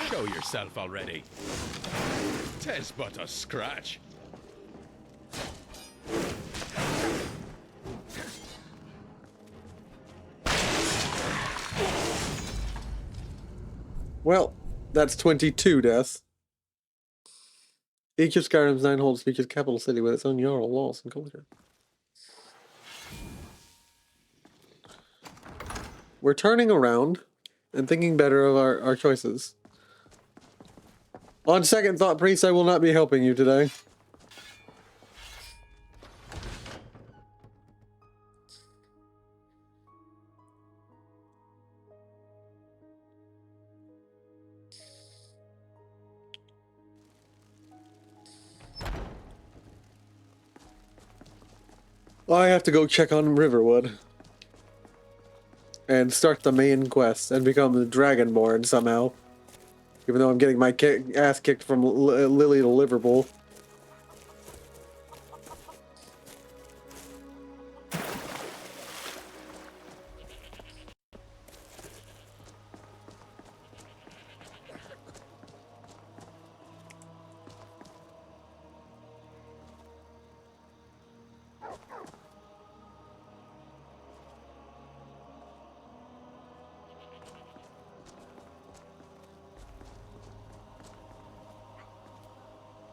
Show yourself already. 'Tis but a scratch. Well, that's 22 deaths. Each of Skyrim's 9 holds features a capital city with its own jarl, laws, and culture. We're turning around and thinking better of our choices. On second thought, priest, I will not be helping you today. I have to go check on Riverwood. And start the main quest and become the Dragonborn somehow. Even though I'm getting my ass kicked from Lily to Liverpool.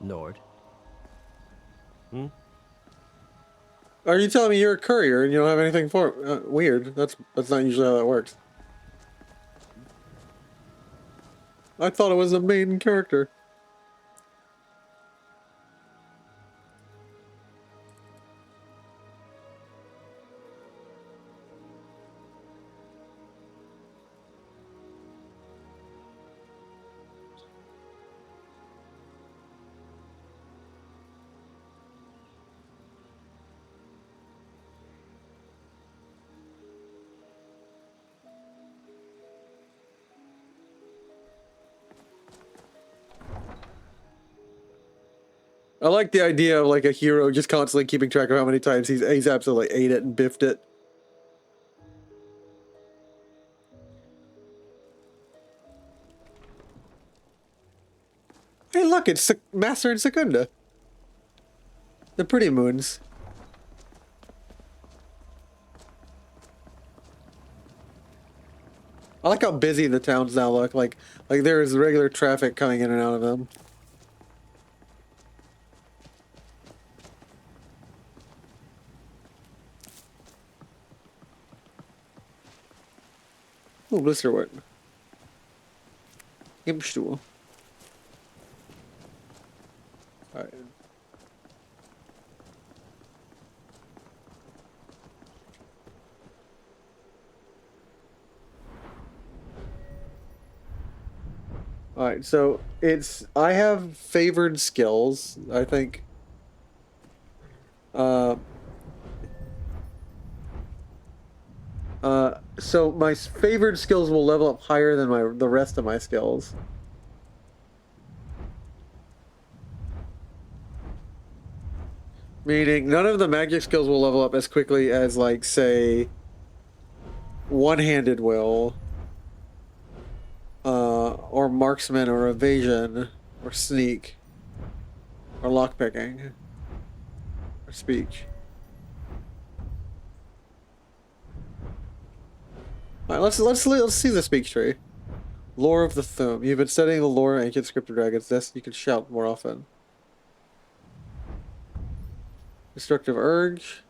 Nord. Hmm? Are you telling me you're a courier and you don't have anything for weird. That's not usually how that works. I thought it was a main character. I like the idea of like a hero just constantly keeping track of how many times he's absolutely ate it and biffed it. Hey, look, it's Master and Secunda. The pretty moons. I like how busy the towns now look. Like there's regular traffic coming in and out of them. Oh, Blisterwood. Imstuhl. Alright. Alright, so I have favored skills, I think. So my favored skills will level up higher than the rest of my skills. Meaning none of the magic skills will level up as quickly as, like, say, one-handed will, or marksman, or evasion, or sneak, or lockpicking, or speech. Alright, let's see the speech tree. Lore of the Thume. You've been studying the lore of ancient scripted dragons. Thus, you can shout more often. Destructive Urge.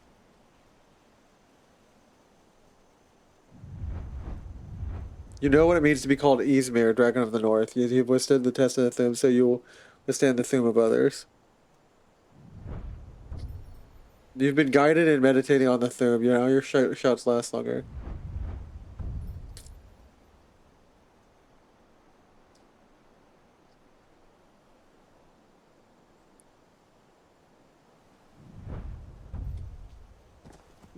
You know what it means to be called Ysmir, Dragon of the North. You've withstood the test of the Thume, so you'll withstand the Thume of others. You've been guided in meditating on the Thume. You know, your shouts last longer.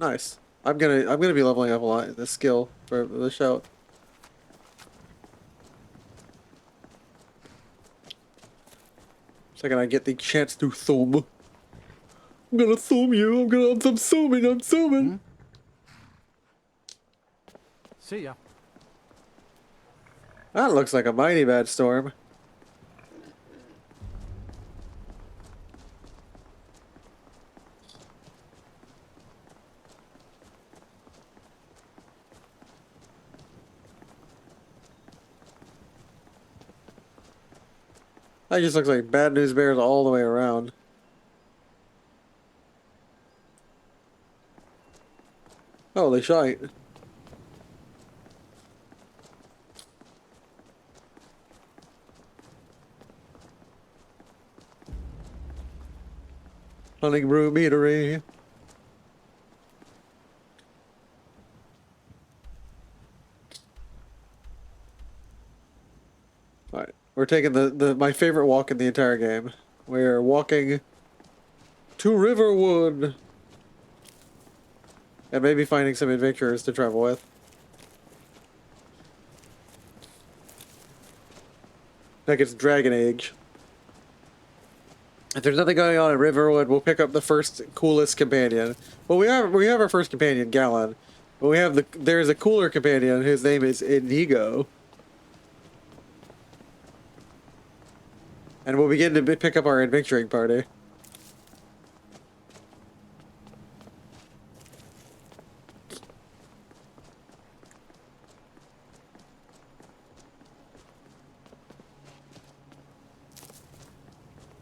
Nice. I'm gonna be leveling up a lot in this skill for the shout. Second I get the chance to thumb. I'm gonna thumb you. I'm zooming. I'm zooming. See ya. That looks like a mighty bad storm. That just looks like bad news bears all the way around. Holy shite. Hunting brew meadery. Alright. We're taking my favorite walk in the entire game. We're walking to Riverwood. And maybe finding some adventurers to travel with. Like it's Dragon Age. If there's nothing going on in Riverwood, we'll pick up the first coolest companion. Well, we have our first companion, Gallon. But there's a cooler companion whose name is Inigo. And we'll begin to pick up our adventuring party.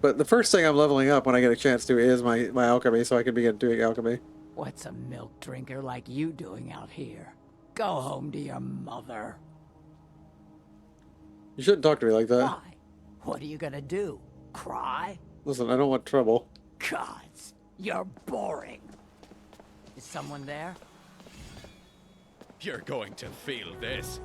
But the first thing I'm leveling up when I get a chance to is my alchemy, so I can begin doing alchemy. What's a milk drinker like you doing out here? Go home to your mother. You shouldn't talk to me like that. Why? What are you gonna do? Cry? Listen, I don't want trouble. Gods, you're boring. Is someone there? You're going to feel this.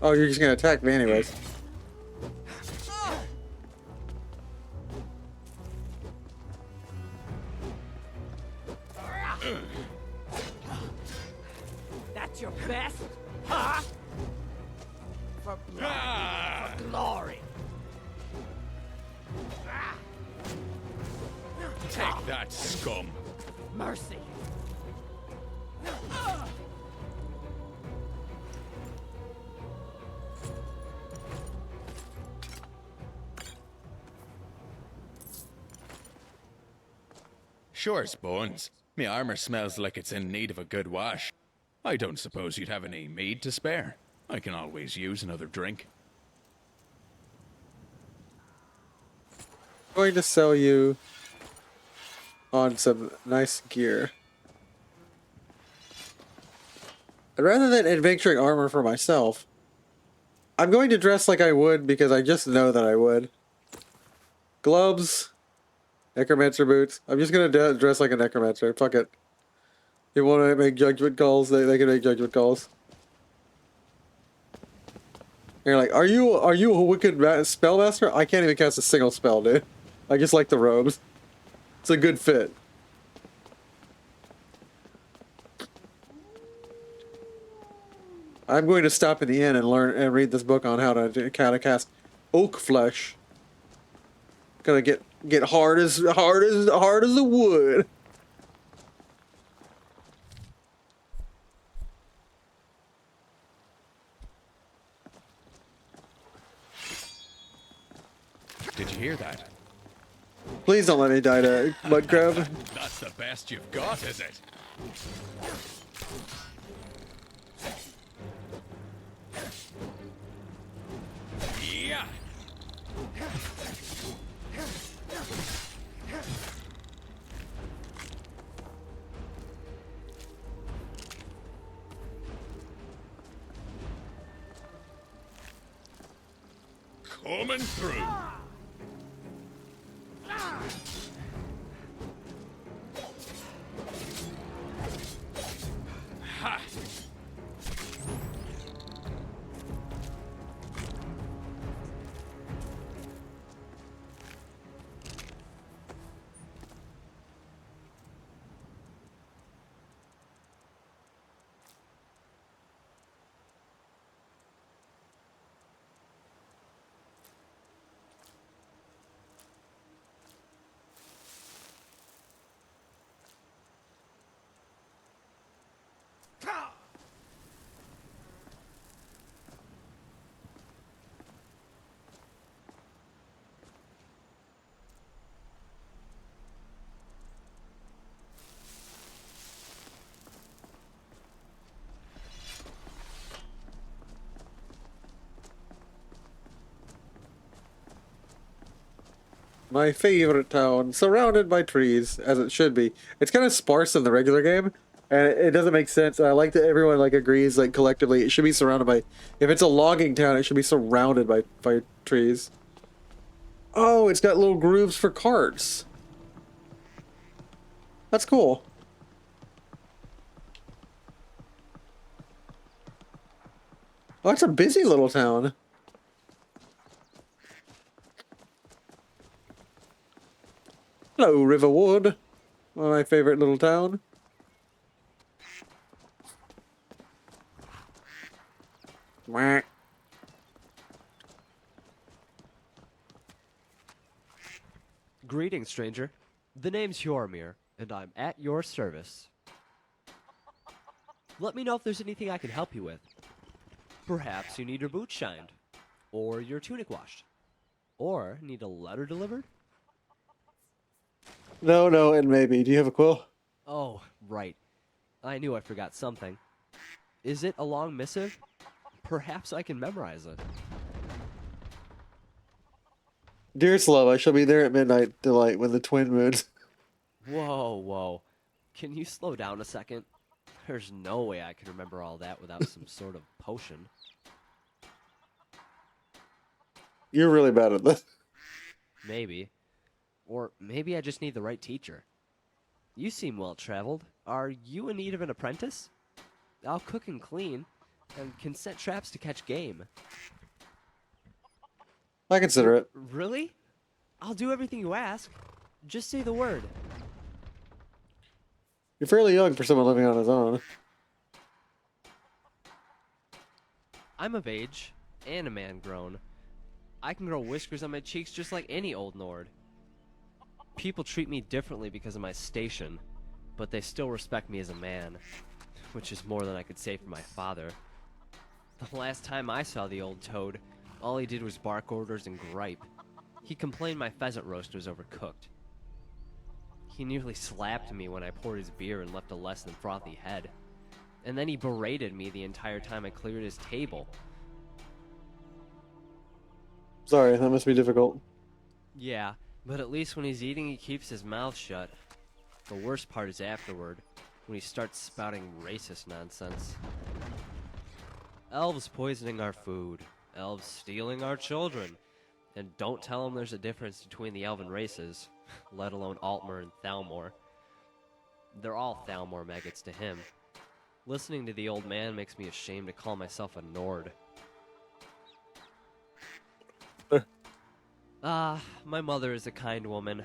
Oh, you're just gonna attack me anyways. That's your best? Huh? For blood, for glory. Take that, scum. Mercy. Sure's bones. Me armor smells like it's in need of a good wash. I don't suppose you'd have any mead to spare. I can always use another drink. I'm going to sell you on some nice gear. And rather than adventuring armor for myself, I'm going to dress like I would because I just know that I would. Gloves. Necromancer boots. I'm just gonna dress like a necromancer. Fuck it. You want to make judgment calls? They can make judgment calls. And you're like, are you a wicked spellmaster? I can't even cast a single spell, dude. I just like the robes. It's a good fit. I'm going to stop in the inn and learn and read this book on how to cast oak flesh. Gonna get hard as the wood. Did you hear that? Please don't let me die to mud crab. That's the best you've got, is it? Yeah. Coming through. Ha! My favorite town, surrounded by trees, as it should be. It's kind of sparse in the regular game, and it doesn't make sense. I like that everyone like agrees, like collectively, it should be surrounded by. If it's a logging town, it should be surrounded by trees. Oh, it's got little grooves for carts. That's cool. Oh, it's a busy little town. Hello, Riverwood. One of my favorite little town. Wah. Greetings, stranger. The name's Yormir, and I'm at your service. Let me know if there's anything I can help you with. Perhaps you need your boots shined, or your tunic washed, or need a letter delivered? No, and maybe. Do you have a quill? Oh, right. I knew I forgot something. Is it a long missive? Perhaps I can memorize it. Dearest love, I shall be there at midnight delight when the twin moons. Whoa. Can you slow down a second? There's no way I can remember all that without some sort of potion. You're really bad at this. Maybe. Or maybe I just need the right teacher. You seem well-traveled. Are you in need of an apprentice? I'll cook and clean, and can set traps to catch game. I consider it. Really? I'll do everything you ask. Just say the word. You're fairly young for someone living on his own. I'm of age, and a man grown. I can grow whiskers on my cheeks just like any old Nord. People treat me differently because of my station, but they still respect me as a man, which is more than I could say for my father. The last time I saw the old toad, all he did was bark orders and gripe. He complained my pheasant roast was overcooked. He nearly slapped me when I poured his beer and left a less than frothy head. And then he berated me the entire time I cleared his table. Sorry, that must be difficult. Yeah, but at least when he's eating, he keeps his mouth shut. The worst part is afterward, when he starts spouting racist nonsense. Elves poisoning our food, elves stealing our children, and don't tell him there's a difference between the elven races, let alone Altmer and Thalmor. They're all Thalmor maggots to him. Listening to the old man makes me ashamed to call myself a Nord. My mother is a kind woman.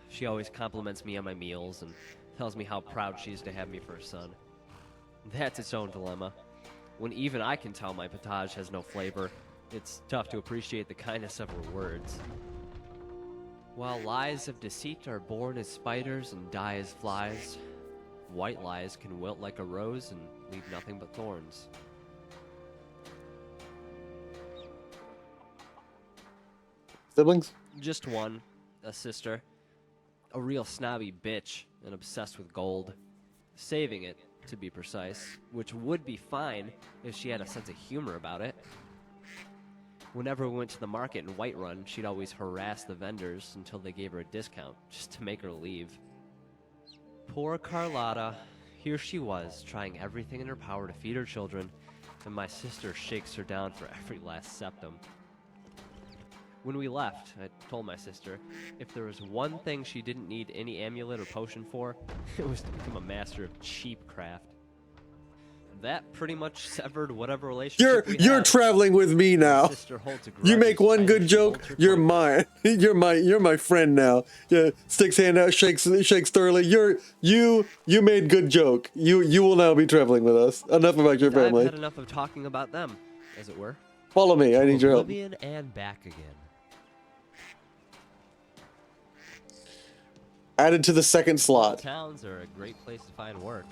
She always compliments me on my meals and tells me how proud she is to have me for a son. That's its own dilemma. When even I can tell my potage has no flavor, it's tough to appreciate the kindness of her words. While lies of deceit are born as spiders and die as flies, white lies can wilt like a rose and leave nothing but thorns. Siblings? Just one. A sister. A real snobby bitch and obsessed with gold. Saving it, to be precise, which would be fine if she had a sense of humor about it. Whenever we went to the market in Whiterun, she'd always harass the vendors until they gave her a discount, just to make her leave. Poor Carlotta. Here she was, trying everything in her power to feed her children, and my sister shakes her down for every last septum. When we left, I told my sister if there was one thing she didn't need any amulet or potion for, it was to become a master of cheap craft. That pretty much severed whatever relationship You're traveling with me now. Sister holds a You make one good she joke, holds her you're tongue. mine. You're my friend now. Yeah, sticks hand out, shakes thoroughly. You made good joke. You will now be traveling with us. Enough about your I've family. had enough of talking about them, as it were. Follow me. I need your help. Oblivion and back again. Added to the second slot. Towns are a great place to find work.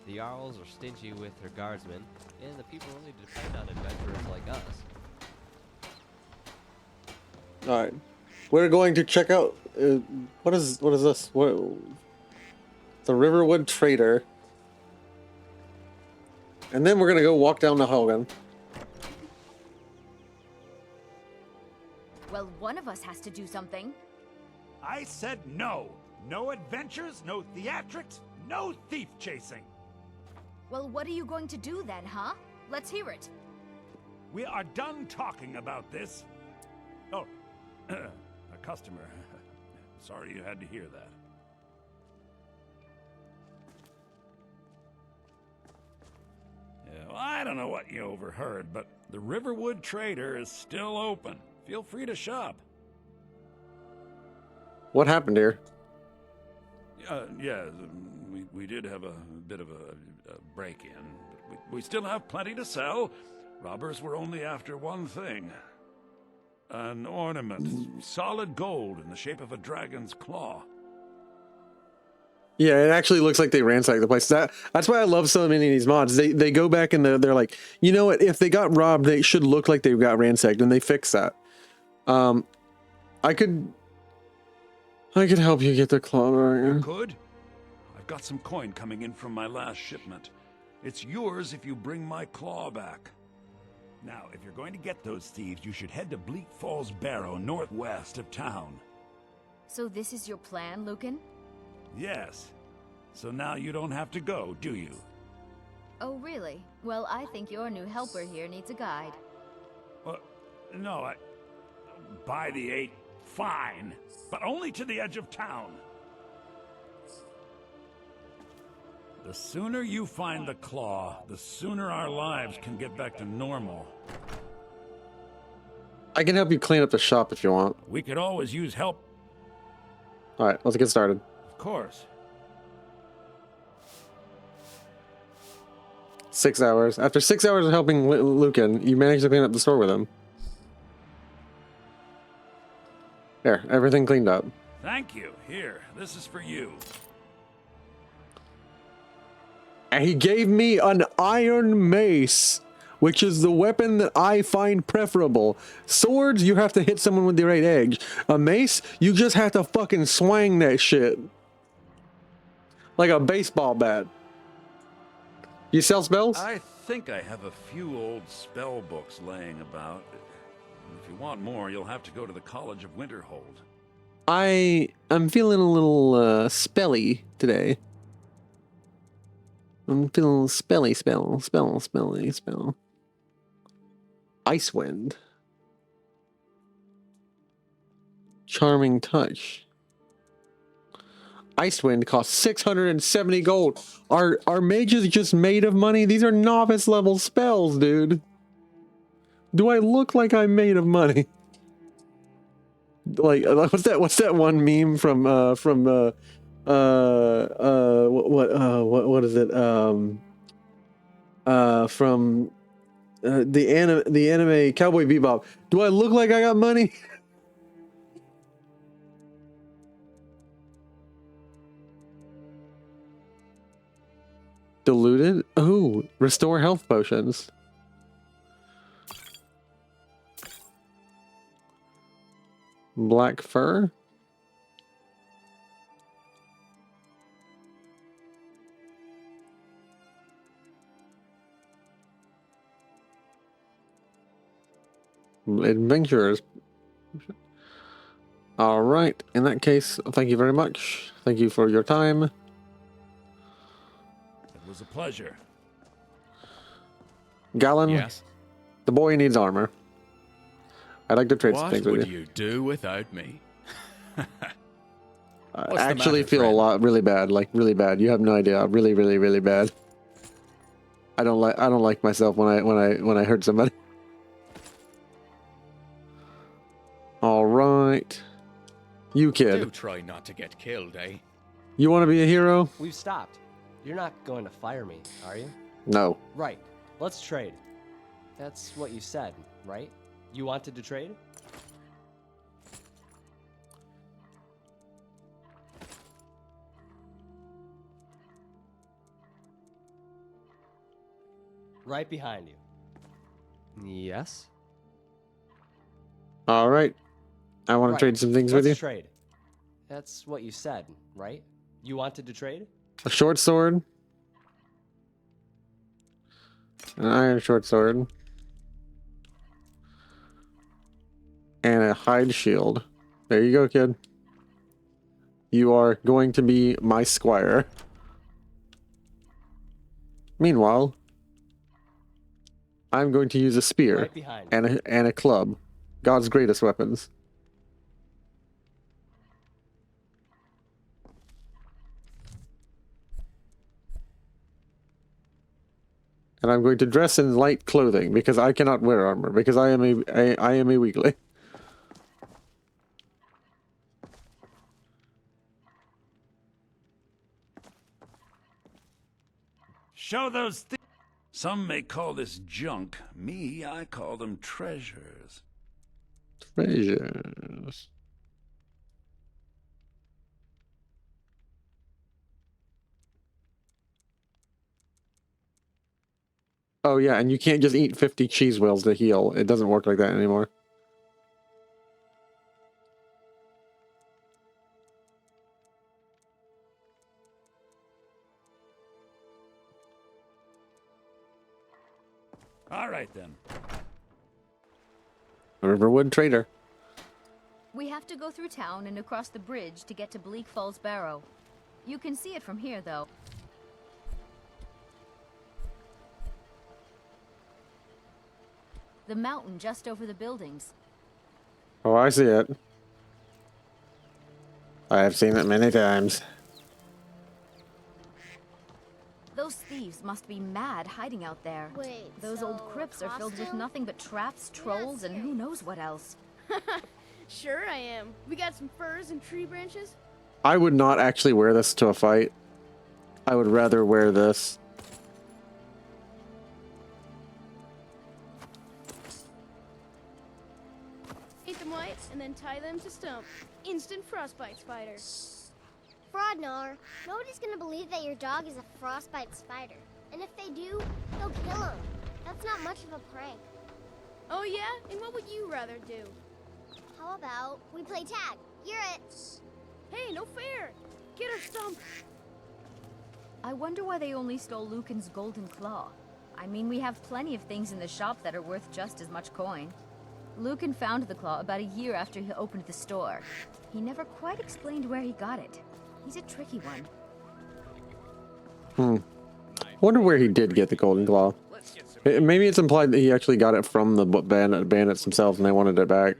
The Jarls are stingy with their guardsmen, and the people only depend on adventurers like us. All right, we're going to check out. What is this? What? The Riverwood Trader. And then we're gonna go walk down to Hogan. Well, one of us has to do something. I said no. No adventures, no theatrics, no thief chasing. Well, what are you going to do then, huh? Let's hear it. We are done talking about this. Oh, a customer. Sorry you had to hear that. Yeah, well, I don't know what you overheard, but the Riverwood Trader is still open. Feel free to shop. What happened here? Yeah, we did have a bit of a break-in, but we still have plenty to sell. Robbers were only after one thing. An ornament, solid gold in the shape of a dragon's claw. Yeah, it actually looks like they ransacked the place. That's why I love so many of these mods. They go back and they're like, you know what? If they got robbed, they should look like they got ransacked, and they fix that. I could help you get the claw. You could? I've got some coin coming in from my last shipment. It's yours if you bring my claw back. Now, if you're going to get those thieves, you should head to Bleak Falls Barrow, northwest of town. So this is your plan, Lucan? Yes. So now you don't have to go, do you? Oh, really? Well, I think your new helper here needs a guide. No, by the 8, fine. But only to the edge of town. The sooner you find the claw, the sooner our lives can get back to normal. I can help you clean up the shop if you want. We could always use help. All right, let's get started. Of course. 6 hours. After 6 hours of helping Lucan, you managed to clean up the store with him. There, everything cleaned up. Thank you. Here, this is for you. And he gave me an iron mace, which is the weapon that I find preferable. Swords, you have to hit someone with the right edge. A mace, you just have to fucking swang that shit. Like a baseball bat. You sell spells? I think I have a few old spell books laying about. If you want more, you'll have to go to the College of Winterhold. I'm feeling a little spelly today. I'm feeling a little spelly spell. Icewind. Charming touch. Icewind costs 670 gold. Are mages just made of money? These are novice level spells, dude. Do I look like I'm made of money? Like, what's that one meme from what is it? From the anime Cowboy Bebop. Do I look like I got money? Diluted? Oh, restore health potions. Black fur? Adventurers. All right. In that case, thank you very much. Thank you for your time. It was a pleasure. Galen, yes. The boy needs armor. I'd like to trade some things with you. What would you do without me? I actually feel really bad, like really bad. You have no idea, really, really, really bad. I don't like myself when I hurt somebody. All right, you kid. Do try not to get killed, eh? You want to be a hero? We've stopped. You're not going to fire me, are you? No. Right. Let's trade. That's what you said, right? You wanted to trade? Right behind you. Yes? All right. I want to trade some things with you. Let's trade. That's what you said, right? You wanted to trade? A short sword. An iron short sword. And a hide shield. There you go, kid. You are going to be my squire. Meanwhile, I'm going to use a spear Right behind. and a club. God's greatest weapons. And I'm going to dress in light clothing because I cannot wear armor because I am a weakling. Show those things. Some may call this junk. Me, I call them treasures. Treasures. Oh yeah, and you can't just eat 50 cheese wheels to heal. It doesn't work like that anymore. All right, then. Riverwood trader. We have to go through town and across the bridge to get to Bleak Falls Barrow. You can see it from here, though. The mountain just over the buildings. Oh, I see it. I have seen it many times. Those thieves must be mad hiding out there. Wait, those old crypts are filled with nothing but traps, trolls, and who knows what else. Sure I am. We got some furs and tree branches. I would not actually wear this to a fight. I would rather wear this. Eat them white and then tie them to stump. Instant frostbite spider. Fraudnar, nobody's gonna believe that your dog is a frostbite spider. And if they do, they'll kill him. That's not much of a prank. Oh yeah? And what would you rather do? How about we play tag? You're it. Hey, no fair. Get her stump. I wonder why they only stole Lucan's golden claw. I mean, we have plenty of things in the shop that are worth just as much coin. Lucan found the claw about a year after he opened the store. He never quite explained where he got it. He's a tricky one. Wonder where he did get the golden claw. Maybe it's implied that he actually got it from the bandits themselves and they wanted it back.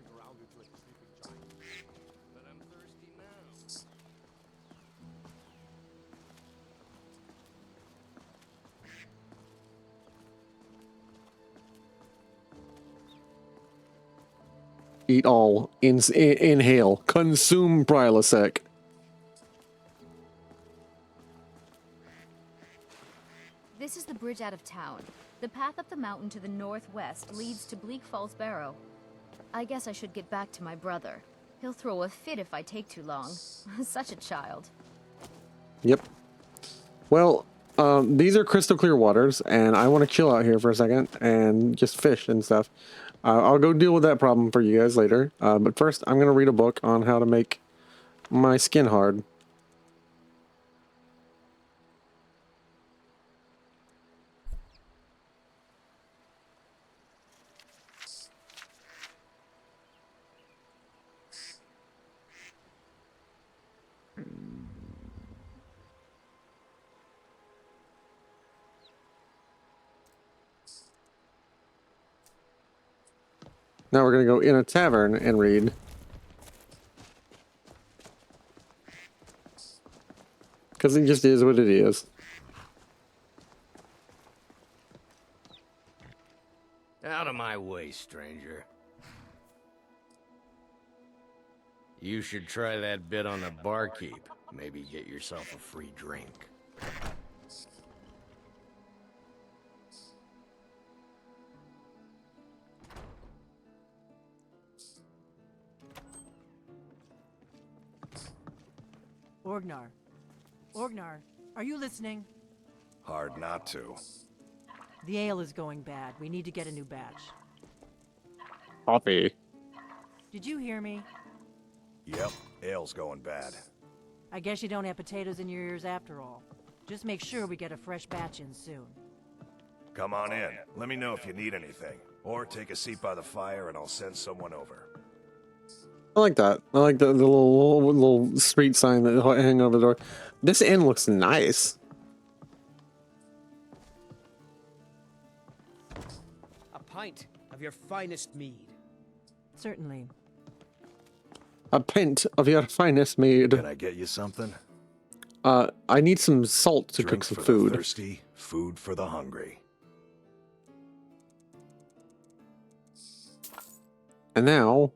Eat all. Inhale. Consume Prilosec. This is the bridge out of town. The path up the mountain to the northwest leads to Bleak Falls Barrow. I guess I should get back to my brother. He'll throw a fit if I take too long. Such a child. Yep. Well, these are crystal clear waters, and I want to chill out here for a second and just fish and stuff. I'll go deal with that problem for you guys later. But first, I'm going to read a book on how to make my skin hard. Now we're going to go in a tavern and read. Because it just is what it is. Out of my way, stranger. You should try that bit on the barkeep. Maybe get yourself a free drink. Orgnar. Orgnar, are you listening? Hard not to. The ale is going bad. We need to get a new batch. Coffee. Did you hear me? Yep, ale's going bad. I guess you don't have potatoes in your ears after all. Just make sure we get a fresh batch in soon. Come on in. Let me know if you need anything. Or take a seat by the fire and I'll send someone over. I like that. I like the little street sign that hang over the door. This inn looks nice. A pint of your finest mead. Certainly. A pint of your finest mead. Can I get you something? I need some salt to Drink cook some for food. the thirsty, food for the hungry. And now,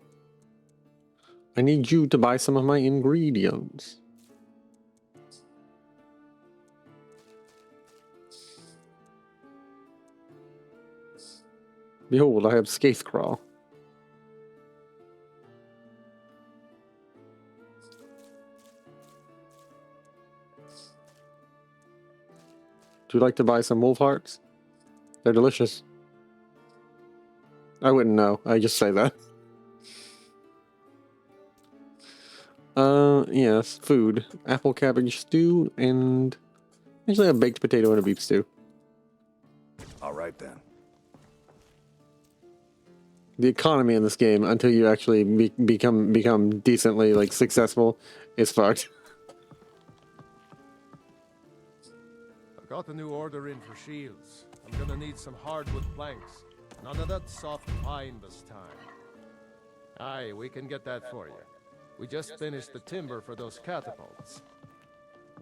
I need you to buy some of my ingredients. Behold, I have Scathecraw. Would you like to buy some wolf hearts? They're delicious. I wouldn't know. I just say that. Yes, food. Apple cabbage stew and actually a baked potato and a beef stew. All right then. The economy in this game, until you actually become decently like successful, is fucked. I got a new order in for shields. I'm gonna need some hardwood planks. None of that soft pine this time. Aye, we can get that for you. We just finished the timber for those catapults.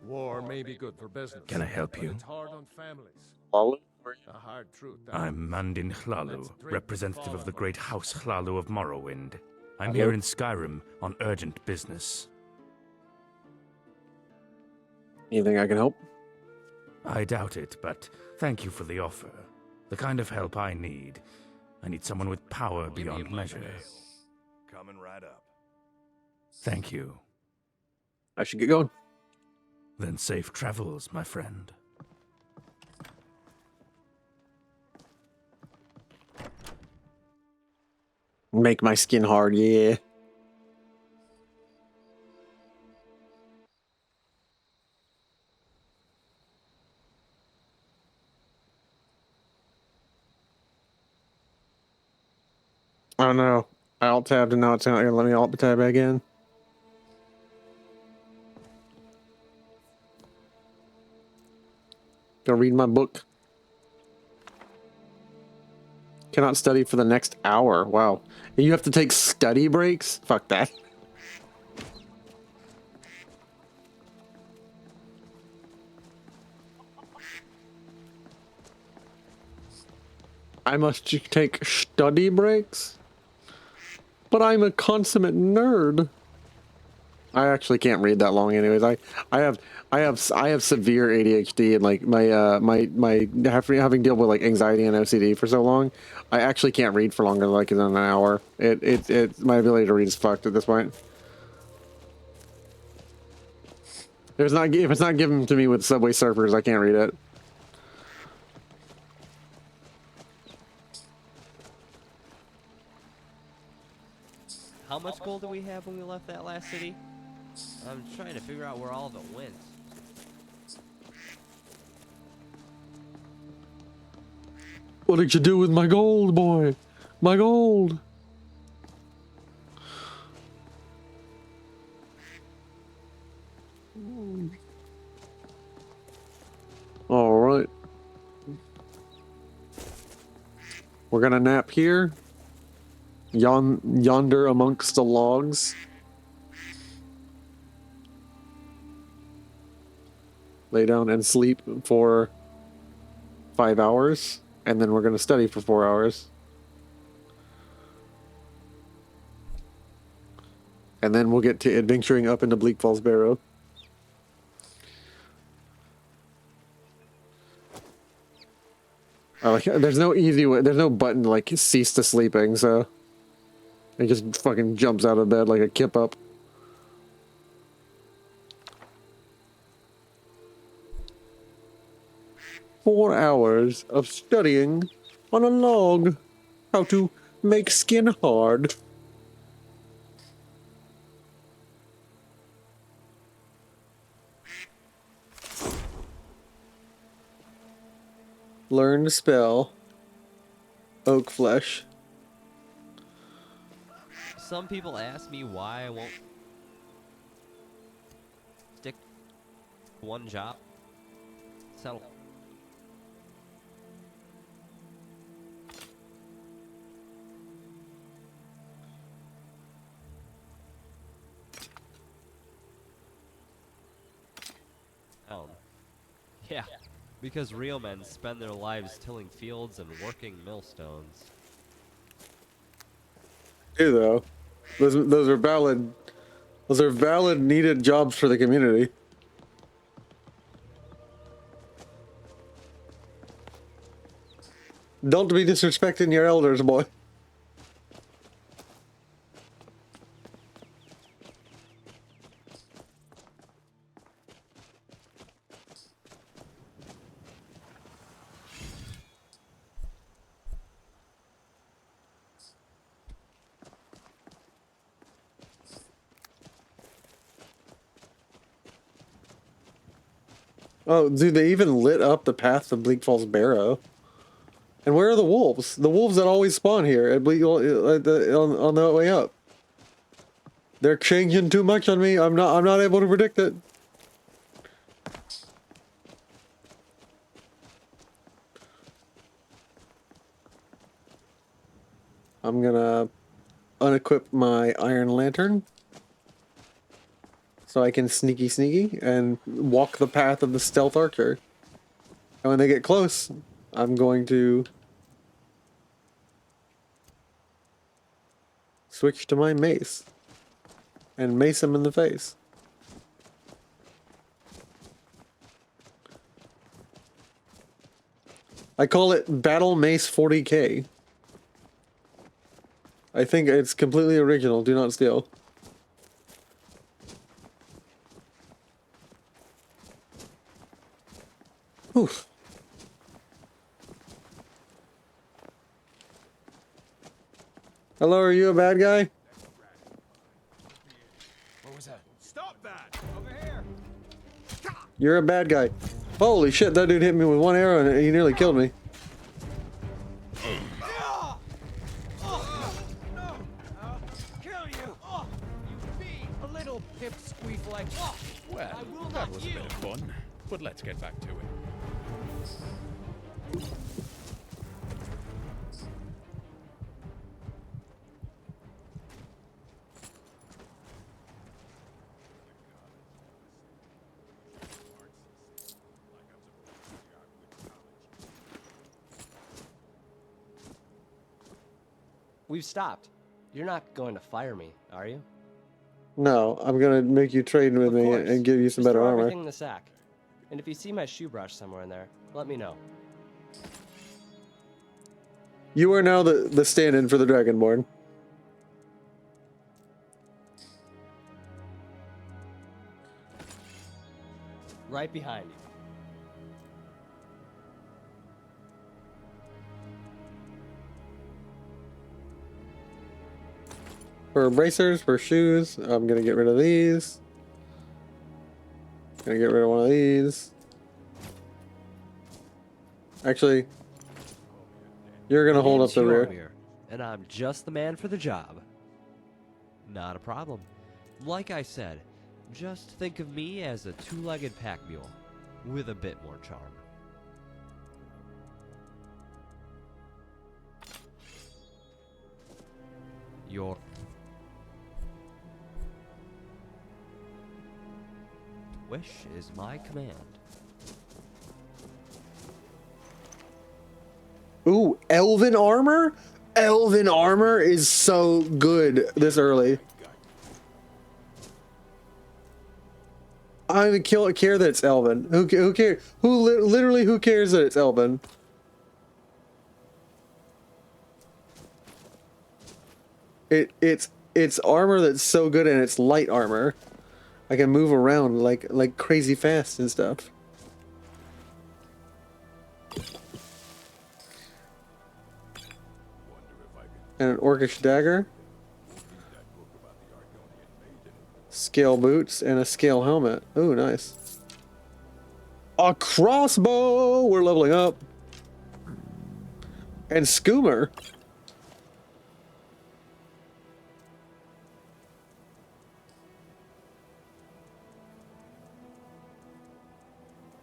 War may be good for business. Can I help but you? It's hard on families. A hard truth. that I'm Mandin Hlalu, Let's drink representative of the great House Hlalu of Morrowind. I'm Hello? here in Skyrim on urgent business. Anything I can help? I doubt it, but thank you for the offer. The kind of help I need. I need someone with power beyond measure. Coming right up. Thank you. I should get going. Then safe travels, my friend. Make my skin hard, yeah. Oh no. I alt tabbed and now it's not gonna let me alt tab again. Gonna read my book. Cannot study for the next hour. Wow. You have to take study breaks? Fuck that. I must take study breaks? But I'm a consummate nerd. I actually can't read that long anyways. I have severe ADHD and like my having dealt with like anxiety and OCD for so long, I actually can't read for longer than an hour. My ability to read is fucked at this point. If it's not given to me with Subway Surfers, I can't read it. How much gold do we have when we left that last city? I'm trying to figure out where all of it went. What did you do with my gold, boy? My gold. All right. We're gonna nap here. Yonder amongst the logs. Lay down and sleep for 5 hours, and then we're going to study for 4 hours. And then we'll get to adventuring up into Bleak Falls Barrow. There's no easy way, there's no button to like cease to sleeping, so it just fucking jumps out of bed like a kip up. Four hours of studying on a log how to make skin hard. Learn to spell oak flesh. Some people ask me why I won't stick to one job. Settle. Yeah, because real men spend their lives tilling fields and working millstones. Do though. Those are valid. Those are valid, needed jobs for the community. Don't be disrespecting your elders, boy. Oh, dude, they even lit up the path to Bleak Falls Barrow. And where are the wolves? The wolves that always spawn here at Bleak on the way up. They're changing too much on me. I'm not able to predict it. I'm gonna unequip my iron lantern so I can sneaky and walk the path of the stealth archer. And when they get close, I'm going to switch to my mace and mace him in the face. I call it Battle Mace 40K. I think it's completely original. Do not steal. Oof. Hello, are you a bad guy? What was that? Stop that! Over here! You're a bad guy. Holy shit, that dude hit me with one arrow and he nearly killed me. Kill you! You be a little pipsqueak like. Well, that was a bit of fun, but let's get back to it. We've stopped. You're not going to fire me, are you? No, I'm gonna make you trade with me and give you some Just better throw armor. everything in the sack. And if you see my shoe brush somewhere in there, let me know. You are now the stand-in for the Dragonborn. Right behind you. For bracers, for shoes, I'm gonna get rid of these. Gonna get rid of one of these. Actually, you're gonna hold up the rear. And I'm just the man for the job. Not a problem. Like I said, just think of me as a two-legged pack mule with a bit more charm. Your wish is my command. Ooh, elven armor? Elven armor is so good this early. I don't even care that it's elven. Who cares? Literally who cares that it's elven? It's armor that's so good, and it's light armor. I can move around like crazy fast and stuff. And an orcish dagger. Scale boots and a scale helmet. Ooh, nice. A crossbow! We're leveling up. And skoomer.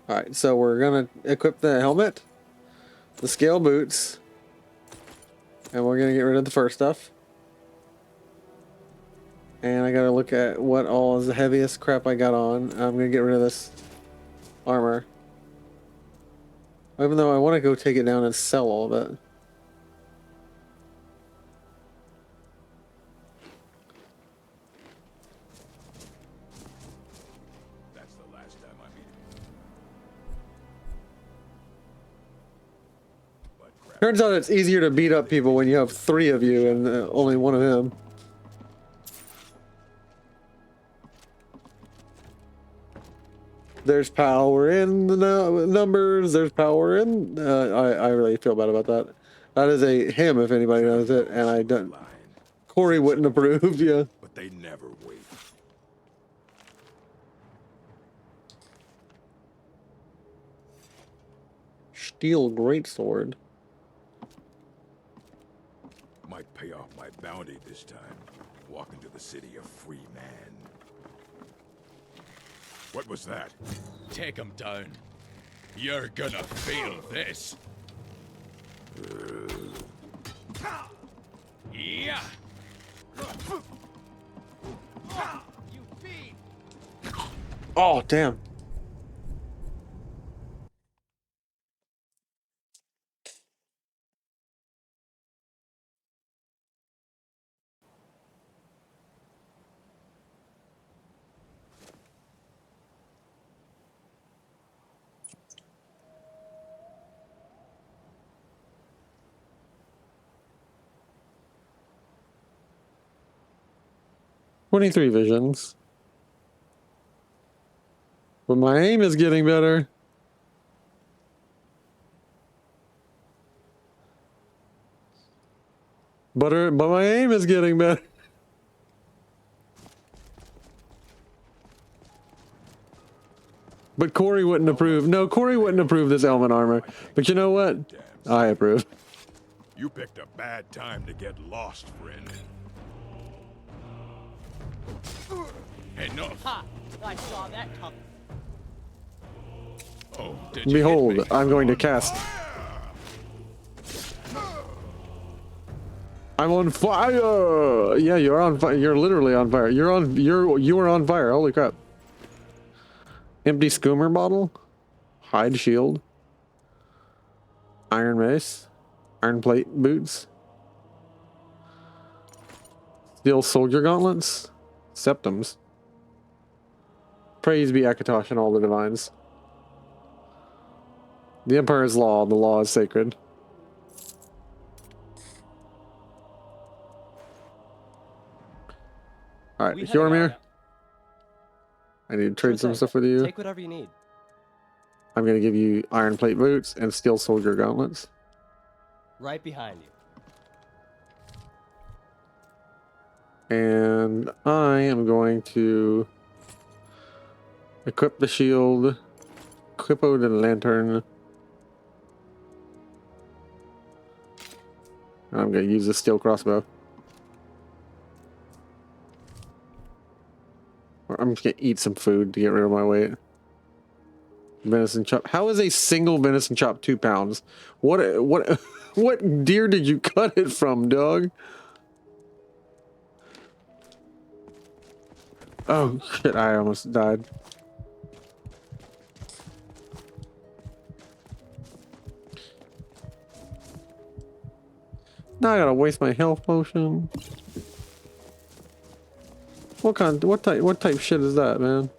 Alright, so we're gonna equip the helmet, the scale boots, and we're gonna get rid of the fur stuff. And I gotta look at what all is the heaviest crap I got on. I'm gonna get rid of this armor. Even though I want to go take it down and sell all of it. That's the last time I meet him. Turns out it's easier to beat up people when you have 3 of you and only 1 of him. There's power in the numbers. There's power in. I really feel bad about that. That is a him, if anybody knows it, and I don't. Corey wouldn't approve, yeah. But they never wait. Steel greatsword. Might pay off my bounty this time. Walk into the city a free man. What was that? Take him down. You're gonna feel this. Yeah. You feed. Oh, damn. "23 visions. But my aim is getting better. But my aim is getting better. But Corey wouldn't approve. No, Corey wouldn't approve this helmet armor. But you know what? I approve. You picked a bad time to get lost, friend. Enough. Ha! I saw that come. Oh, did you Behold, I'm going to cast. I'm on fire. Yeah, you're on fire. You're literally on fire. You are on fire. Holy crap. Empty skoomer bottle. Hide shield. Iron mace. Iron plate boots. Steel soldier gauntlets. Septums. Praise be Akatosh and all the divines. The Empire's law. The law is sacred. Alright, Hjormir. I need to trade some stuff with you. Take whatever you need. I'm going to give you iron plate boots and steel soldier gauntlets. Right behind you. And I am going to equip the shield, equip the lantern. And I'm going to use the steel crossbow. I'm just going to eat some food to get rid of my weight. Venison chop. How is a single venison chop 2 pounds? What deer did you cut it from, dog? Oh shit, I almost died. Now I gotta waste my health potion. What type shit is that, man?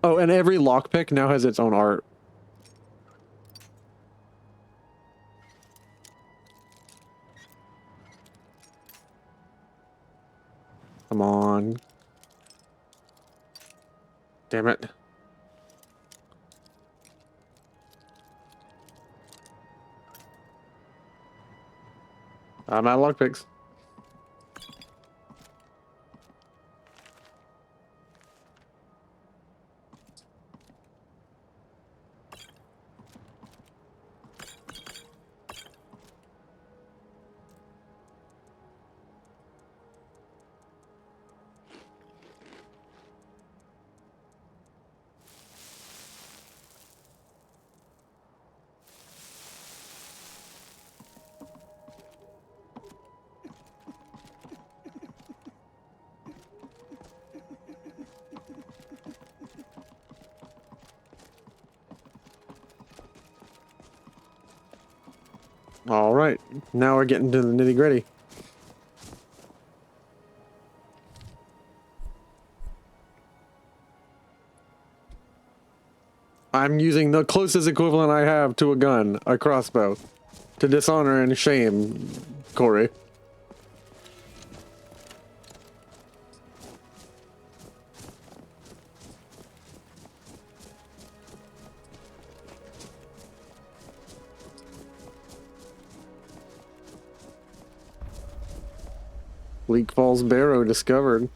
Oh, and every lockpick now has its own art. Come on. Damn it. I'm out of lockpicks. All right, now we're getting to the nitty gritty. I'm using the closest equivalent I have to a gun, a crossbow, to dishonor and shame Corey. Bleak Falls Barrow discovered.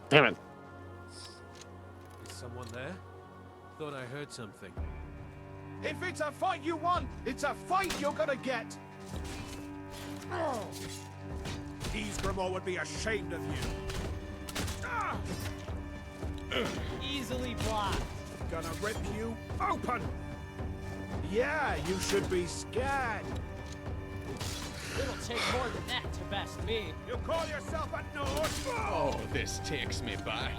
Damn it. Is someone there? Thought I heard something. If it's a fight you want, it's a fight you're gonna get. Ysgramor would be ashamed of you. Easily blocked. Gonna rip you open. Yeah, you should be scared. It'll take more than that to best me. You call yourself a Norse? Oh, this takes me back.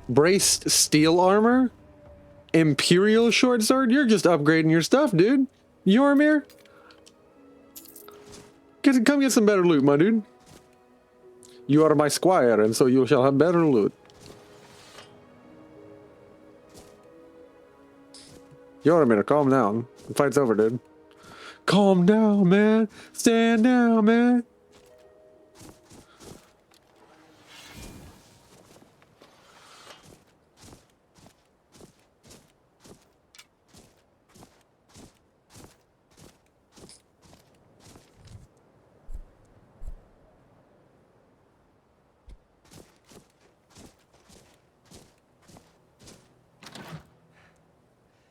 Braced steel armor? Imperial short sword? You're just upgrading your stuff, dude. Yormir? Come get some better loot, my dude. You are my squire, and so you shall have better loot. Yormir, calm down. The fight's over, dude. Calm down, man. Stand down, man.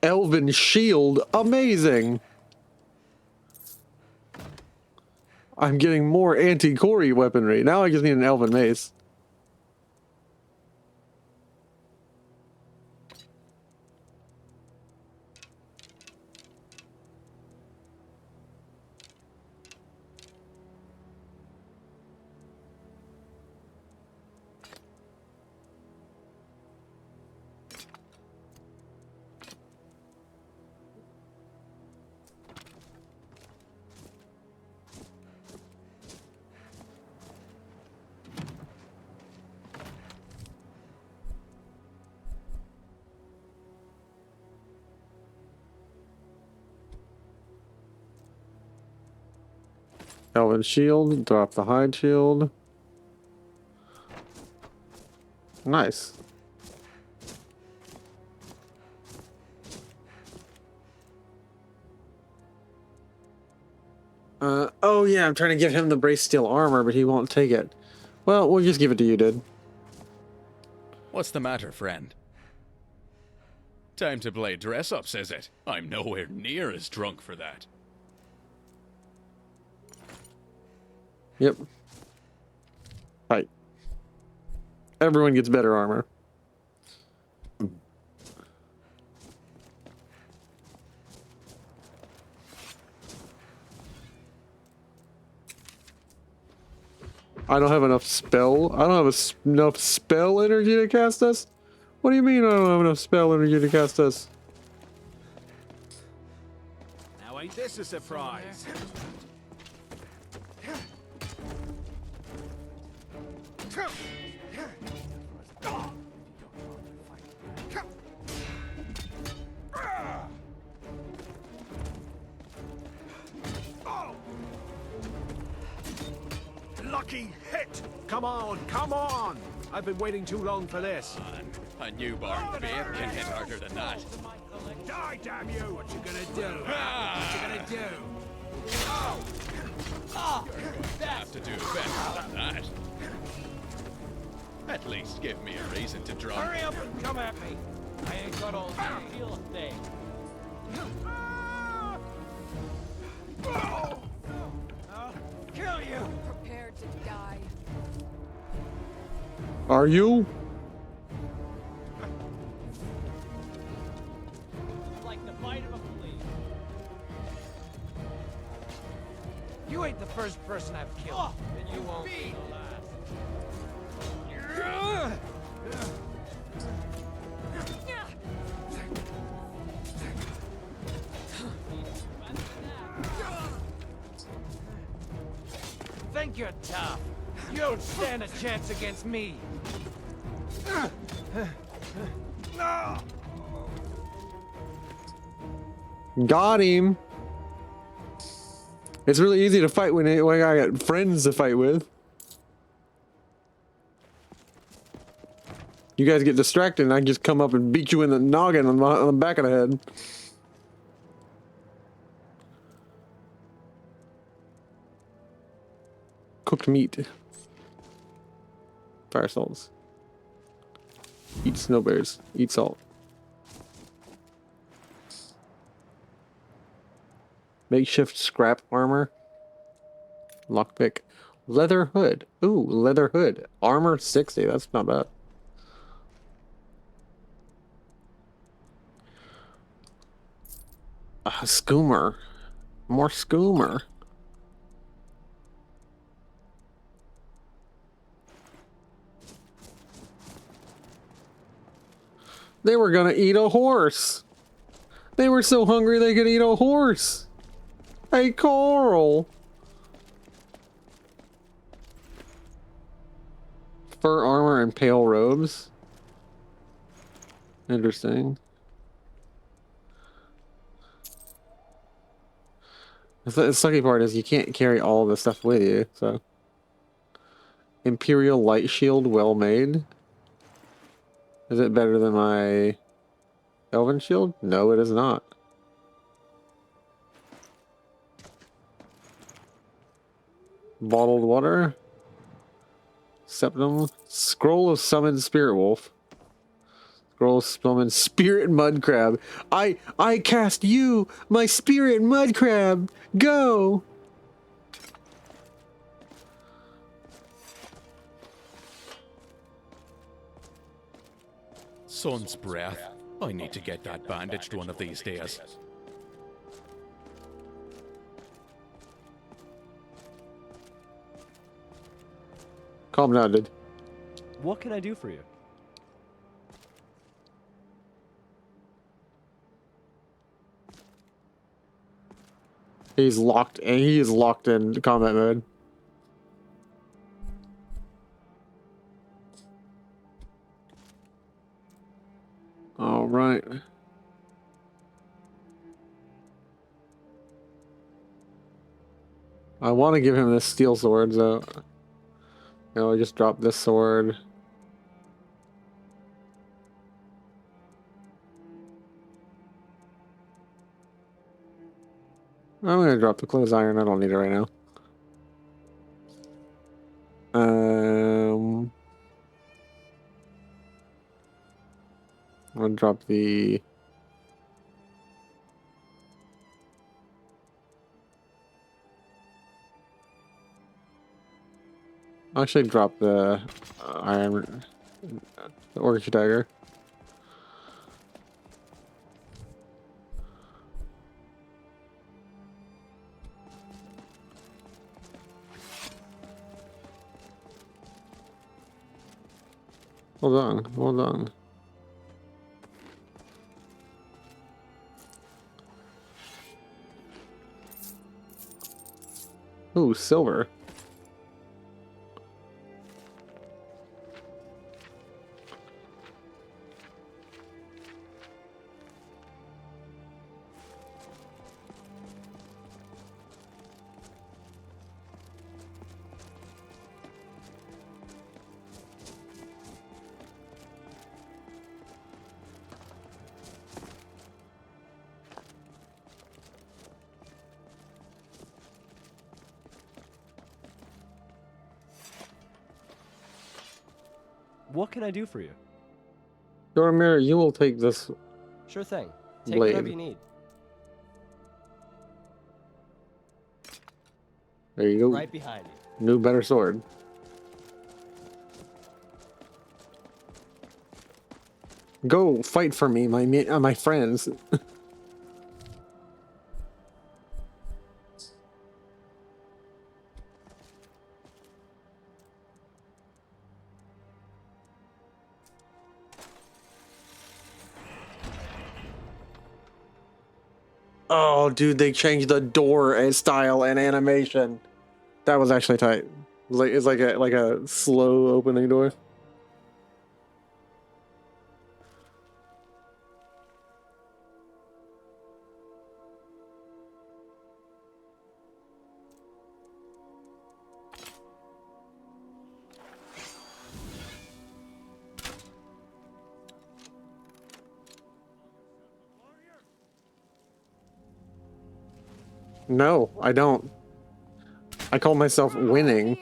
Elven shield, amazing. I'm getting more anti-Corey weaponry. Now I just need an elven mace. Elven shield, drop the hide shield. Nice. Oh yeah, I'm trying to give him the brace steel armor, but he won't take it. Well, we'll just give it to you, dude. What's the matter, friend? Time to play dress-ups, is it? I'm nowhere near as drunk for that. Yep. Right. Everyone gets better armor. I don't have enough spell. I don't have enough spell energy to cast us? What do you mean I don't have enough spell energy to cast us? Now ain't this a surprise? Lucky hit! Come on, come on! I've been waiting too long for this. A newborn babe can hit harder than that. Die, damn you! What you gonna do? What you gonna do? You're going to have to do better than that. At least give me a reason to draw. Hurry up and come at me! I ain't got all day. Feel a thing. I'll kill you. Prepared to die. Are you? Like the bite of a flea. You ain't the first person I've killed, and you won't be the last. Think you're tough. You don't stand a chance against me. Got him. It's really easy to fight when I got friends to fight with. You guys get distracted and I just come up and beat you in the noggin on the back of the head. Cooked meat. Fire salts. Eat snow bears. Eat salt. Makeshift scrap armor. Lockpick. Leather hood. Ooh, leather hood. Armor 60. That's not bad. Skoomer. More skoomer. They were gonna eat a horse. They were so hungry they could eat a horse. Hey, Carl. Fur armor and pale robes. Interesting. The sucky part is you can't carry all the stuff with you, so. Imperial light shield, well made. Is it better than my elven shield? No, it is not. Bottled water. Septum. Scroll of summoned spirit wolf. Scroll of summoned spirit mud crab. I cast you, my spirit mud crab. Go. Sun's breath. I need to get that bandaged one of these days. Calm down, dude. What can I do for you? He's locked, and he is locked in combat mode. All right. I want to give him this steel sword, so I just drop this sword. I'm gonna drop the clothes iron. I don't need it right now. I'm gonna drop the. I'll actually drop the iron, the orchid dagger. Hold on, hold on. Ooh, silver. What can I do for you? Dormir, you will take this. Sure thing. Take Blade. whatever you need. There you go. Right behind you. New, better sword. Go fight for me, my friends. Oh, dude, they changed the door and style and animation. That was actually tight. It's like a slow opening door. No, I don't. I call myself winning.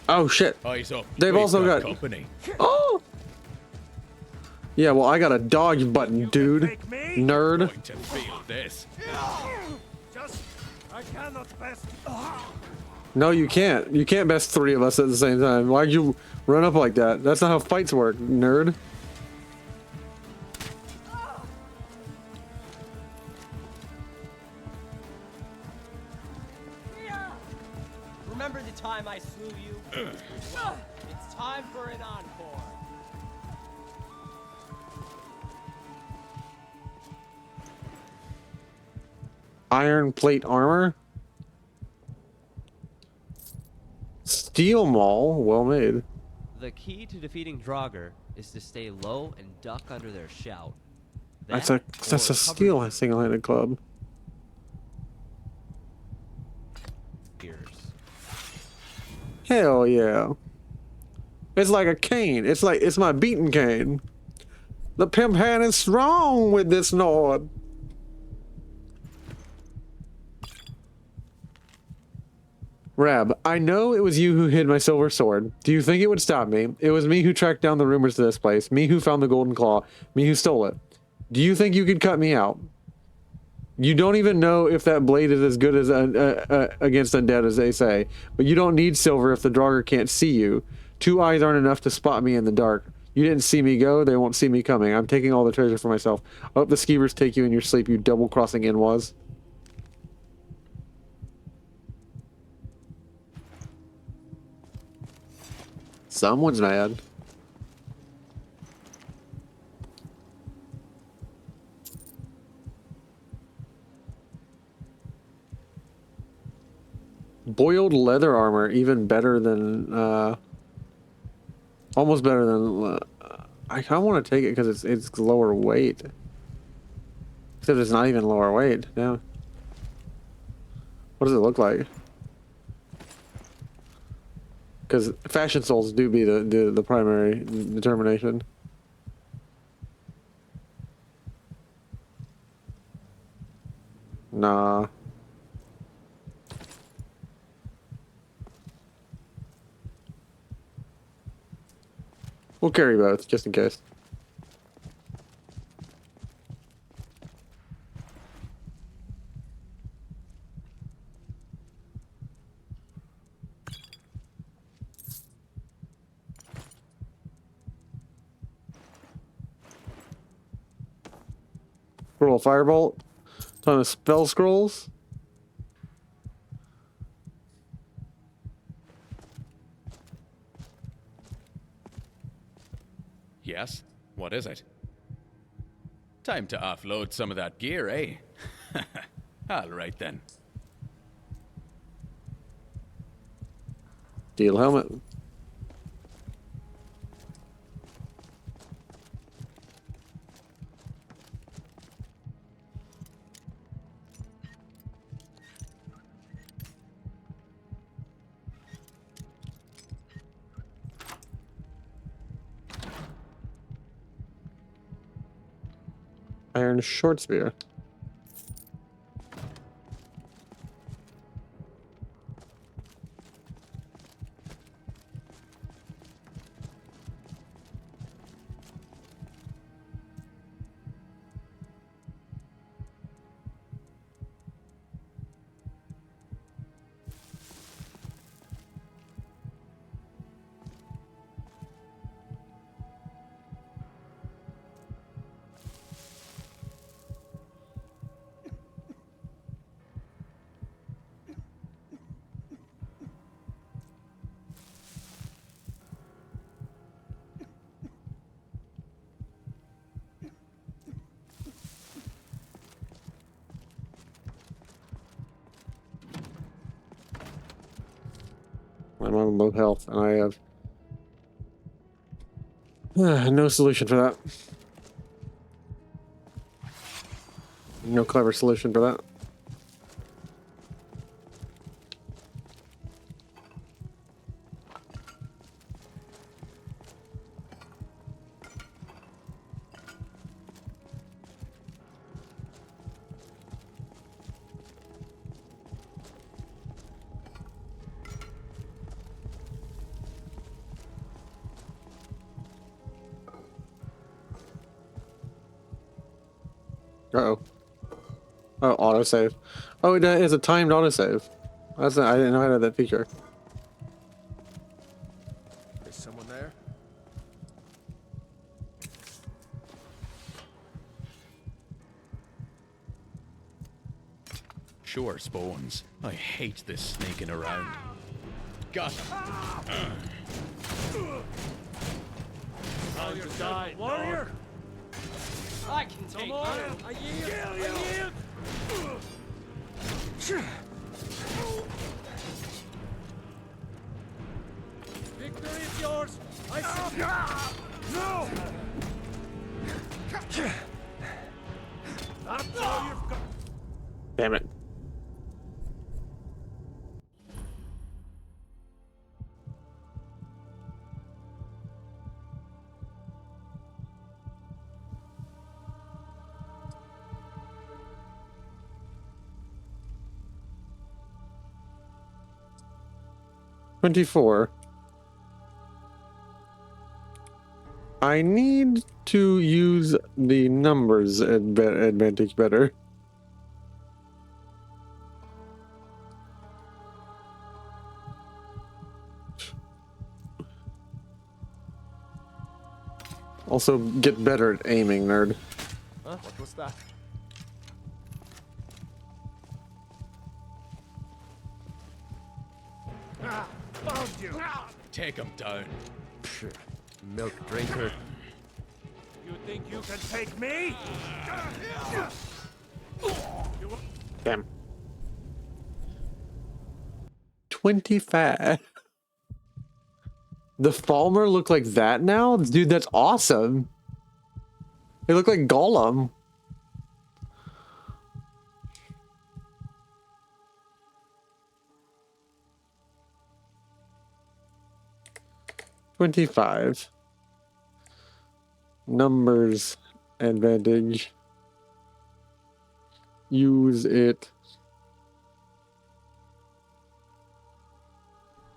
Oh shit. Eyes up. They've We've also got company. Oh. Yeah, well, I got a dodge button, dude. Nerd. Going to feel this. Just, I cannot best. No, you can't. You can't best three of us at the same time. Why'd you run up like that? That's not how fights work, nerd. Remember the time I slew you? Well, it's time for an encore. Iron plate armor. Steel maul, well made. The key to defeating Draugr is to stay low and duck under their shout. That's a steel single-handed club. Hell yeah. It's like a cane. It's my beating cane. The pimp hand is strong with this Nord. Rab, I know it was you who hid my silver sword. Do you think it would stop me? It was me who tracked down the rumors to this place. Me who found the golden claw. Me who stole it. Do you think you could cut me out? You don't even know if that blade is as good as against undead as they say. But you don't need silver if the Draugr can't see you. 2 eyes aren't enough to spot me in the dark. You didn't see me go, they won't see me coming. I'm taking all the treasure for myself. I hope the skeevers take you in your sleep, you double-crossing Inwas. Someone's mad. Boiled leather armor, even better than, almost better than, I kind of want to take it because it's lower weight. Except it's not even lower weight, yeah. What does it look like? Because fashion souls do be the primary determination. Nah. We'll carry both, just in case. Roll firebolt. Ton of spell scrolls. Yes? What is it? Time to offload some of that gear, eh? All right then. Steel helmet. Iron short spear. I'm on low health, and I have no solution for that. No clever solution for that. Uh-oh. Oh, autosave. Oh, it is a timed autosave. I didn't know I had that feature. Is someone there? Sure, spawns. I hate this sneaking around. Got him. Time to die, warrior! I can take you. I yield! Victory is yours! I see. No! That's all you've got. Damn it. $24. I need to use the numbers advantage better. Also, get better at aiming, nerd. Huh? What was that? Found you! Take him down. Phew. Milk drinker. You think you can take me? Damn. 25. The Falmer look like that now? Dude, that's awesome. They look like Gollum. $25. Numbers advantage. Use it.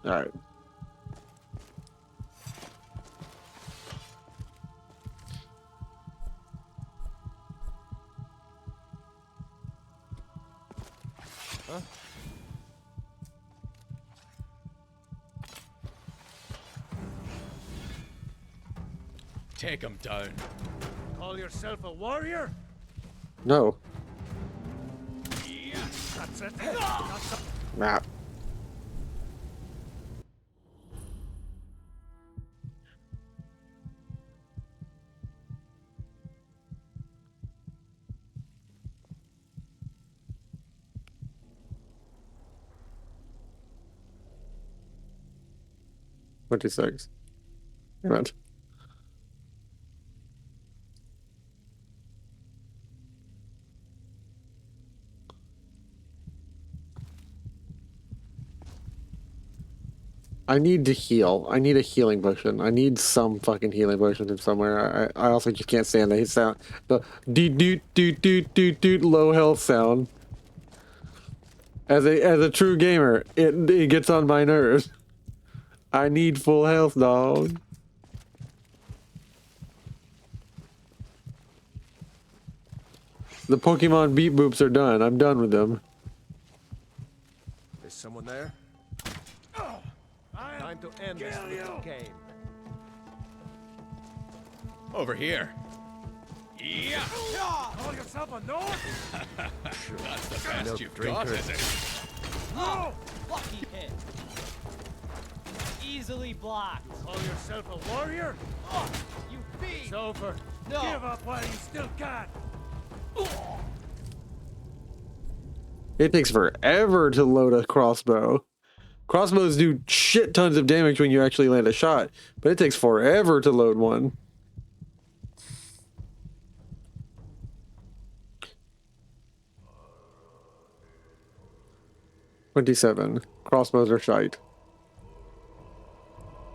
All right. Huh? Take him down. Call yourself a warrior? No. That's it. Nah. $26. Damn it. I need to heal. I need a healing potion. I need some fucking healing potion from somewhere. I also just can't stand the sound. The doot doot doot doot doot doot low health sound. As a true gamer, it gets on my nerves. I need full health, dog. The Pokemon beep boops are done. I'm done with them. Is someone there? Time to end this little game. Over here. Yeah. Call yourself a North? That's the best Milk you've drinker. got, is it? Oh, lucky hit. Easily blocked. Call yourself a warrior? Oh, you beat. It's over. No. Give up while you still can. It takes forever to load a crossbow. Crossbows do shit tons of damage when you actually land a shot, but it takes forever to load one. $27. Crossbows are shite.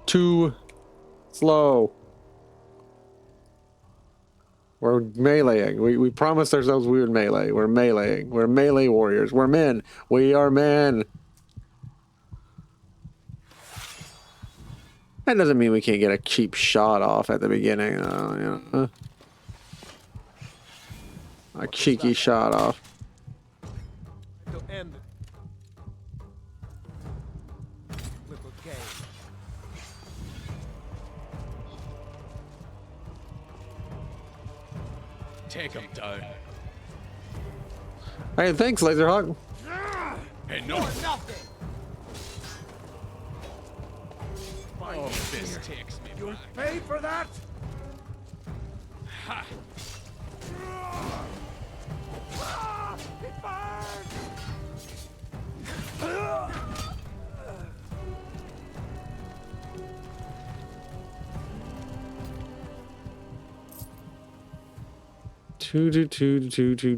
Too slow. We're meleeing. We promised ourselves we would melee. We're meleeing. We're melee warriors. We're men. We are men. That doesn't mean we can't get a cheap shot off at the beginning. You know, a cheeky shot off. To end little game. Take him down. Hey, thanks, Laserhawk. Hey, no. Nothing. Oh, this takes me You'll back. pay for that. Ha! It burns.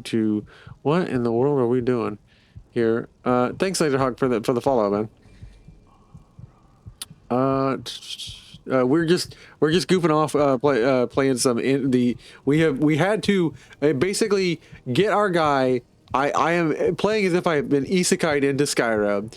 Two. What in the world are we doing here? Thanks, Laserhawk, for the follow, man. We're just goofing off, playing some we had to basically get our guy. I am playing as if I have been isekai'd into Skyrim.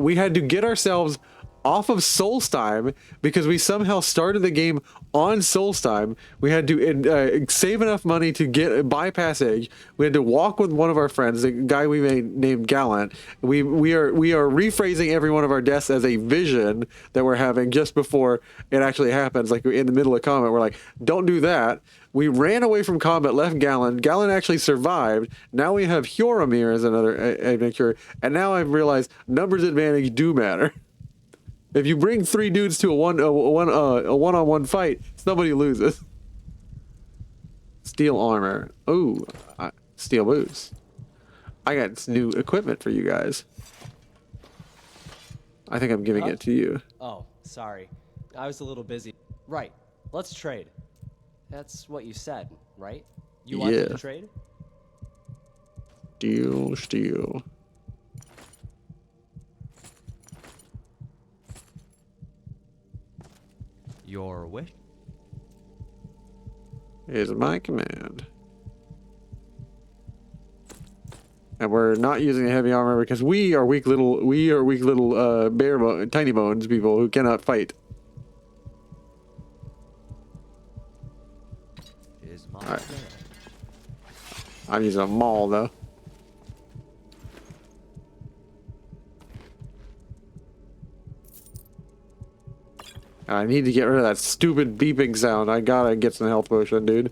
We had to get ourselves off of Solstheim because we somehow started the game on Solstheim. We had to save enough money to buy passage. We had to walk with one of our friends, the guy we named Gallant. We are rephrasing every one of our deaths as a vision that we're having just before it actually happens. Like in the middle of combat, we're like, don't do that. We ran away from combat, left Gallant. Gallant actually survived. Now we have Hyoromir as another adventure, and now I've realized numbers advantage do matter. If you bring 3 dudes to a one-on-one fight, somebody loses. Steel armor. Ooh, steel boots. I got new equipment for you guys. I think I'm giving it to you. Oh, sorry. I was a little busy. Right. Let's trade. That's what you said, right? You wanted to trade? Steel. Your wish is my command. And we're not using a heavy armor because we are weak little tiny bones people who cannot fight. is my Alright. I'm using a maul though. I need to get rid of that stupid beeping sound. I gotta get some health potion, dude.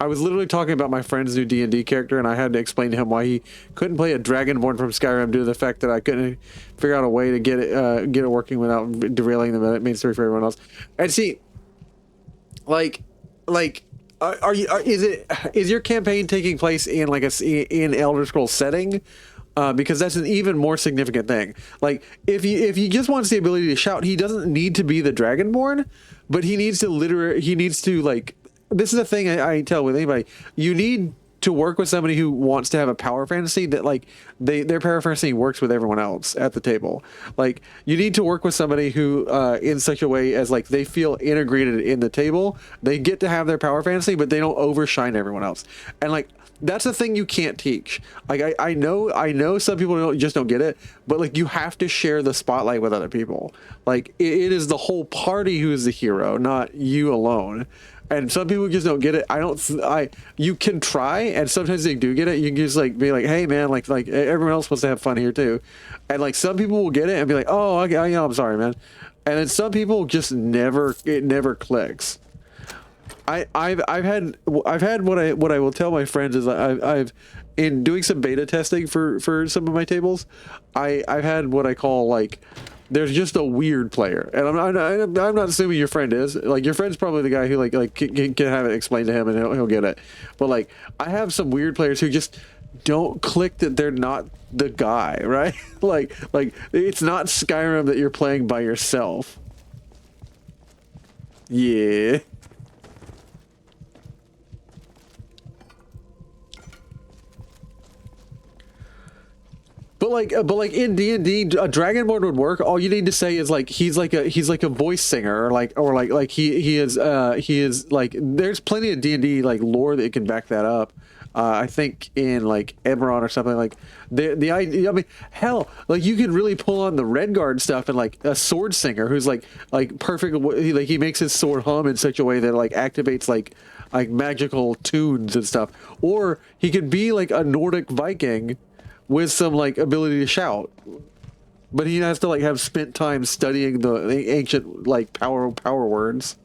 I was literally talking about my friend's new D&D character, and I had to explain to him why he couldn't play a Dragonborn from Skyrim due to the fact that I couldn't figure out a way to get it working without derailing the main story for everyone else. And see, is your campaign taking place in in Elder Scrolls setting? Because that's an even more significant thing. Like if he just wants the ability to shout, he doesn't need to be the Dragonborn, but he needs to like. This is the thing I tell with anybody. You need to work with somebody who wants to have a power fantasy that like their power fantasy works with everyone else at the table. Like you need to work with somebody who in such a way as like they feel integrated in the table. They get to have their power fantasy, but they don't overshine everyone else. And like that's the thing you can't teach. Like I know some people just don't get it, but like you have to share the spotlight with other people. Like it is the whole party who is the hero, not you alone. And some people just don't get it. You can try, and sometimes they do get it. You can just like be like, hey man, like everyone else wants to have fun here too. And like some people will get it and be like, oh, okay, I'm sorry, man. And then some people just it never clicks. I've had what I will tell my friends is I've in doing some beta testing for some of my tables, I've had what I call like There's just a weird player, and I'm not assuming your friend is. Like, your friend's probably the guy who like can have it explained to him and he'll get it. But like, I have some weird players who just don't click that they're not the guy, right? like it's not Skyrim that you're playing by yourself. Yeah. But like in D&D, a Dragonborn would work. All you need to say is like he's like a voice singer, or like he is like, there's plenty of D&D like lore that can back that up. I think in like Eberron or something, like the idea. I mean, hell, like you can really pull on the Redguard stuff and like a sword singer who's like perfect. Like he makes his sword hum in such a way that it, like activates like magical tunes and stuff. Or he could be like a Nordic Viking with some like ability to shout, but he has to like have spent time studying the ancient like power words.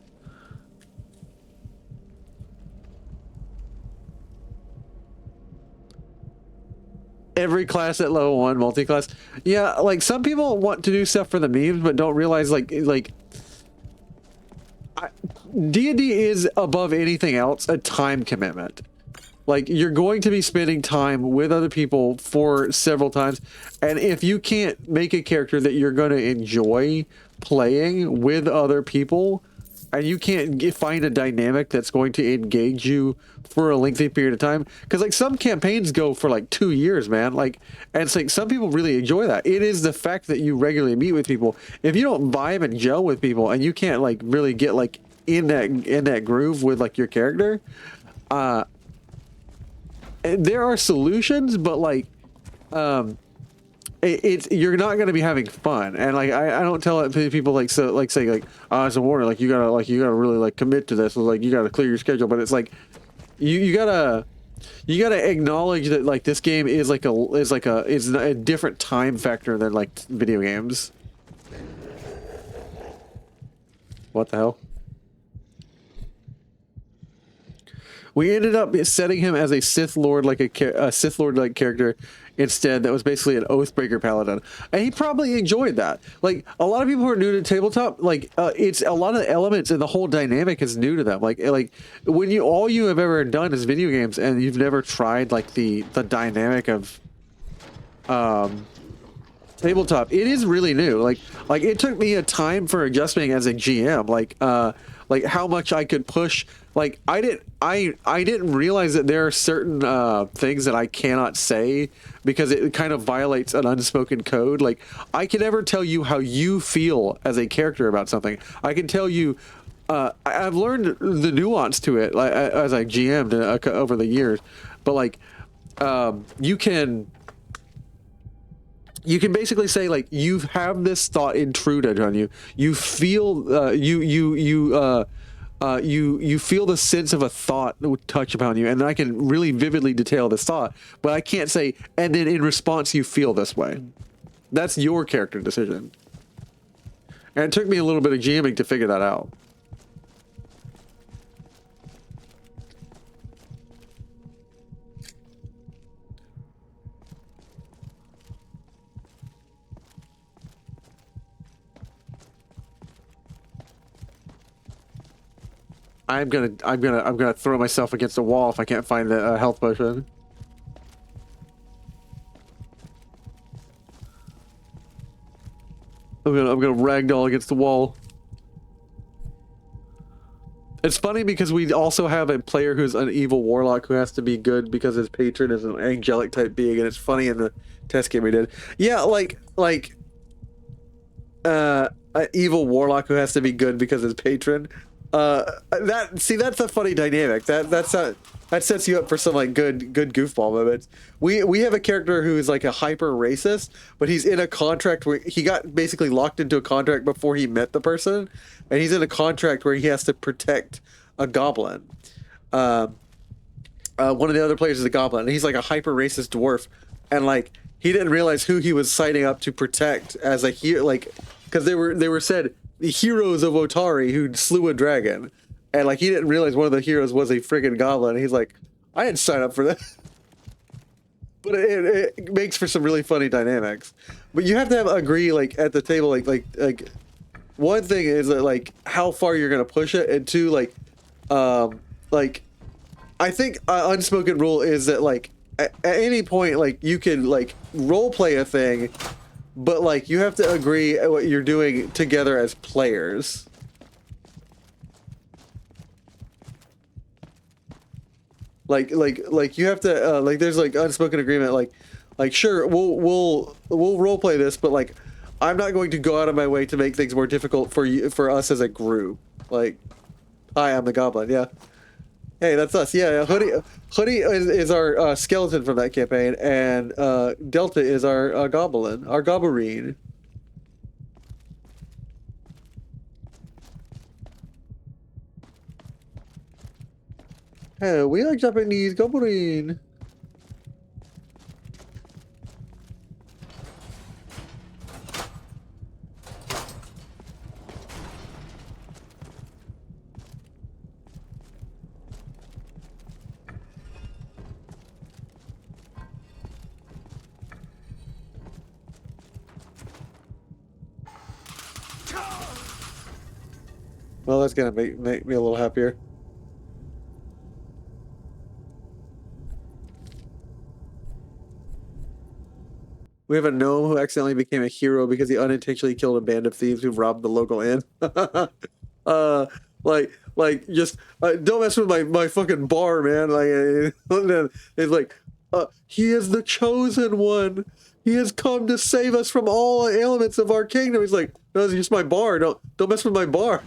Every class at level 1, multi-class. Yeah, like some people want to do stuff for the memes, but don't realize like D&D is above anything else a time commitment. Like, you're going to be spending time with other people for several times, and if you can't make a character that you're going to enjoy playing with other people, and you can't find a dynamic that's going to engage you for a lengthy period of time, because like some campaigns go for like 2 years, man. Like, and it's like some people really enjoy that. It is the fact that you regularly meet with people. If you don't vibe and gel with people, and you can't like really get like in that groove with like your character, there are solutions, but like you're not going to be having fun. And like I don't tell it to people like, so like say like, as a warrior, like you gotta really like commit to this, like you gotta clear your schedule. But it's like you gotta acknowledge that like this game is a different time factor than like video games. What the hell? We ended up setting him as a Sith Lord, like a Sith Lord like character instead. That was basically an Oathbreaker paladin, and he probably enjoyed that. Like a lot of people who are new to tabletop, like it's a lot of the elements and the whole dynamic is new to them. Like when all you have ever done is video games, and you've never tried like the dynamic of tabletop. It is really new. Like it took me a time for adjusting as a GM. Like how much I could push. Like I didn't realize that there are certain things that I cannot say because it kind of violates an unspoken code. Like I can never tell you how you feel as a character about something. I can tell you. I've learned the nuance to it like, as I GM'd over the years, but like you can basically say like you have this thought intruded on you. You feel you feel the sense of a thought that would touch upon you, and I can really vividly detail this thought, but I can't say, and then in response you feel this way. That's your character decision. And it took me a little bit of GMing to figure that out. I'm gonna throw myself against a wall if I can't find the health potion. I'm gonna ragdoll against the wall. It's funny because we also have a player who's an evil warlock who has to be good because his patron is an angelic type being, and it's funny in the test game we did. Yeah, an evil warlock who has to be good because his patron. That's a funny dynamic. That sets you up for some like good goofball moments. We have a character who is like a hyper racist, but he's in a contract where he got basically locked into a contract before he met the person, and he's in a contract where he has to protect a goblin. One of the other players is a goblin, and he's like a hyper racist dwarf, and like he didn't realize who he was signing up to protect as a hero, like because they were said the heroes of Otari who slew a dragon, and like he didn't realize one of the heroes was a friggin' goblin. He's like, I didn't sign up for that. but it makes for some really funny dynamics. But you have to agree like at the table like one thing is that like how far you're gonna push it, and two like I think an unspoken rule is that like at any point like you can like role play a thing, but like you have to agree at what you're doing together as players. Like you have to like there's like unspoken agreement like sure we'll role play this, but like I'm not going to go out of my way to make things more difficult for us as a group. Like, hi, I'm the goblin. Yeah. Hey, that's us. Yeah, Hoodie is our skeleton from that campaign, and Delta is our goblin, our gobberine. Hey, we are Japanese gobberine. Well, that's gonna make me a little happier. We have a gnome who accidentally became a hero because he unintentionally killed a band of thieves who robbed the local inn. Just don't mess with my fucking bar, man. Like, it's like, he is the chosen one. He has come to save us from all elements of our kingdom. He's like, no, it's just my bar. Don't mess with my bar.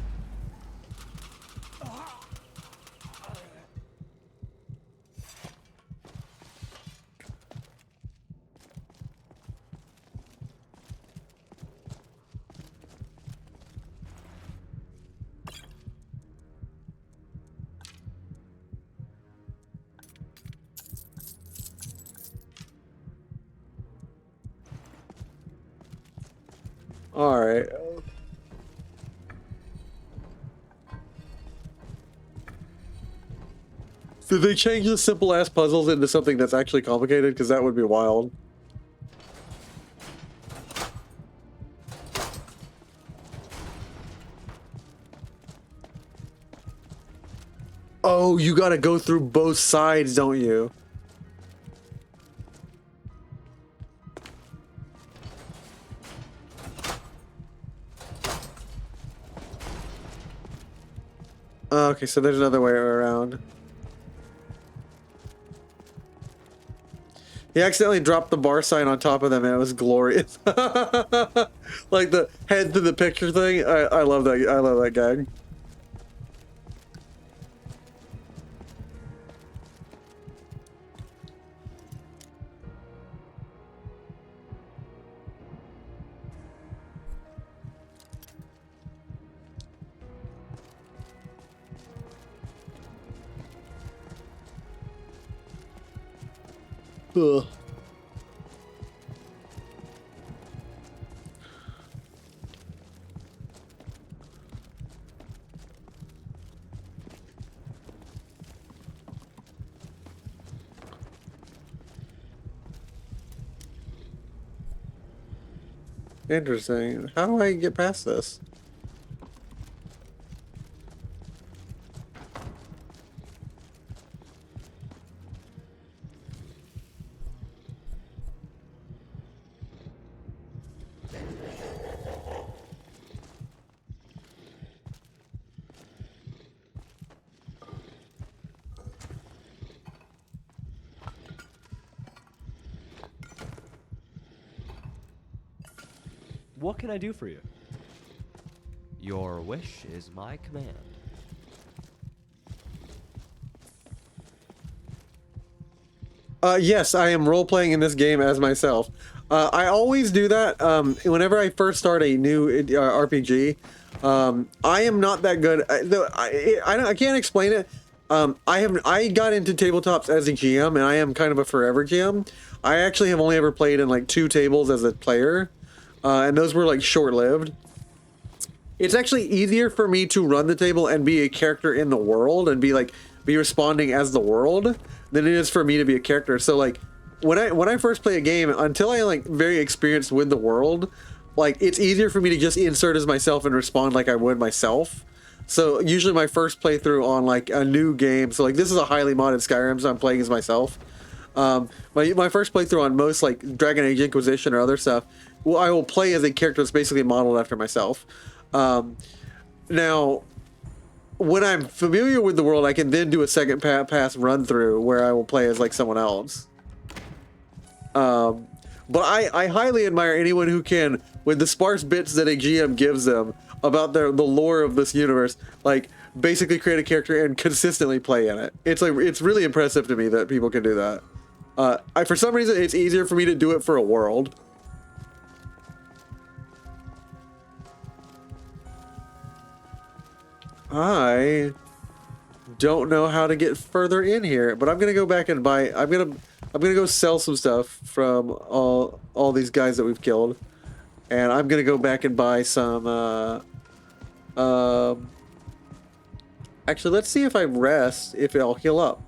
All right. Did they change the simple ass puzzles into something that's actually complicated? Because that would be wild. Oh, you gotta go through both sides, don't you? Okay, so there's another way around. He accidentally dropped the bar sign on top of them, and it was glorious. Like the head to the picture thing. I love that. I love that gag. Ugh. Interesting. How do I get past this? What can I do for you? Your wish is my command. Yes, I am role-playing in this game as myself. I always do that whenever I first start a new RPG. I am not that good. I can't explain it. I got into tabletops as a GM, and I am kind of a forever GM. I actually have only ever played in like 2 tables as a player. And those were like short-lived. It's actually easier for me to run the table and be a character in the world and be responding as the world than it is for me to be a character. So like when I first play a game, until I like very experienced with the world, like it's easier for me to just insert as myself and respond like I would myself. So usually my first playthrough on like a new game, so like this is a highly modded Skyrim, so I'm playing as myself. My first playthrough on most like Dragon Age Inquisition or other stuff, well, I will play as a character that's basically modeled after myself. Now, when I'm familiar with the world, I can then do a second pass run through where I will play as like someone else. But I highly admire anyone who can, with the sparse bits that a GM gives them about the lore of this universe, like basically create a character and consistently play in it. It's like it's really impressive to me that people can do that. For some reason, it's easier for me to do it for a world. I don't know how to get further in here, but I'm gonna go back and buy. I'm gonna go sell some stuff from all these guys that we've killed, and I'm gonna go back and buy some. Actually, let's see if I rest, if I'll heal up.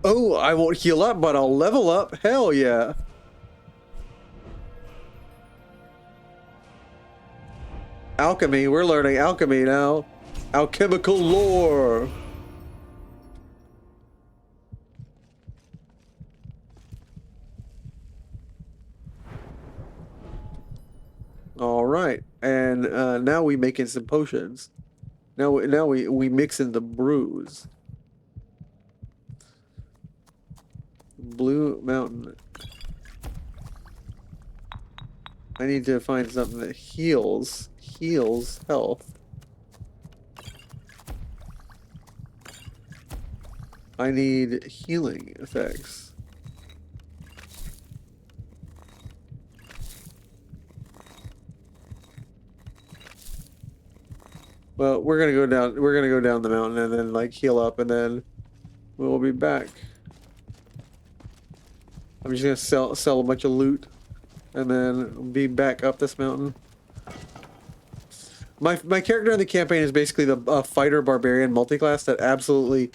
Oh, I won't heal up, but I'll level up. Hell yeah. Alchemy, we're learning alchemy now. Alchemical lore. All right, and now we making some potions. Now we mix in the brews. Blue Mountain. I need to find something that heals health. I need healing effects. Well, we're gonna go down. We're gonna go down the mountain and then like heal up, and then we'll be back. I'm just gonna sell a bunch of loot, and then be back up this mountain. My character in the campaign is basically the fighter barbarian multiclass that absolutely,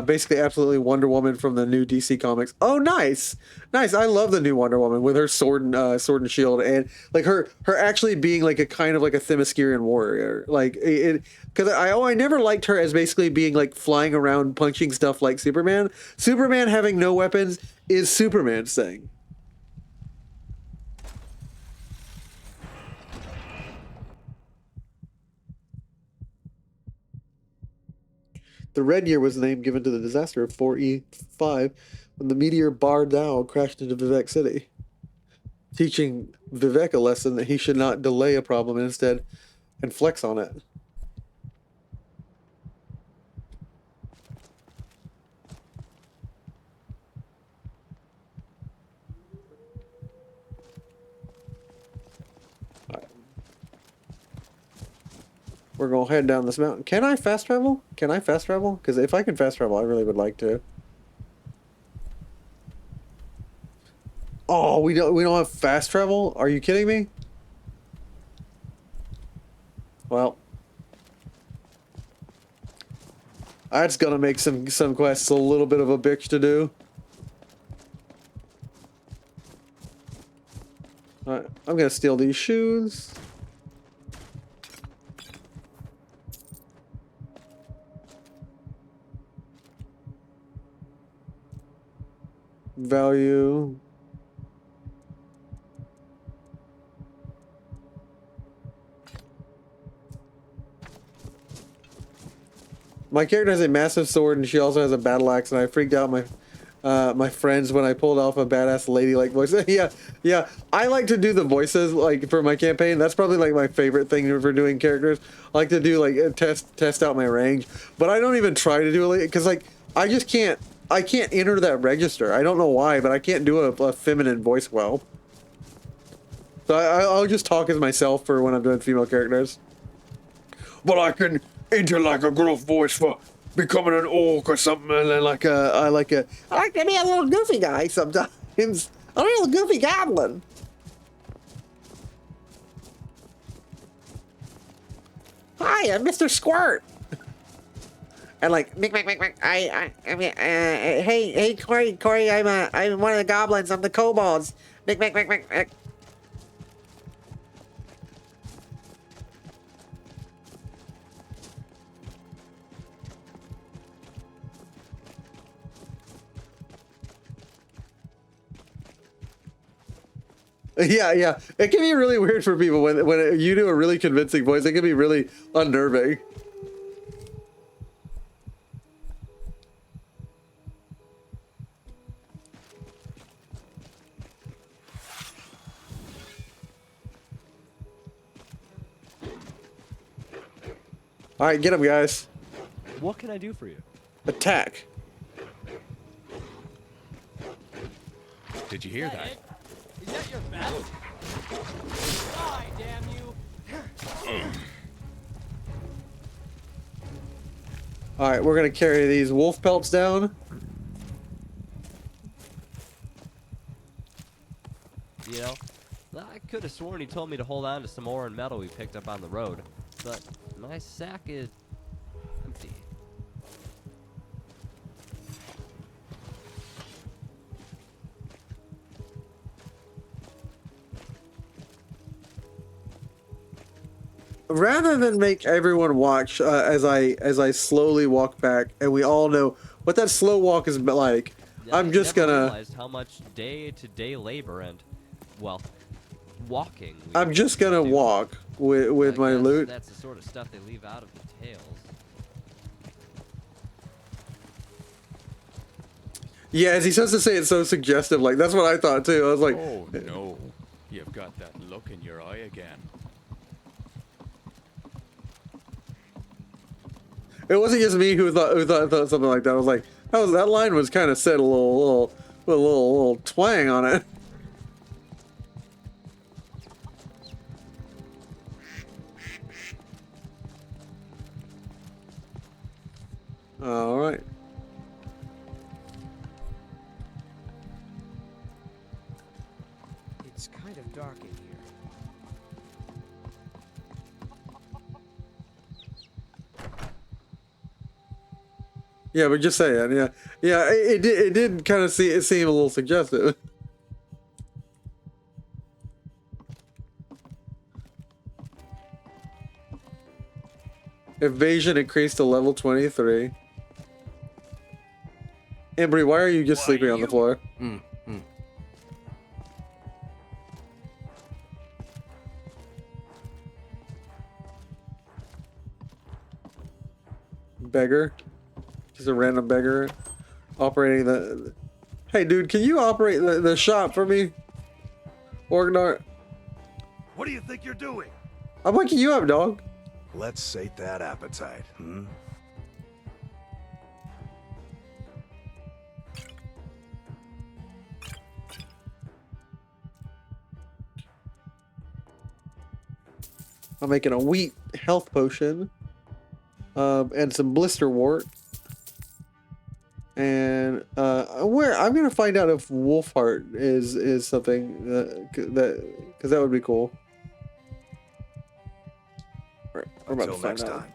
basically absolutely Wonder Woman from the new DC comics. Oh, nice, nice! I love the new Wonder Woman with her sword and shield, and like her actually being like a kind of like a Themysciran warrior. Like it, because I never liked her as basically being like flying around punching stuff like Superman. Superman having no weapons is Superman's thing. The Red Year was the name given to the disaster of 4E5 when the meteor Bar Dow crashed into Vivek City, teaching Vivek a lesson that he should not delay a problem and instead and flex on it. We're going to head down this mountain. Can I fast travel? Can I fast travel? Because if I can fast travel, I really would like to. Oh, we don't have fast travel? Are you kidding me? Well, that's gonna make some quests a little bit of a bitch to do. All right, I'm gonna steal these shoes. Value. My character has a massive sword and she also has a battle axe, and I freaked out my friends when I pulled off a badass ladylike voice. yeah. I like to do the voices like for my campaign. That's probably like my favorite thing for doing characters. I like to do like test out my range, but I don't even try to do it because like I just can't. I can't enter that register. I don't know why, but I can't do a feminine voice well. So I'll just talk as myself for when I'm doing female characters. But I can enter like a girl voice for becoming an orc or something, and then like I like to be a little goofy guy sometimes. A little goofy goblin. Hi, I'm Mr. Squirt. And like, I mean, hey, Corey, I'm one of the goblins. I'm the kobolds. Yeah. It can be really weird for people when you do a really convincing voice. It can be really unnerving. All right, get him, guys. What can I do for you? Attack. Did you hear that? Is that your best? Die, damn you! All right, we're gonna carry these wolf pelts down. You know, I could have sworn he told me to hold on to some ore and metal we picked up on the road, but my sack is empty. Rather than make everyone watch as I slowly walk back, and we all know what that slow walk is like, I'm just never gonna. realized how much day-to-day labor and, well, walking. I'm just gonna walk with my loot. That's the sort of stuff they leave out of the tales. Yeah, as he starts to say it so suggestive, like that's what I thought too. I was like, Oh no, you've got that look in your eye again. it wasn't just me who thought something like that. I was like, that line was kind of said a little twang on it. All right. It's kind of dark in here. Yeah, but just saying, yeah, it did kind of seem a little suggestive. Evasion increased to level 23. Embry, why are you just sleeping on the floor? Beggar. Just a random beggar operating the... Hey, dude, can you operate the shop for me? Orgnar? What do you think you're doing? I'm waking you up, dog. Let's sate that appetite, hmm? I'm making a wheat health potion. And some blister wart. And where I'm gonna find out if Wolfheart is something because that would be cool. All right, we're about to Until find next out. time.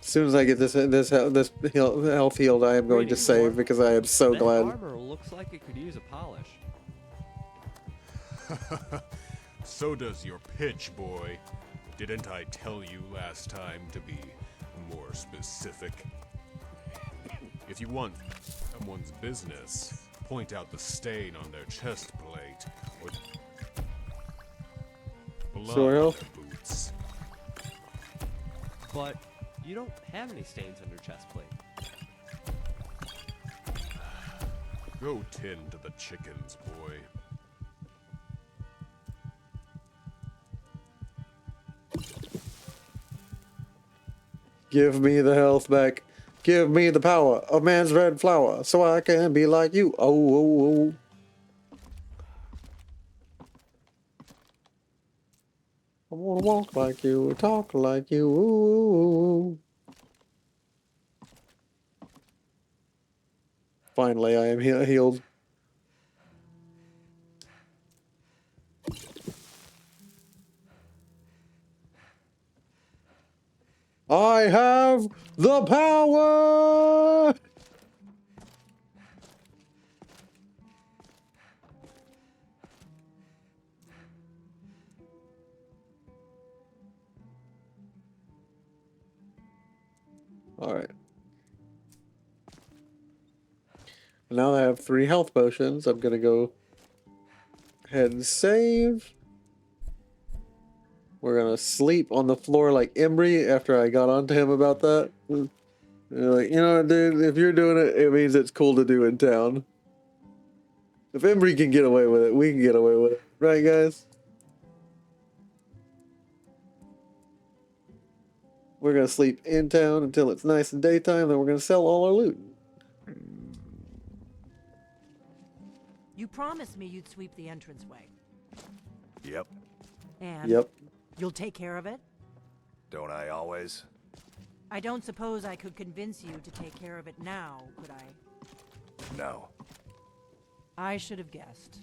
As soon as I get this health healed, I am going to save because I am so That glad. armor looks like it could use a polish. So does your pitch, boy. Didn't I tell you last time to be more specific? If you want someone's business, point out the stain on their chest plate or blood Sure. on their boots. But you don't have any stains on your chest plate. Go tend to the chickens, boy. Give me the health back. Give me the power of man's red flower, so I can be like you. Oh. I wanna walk like you, talk like you. Ooh. Finally, I am healed. I have the power! Alright. Now that I have 3 health potions, I'm gonna go ahead and save. We're gonna sleep on the floor like Embry after I got onto him about that. Like, you know, dude, if you're doing it, it means it's cool to do in town. If Embry can get away with it, we can get away with it. Right, guys? We're gonna sleep in town until it's nice and daytime, then we're gonna sell all our loot. You promised me you'd sweep the entranceway. Yep. And Yep. you'll take care of it? Don't I always? I don't suppose I could convince you to take care of it now, could I? No. I should have guessed.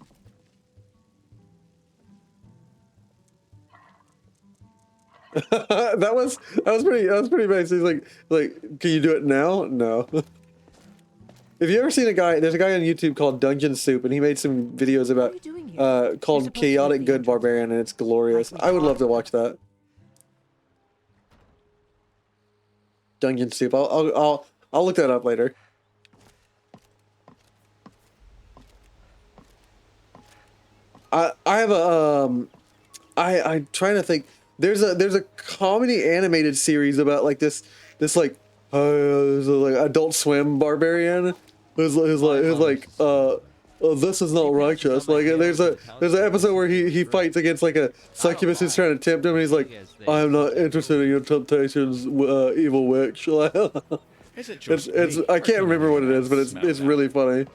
that was pretty nice. He's like, can you do it now? No. If you ever seen a guy, there's a guy on YouTube called Dungeon Soup, and he made some videos about called Chaotic Good Barbarian, and it's glorious. I would love to watch that. Dungeon Soup. I'll look that up later. I have a I'm trying to think. There's a comedy animated series about like this like Adult Swim barbarian who's like this is not righteous. Like there's an episode where he fights against like a succubus who's trying to tempt him, and he's like, I am not interested in your temptations, evil witch. it's I can't remember what it is, but it's really funny.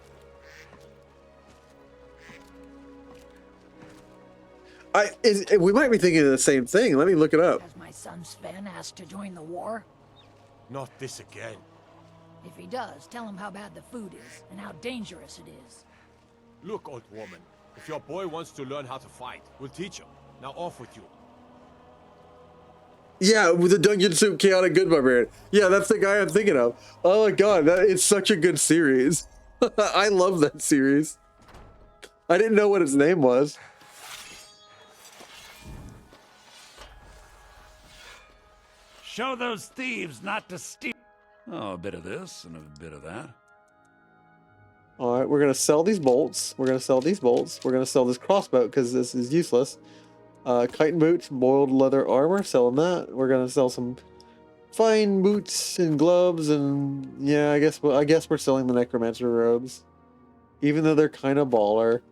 We might be thinking of the same thing. Let me look it up. Has my son Sven asked to join the war? Not this again. If he does, tell him how bad the food is and how dangerous it is. Look, old woman, if your boy wants to learn how to fight, we'll teach him. Now off with you. Yeah, with the Dungeon Soup Chaotic Good Barbarian. Yeah, that's the guy I'm thinking of. Oh my god, it's such a good series. I love that series. I didn't know what his name was. Show those thieves not to steal. Oh, a bit of this and a bit of that. Alright, we're gonna sell these bolts. We're gonna sell these bolts. We're gonna sell this crossbow because this is useless. Chitin boots, boiled leather armor, selling that. We're gonna sell some fine boots and gloves, and yeah, I guess we're selling the necromancer robes. Even though they're kind of baller.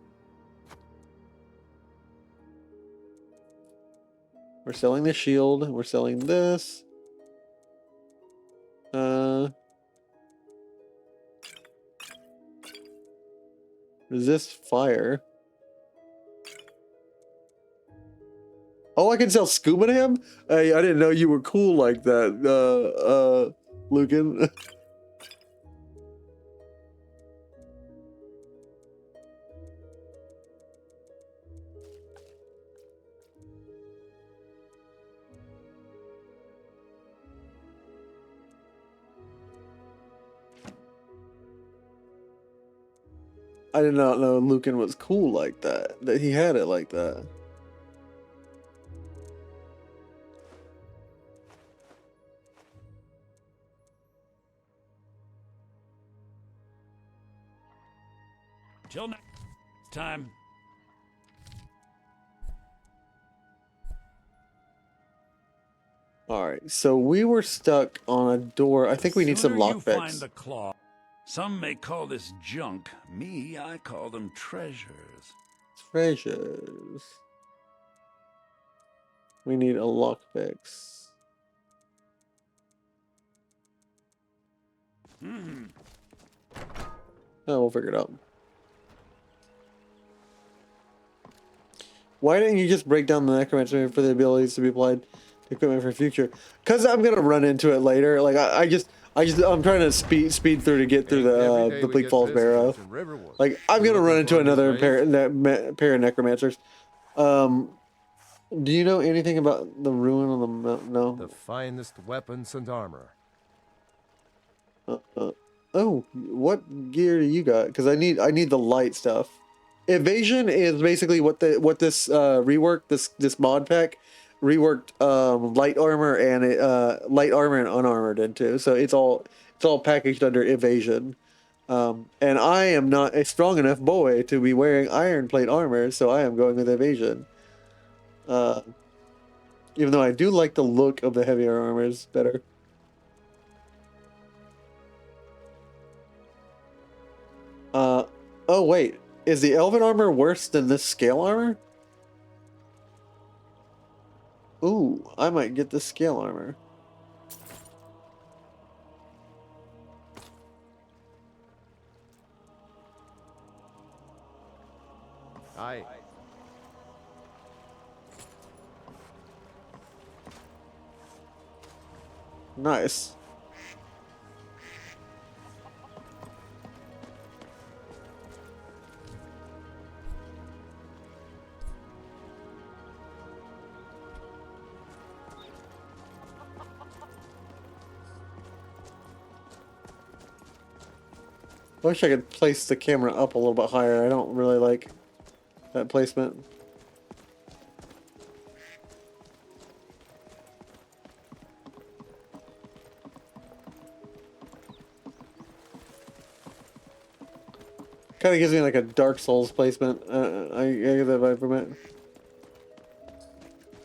We're selling the shield, we're selling this. Resist fire. Oh, I can sell scuba to him? Hey, I didn't know you were cool like that, Lucan. I did not know Lucan was cool like that. That he had it like that. Till next time. Alright, so we were stuck on a door. I think we need some Sooner you find lockpicks. the claw. Some may call this junk. Me, I call them treasures. Treasures. We need a lockpicks. Oh, we'll figure it out. Why didn't you just break down the necromancer for the abilities to be applied to equipment for future? Because I'm gonna run into it later. Like I'm trying to speed through to get through the Bleak Falls Barrow. Like I'm gonna run into another pair of necromancers. Do you know anything about the ruin on the mountain? No. The finest weapons and armor. Oh, what gear do you got? Because I need the light stuff. Evasion is basically what this rework this mod pack reworked light armor and unarmored into. So it's all packaged under evasion. And I am not a strong enough boy to be wearing iron plate armor, so I am going with evasion. Even though I do like the look of the heavier armors better. Oh wait, is the elven armor worse than this scale armor? Ooh, I might get the scale armor. Aye. Nice. I wish I could place the camera up a little bit higher. I don't really like that placement. Kind of gives me like a Dark Souls placement. I get that vibe from it.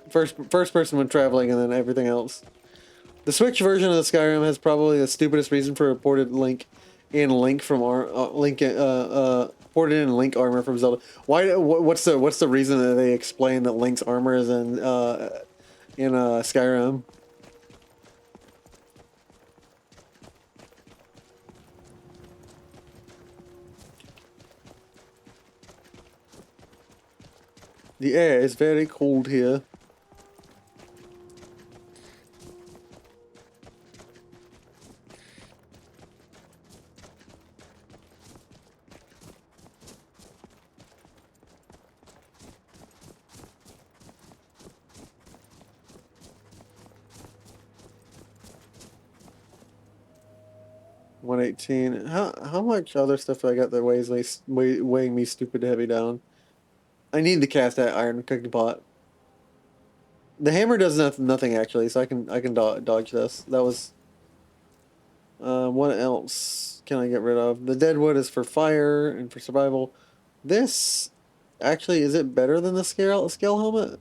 First person when traveling, and then everything else. The Switch version of the Skyrim has probably the stupidest reason for reported Link from ported in Link armor from Zelda. Why? What's the reason that they explain that Link's armor is in Skyrim? The air is very cold here. $118. How much other stuff do I got that weighing me stupid heavy down? I need to cast that iron cooking pot. The hammer does nothing actually, so I can dodge this. That was. What else can I get rid of? The dead wood is for fire and for survival. This actually, is it better than the scale helmet?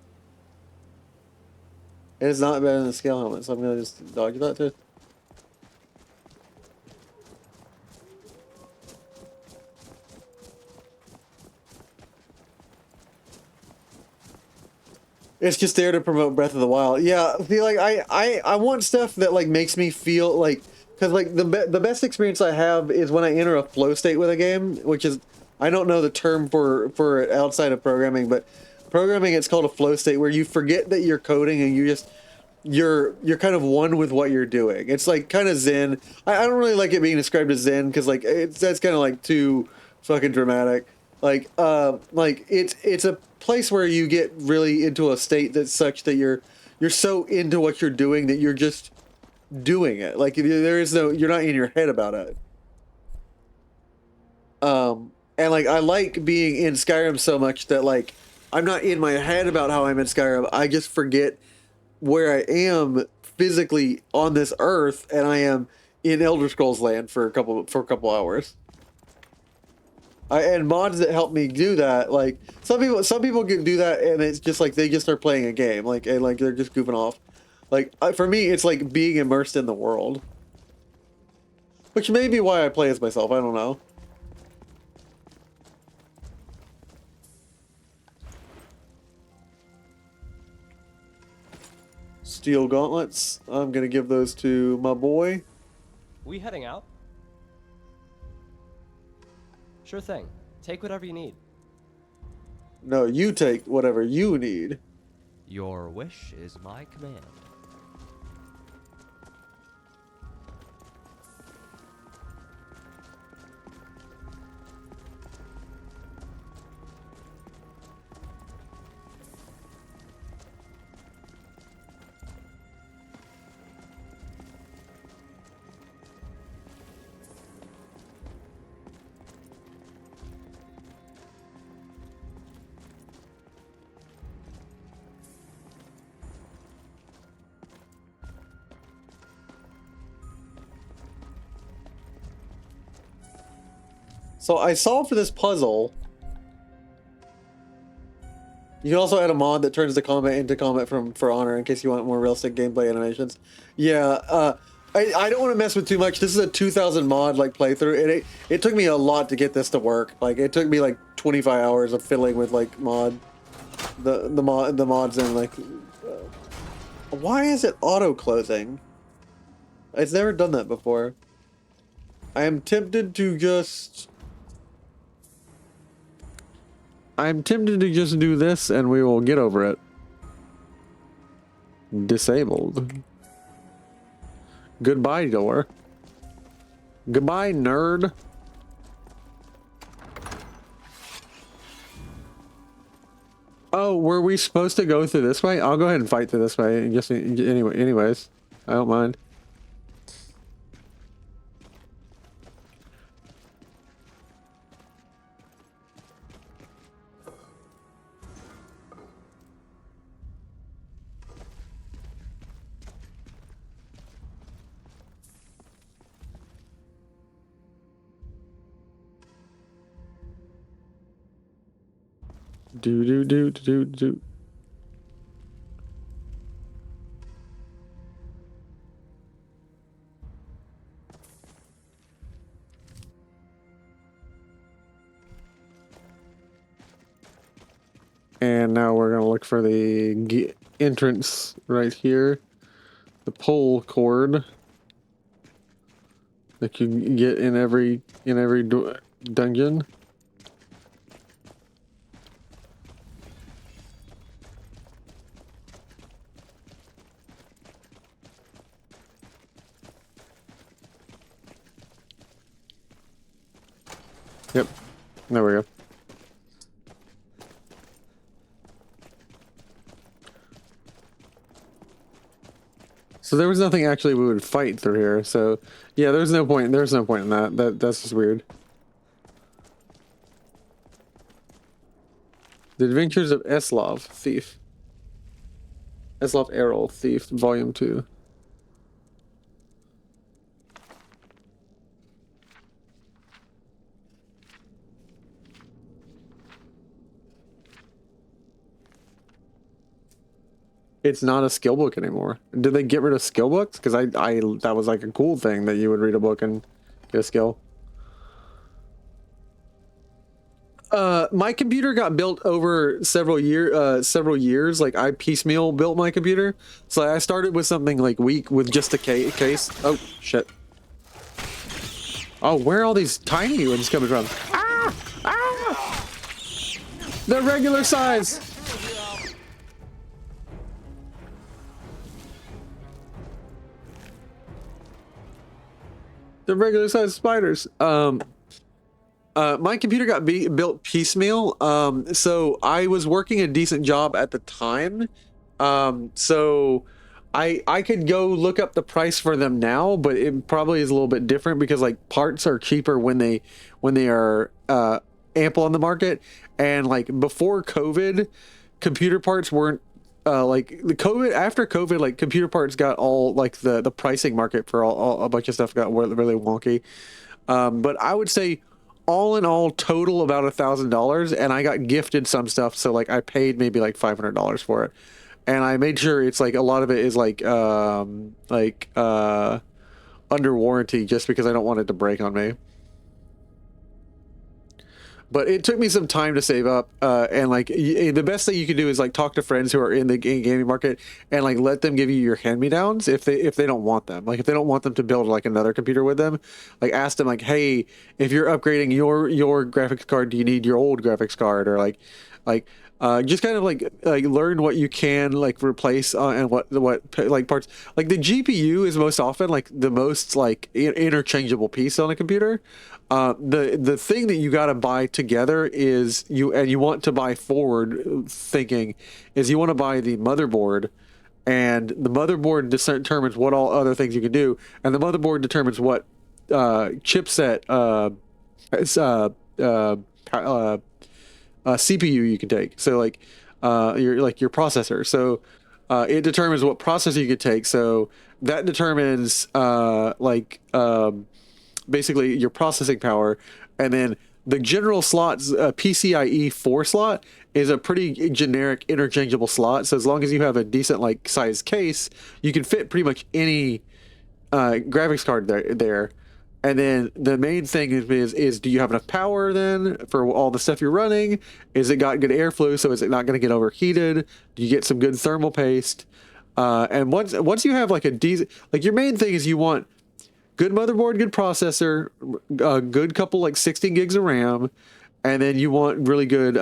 It is not better than the scale helmet, so I'm gonna just dodge that too. It's just there to promote Breath of the Wild. Yeah, see, like I want stuff that like makes me feel like, because like the best experience I have is when I enter a flow state with a game, which is, I don't know the term for it outside of programming, but programming, it's called a flow state, where you forget that you're coding and you're kind of one with what you're doing. It's like kind of Zen. I don't really like it being described as Zen, because like that's kind of like too fucking dramatic. Like it's a place where you get really into a state that's such that you're so into what you're doing that you're just doing it. Like you're not in your head about it. And like I like being in Skyrim so much that like I'm not in my head about how I'm in Skyrim. I just forget where I am physically on this earth, and I am in Elder Scrolls land for a couple hours. And mods that help me do that, like some people can do that, and it's just like they just start playing a game, like they're just goofing off. Like for me, it's like being immersed in the world, which may be why I play as myself. I don't know. Steel gauntlets. I'm gonna give those to my boy. We heading out? Sure thing. Take whatever you need. No, you take whatever you need. Your wish is my command. So I solved this puzzle. You can also add a mod that turns the combat into combat for honor in case you want more realistic gameplay animations. Yeah, I don't want to mess with too much. This is a 2000 mod like playthrough, and it took me a lot to get this to work. Like it took me like 25 hours of fiddling with like the mods and like. Why is it auto closing? It's never done that before. I am tempted to just. I'm tempted to just do this and we will get over it. Disabled. Goodbye, door. Goodbye, nerd. Oh, were we supposed to go through this way? I'll go ahead and fight through this way. Just anyways, I don't mind. Do. And now we're gonna look for the entrance right here, the pull cord that you get in every dungeon. Yep, there we go. So there was nothing actually we would fight through here. So yeah, there's no point. There's no point in that. That's just weird. The Adventures of Eslov, Thief. Eslov Errol, Thief, Volume 2. It's not a skill book anymore. Did they get rid of skill books? Because I that was like a cool thing that you would read a book and get a skill. My computer got built over several years. Like I piecemeal built my computer. So I started with something like weak with just a case. Oh shit. Oh, where are all these tiny ones coming from? Ah! Ah! They're regular size. The regular sized spiders. My computer got built piecemeal. So I was working a decent job at the time. So I could go look up the price for them now, but it probably is a little bit different because like parts are cheaper when they are ample on the market. And like before COVID, computer parts weren't like the COVID. After COVID, like computer parts got all like the pricing market for all a bunch of stuff got really wonky. But I would say all in all total about $1,000, and I got gifted some stuff, so like I paid maybe like $500 for it, and I made sure it's like a lot of it is like under warranty just because I don't want it to break on me. But it took me some time to save up, and like the best thing you can do is like talk to friends who are in the gaming market and like let them give you your hand-me-downs if they don't want them. Like if they don't want them to build like another computer with them, like ask them like, hey, if you're upgrading your graphics card, do you need your old graphics card? Or like just kind of like learn what you can like replace and what like parts. Like the GPU is most often like the most like interchangeable piece on a computer. The thing that you got to buy together is you want to buy forward thinking is you want to buy the motherboard, and the motherboard determines what all other things you can do, and the motherboard determines what chipset CPU you can take. So like your processor. So it determines what processor you can take. So that determines basically your processing power, and then the general slots, PCIe 4 slot is a pretty generic interchangeable slot. So as long as you have a decent like size case, you can fit pretty much any graphics card there. And then the main thing is do you have enough power then for all the stuff you're running? Is it got good airflow? So is it not going to get overheated? Do you get some good thermal paste? And once you have like a decent, like your main thing is you want good motherboard, good processor, a good couple like 16 gigs of RAM, and then you want really good you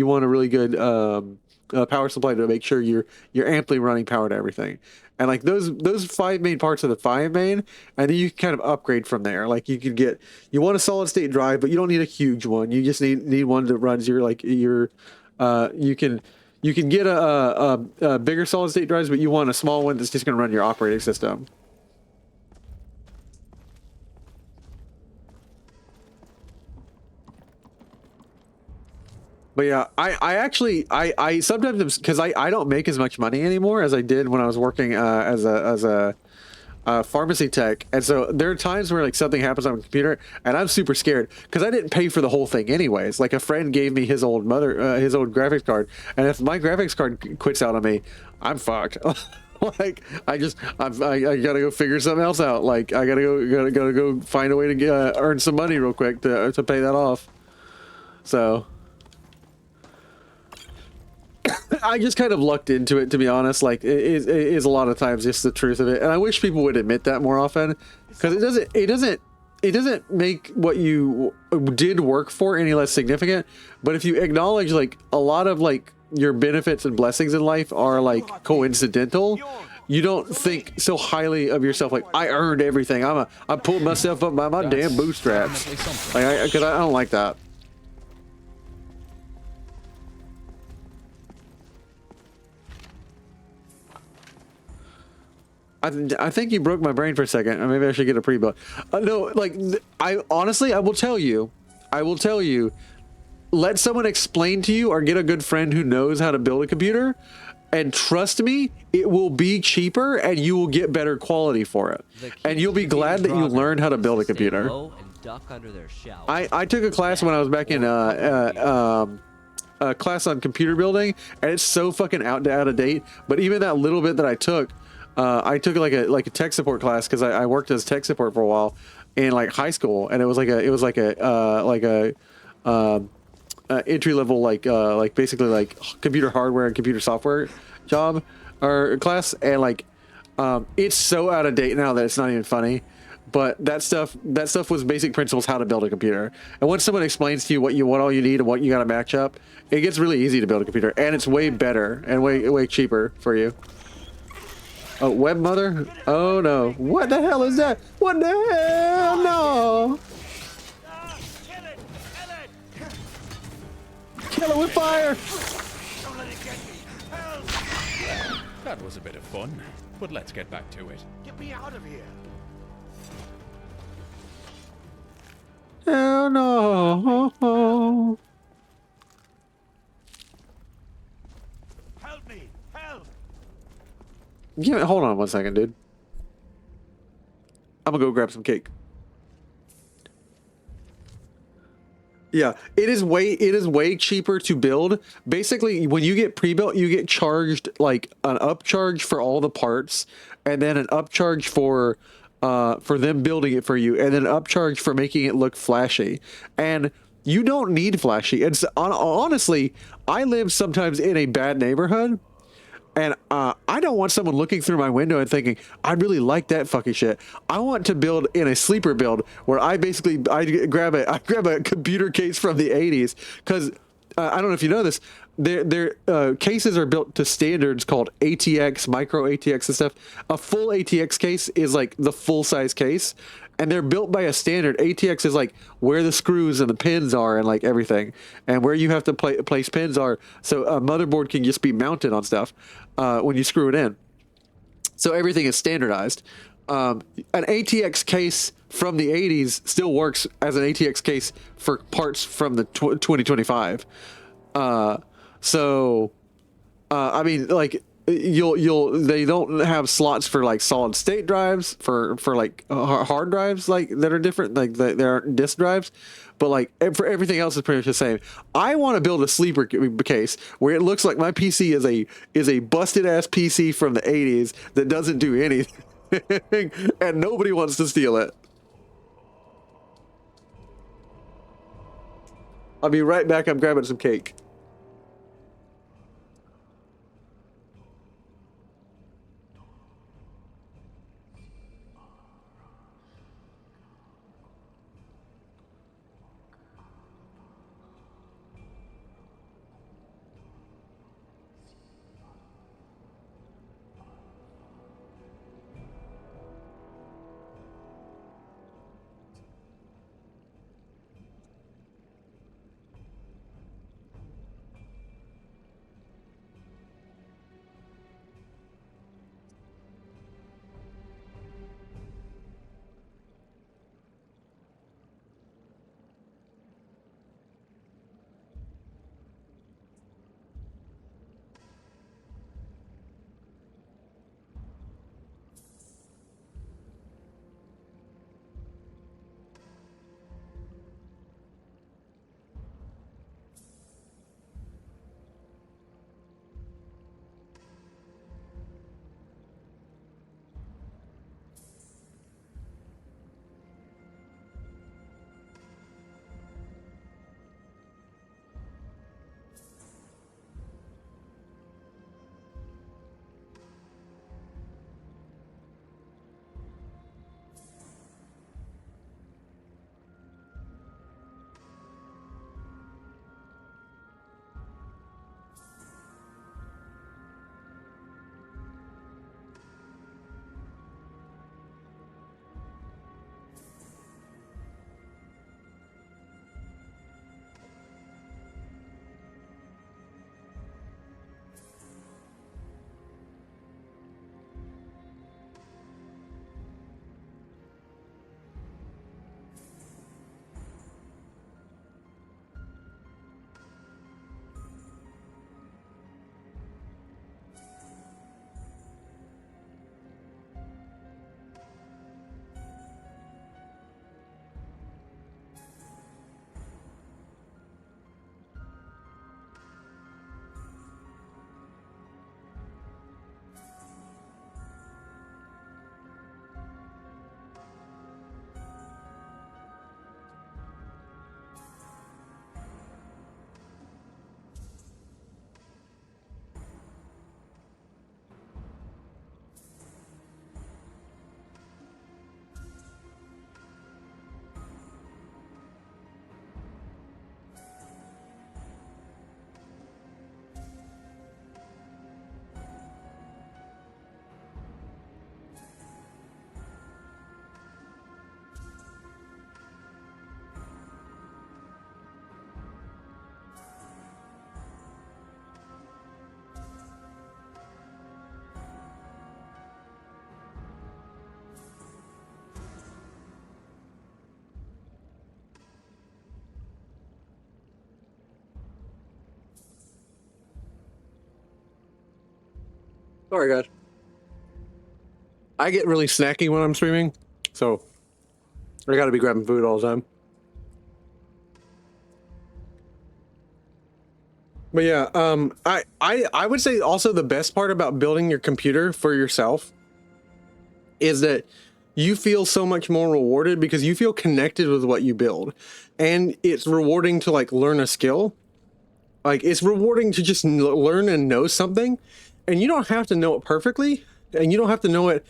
want a really good power supply to make sure you're amply running power to everything. And like those 5 main parts of the 5 main, and then you can kind of upgrade from there. Like you want a solid state drive, but you don't need a huge one. You just need one that runs you can get a bigger solid state drives, but you want a small one that's just going to run your operating system. But yeah, I sometimes, because I don't make as much money anymore as I did when I was working as a pharmacy tech, and so there are times where like something happens on a computer and I'm super scared because I didn't pay for the whole thing anyways. Like a friend gave me his old graphics card, and if my graphics card quits out on me, I'm fucked. Like I gotta go figure something else out. Like I gotta go find a way to earn some money real quick to pay that off. So I just kind of lucked into it, to be honest. Like it is a lot of times just the truth of it, and I wish people would admit that more often, because it doesn't make what you did work for any less significant. But if you acknowledge like a lot of like your benefits and blessings in life are like coincidental, you don't think so highly of yourself. Like I earned everything. I pulled myself up by my damn bootstraps. Like because I don't like that. I think you broke my brain for a second. Maybe I should get a pre-build. No, like I honestly, I will tell you, let someone explain to you or get a good friend who knows how to build a computer, and trust me, it will be cheaper and you will get better quality for it. And you'll be glad that you learned how to build a computer. I took a class when I was back in a class on computer building, and it's so fucking out of date. But even that little bit that I took like a tech support class, because I worked as tech support for a while in like high school, and it was like a entry level like basically like computer hardware and computer software job or class, and like it's so out of date now that it's not even funny. But that stuff was basic principles how to build a computer. And once someone explains to you what all you need and what you got to match up, it gets really easy to build a computer, and it's way better and way cheaper for you. Oh, web mother? Oh no. What the hell is that? What the hell? No. Kill it with fire. That was a bit of fun, but let's get back to it. Get me out of here. Hell no. Help me. Help. Hold on one second, dude. I'm gonna go grab some cake. Yeah, it is way cheaper to build. Basically, when you get pre-built, you get charged like an upcharge for all the parts, and then an upcharge for them building it for you, and then an upcharge for making it look flashy. And you don't need flashy. And honestly, I live sometimes in a bad neighborhood, and I don't want someone looking through my window and thinking, I really like that fucking shit. I want to build in a sleeper build where I grab a computer case from the 80s, because I don't know if you know this, their cases are built to standards called ATX, micro ATX and stuff. A full ATX case is like the full size case, and they're built by a standard. ATX is like where the screws and the pins are and like everything, and where you have to place pins are, so a motherboard can just be mounted on stuff when you screw it in. So everything is standardized. An ATX case from the 80s still works as an ATX case for parts from the 2025. I mean, like, they don't have slots for like solid state drives for like hard drives like that are different, like there aren't disk drives, but like for everything else is pretty much the same. I want to build a sleeper case where it looks like my PC is a busted ass PC from the 80s that doesn't do anything and nobody wants to steal it. I'll be right back. I'm grabbing some cake. Sorry, guys. I get really snacky when I'm streaming, so I gotta be grabbing food all the time. But yeah, I would say also the best part about building your computer for yourself is that you feel so much more rewarded because you feel connected with what you build, and it's rewarding to like learn a skill. Like it's rewarding to just learn and know something, and you don't have to know it perfectly, and you don't have to know it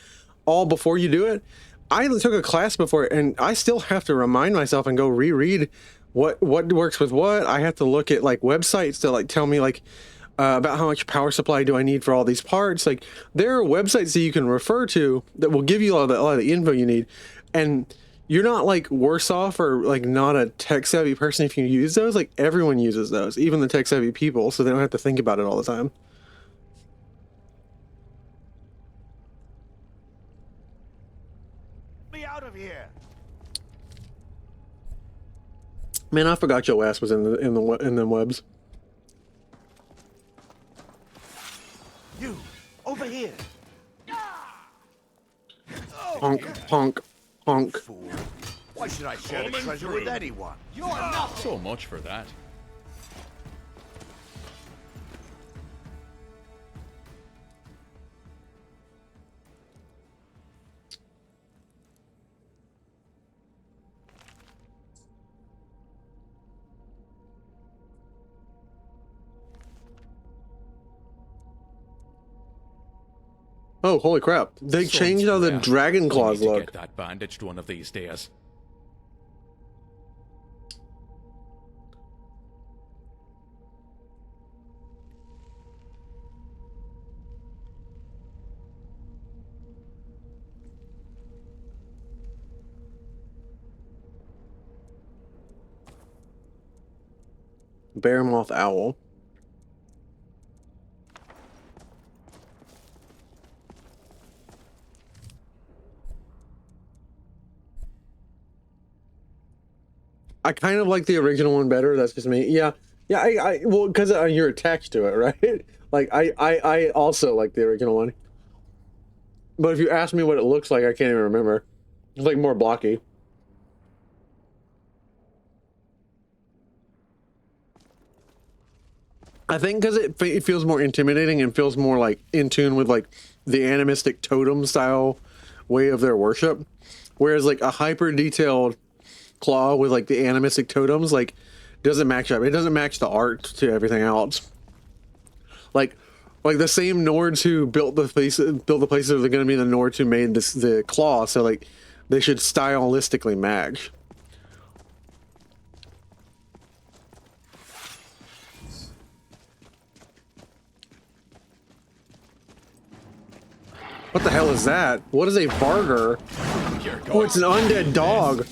all before you do it. I took a class before, and I still have to remind myself and go reread what works with what. I have to look at like websites to like tell me like about how much power supply do I need for all these parts. Like there are websites that you can refer to that will give you a lot of the info you need, and you're not like worse off or like not a tech savvy person if you use those. Like everyone uses those, even the tech savvy people, so they don't have to think about it all the time. Me out of here. Man, I forgot your ass was in the webs. You, Punk. Why should I share the treasure with anyone? You're not So much for that. Oh, holy crap. They changed how the dragon claws I need to look. get that bandaged one of these days. Bearmoth owl. I kind of like the original one better. That's just me. Yeah, well, because you're attached to it, right? Like I also like the original one. But if you ask me what it looks like, I can't even remember. It's like more blocky. I think because it feels more intimidating and feels more like in tune with like the animistic totem style way of their worship, whereas like a hyper detailed claw with like the animistic totems like doesn't match up. It doesn't match the art to everything else. Like the same Nords who built the places are going to be the Nords who made the claw. So like they should stylistically match. What the hell is that? What is a Varger? Oh, it's an undead dog.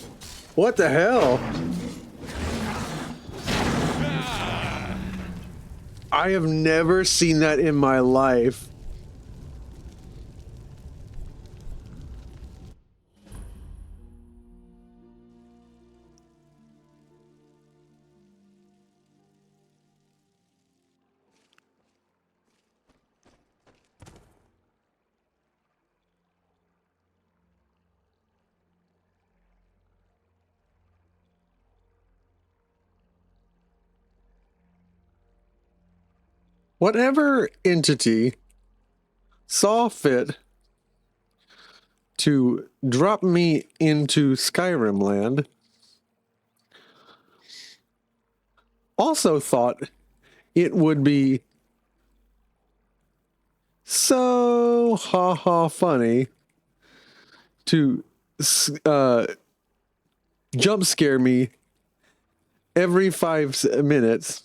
What the hell? I have never seen that in my life. Whatever entity saw fit to drop me into Skyrim land also thought it would be so funny to jump scare me every 5 minutes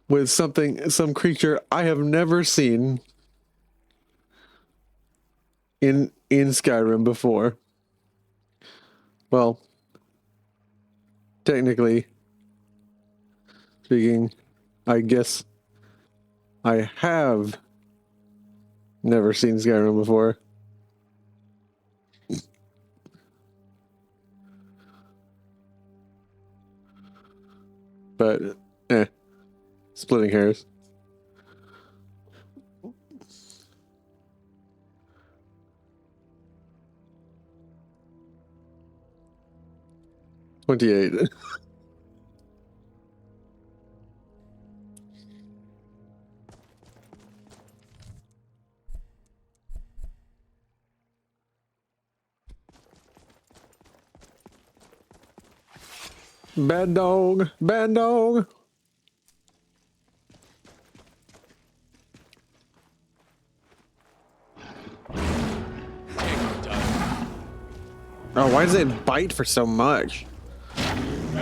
with some creature I have never seen in Skyrim before. Well, technically speaking, I guess I have never seen Skyrim before. But, splitting hairs. $28. Bad dog, bad dog. Oh, why does it bite for so much?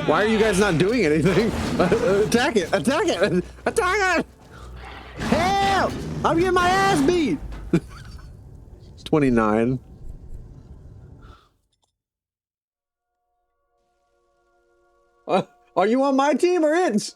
Why are you guys not doing anything? Attack it! Attack it! Attack it! Help! I'm getting my ass beat! 29. Are you on my team or its?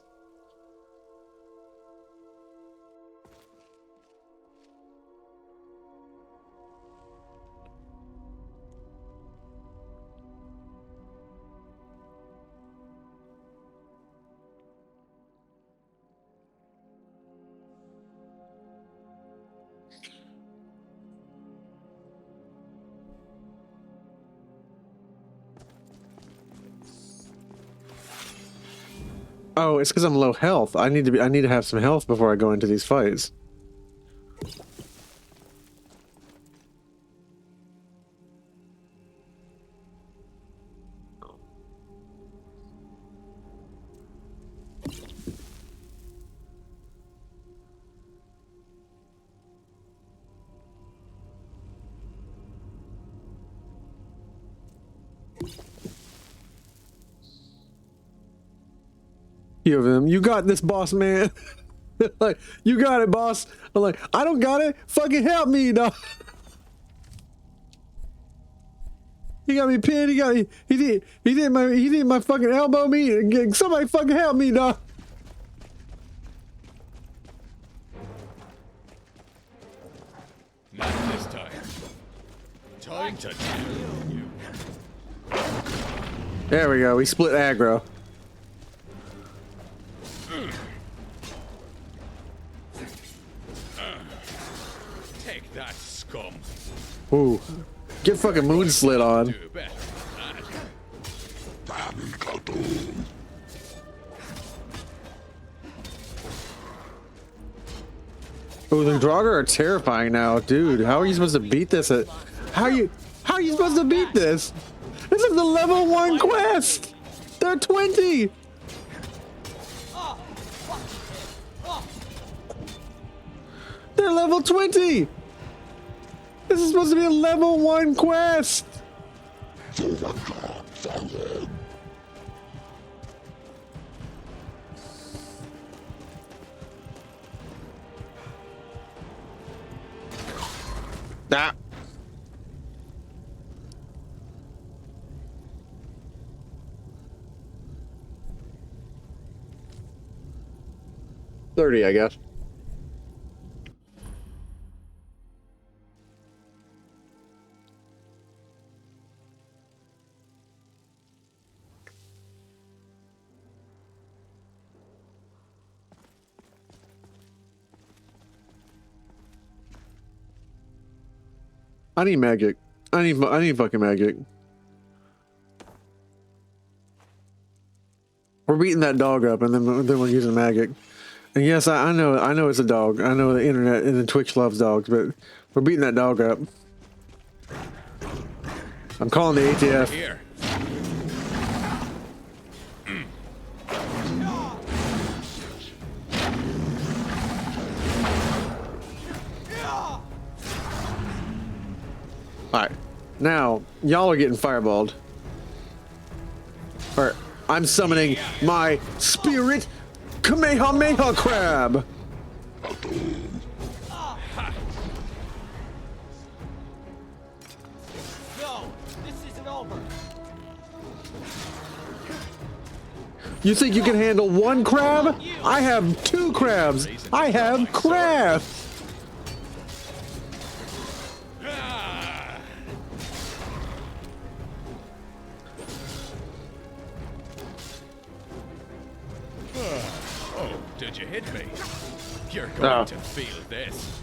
Oh, it's because I'm low health. I need to have some health before I go into these fights. Few of them. You got this, boss man. Like, you got it, boss. I'm like, I don't got it. Fucking help me, dog. He got me pinned. He got me. He did my fucking elbow me. Somebody fucking help me, dog. Not this time. Time to kill you. There we go. We split aggro. Take that, scum. Ooh. Get fucking moon slit on. Do better than that. Oh, the Draugr are terrifying now, dude. How are you supposed to beat this? How are you supposed to beat this? This is the level 1 quest. They're 20. They're level 20. This is supposed to be a level 1 quest. Ah. $30, I guess. I need magic. I need fucking magic. We're beating that dog up, and then we're using magic. And yes, I know it's a dog. I know the internet and the Twitch loves dogs, but we're beating that dog up. I'm calling the ATF. Here. Alright, now, y'all are getting fireballed. Alright, I'm summoning my spirit Kamehameha crab! No, this isn't over. You think you can handle 1 crab? I have 2 crabs! I have crabs! Oh, did you hit me? You're going to feel this.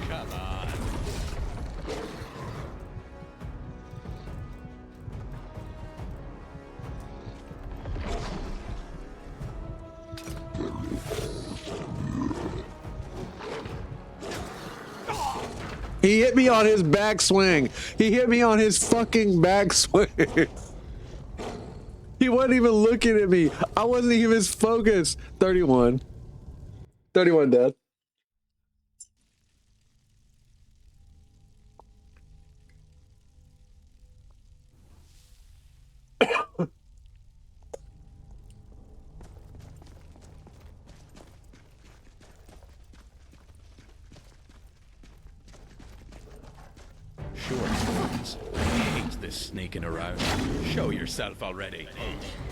Come on. He hit me on his backswing. He hit me on his fucking backswing. He wasn't even looking at me. I wasn't even his focus. 31. 31 death. Short swords. I hate this sneaking around. Show yourself already.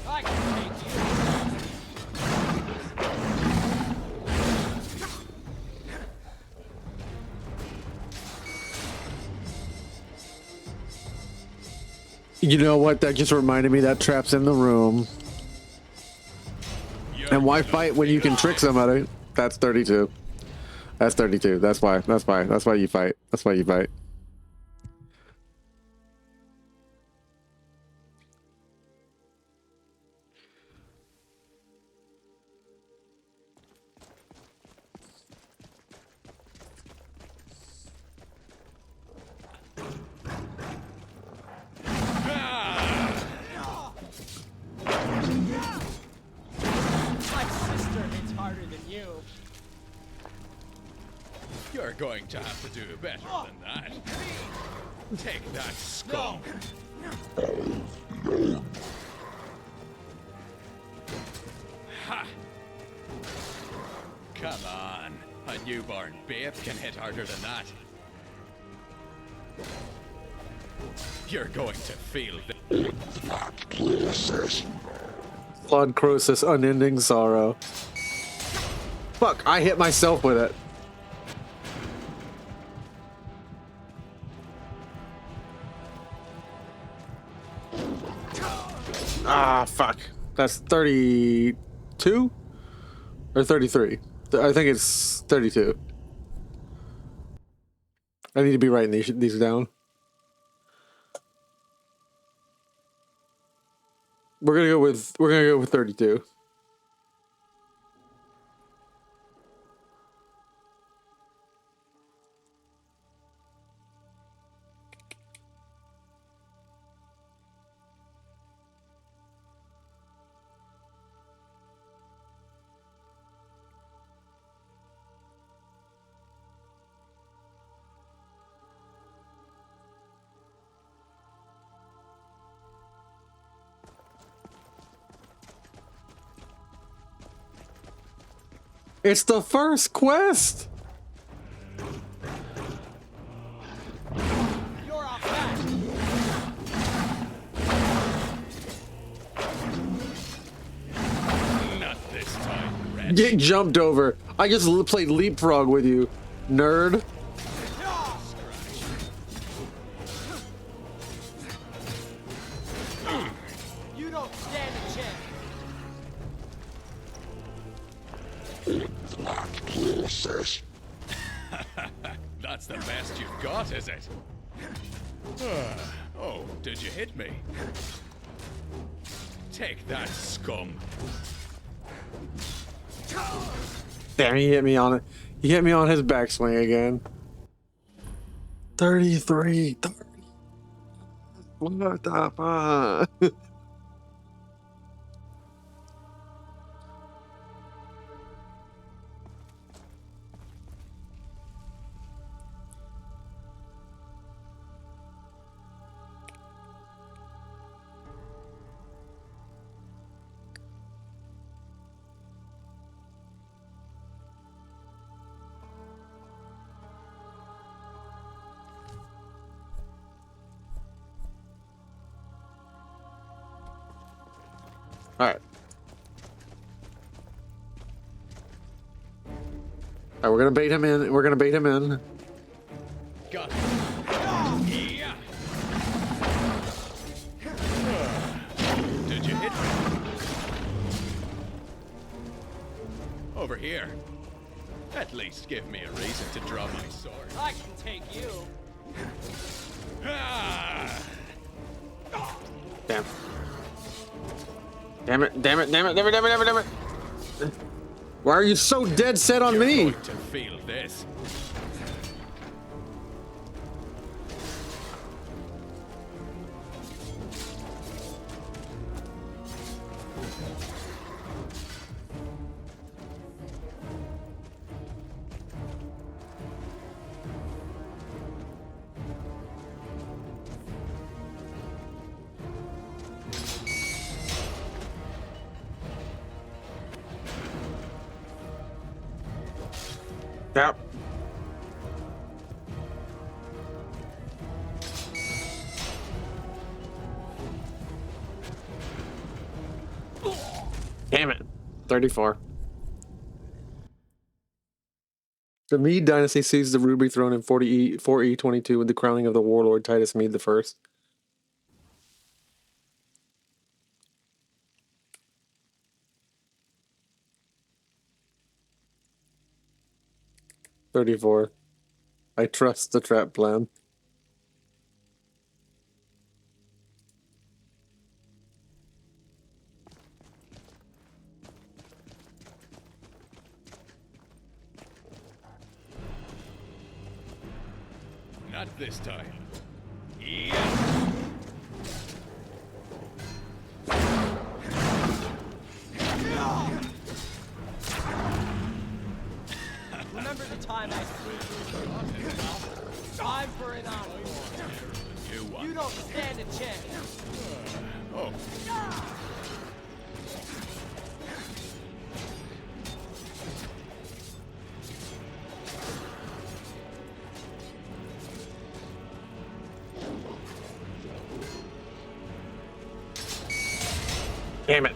I can take You know what? That just reminded me that trap's in the room. And why fight when you can trick somebody? That's 32. That's 32. That's why. That's why. That's why you fight. That's why you fight. You're going to have to do better than that. Take that, scum. Ha! Come on. A newborn babe can hit harder than that. You're going to feel the Blood Croesus, unending sorrow. Fuck, I hit myself with it. Ah, fuck. That's 32? Or 33? I think it's 32. I need to be writing these down. We're gonna go with 32. It's the first quest. You're off that. Not this time, wretch. Get jumped over. I just played leapfrog with you, nerd. You don't stand a chance. That's the best you've got, is it? Oh, did you hit me? Take that, scum. Damn, he hit me on it. He hit me on his backswing again. 33. 30. What the fuck? Alright. Alright, we're gonna bait him in. We're gonna bait him in. Got it. Yeah. Did you hit me? Over here. At least give me a reason to draw my sword. I can take you. Ah! Damn. Damn it, damn it, damn it, damn it, damn it, damn it, damn it. Why are you so dead set on me? You're going to feel this. Yep. Damn it. 34. The Mede dynasty seized the Ruby Throne in 4E22 with the crowning of the warlord Titus Mede I. $34. I trust the trap plan. Not this time. Yeah. Remember the time I sneaked in? Well, time for an encore. You don't stand a chance. Oh. Damn it.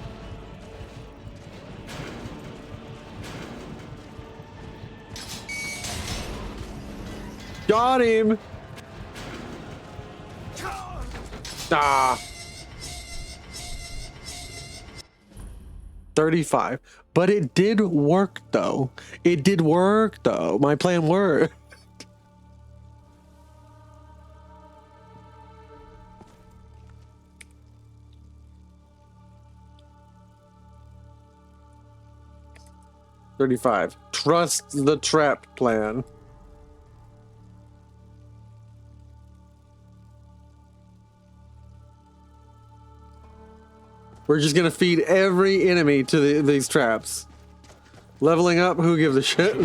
Got him. Ah. 35. But it did work though. It did work though. My plan worked. $35. Trust the trap plan. We're just gonna feed every enemy to these traps. Leveling up, who gives a shit?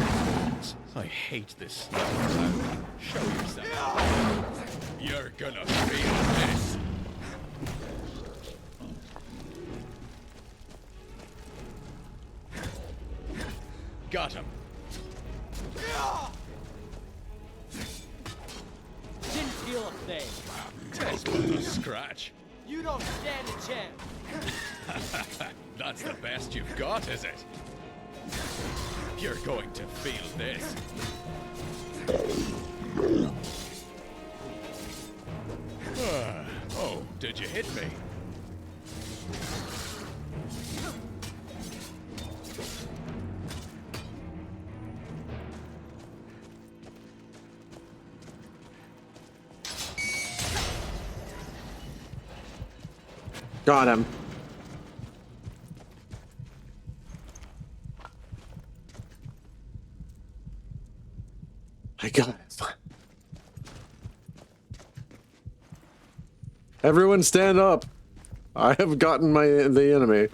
I hate this stuff. Show yourself. You're gonna feel this. Got him. Didn't feel a thing. Just a scratch. You don't stand a chance. That's the best you've got, is it? You're going to feel this. Oh, did you hit me? Got him. I got it. Everyone stand up. I have gotten the enemy.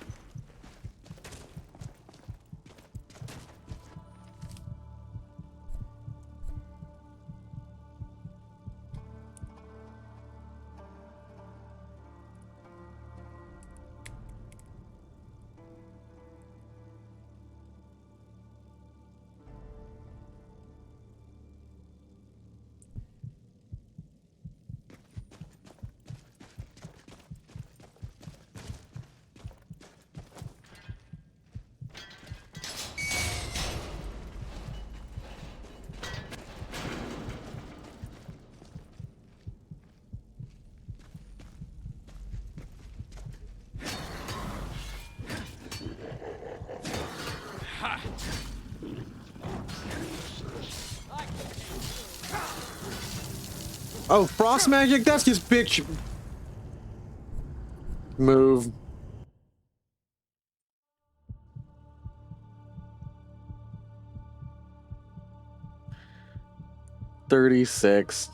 Oh, frost magic? That's just bitch. Move. $36.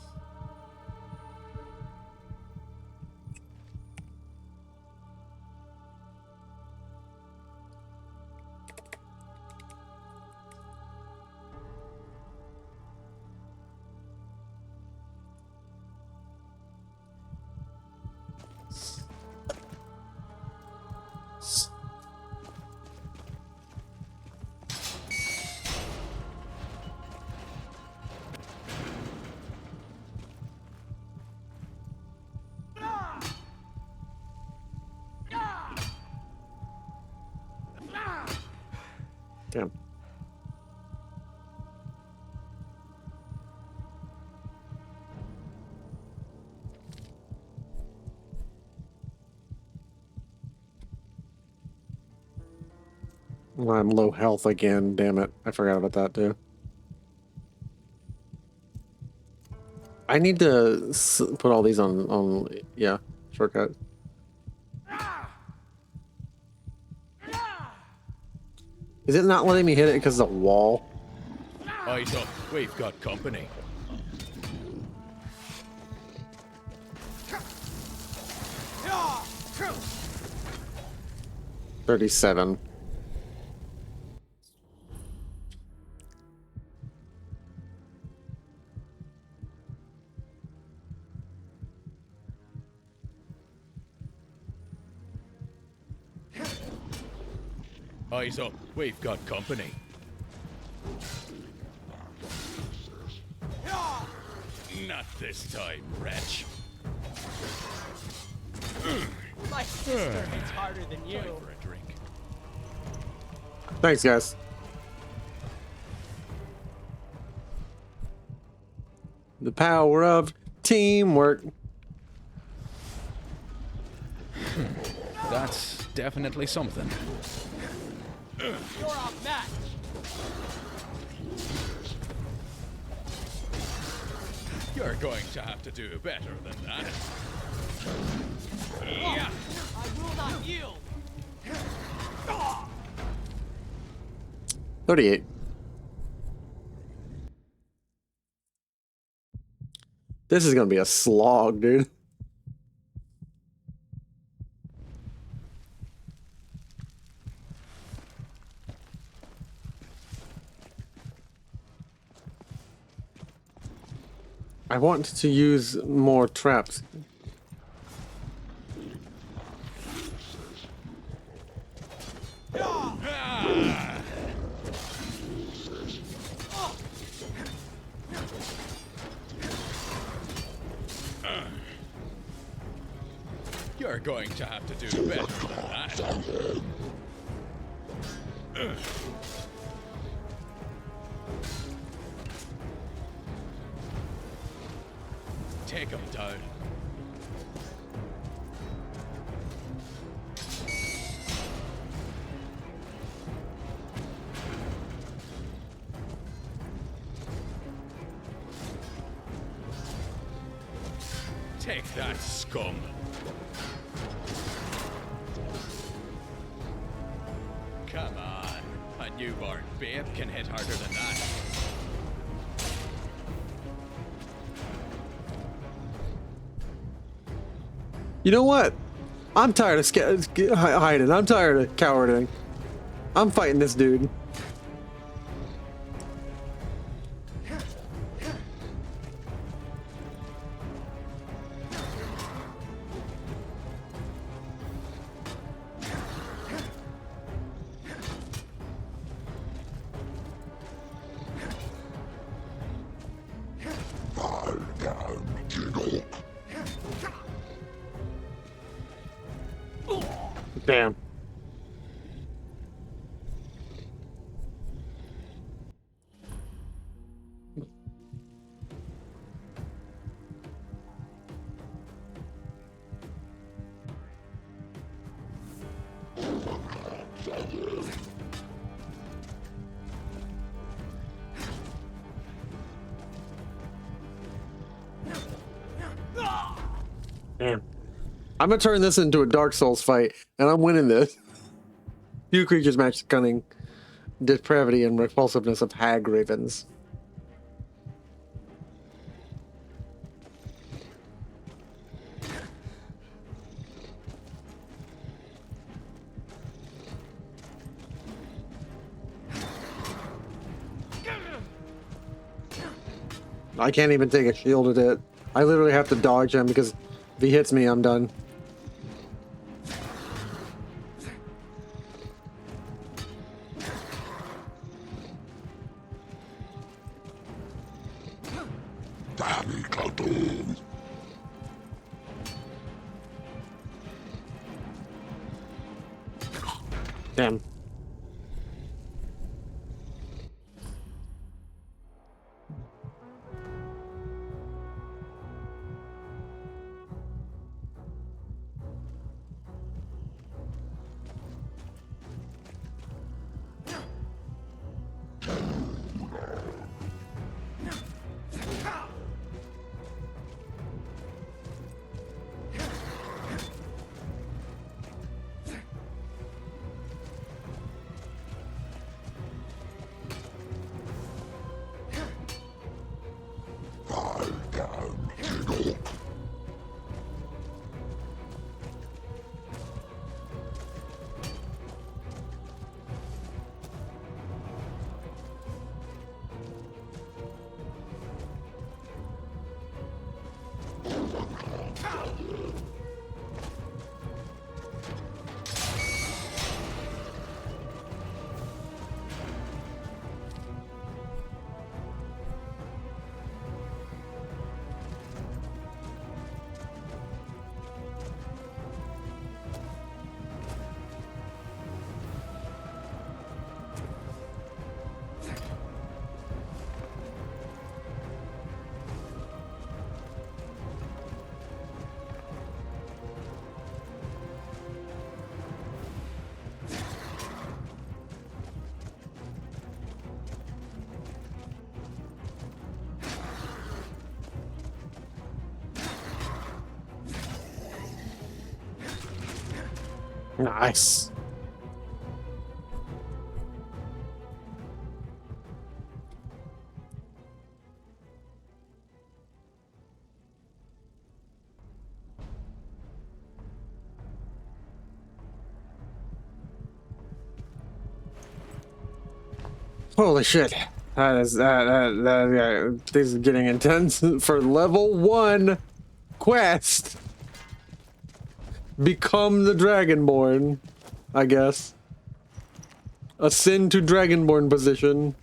Damn. I'm low health again, damn it. I forgot about that too. I need to put all these on yeah, shortcut. Is it not letting me hit it because of the wall? Eyes up, we've got company. $37. Eyes up, we've got company. Not this time, wretch. My sister hits harder than you. Time for a drink. Thanks, guys. The power of teamwork. That's definitely something. You're outmatched. You're going to have to do better than that. Yeah. I will not yield. 38. This is gonna be a slog, dude. I want to use more traps. You're going to have to do better than that. Take him down. Take that, scum. Come on. A newborn babe can hit harder than that. You know what? I'm tired of hiding. I'm tired of cowarding. I'm fighting this dude. Damn. Damn. I'm gonna turn this into a Dark Souls fight, and I'm winning this. Few creatures match the cunning, depravity, and repulsiveness of hag ravens. I can't even take a shielded hit. I literally have to dodge him because if he hits me, I'm done. Damn. Nice. Holy shit. Yeah, this is getting intense for level 1 quest. Become the Dragonborn, I guess. Ascend to Dragonborn position.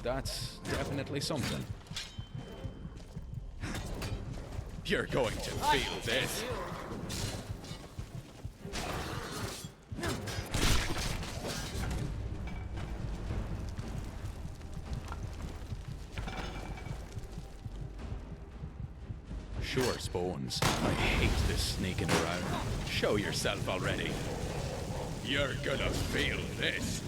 That's definitely something. You're going to feel this. Sure, Spawns. I hate this sneaking around. Show yourself already. You're gonna feel this.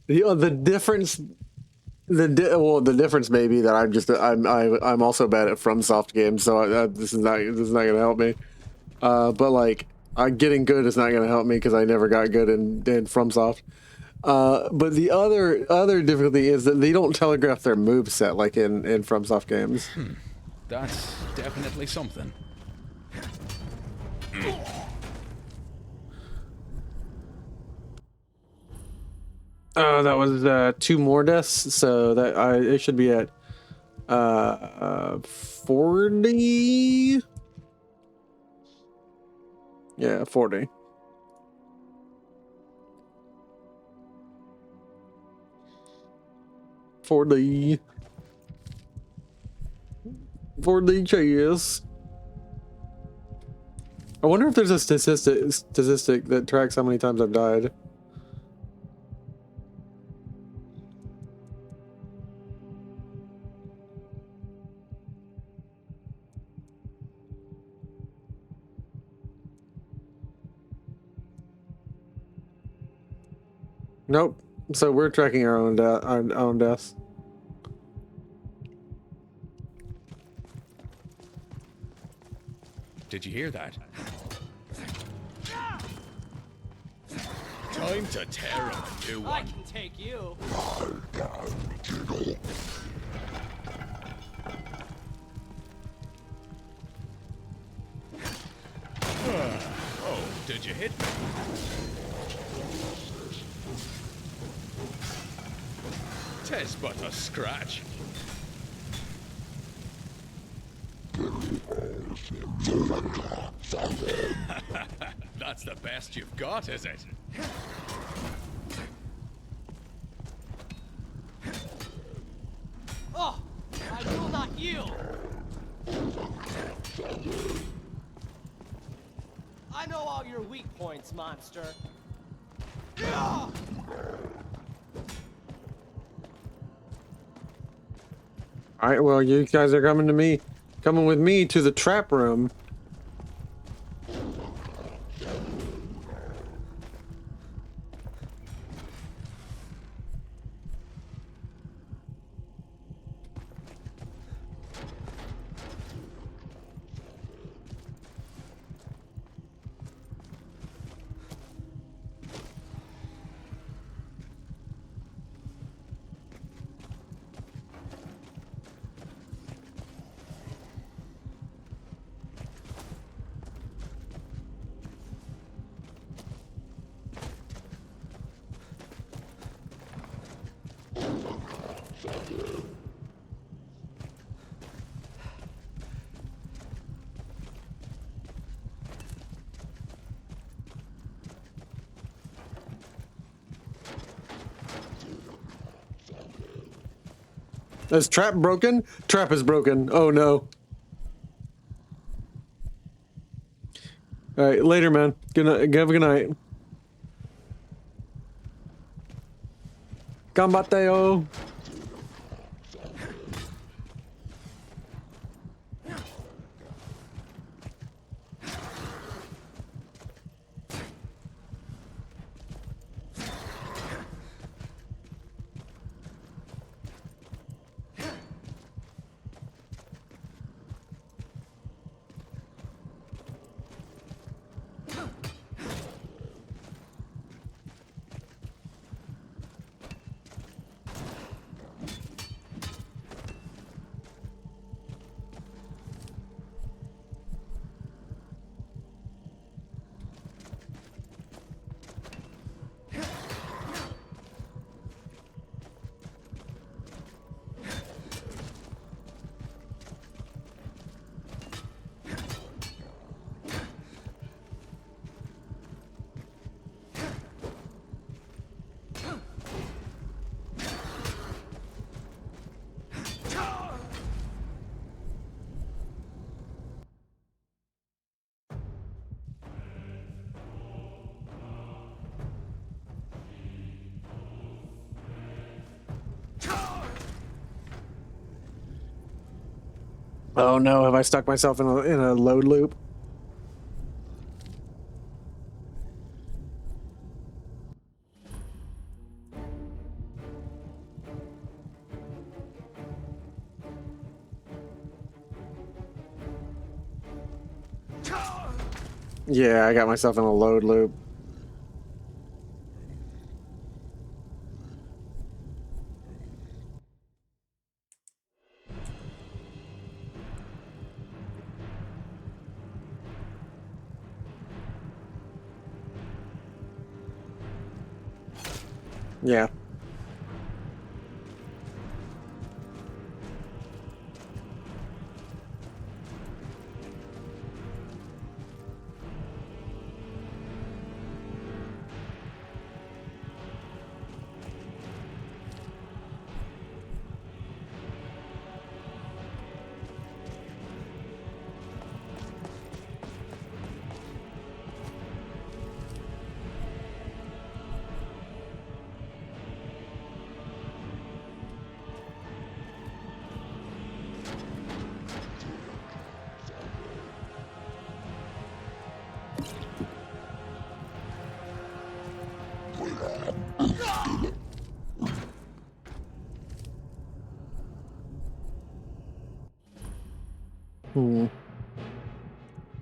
The difference, the difference may be that I'm also bad at FromSoft games, so this is not gonna help me. But like, getting good is not gonna help me because I never got good in FromSoft. But the other difficulty is that they don't telegraph their moveset like in FromSoft games. That's definitely something. That was 2 more deaths, so that it should be at 40. Yeah, 40. For the chase. I wonder if there's a statistic that tracks how many times I've died. Nope. So we're tracking our own deaths. Did you hear that? Time to tear him a new one. I can take you. Oh, did you hit me? Tis but a scratch. That's the best you've got, is it? Oh, I will not yield. I know all your weak points, monster. Yeah! All right, well, you guys are coming with me to the trap room. Is trap broken? Trap is broken. Oh no. Alright, later, man. Good night. Have a good night. Gambateo. Oh no, have I stuck myself in a load loop? Yeah, I got myself in a load loop. Yeah.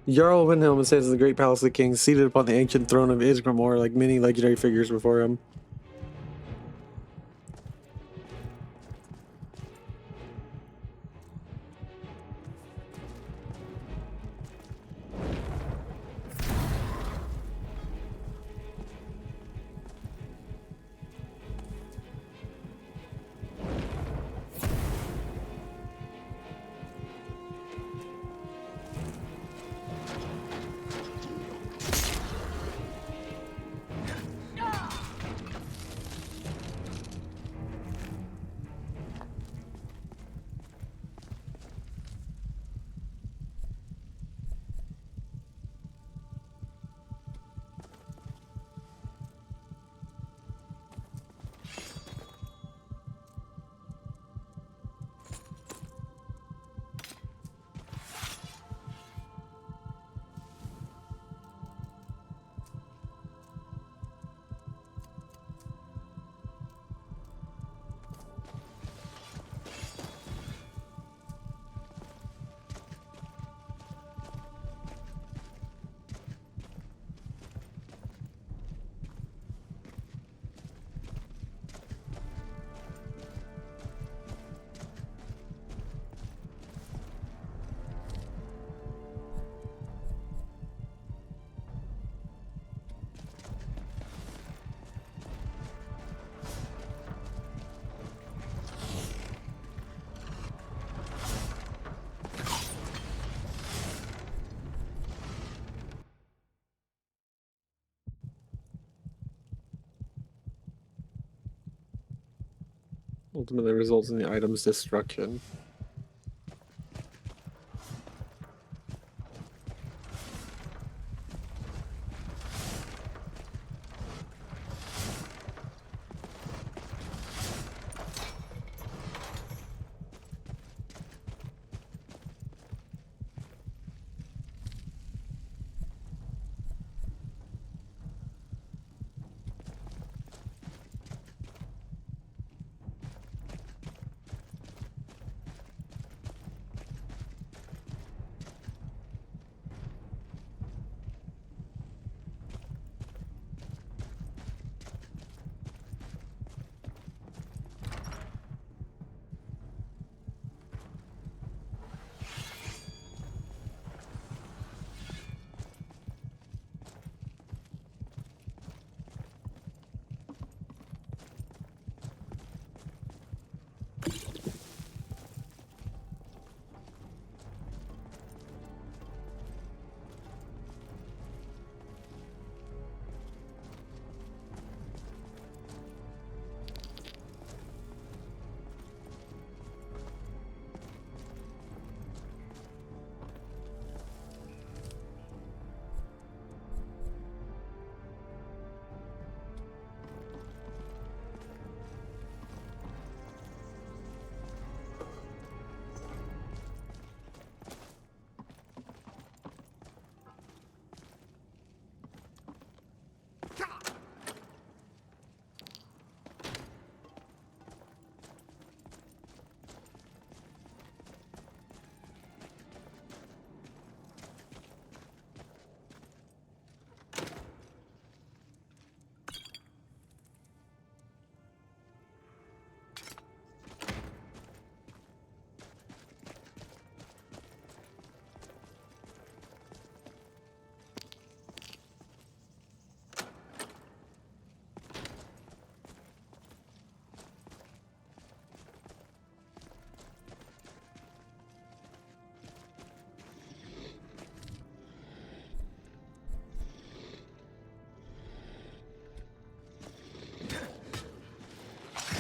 Jarl Windhelm says the Great Palace of the King, seated upon the ancient throne of Isgramor, like many legendary figures before him. ultimately results in the item's destruction.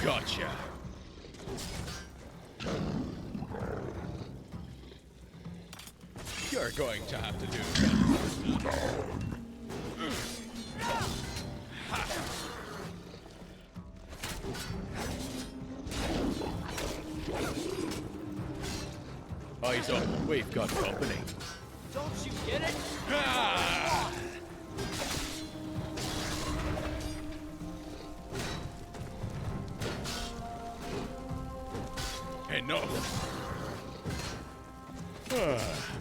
Gotcha. You're going to have to do that. Eyes up, we've got company. Don't you get it? Ah! Enough.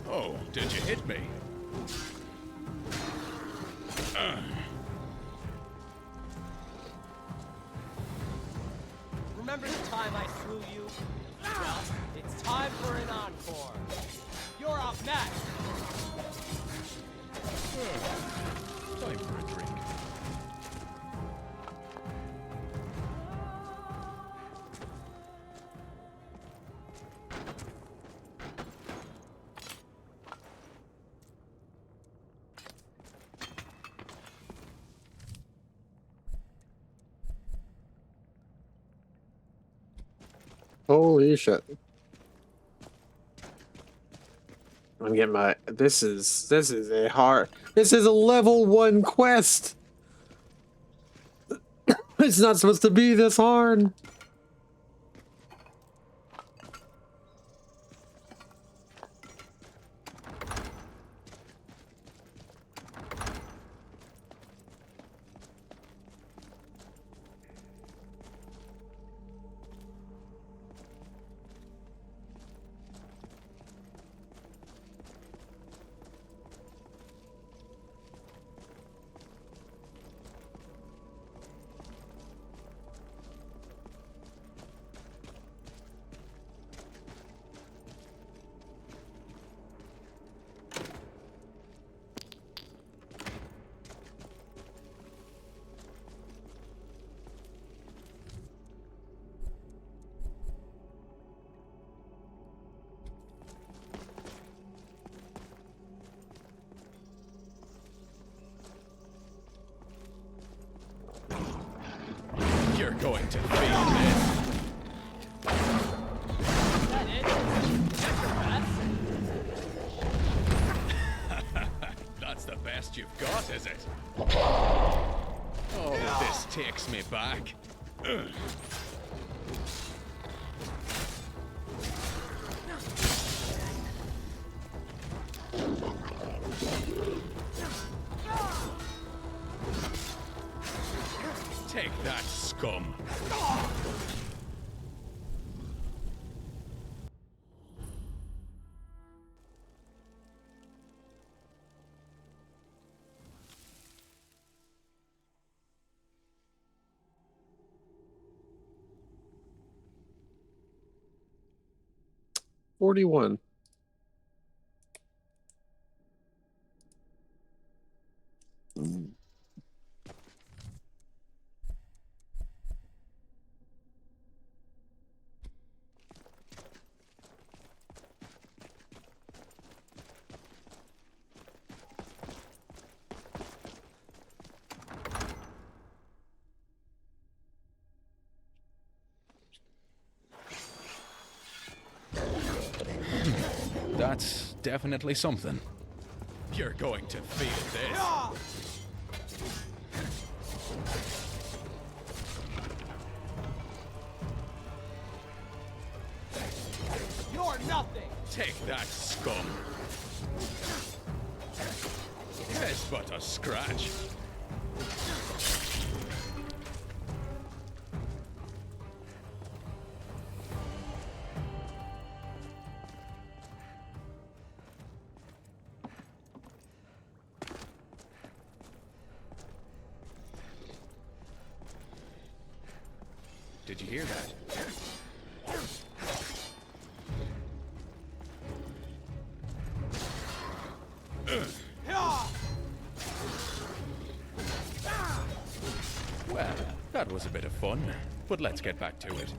Oh, did you hit me? Remember the time I slew you? Well, it's time for an encore. You're up next. Time for a drink. Holy shit. I'm getting my this is a level 1 quest. It's not supposed to be this hard. You're going to feel this. you've got, is it? Oh, this takes me back. Ugh. Take that, scum. $41. That's definitely something. You're going to feel this. You're nothing! Take that, scum. It's but a scratch. Did you hear that? Well, that was a bit of fun, but let's get back to it.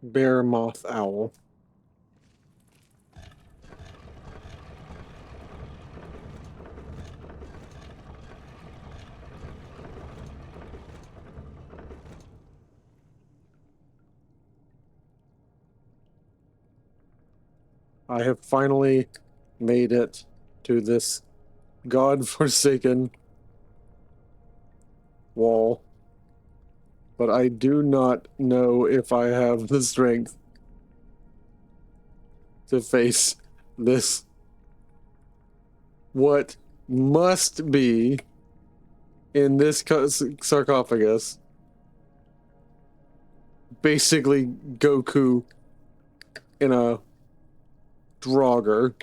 Bear moth owl. I have finally made it to this god-forsaken wall, but I do not know if I have the strength to face this, what must be in this sarcophagus basically Goku in a Draugr.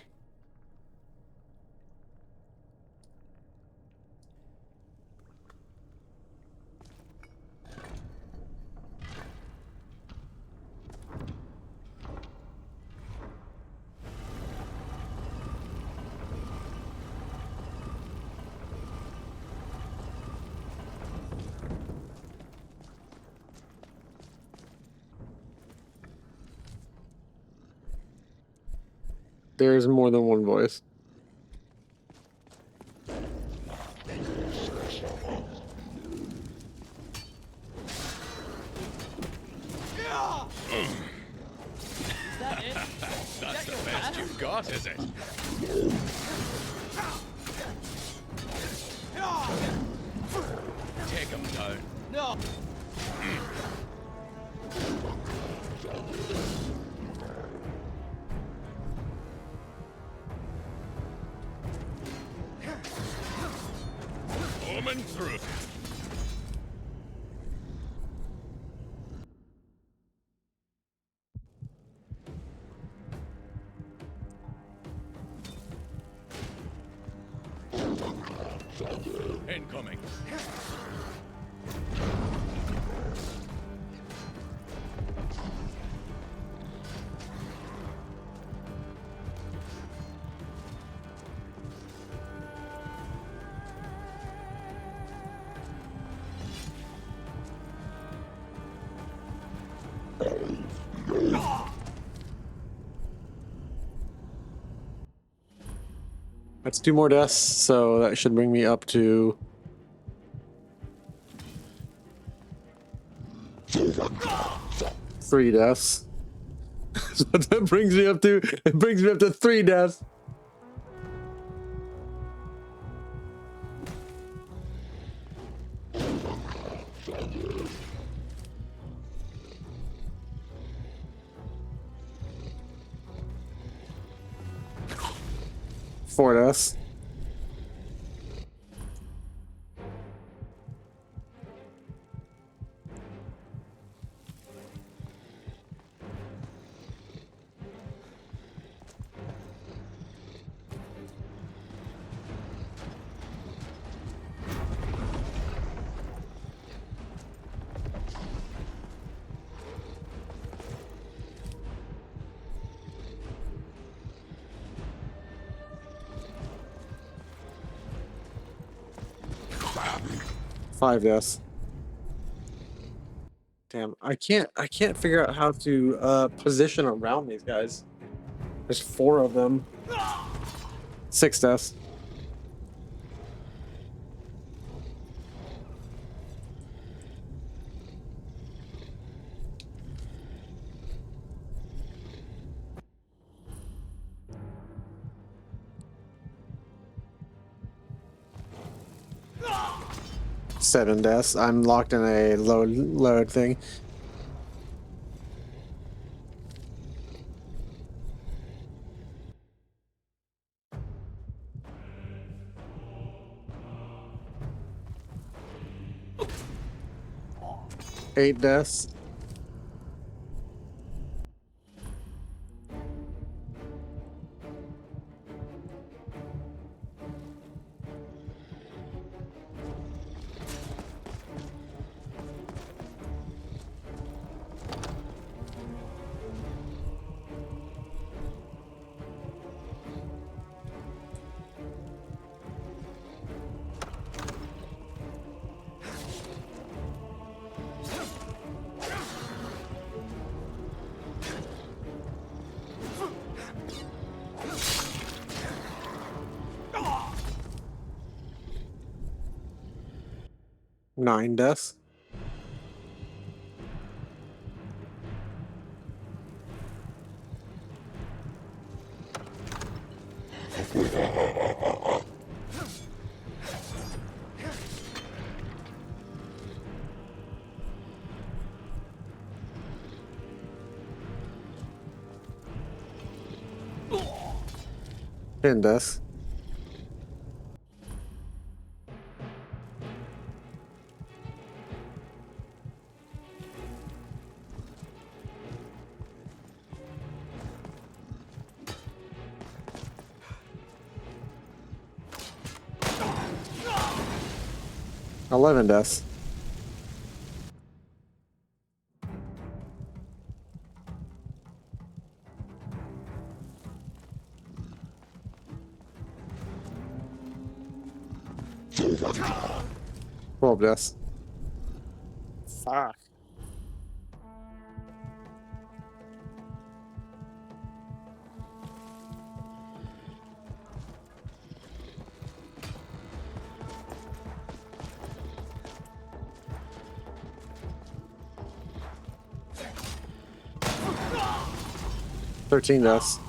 There's more than one voice. That's the best you've got, is it? Take him down. No! Coming through. Incoming. That's 2 more deaths, so that should bring me up to 3 deaths. So that brings me up to, it brings me up to 3 deaths. For us. Five deaths. Damn, I can't figure out how to position around these guys. There's 4 of them. 6 deaths. Seven deaths. I'm locked in a load thing. Eight deaths. Nine deaths. Ten deaths. Eleven deaths. Twelve deaths. Fuck. Thirteen deaths.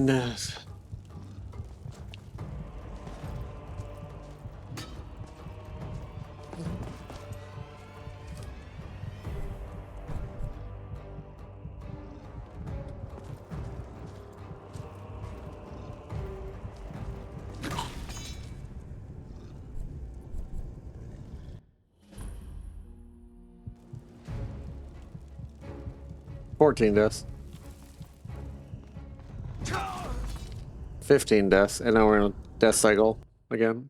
Deaths. 14 deaths. 15 deaths, and now we're in a death cycle again.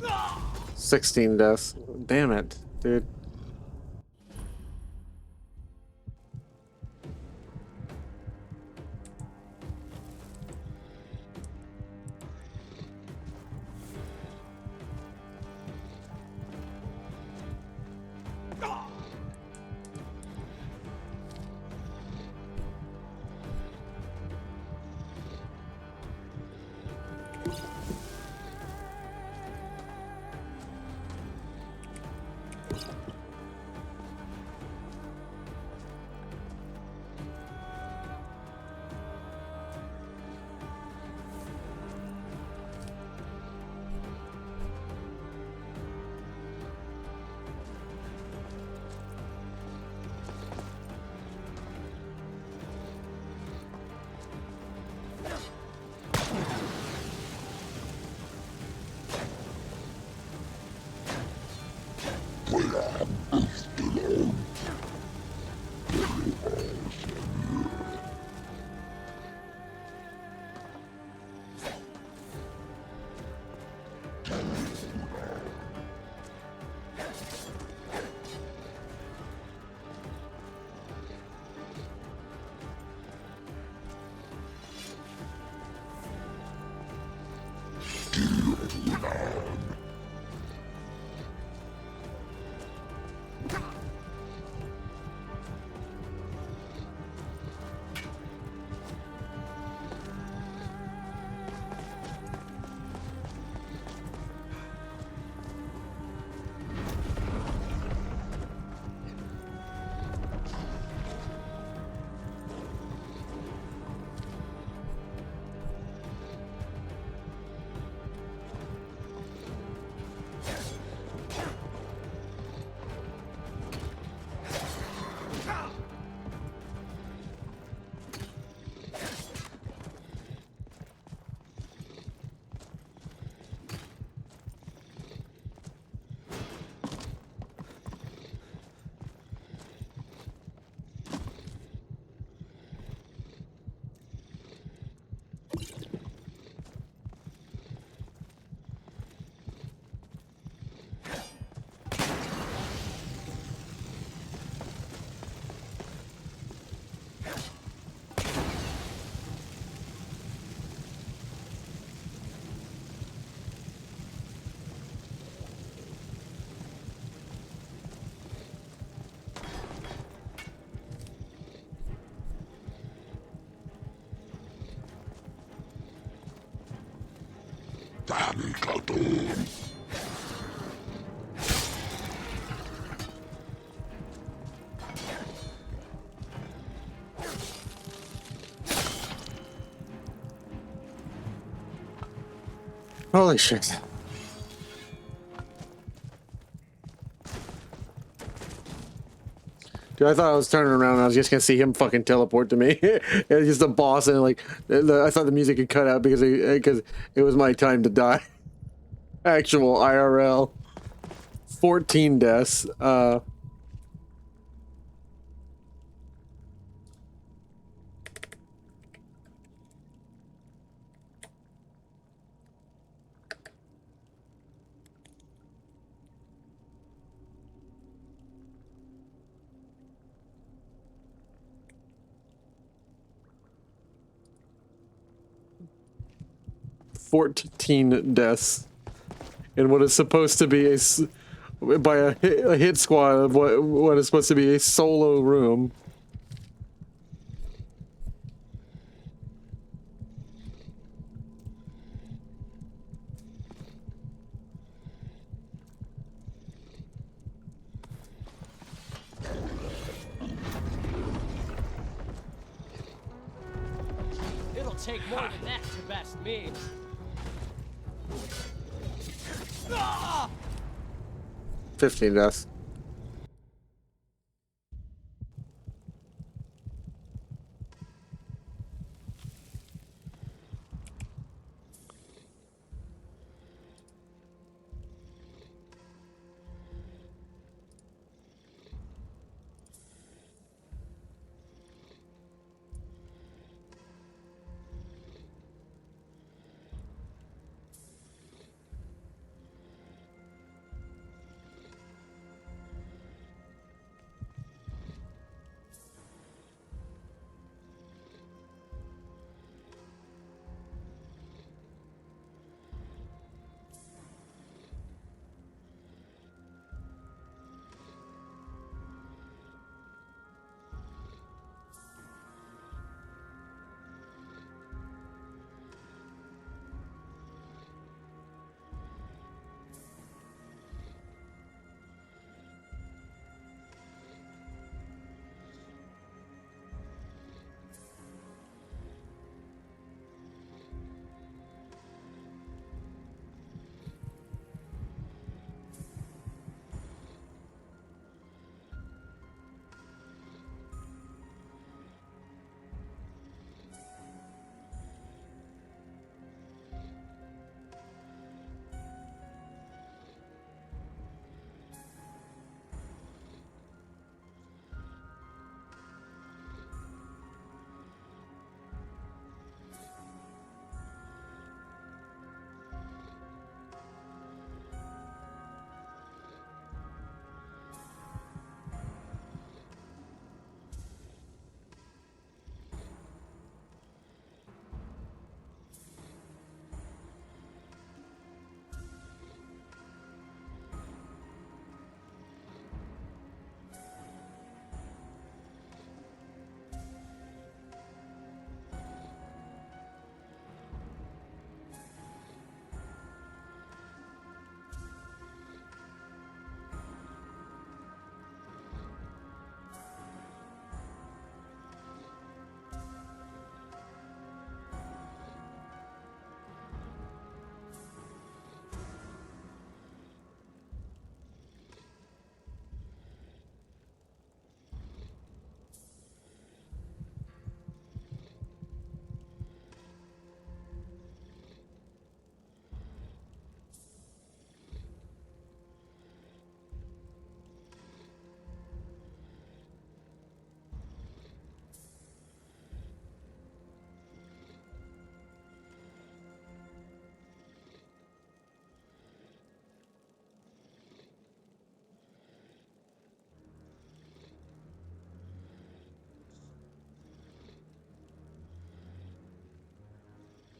Ah! 16 deaths. Damn it, dude. Holy shit. Dude, I thought I was turning around and I was just gonna see him fucking teleport to me. It was just a boss, and like I thought the music had cut out because it was my time to die. Actual IRL. 14 deaths. 14 deaths in what is supposed to be by a hit squad of what is supposed to be a solo room. It'll take more than that to best me. Ah! 15 deaths.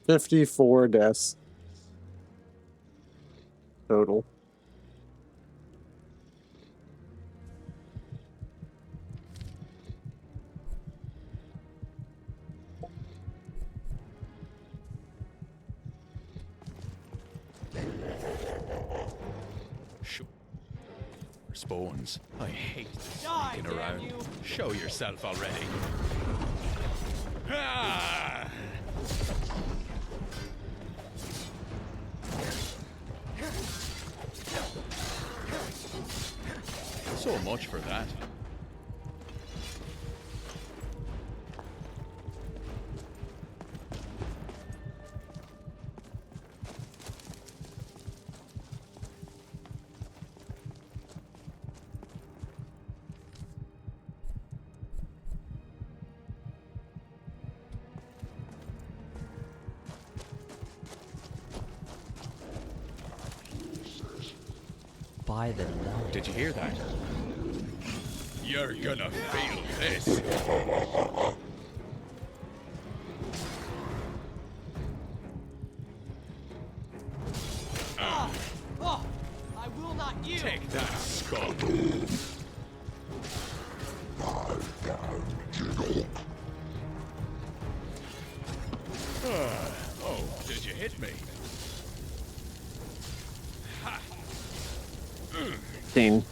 54 deaths total. Spawns. I hate Die, sneaking damn around. you. Show yourself already. Ah! So much for that. By the nose. Did you hear that? You're gonna feel this. Oh, I will not yield. Take that, skull. Oh, did you hit me? 15.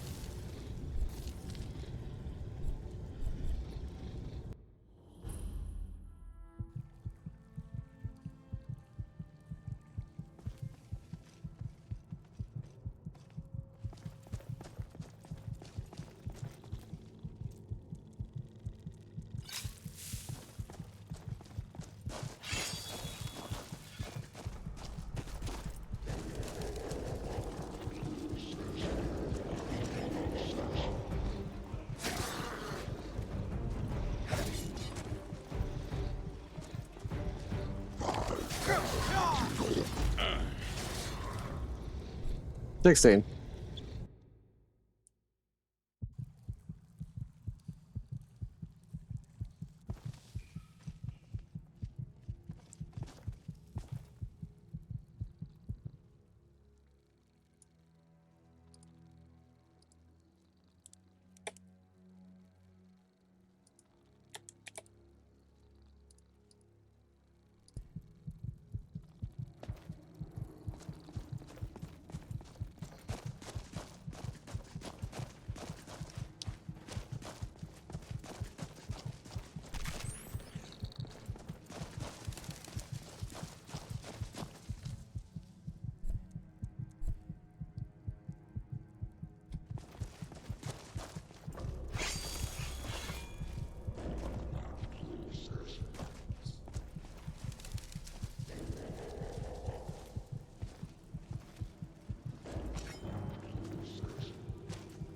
$16.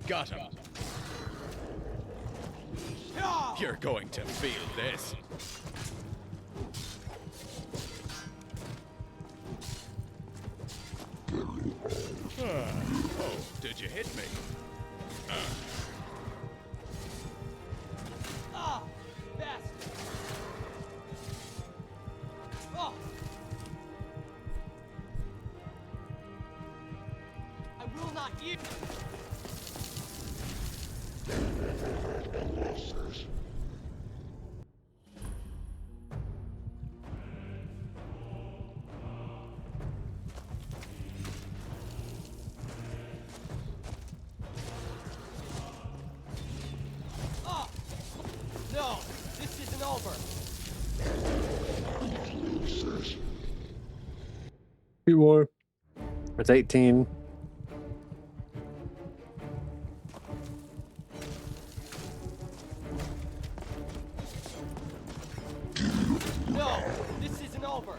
Got him. You're going to feel this. Oh, did you hit me? Ah, bastard. Oh. I will not yield. No, this isn't over. Two more. It's 18. No, this isn't over.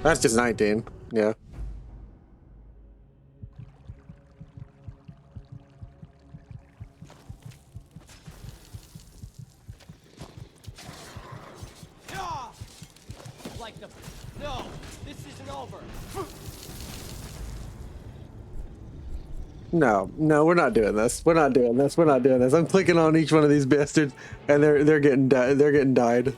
That's just 19. Yeah. victim. No, this isn't over. No, we're not doing this. We're not doing this. We're not doing this. I'm clicking on each one of these bastards, and they're getting died.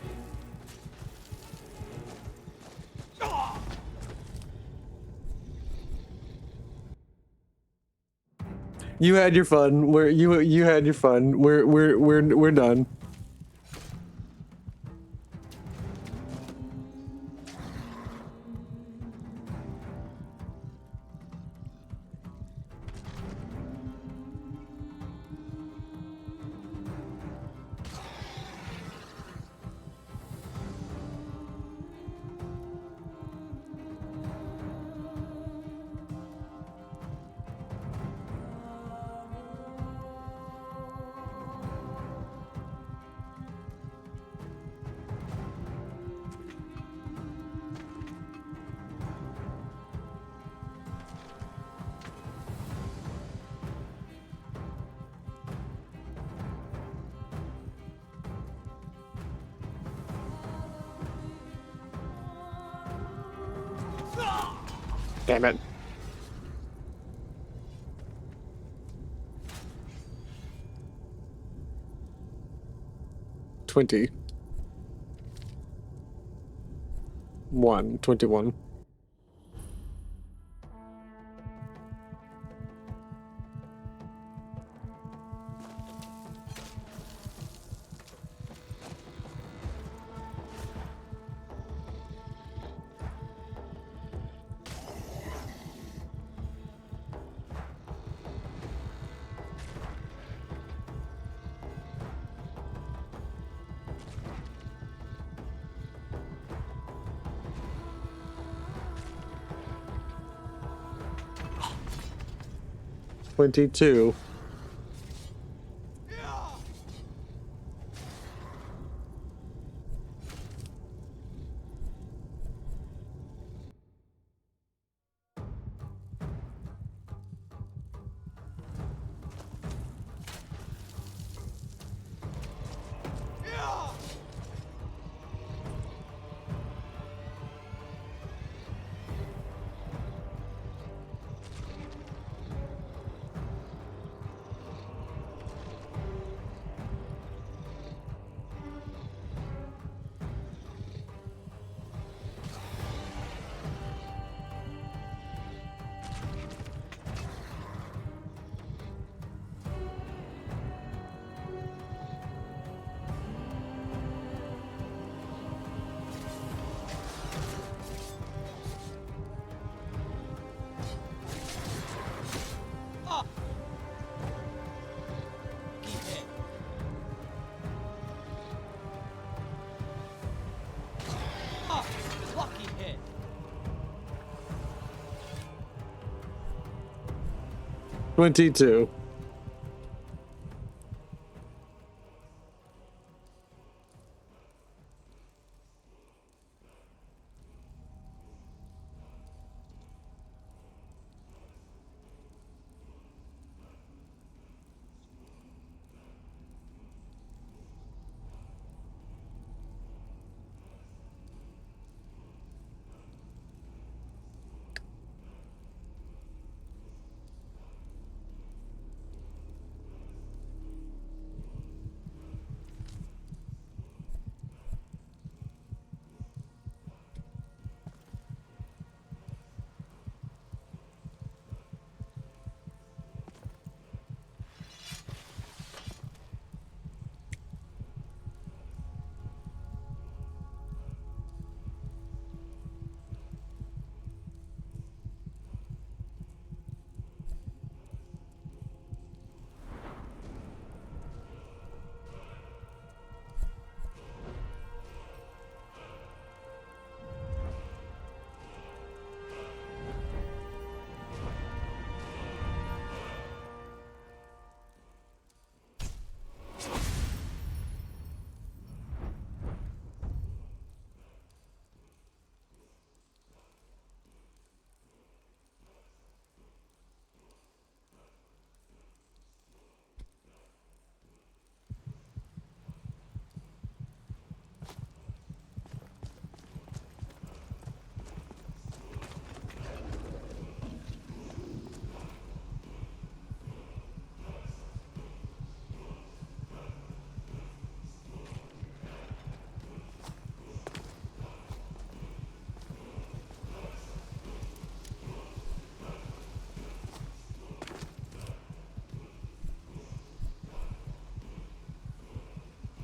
You had your fun. You had your fun. We're done. Damn it. $21. 21. $22. Lucky hit. $22.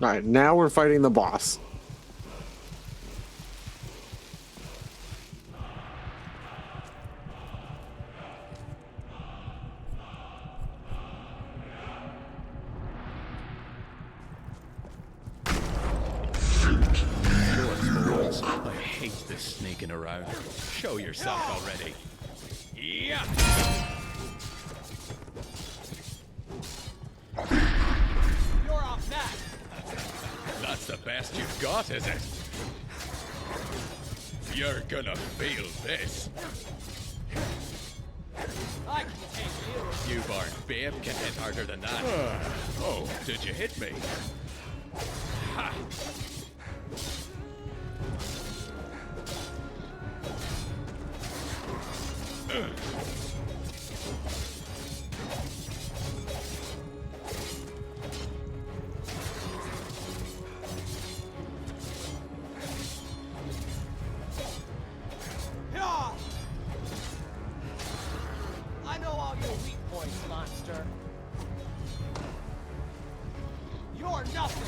Alright, now we're fighting the boss. I hate this sneaking around. Show yourself already. Yeah. You're off next. That's the best you've got, is it? You're gonna feel this. I can take you. You barn babe can hit harder than that. Oh, did you hit me? Ha! Yeah. I know all your weak points, monster. You're nothing.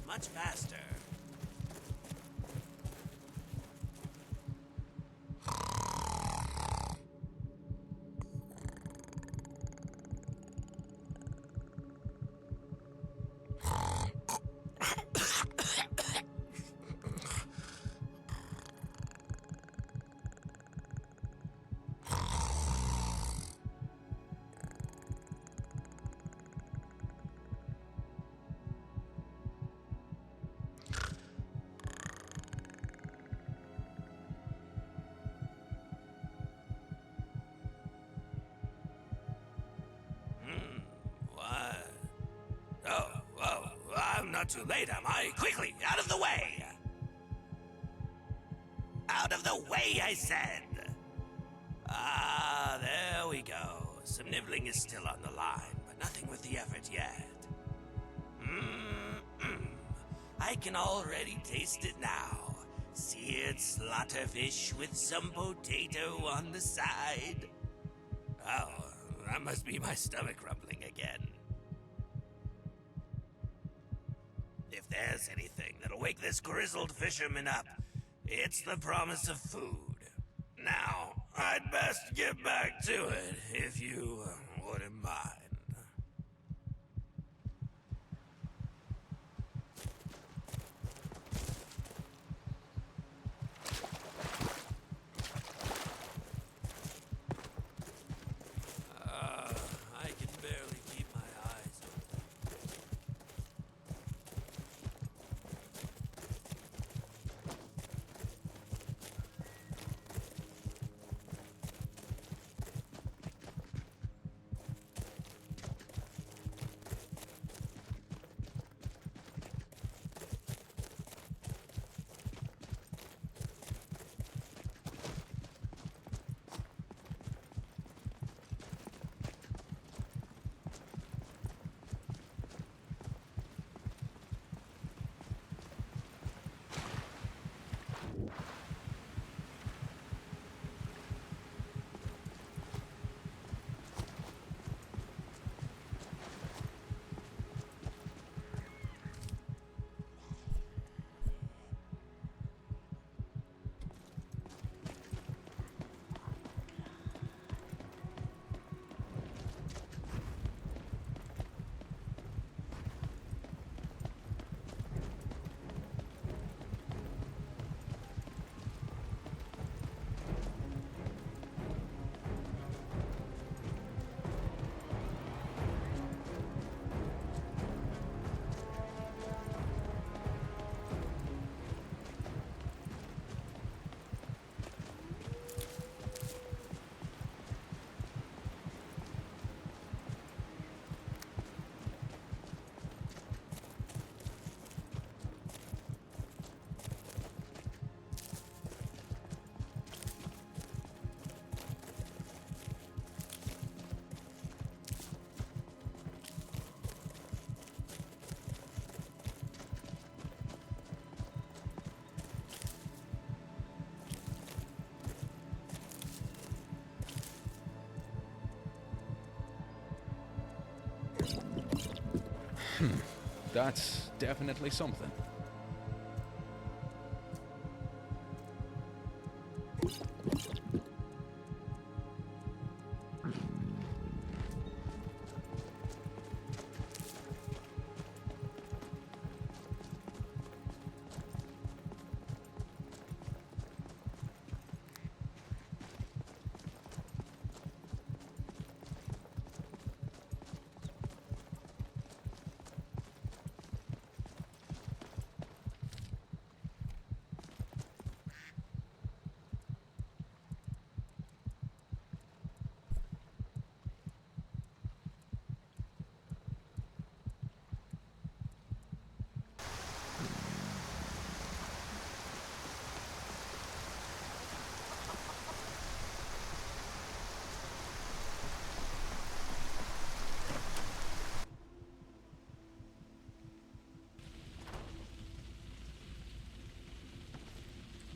Much faster. not too late, am I? Quickly, out of the way! Out of the way, I said! Ah, there we go. Some nibbling is still on the line, but nothing with the effort yet. I can already taste it now. Seared slaughterfish with some potato on the side. Oh, that must be my stomach rumbling again. If there's anything that'll wake this grizzled fisherman up, it's the promise of food. Now, I'd best get back to it, if you wouldn't mind. I can barely keep my eyes open. That's definitely something.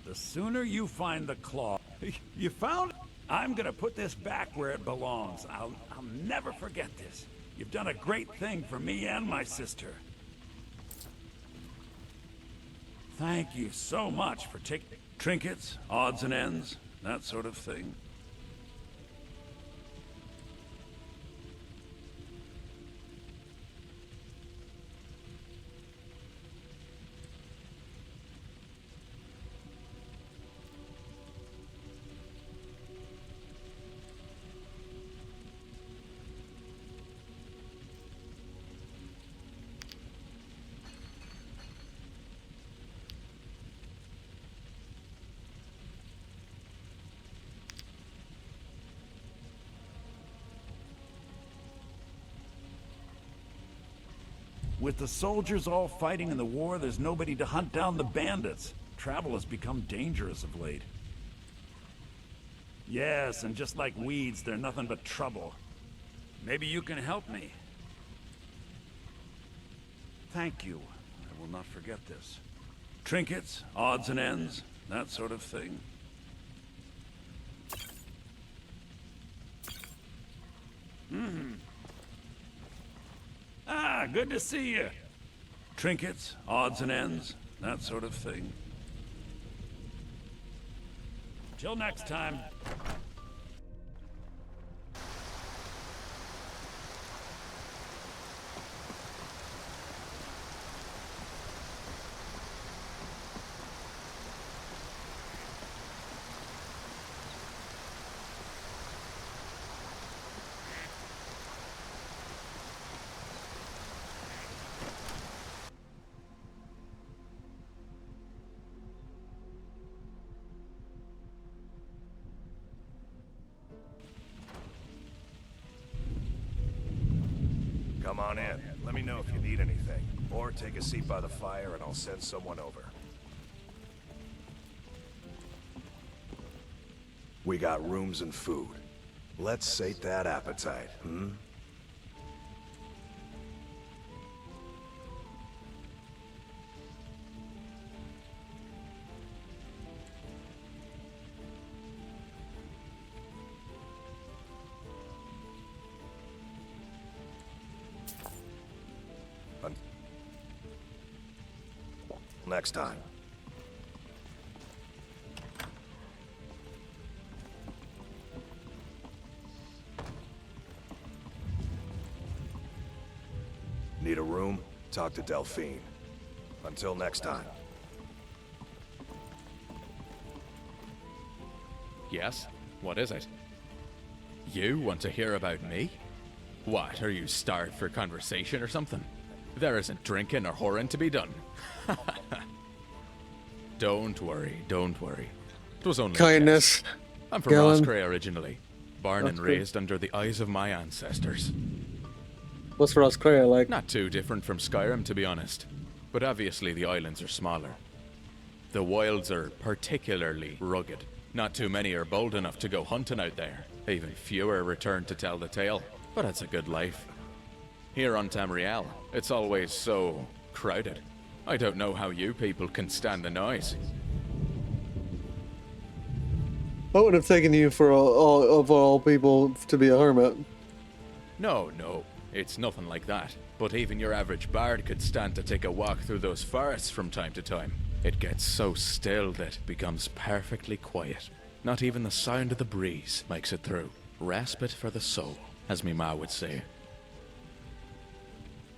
The sooner you find the claw... You found it? I'm gonna put this back where it belongs. I'll never forget this. You've done a great thing for me and my sister. Thank you so much for taking trinkets, odds and ends, that sort of thing. With the soldiers all fighting in the war, there's nobody to hunt down the bandits. Travel has become dangerous of late. Yes, and just like weeds, they're nothing but trouble. Maybe you can help me. Thank you. I will not forget this. Trinkets, odds and ends, that sort of thing. Ah, good to see you. Trinkets, odds and ends, that sort of thing. Till next time. Come on in. Let me know if you need anything. Or take a seat by the fire and I'll send someone over. We got rooms and food. Let's sate that appetite, hmm? Next time. Need a room? Talk to Delphine. Until next time. Yes? What is it? You want to hear about me? What, are you starved for conversation or something? There isn't drinking or whoring to be done. Don't worry, don't worry. It was only kindness. I'm from Galen. Roscrea originally, born and That's raised under the eyes of my ancestors. What's Roscrea like? Not too different from Skyrim, to be honest, but obviously the islands are smaller. The wilds are particularly rugged. Not too many are bold enough to go hunting out there. Even fewer return to tell the tale, but it's a good life. Here on Tamriel, it's always so crowded. I don't know how you people can stand the noise. I would have taken you for all people to be a hermit. No, it's nothing like that. But even your average bard could stand to take a walk through those forests from time to time. It gets so still that it becomes perfectly quiet. Not even the sound of the breeze makes it through. Respite for the soul, as me ma would say.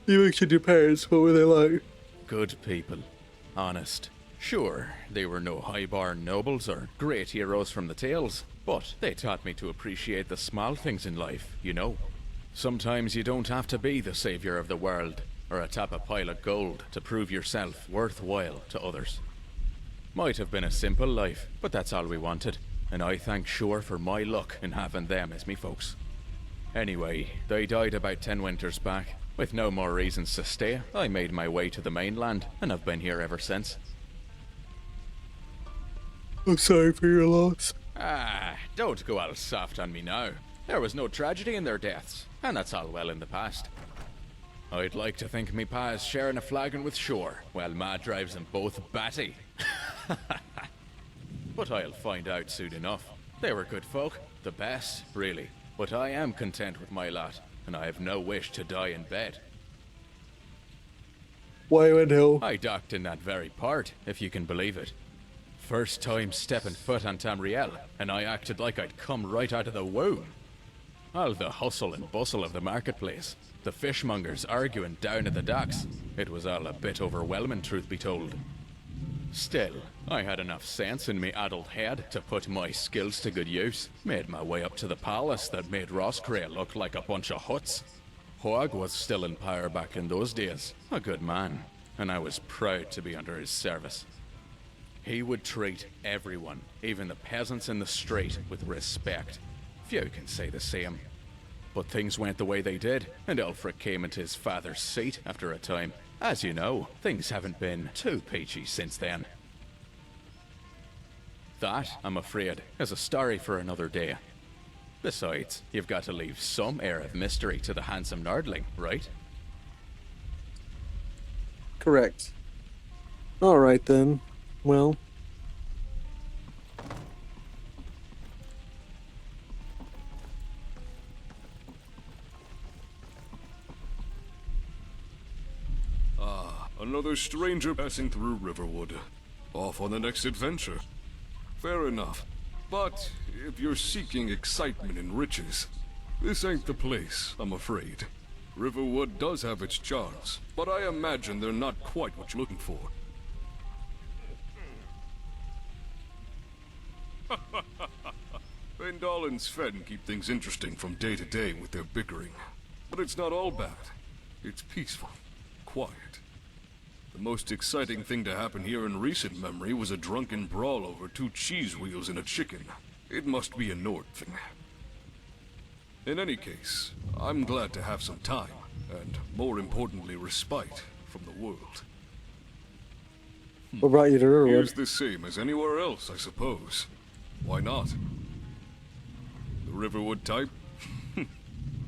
You mentioned your parents. What were they like? Good people. Honest. Sure, they were no high-born nobles or great heroes from the tales, but they taught me to appreciate the small things in life, you know. Sometimes you don't have to be the savior of the world or atop a pile of gold to prove yourself worthwhile to others. Might have been a simple life, but that's all we wanted, and I thank Sure for my luck in having them as me folks. Anyway, they died about 10 winters back. With no more reasons to stay, I made my way to the mainland, and I've been here ever since. I'm sorry for your loss. Ah, don't go all soft on me now. There was no tragedy in their deaths, and that's all well in the past. I'd like to think me pa is sharing a flagon with Shore, while ma drives them both batty. But I'll find out soon enough. They were good folk, the best, really. But I am content with my lot, and I have no wish to die in bed. Whiterun Hill. I docked in that very part, if you can believe it. First time stepping foot on Tamriel, and I acted like I'd come right out of the womb. All the hustle and bustle of the marketplace, the fishmongers arguing down at the docks, it was all a bit overwhelming, truth be told. Still, I had enough sense in me adult head to put my skills to good use. Made my way up to the palace that made Roscrea look like a bunch of huts. Hoag was still in power back in those days, a good man, and I was proud to be under his service. He would treat everyone, even the peasants in the street, with respect. Few can say the same. But things went the way they did, and Ulfric came into his father's seat after a time. As you know, things haven't been too peachy since then. That, I'm afraid, is a story for another day. Besides, you've got to leave some air of mystery to the handsome nerdling, right? Correct. Alright then. Well. Another stranger passing through Riverwood. Off on the next adventure. Fair enough. But if you're seeking excitement and riches, this ain't the place, I'm afraid. Riverwood does have its charms, but I imagine they're not quite what you're looking for. Vendal and Sven keep things interesting from day to day with their bickering. But it's not all bad. It's peaceful, quiet. The most exciting thing to happen here in recent memory was a drunken brawl over 2 cheese wheels and a chicken. It must be a Nord thing. In any case, I'm glad to have some time, and more importantly, respite from the world. What brought you to Riverwood? Here's the same as anywhere else, I suppose. Why not? The Riverwood type?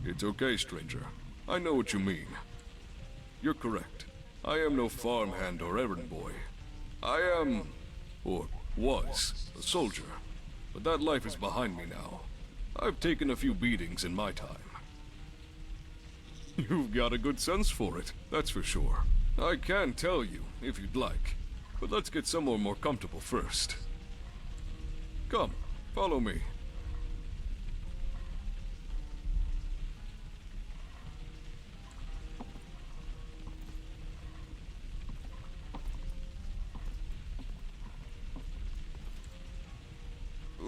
It's okay, stranger. I know what you mean. You're correct. I am no farmhand or errand boy. I am, or was, a soldier. But that life is behind me now. I've taken a few beatings in my time. You've got a good sense for it, that's for sure. I can tell you, if you'd like. But let's get somewhere more comfortable first. Come, follow me.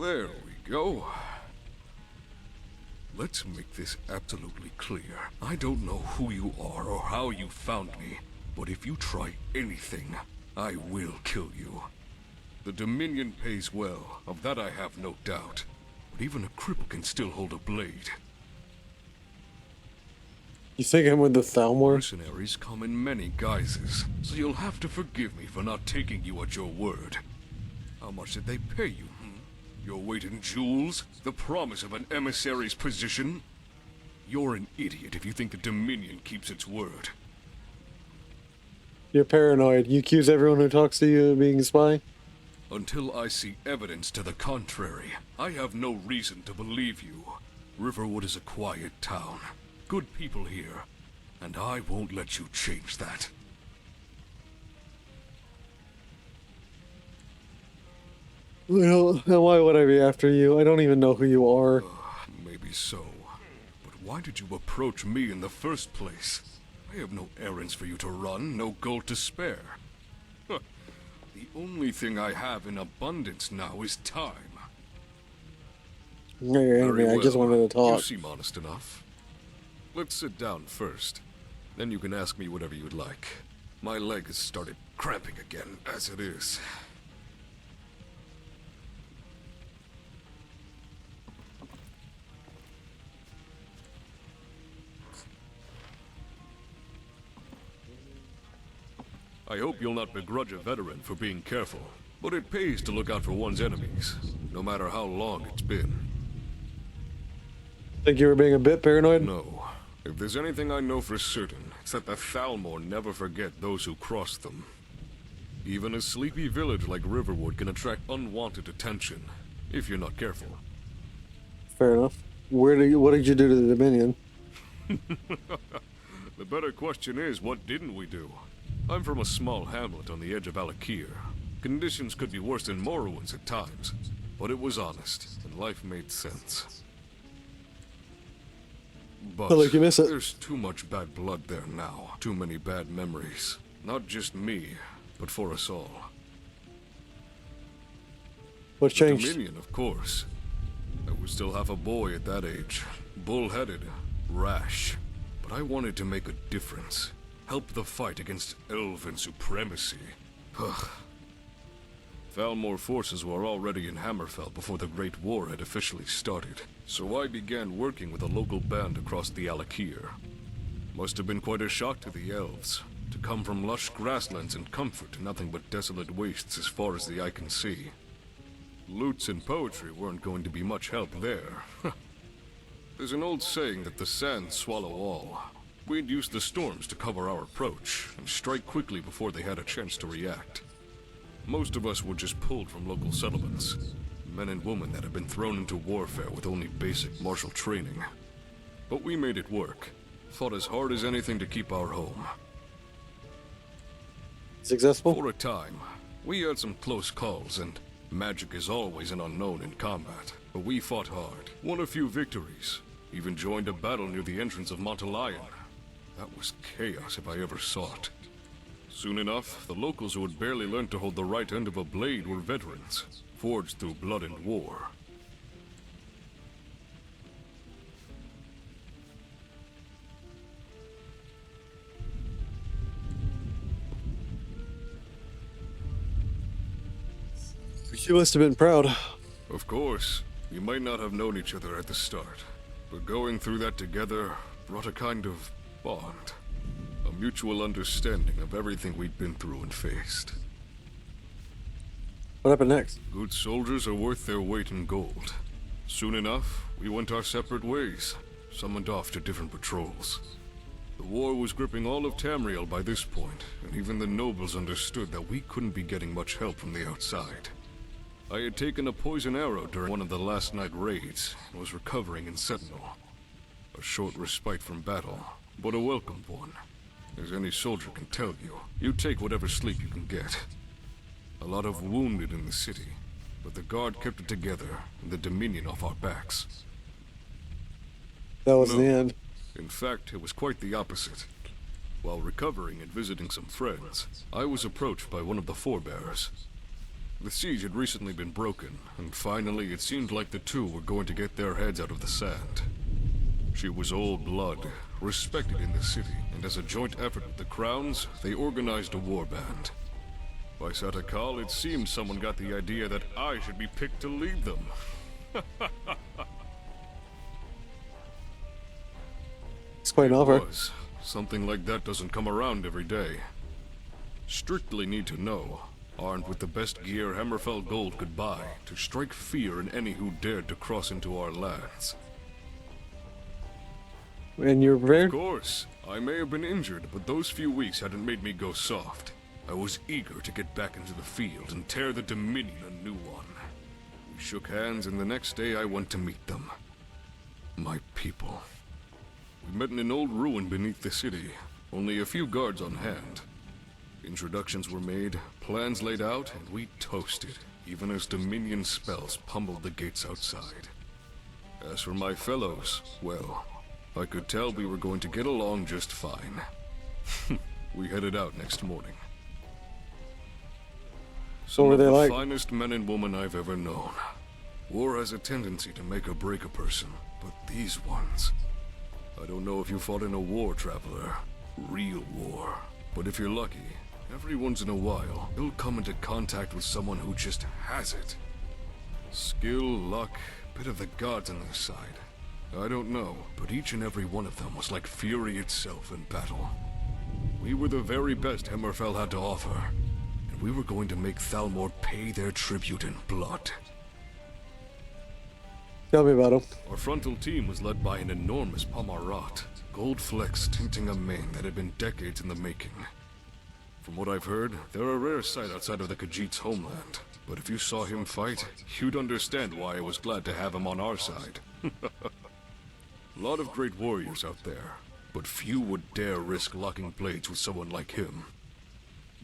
There we go. Let's make this absolutely clear. I don't know who you are or how you found me, but if you try anything, I will kill you. The Dominion pays well, of that I have no doubt. But even a cripple can still hold a blade. You think I'm with the Thalmor? Mercenaries come in many guises, so you'll have to forgive me for not taking you at your word. How much did they pay you? Your weight in jewels? The promise of an emissary's position? You're an idiot if you think the Dominion keeps its word. You're paranoid. You accuse everyone who talks to you of being a spy? Until I see evidence to the contrary, I have no reason to believe you. Riverwood is a quiet town. Good people here. And I won't let you change that. Well, why would I be after you? I don't even know who you are. Maybe so. But why did you approach me in the first place? I have no errands for you to run, no gold to spare. The only thing I have in abundance now is time. No, you're angry. I just wanted to talk. You seem honest enough. Let's sit down first. Then you can ask me whatever you'd like. My leg has started cramping again, as it is. I hope you'll not begrudge a veteran for being careful, but it pays to look out for one's enemies, no matter how long it's been. Think you were being a bit paranoid? No. If there's anything I know for certain, it's that the Thalmor never forget those who cross them. Even a sleepy village like Riverwood can attract unwanted attention, if you're not careful. Fair enough. What did you do to the Dominion? The better question is, what didn't we do? I'm from a small hamlet on the edge of Alakir. Conditions could be worse than Morrowin's at times, but it was honest, and life made sense. But I like you miss it. There's too much bad blood there now. Too many bad memories. Not just me, but for us all. What changed? The Dominion, of course. I was still half a boy at that age. Bull-headed, rash. But I wanted to make a difference. Help the fight against elven supremacy. Thalmor forces were already in Hammerfell before the Great War had officially started, so I began working with a local band across the Alakir. Must have been quite a shock to the elves, to come from lush grasslands and comfort to nothing but desolate wastes as far as the eye can see. Lutes and poetry weren't going to be much help there. There's an old saying that the sands swallow all. We'd use the storms to cover our approach, and strike quickly before they had a chance to react. Most of us were just pulled from local settlements, men and women that had been thrown into warfare with only basic martial training. But we made it work, fought as hard as anything to keep our home. Successful? For a time, we had some close calls, and magic is always an unknown in combat. But we fought hard, won a few victories, even joined a battle near the entrance of Montelion. That was chaos if I ever saw it. Soon enough, the locals who had barely learned to hold the right end of a blade were veterans, forged through blood and war. You must have been proud. Of course, we might not have known each other at the start, but going through that together brought a kind of bond. A mutual understanding of everything we'd been through and faced. What happened next? Good soldiers are worth their weight in gold. Soon enough, we went our separate ways, summoned off to different patrols. The war was gripping all of Tamriel by this point, and even the nobles understood that we couldn't be getting much help from the outside. I had taken a poison arrow during one of the last night raids, and was recovering in Sentinel. A short respite from battle, but a welcome one. As any soldier can tell you, you take whatever sleep you can get. A lot of wounded in the city, but the guard kept it together and the Dominion off our backs. That was the end. In fact, it was quite the opposite. While recovering and visiting some friends, I was approached by one of the forebearers. The siege had recently been broken, and finally it seemed like the two were going to get their heads out of the sand. She was old blood, respected in the city, and as a joint effort with the Crowns, they organized a war band. By Satakal, it seemed someone got the idea that I should be picked to lead them. It's quite an offer. Something like that doesn't come around every day. Strictly need to know, armed with the best gear Hammerfell Gold could buy, to strike fear in any who dared to cross into our lands. And you're prepared? Of course. I may have been injured, but those few weeks hadn't made me go soft. I was eager to get back into the field and tear the Dominion a new one. We shook hands, and the next day I went to meet them. My people. We met in an old ruin beneath the city, only a few guards on hand. Introductions were made, plans laid out, and we toasted, even as Dominion spells pummeled the gates outside. As for my fellows, well, I could tell we were going to get along just fine. We headed out next morning. Some of the finest men and women I've ever known. War has a tendency to make or break a person, but these ones... I don't know if you fought in a war, traveler. Real war. But if you're lucky, every once in a while, you'll come into contact with someone who just has it. Skill, luck, bit of the gods on their side. I don't know, but each and every one of them was like fury itself in battle. We were the very best Hammerfell had to offer, and we were going to make Thalmor pay their tribute in blood. Tell me about him. Our frontal team was led by an enormous Pomarat, gold flecks tinting a mane that had been decades in the making. From what I've heard, they're a rare sight outside of the Khajiit's homeland, but if you saw him fight, you'd understand why I was glad to have him on our side. A lot of great warriors out there, but few would dare risk locking blades with someone like him.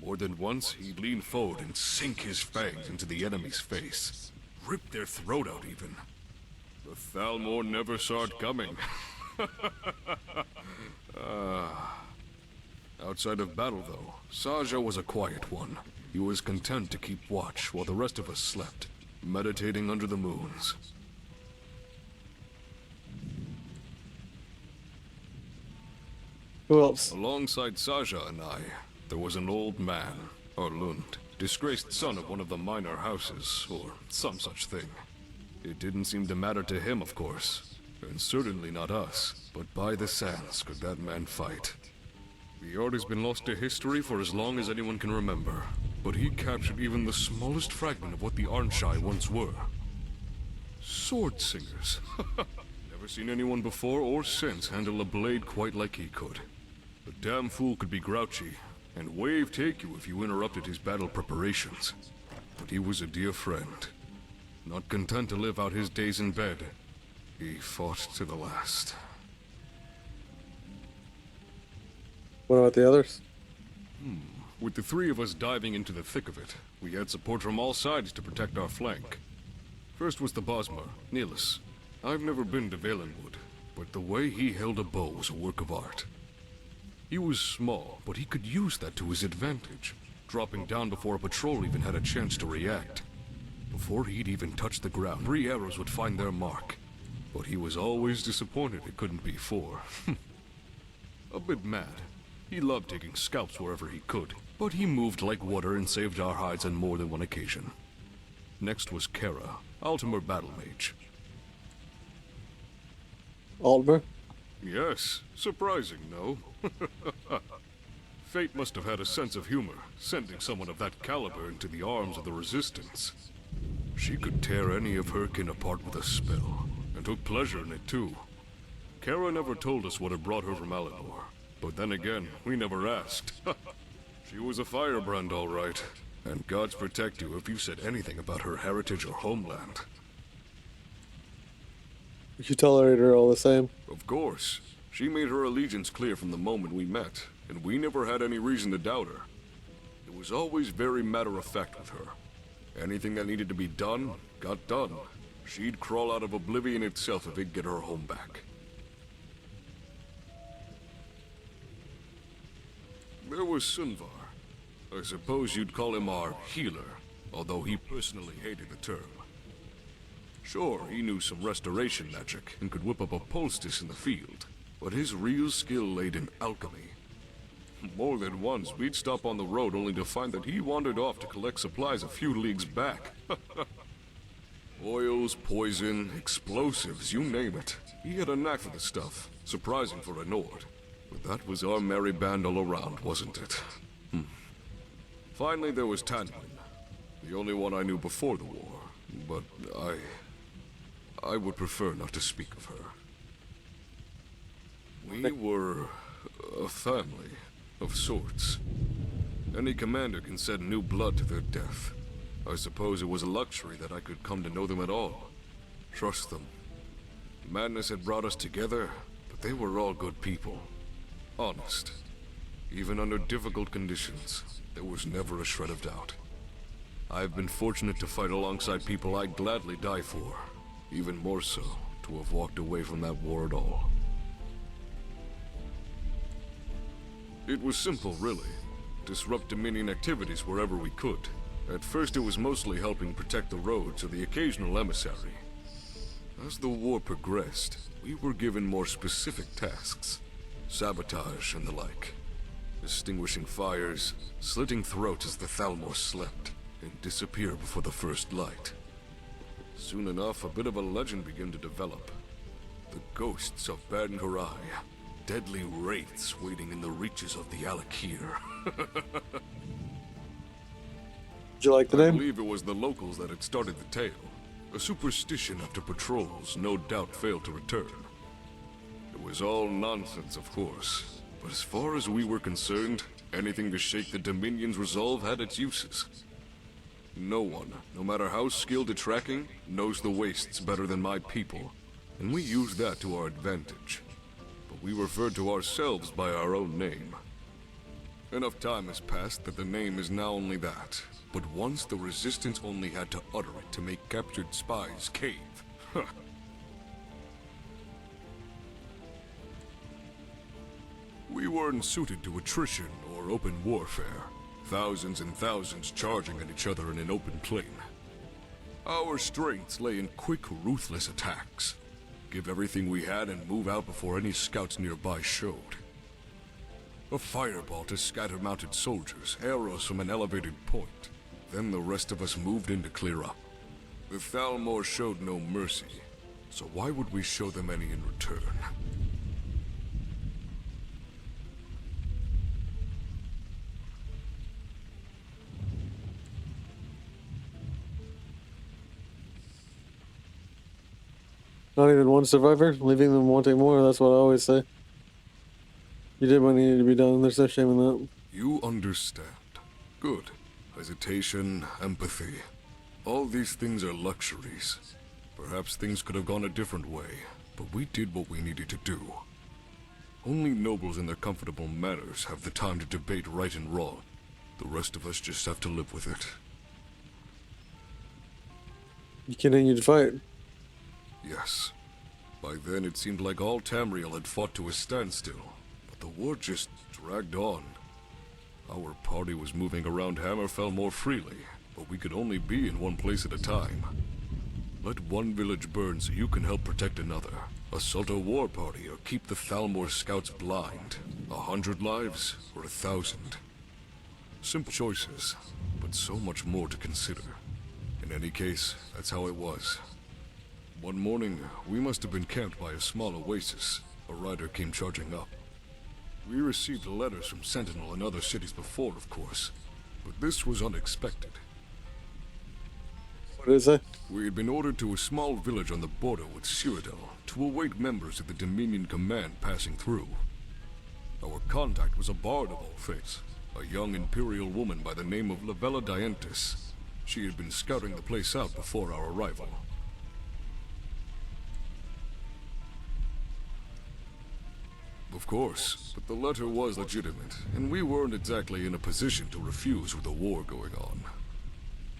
More than once, he'd lean forward and sink his fangs into the enemy's face. Rip their throat out, even. The Thalmor never saw it coming. Outside of battle, though, Saja was a quiet one. He was content to keep watch while the rest of us slept, meditating under the moons. Who else? Alongside Saja and I, there was an old man, Arlund. Disgraced son of one of the minor houses, or some such thing. It didn't seem to matter to him, of course. And certainly not us. But by the sands could that man fight. The art has been lost to history for as long as anyone can remember. But he captured even the smallest fragment of what the Arnshai once were. Sword singers. Never seen anyone before or since handle a blade quite like he could. The damn fool could be grouchy, and wave take you if you interrupted his battle preparations. But he was a dear friend. Not content to live out his days in bed, he fought to the last. What about the others? With the three of us diving into the thick of it, we had support from all sides to protect our flank. First was the Bosmer, Niels. I've never been to Valenwood, but the way he held a bow was a work of art. He was small, but he could use that to his advantage, dropping down before a patrol even had a chance to react. Before he'd even touched the ground, 3 arrows would find their mark. But he was always disappointed it couldn't be 4. A bit mad. He loved taking scalps wherever he could, but he moved like water and saved our hides on more than one occasion. Next was Kara, Altimer battle mage. Altmer? Yes, surprising, no? Fate must have had a sense of humor, sending someone of that caliber into the arms of the Resistance. She could tear any of her kin apart with a spell, and took pleasure in it too. Kara never told us what had brought her from Alinor, but then again, we never asked. She was a firebrand, all right, and gods protect you if you said anything about her heritage or homeland. You tolerated her all the same? Of course. She made her allegiance clear from the moment we met, and we never had any reason to doubt her. It was always very matter-of-fact with her. Anything that needed to be done, got done. She'd crawl out of oblivion itself if it'd get her home back. There was Sunvar. I suppose you'd call him our healer, although he personally hated the term. Sure, he knew some restoration magic and could whip up a poultice in the field, but his real skill laid in alchemy. More than once, we'd stop on the road only to find that he wandered off to collect supplies a few leagues back. Oils, poison, explosives, you name it. He had a knack for the stuff, surprising for a Nord. But that was our merry band all around, wasn't it? Finally, there was Tanwin, the only one I knew before the war, but I would prefer not to speak of her. We were a family of sorts. Any commander can send new blood to their death. I suppose it was a luxury that I could come to know them at all. Trust them. Madness had brought us together, but they were all good people. Honest. Even under difficult conditions, there was never a shred of doubt. I've been fortunate to fight alongside people I'd gladly die for. Even more so, to have walked away from that war at all. It was simple, really. Disrupt Dominion activities wherever we could. At first it was mostly helping protect the roads or the occasional emissary. As the war progressed, we were given more specific tasks. Sabotage and the like. Extinguishing fires, slitting throats as the Thalmor slept, and disappear before the first light. Soon enough, a bit of a legend began to develop. The ghosts of Ban Karai. Deadly wraiths waiting in the reaches of the Alakir. Did you like the name? I believe it was the locals that had started the tale. A superstition after patrols no doubt failed to return. It was all nonsense, of course. But as far as we were concerned, anything to shake the Dominion's resolve had its uses. No one, no matter how skilled at tracking, knows the wastes better than my people. And we used that to our advantage. But we referred to ourselves by our own name. Enough time has passed that the name is now only that. But once the Resistance only had to utter it to make captured spies cave. We weren't suited to attrition or open warfare. Thousands and thousands charging at each other in an open plain. Our strengths lay in quick, ruthless attacks. Give everything we had and move out before any scouts nearby showed. A fireball to scatter mounted soldiers, arrows from an elevated point. Then the rest of us moved in to clear up. The Thalmor showed no mercy, so why would we show them any in return? Not even one survivor, leaving them wanting more. That's what I always say. You did what needed to be done. There's no shame in that. You understand. Good. Hesitation, empathy. All these things are luxuries. Perhaps things could have gone a different way, but we did what we needed to do. Only nobles in their comfortable manners have the time to debate right and wrong. The rest of us just have to live with it. You continue to fight. Yes. By then it seemed like all Tamriel had fought to a standstill, but the war just dragged on. Our party was moving around Hammerfell more freely, but we could only be in one place at a time. Let one village burn so you can help protect another. Assault a war party or keep the Thalmor scouts blind. 100 lives or 1,000. Simple choices, but so much more to consider. In any case, that's how it was. One morning, we must have been camped by a small oasis. A rider came charging up. We received letters from Sentinel and other cities before, of course, but this was unexpected. What is it? We had been ordered to a small village on the border with Cyrodiil to await members of the Dominion Command passing through. Our contact was a bard of all things, a young Imperial woman by the name of Lavella Dientis. She had been scouting the place out before our arrival. Of course, but the letter was legitimate, and we weren't exactly in a position to refuse with the war going on.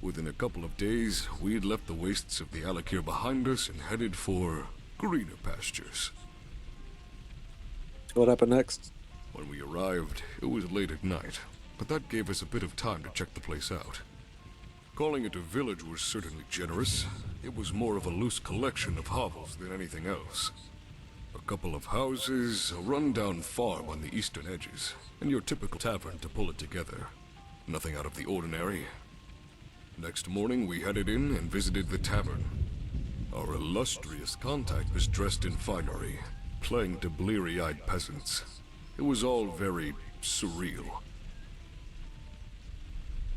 Within a couple of days, we had left the wastes of the Alakir behind us and headed for greener pastures. What happened next? When we arrived, it was late at night, but that gave us a bit of time to check the place out. Calling it a village was certainly generous. It was more of a loose collection of hovels than anything else. A couple of houses, a run-down farm on the eastern edges, and your typical tavern to pull it together. Nothing out of the ordinary. Next morning, we headed in and visited the tavern. Our illustrious contact was dressed in finery, playing to bleary-eyed peasants. It was all very surreal.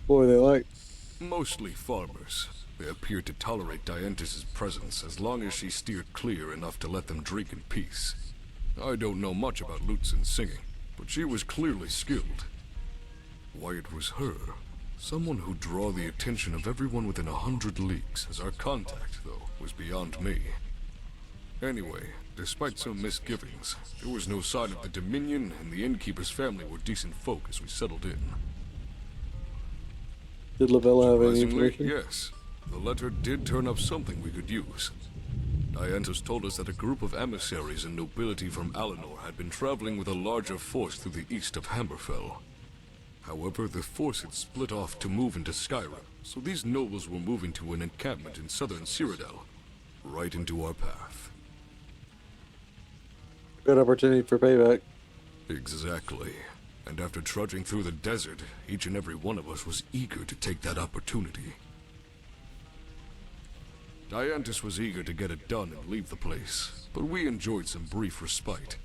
What were they like? Mostly farmers. They appeared to tolerate Dientis' presence as long as she steered clear enough to let them drink in peace. I don't know much about lutes and singing, but she was clearly skilled. Why it was her, someone who'd draw the attention of everyone within 100 leagues as our contact, though, was beyond me. Anyway, despite some misgivings, there was no sign of the Dominion, and the innkeeper's family were decent folk as we settled in. Did Lavella have any Surprisingly, information? yes. The letter did turn up something we could use. Dientis told us that a group of emissaries and nobility from Alinor had been traveling with a larger force through the east of Hammerfell. However, the force had split off to move into Skyrim, so these nobles were moving to an encampment in southern Cyrodiil, right into our path. Good opportunity for payback. Exactly. And after trudging through the desert, each and every one of us was eager to take that opportunity. Dientis was eager to get it done and leave the place, but we enjoyed some brief respite.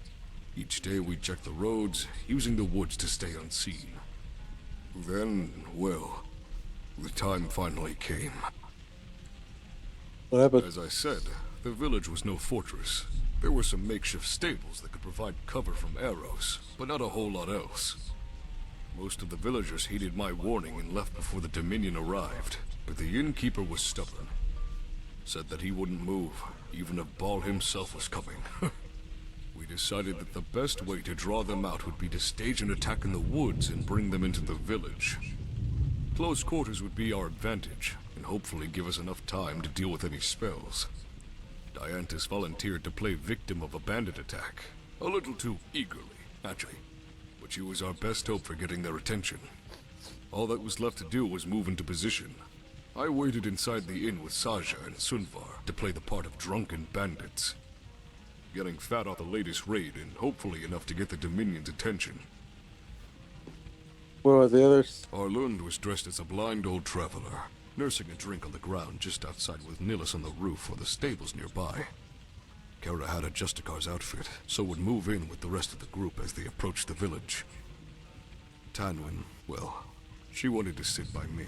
Each day we checked the roads, using the woods to stay unseen. Then, well, the time finally came. What happened? As I said, the village was no fortress. There were some makeshift stables that could provide cover from arrows, but not a whole lot else. Most of the villagers heeded my warning and left before the Dominion arrived, but the innkeeper was stubborn. Said that he wouldn't move, even if Baal himself was coming. We decided that the best way to draw them out would be to stage an attack in the woods and bring them into the village. Close quarters would be our advantage, and hopefully give us enough time to deal with any spells. Dientis volunteered to play victim of a bandit attack, a little too eagerly, actually, but she was our best hope for getting their attention. All that was left to do was move into position. I waited inside the inn with Saja and Sunvar to play the part of drunken bandits. Getting fat off the latest raid and hopefully enough to get the Dominion's attention. What about the others? Arlund was dressed as a blind old traveler, nursing a drink on the ground just outside with Nillis on the roof or the stables nearby. Kara had a Justicar's outfit, so would move in with the rest of the group as they approached the village. Tanwyn, well, she wanted to sit by me,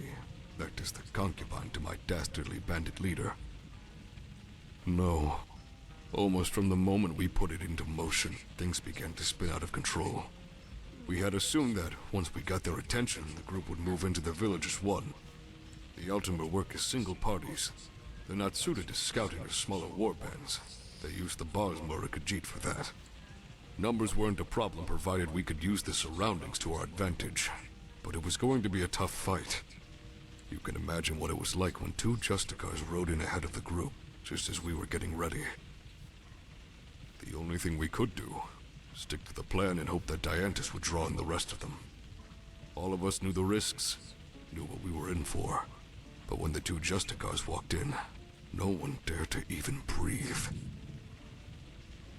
act as the concubine to my dastardly bandit leader. No. Almost from the moment we put it into motion, things began to spin out of control. We had assumed that once we got their attention, the group would move into the village as one. The Ultimate work as single parties. They're not suited to scouting or smaller warbands. They use the Barsmur Khajiit for that. Numbers weren't a problem provided we could use the surroundings to our advantage. But it was going to be a tough fight. You can imagine what it was like when 2 Justicars rode in ahead of the group, just as we were getting ready. The only thing we could do, stick to the plan and hope that Diantis would draw in the rest of them. All of us knew the risks, knew what we were in for. But when the 2 Justicars walked in, no one dared to even breathe.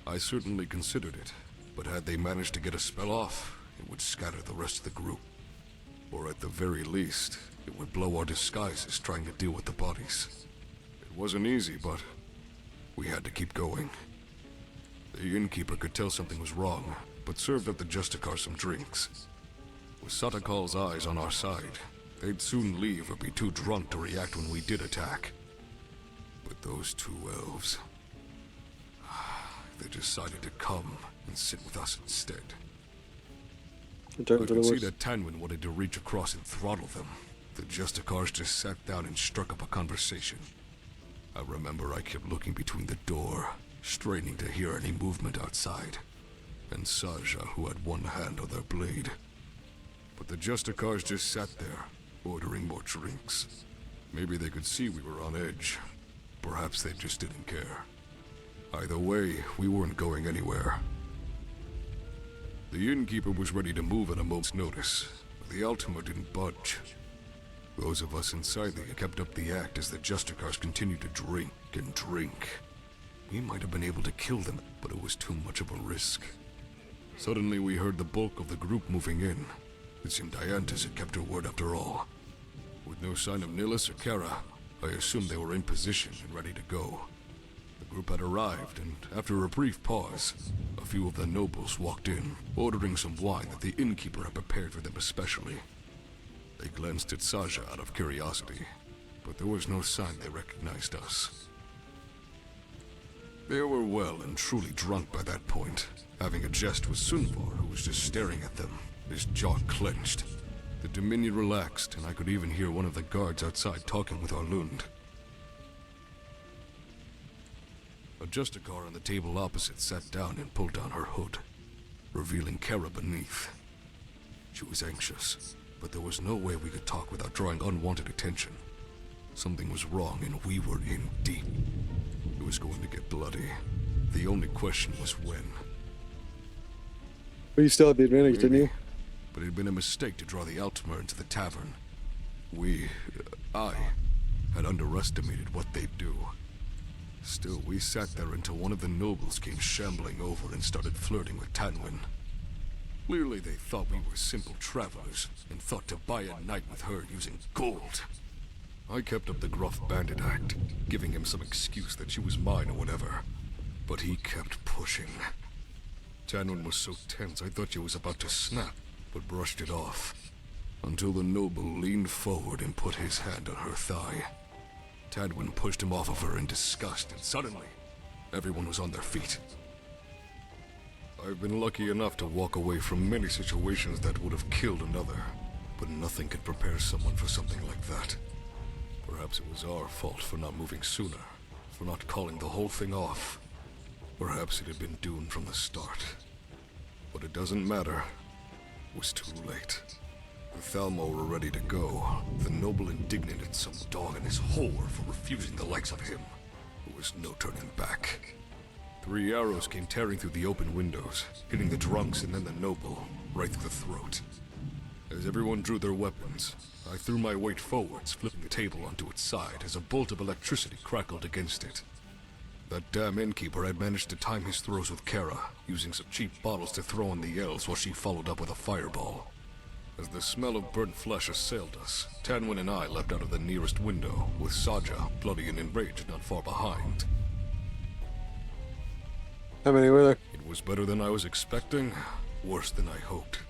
I certainly considered it, but had they managed to get a spell off, it would scatter the rest of the group. Or at the very least, it would blow our disguises trying to deal with the bodies. It wasn't easy, but we had to keep going. The innkeeper could tell something was wrong, but served up the Justicar some drinks. With Satakal's eyes on our side, they'd soon leave or be too drunk to react when we did attack. But those 2 elves... they decided to come and sit with us instead. I could see that Tanwyn wanted to reach across and throttle them. The Justicars just sat down and struck up a conversation. I remember I kept looking between the door, straining to hear any movement outside, and Saja, who had one hand on their blade. But the Justicars just sat there, ordering more drinks. Maybe they could see we were on edge. Perhaps they just didn't care. Either way, we weren't going anywhere. The innkeeper was ready to move at a moment's notice, but the Ultima didn't budge. Those of us inside there kept up the act as the Justicars continued to drink and drink. We might have been able to kill them, but it was too much of a risk. Suddenly we heard the bulk of the group moving in. It seemed Diantis had kept her word after all. With no sign of Nillis or Kara, I assumed they were in position and ready to go. The group had arrived, and after a brief pause, a few of the nobles walked in, ordering some wine that the innkeeper had prepared for them especially. They glanced at Saja out of curiosity, but there was no sign they recognized us. They were well and truly drunk by that point, having a jest with Sunvar, who was just staring at them, his jaw clenched. The Dominion relaxed, and I could even hear one of the guards outside talking with Arlund. A Justicar on the table opposite sat down and pulled down her hood, revealing Kara beneath. She was anxious, but there was no way we could talk without drawing unwanted attention. Something was wrong and we were in deep. It was going to get bloody. The only question was when. But you still had the advantage, didn't you? But it had been a mistake to draw the Ultima into the tavern. I had underestimated what they'd do. Still, we sat there until one of the nobles came shambling over and started flirting with Tanwyn. Clearly they thought we were simple travelers, and thought to buy a night with her using gold. I kept up the gruff bandit act, giving him some excuse that she was mine or whatever. But he kept pushing. Tanwyn was so tense I thought she was about to snap, but brushed it off. Until the noble leaned forward and put his hand on her thigh. Tanwyn pushed him off of her in disgust, and suddenly, everyone was on their feet. I've been lucky enough to walk away from many situations that would have killed another, but nothing could prepare someone for something like that. Perhaps it was our fault for not moving sooner, for not calling the whole thing off. Perhaps it had been doomed from the start. But it doesn't matter. It was too late. The Thalmor were ready to go, the noble indignant at some dog and his whore for refusing the likes of him. There was no turning back. 3 arrows came tearing through the open windows, hitting the drunks and then the noble, right through the throat. As everyone drew their weapons, I threw my weight forwards, flipping the table onto its side as a bolt of electricity crackled against it. That damn innkeeper had managed to time his throws with Kara, using some cheap bottles to throw on the elves while she followed up with a fireball. As the smell of burnt flesh assailed us, Tanwin and I leapt out of the nearest window, with Saja, bloody and enraged, not far behind. How many were there? It was better than I was expecting, worse than I hoped.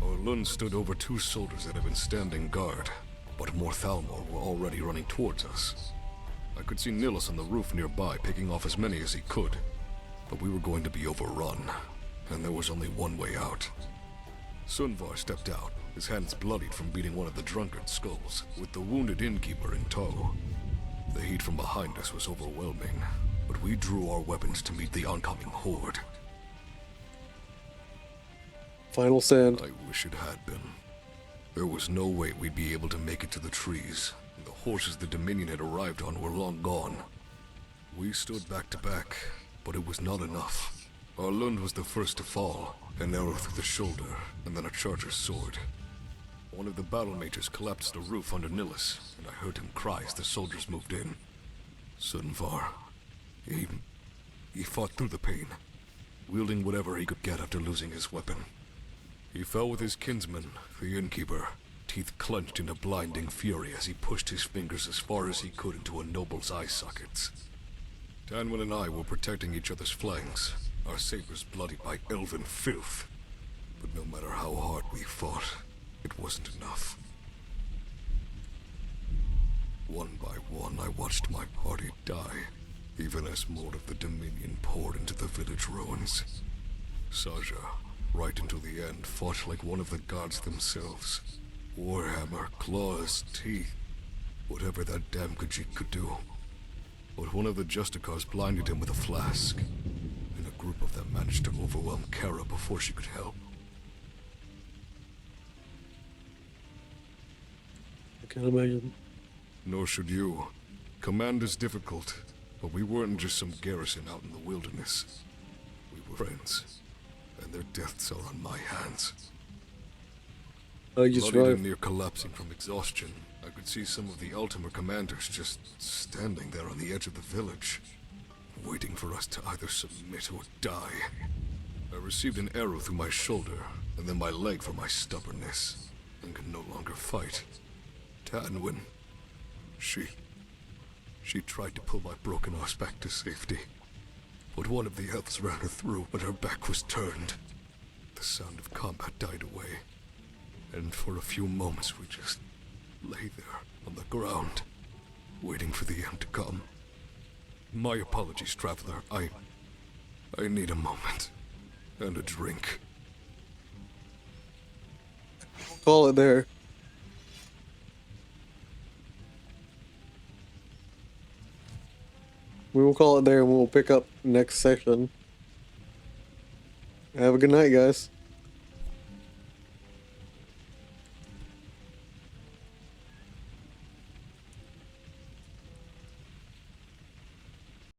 Orlund stood over 2 soldiers that had been standing guard, but more Thalmor were already running towards us. I could see Nilus on the roof nearby picking off as many as he could, but we were going to be overrun, and there was only one way out. Sunvar stepped out, his hands bloodied from beating one of the drunkard's skulls, with the wounded innkeeper in tow. The heat from behind us was overwhelming, but we drew our weapons to meet the oncoming horde. Final stand. I wish it had been. There was no way we'd be able to make it to the trees, and the horses the Dominion had arrived on were long gone. We stood back to back, but it was not enough. Orlund was the first to fall, an arrow through the shoulder, and then a charger's sword. One of the battle mages collapsed the roof under Nilus, and I heard him cry as the soldiers moved in. Sunvar, he fought through the pain, wielding whatever he could get after losing his weapon. He fell with his kinsman, the innkeeper, teeth clenched in a blinding fury as he pushed his fingers as far as he could into a noble's eye sockets. Tanwin and I were protecting each other's flanks, our sabers bloodied by elven filth. But no matter how hard we fought, it wasn't enough. One by one, I watched my party die, even as more of the Dominion poured into the village ruins. Saja, right until the end, fought like one of the gods themselves. Warhammer, claws, teeth, whatever that damn Khajiit could do. But one of the Justicars blinded him with a flask, and a group of them managed to overwhelm Kara before she could help. I can't imagine. Nor should you. Command is difficult, but we weren't just some garrison out in the wilderness. We were friends, and their deaths are on my hands. You Bloodied survived. and near collapsing from exhaustion, I could see some of the Ultimate commanders just standing there on the edge of the village, waiting for us to either submit or die. I received an arrow through my shoulder, and then my leg for my stubbornness, and could no longer fight. Tanwin, she tried to pull my broken horse back to safety, but one of the elves ran her through when her back was turned. The sound of combat died away, and for a few moments we just lay there on the ground, waiting for the end to come. My apologies, traveler. I need a moment and a drink. Call it there. We will call it there and we'll pick up next section. Have a good night, guys.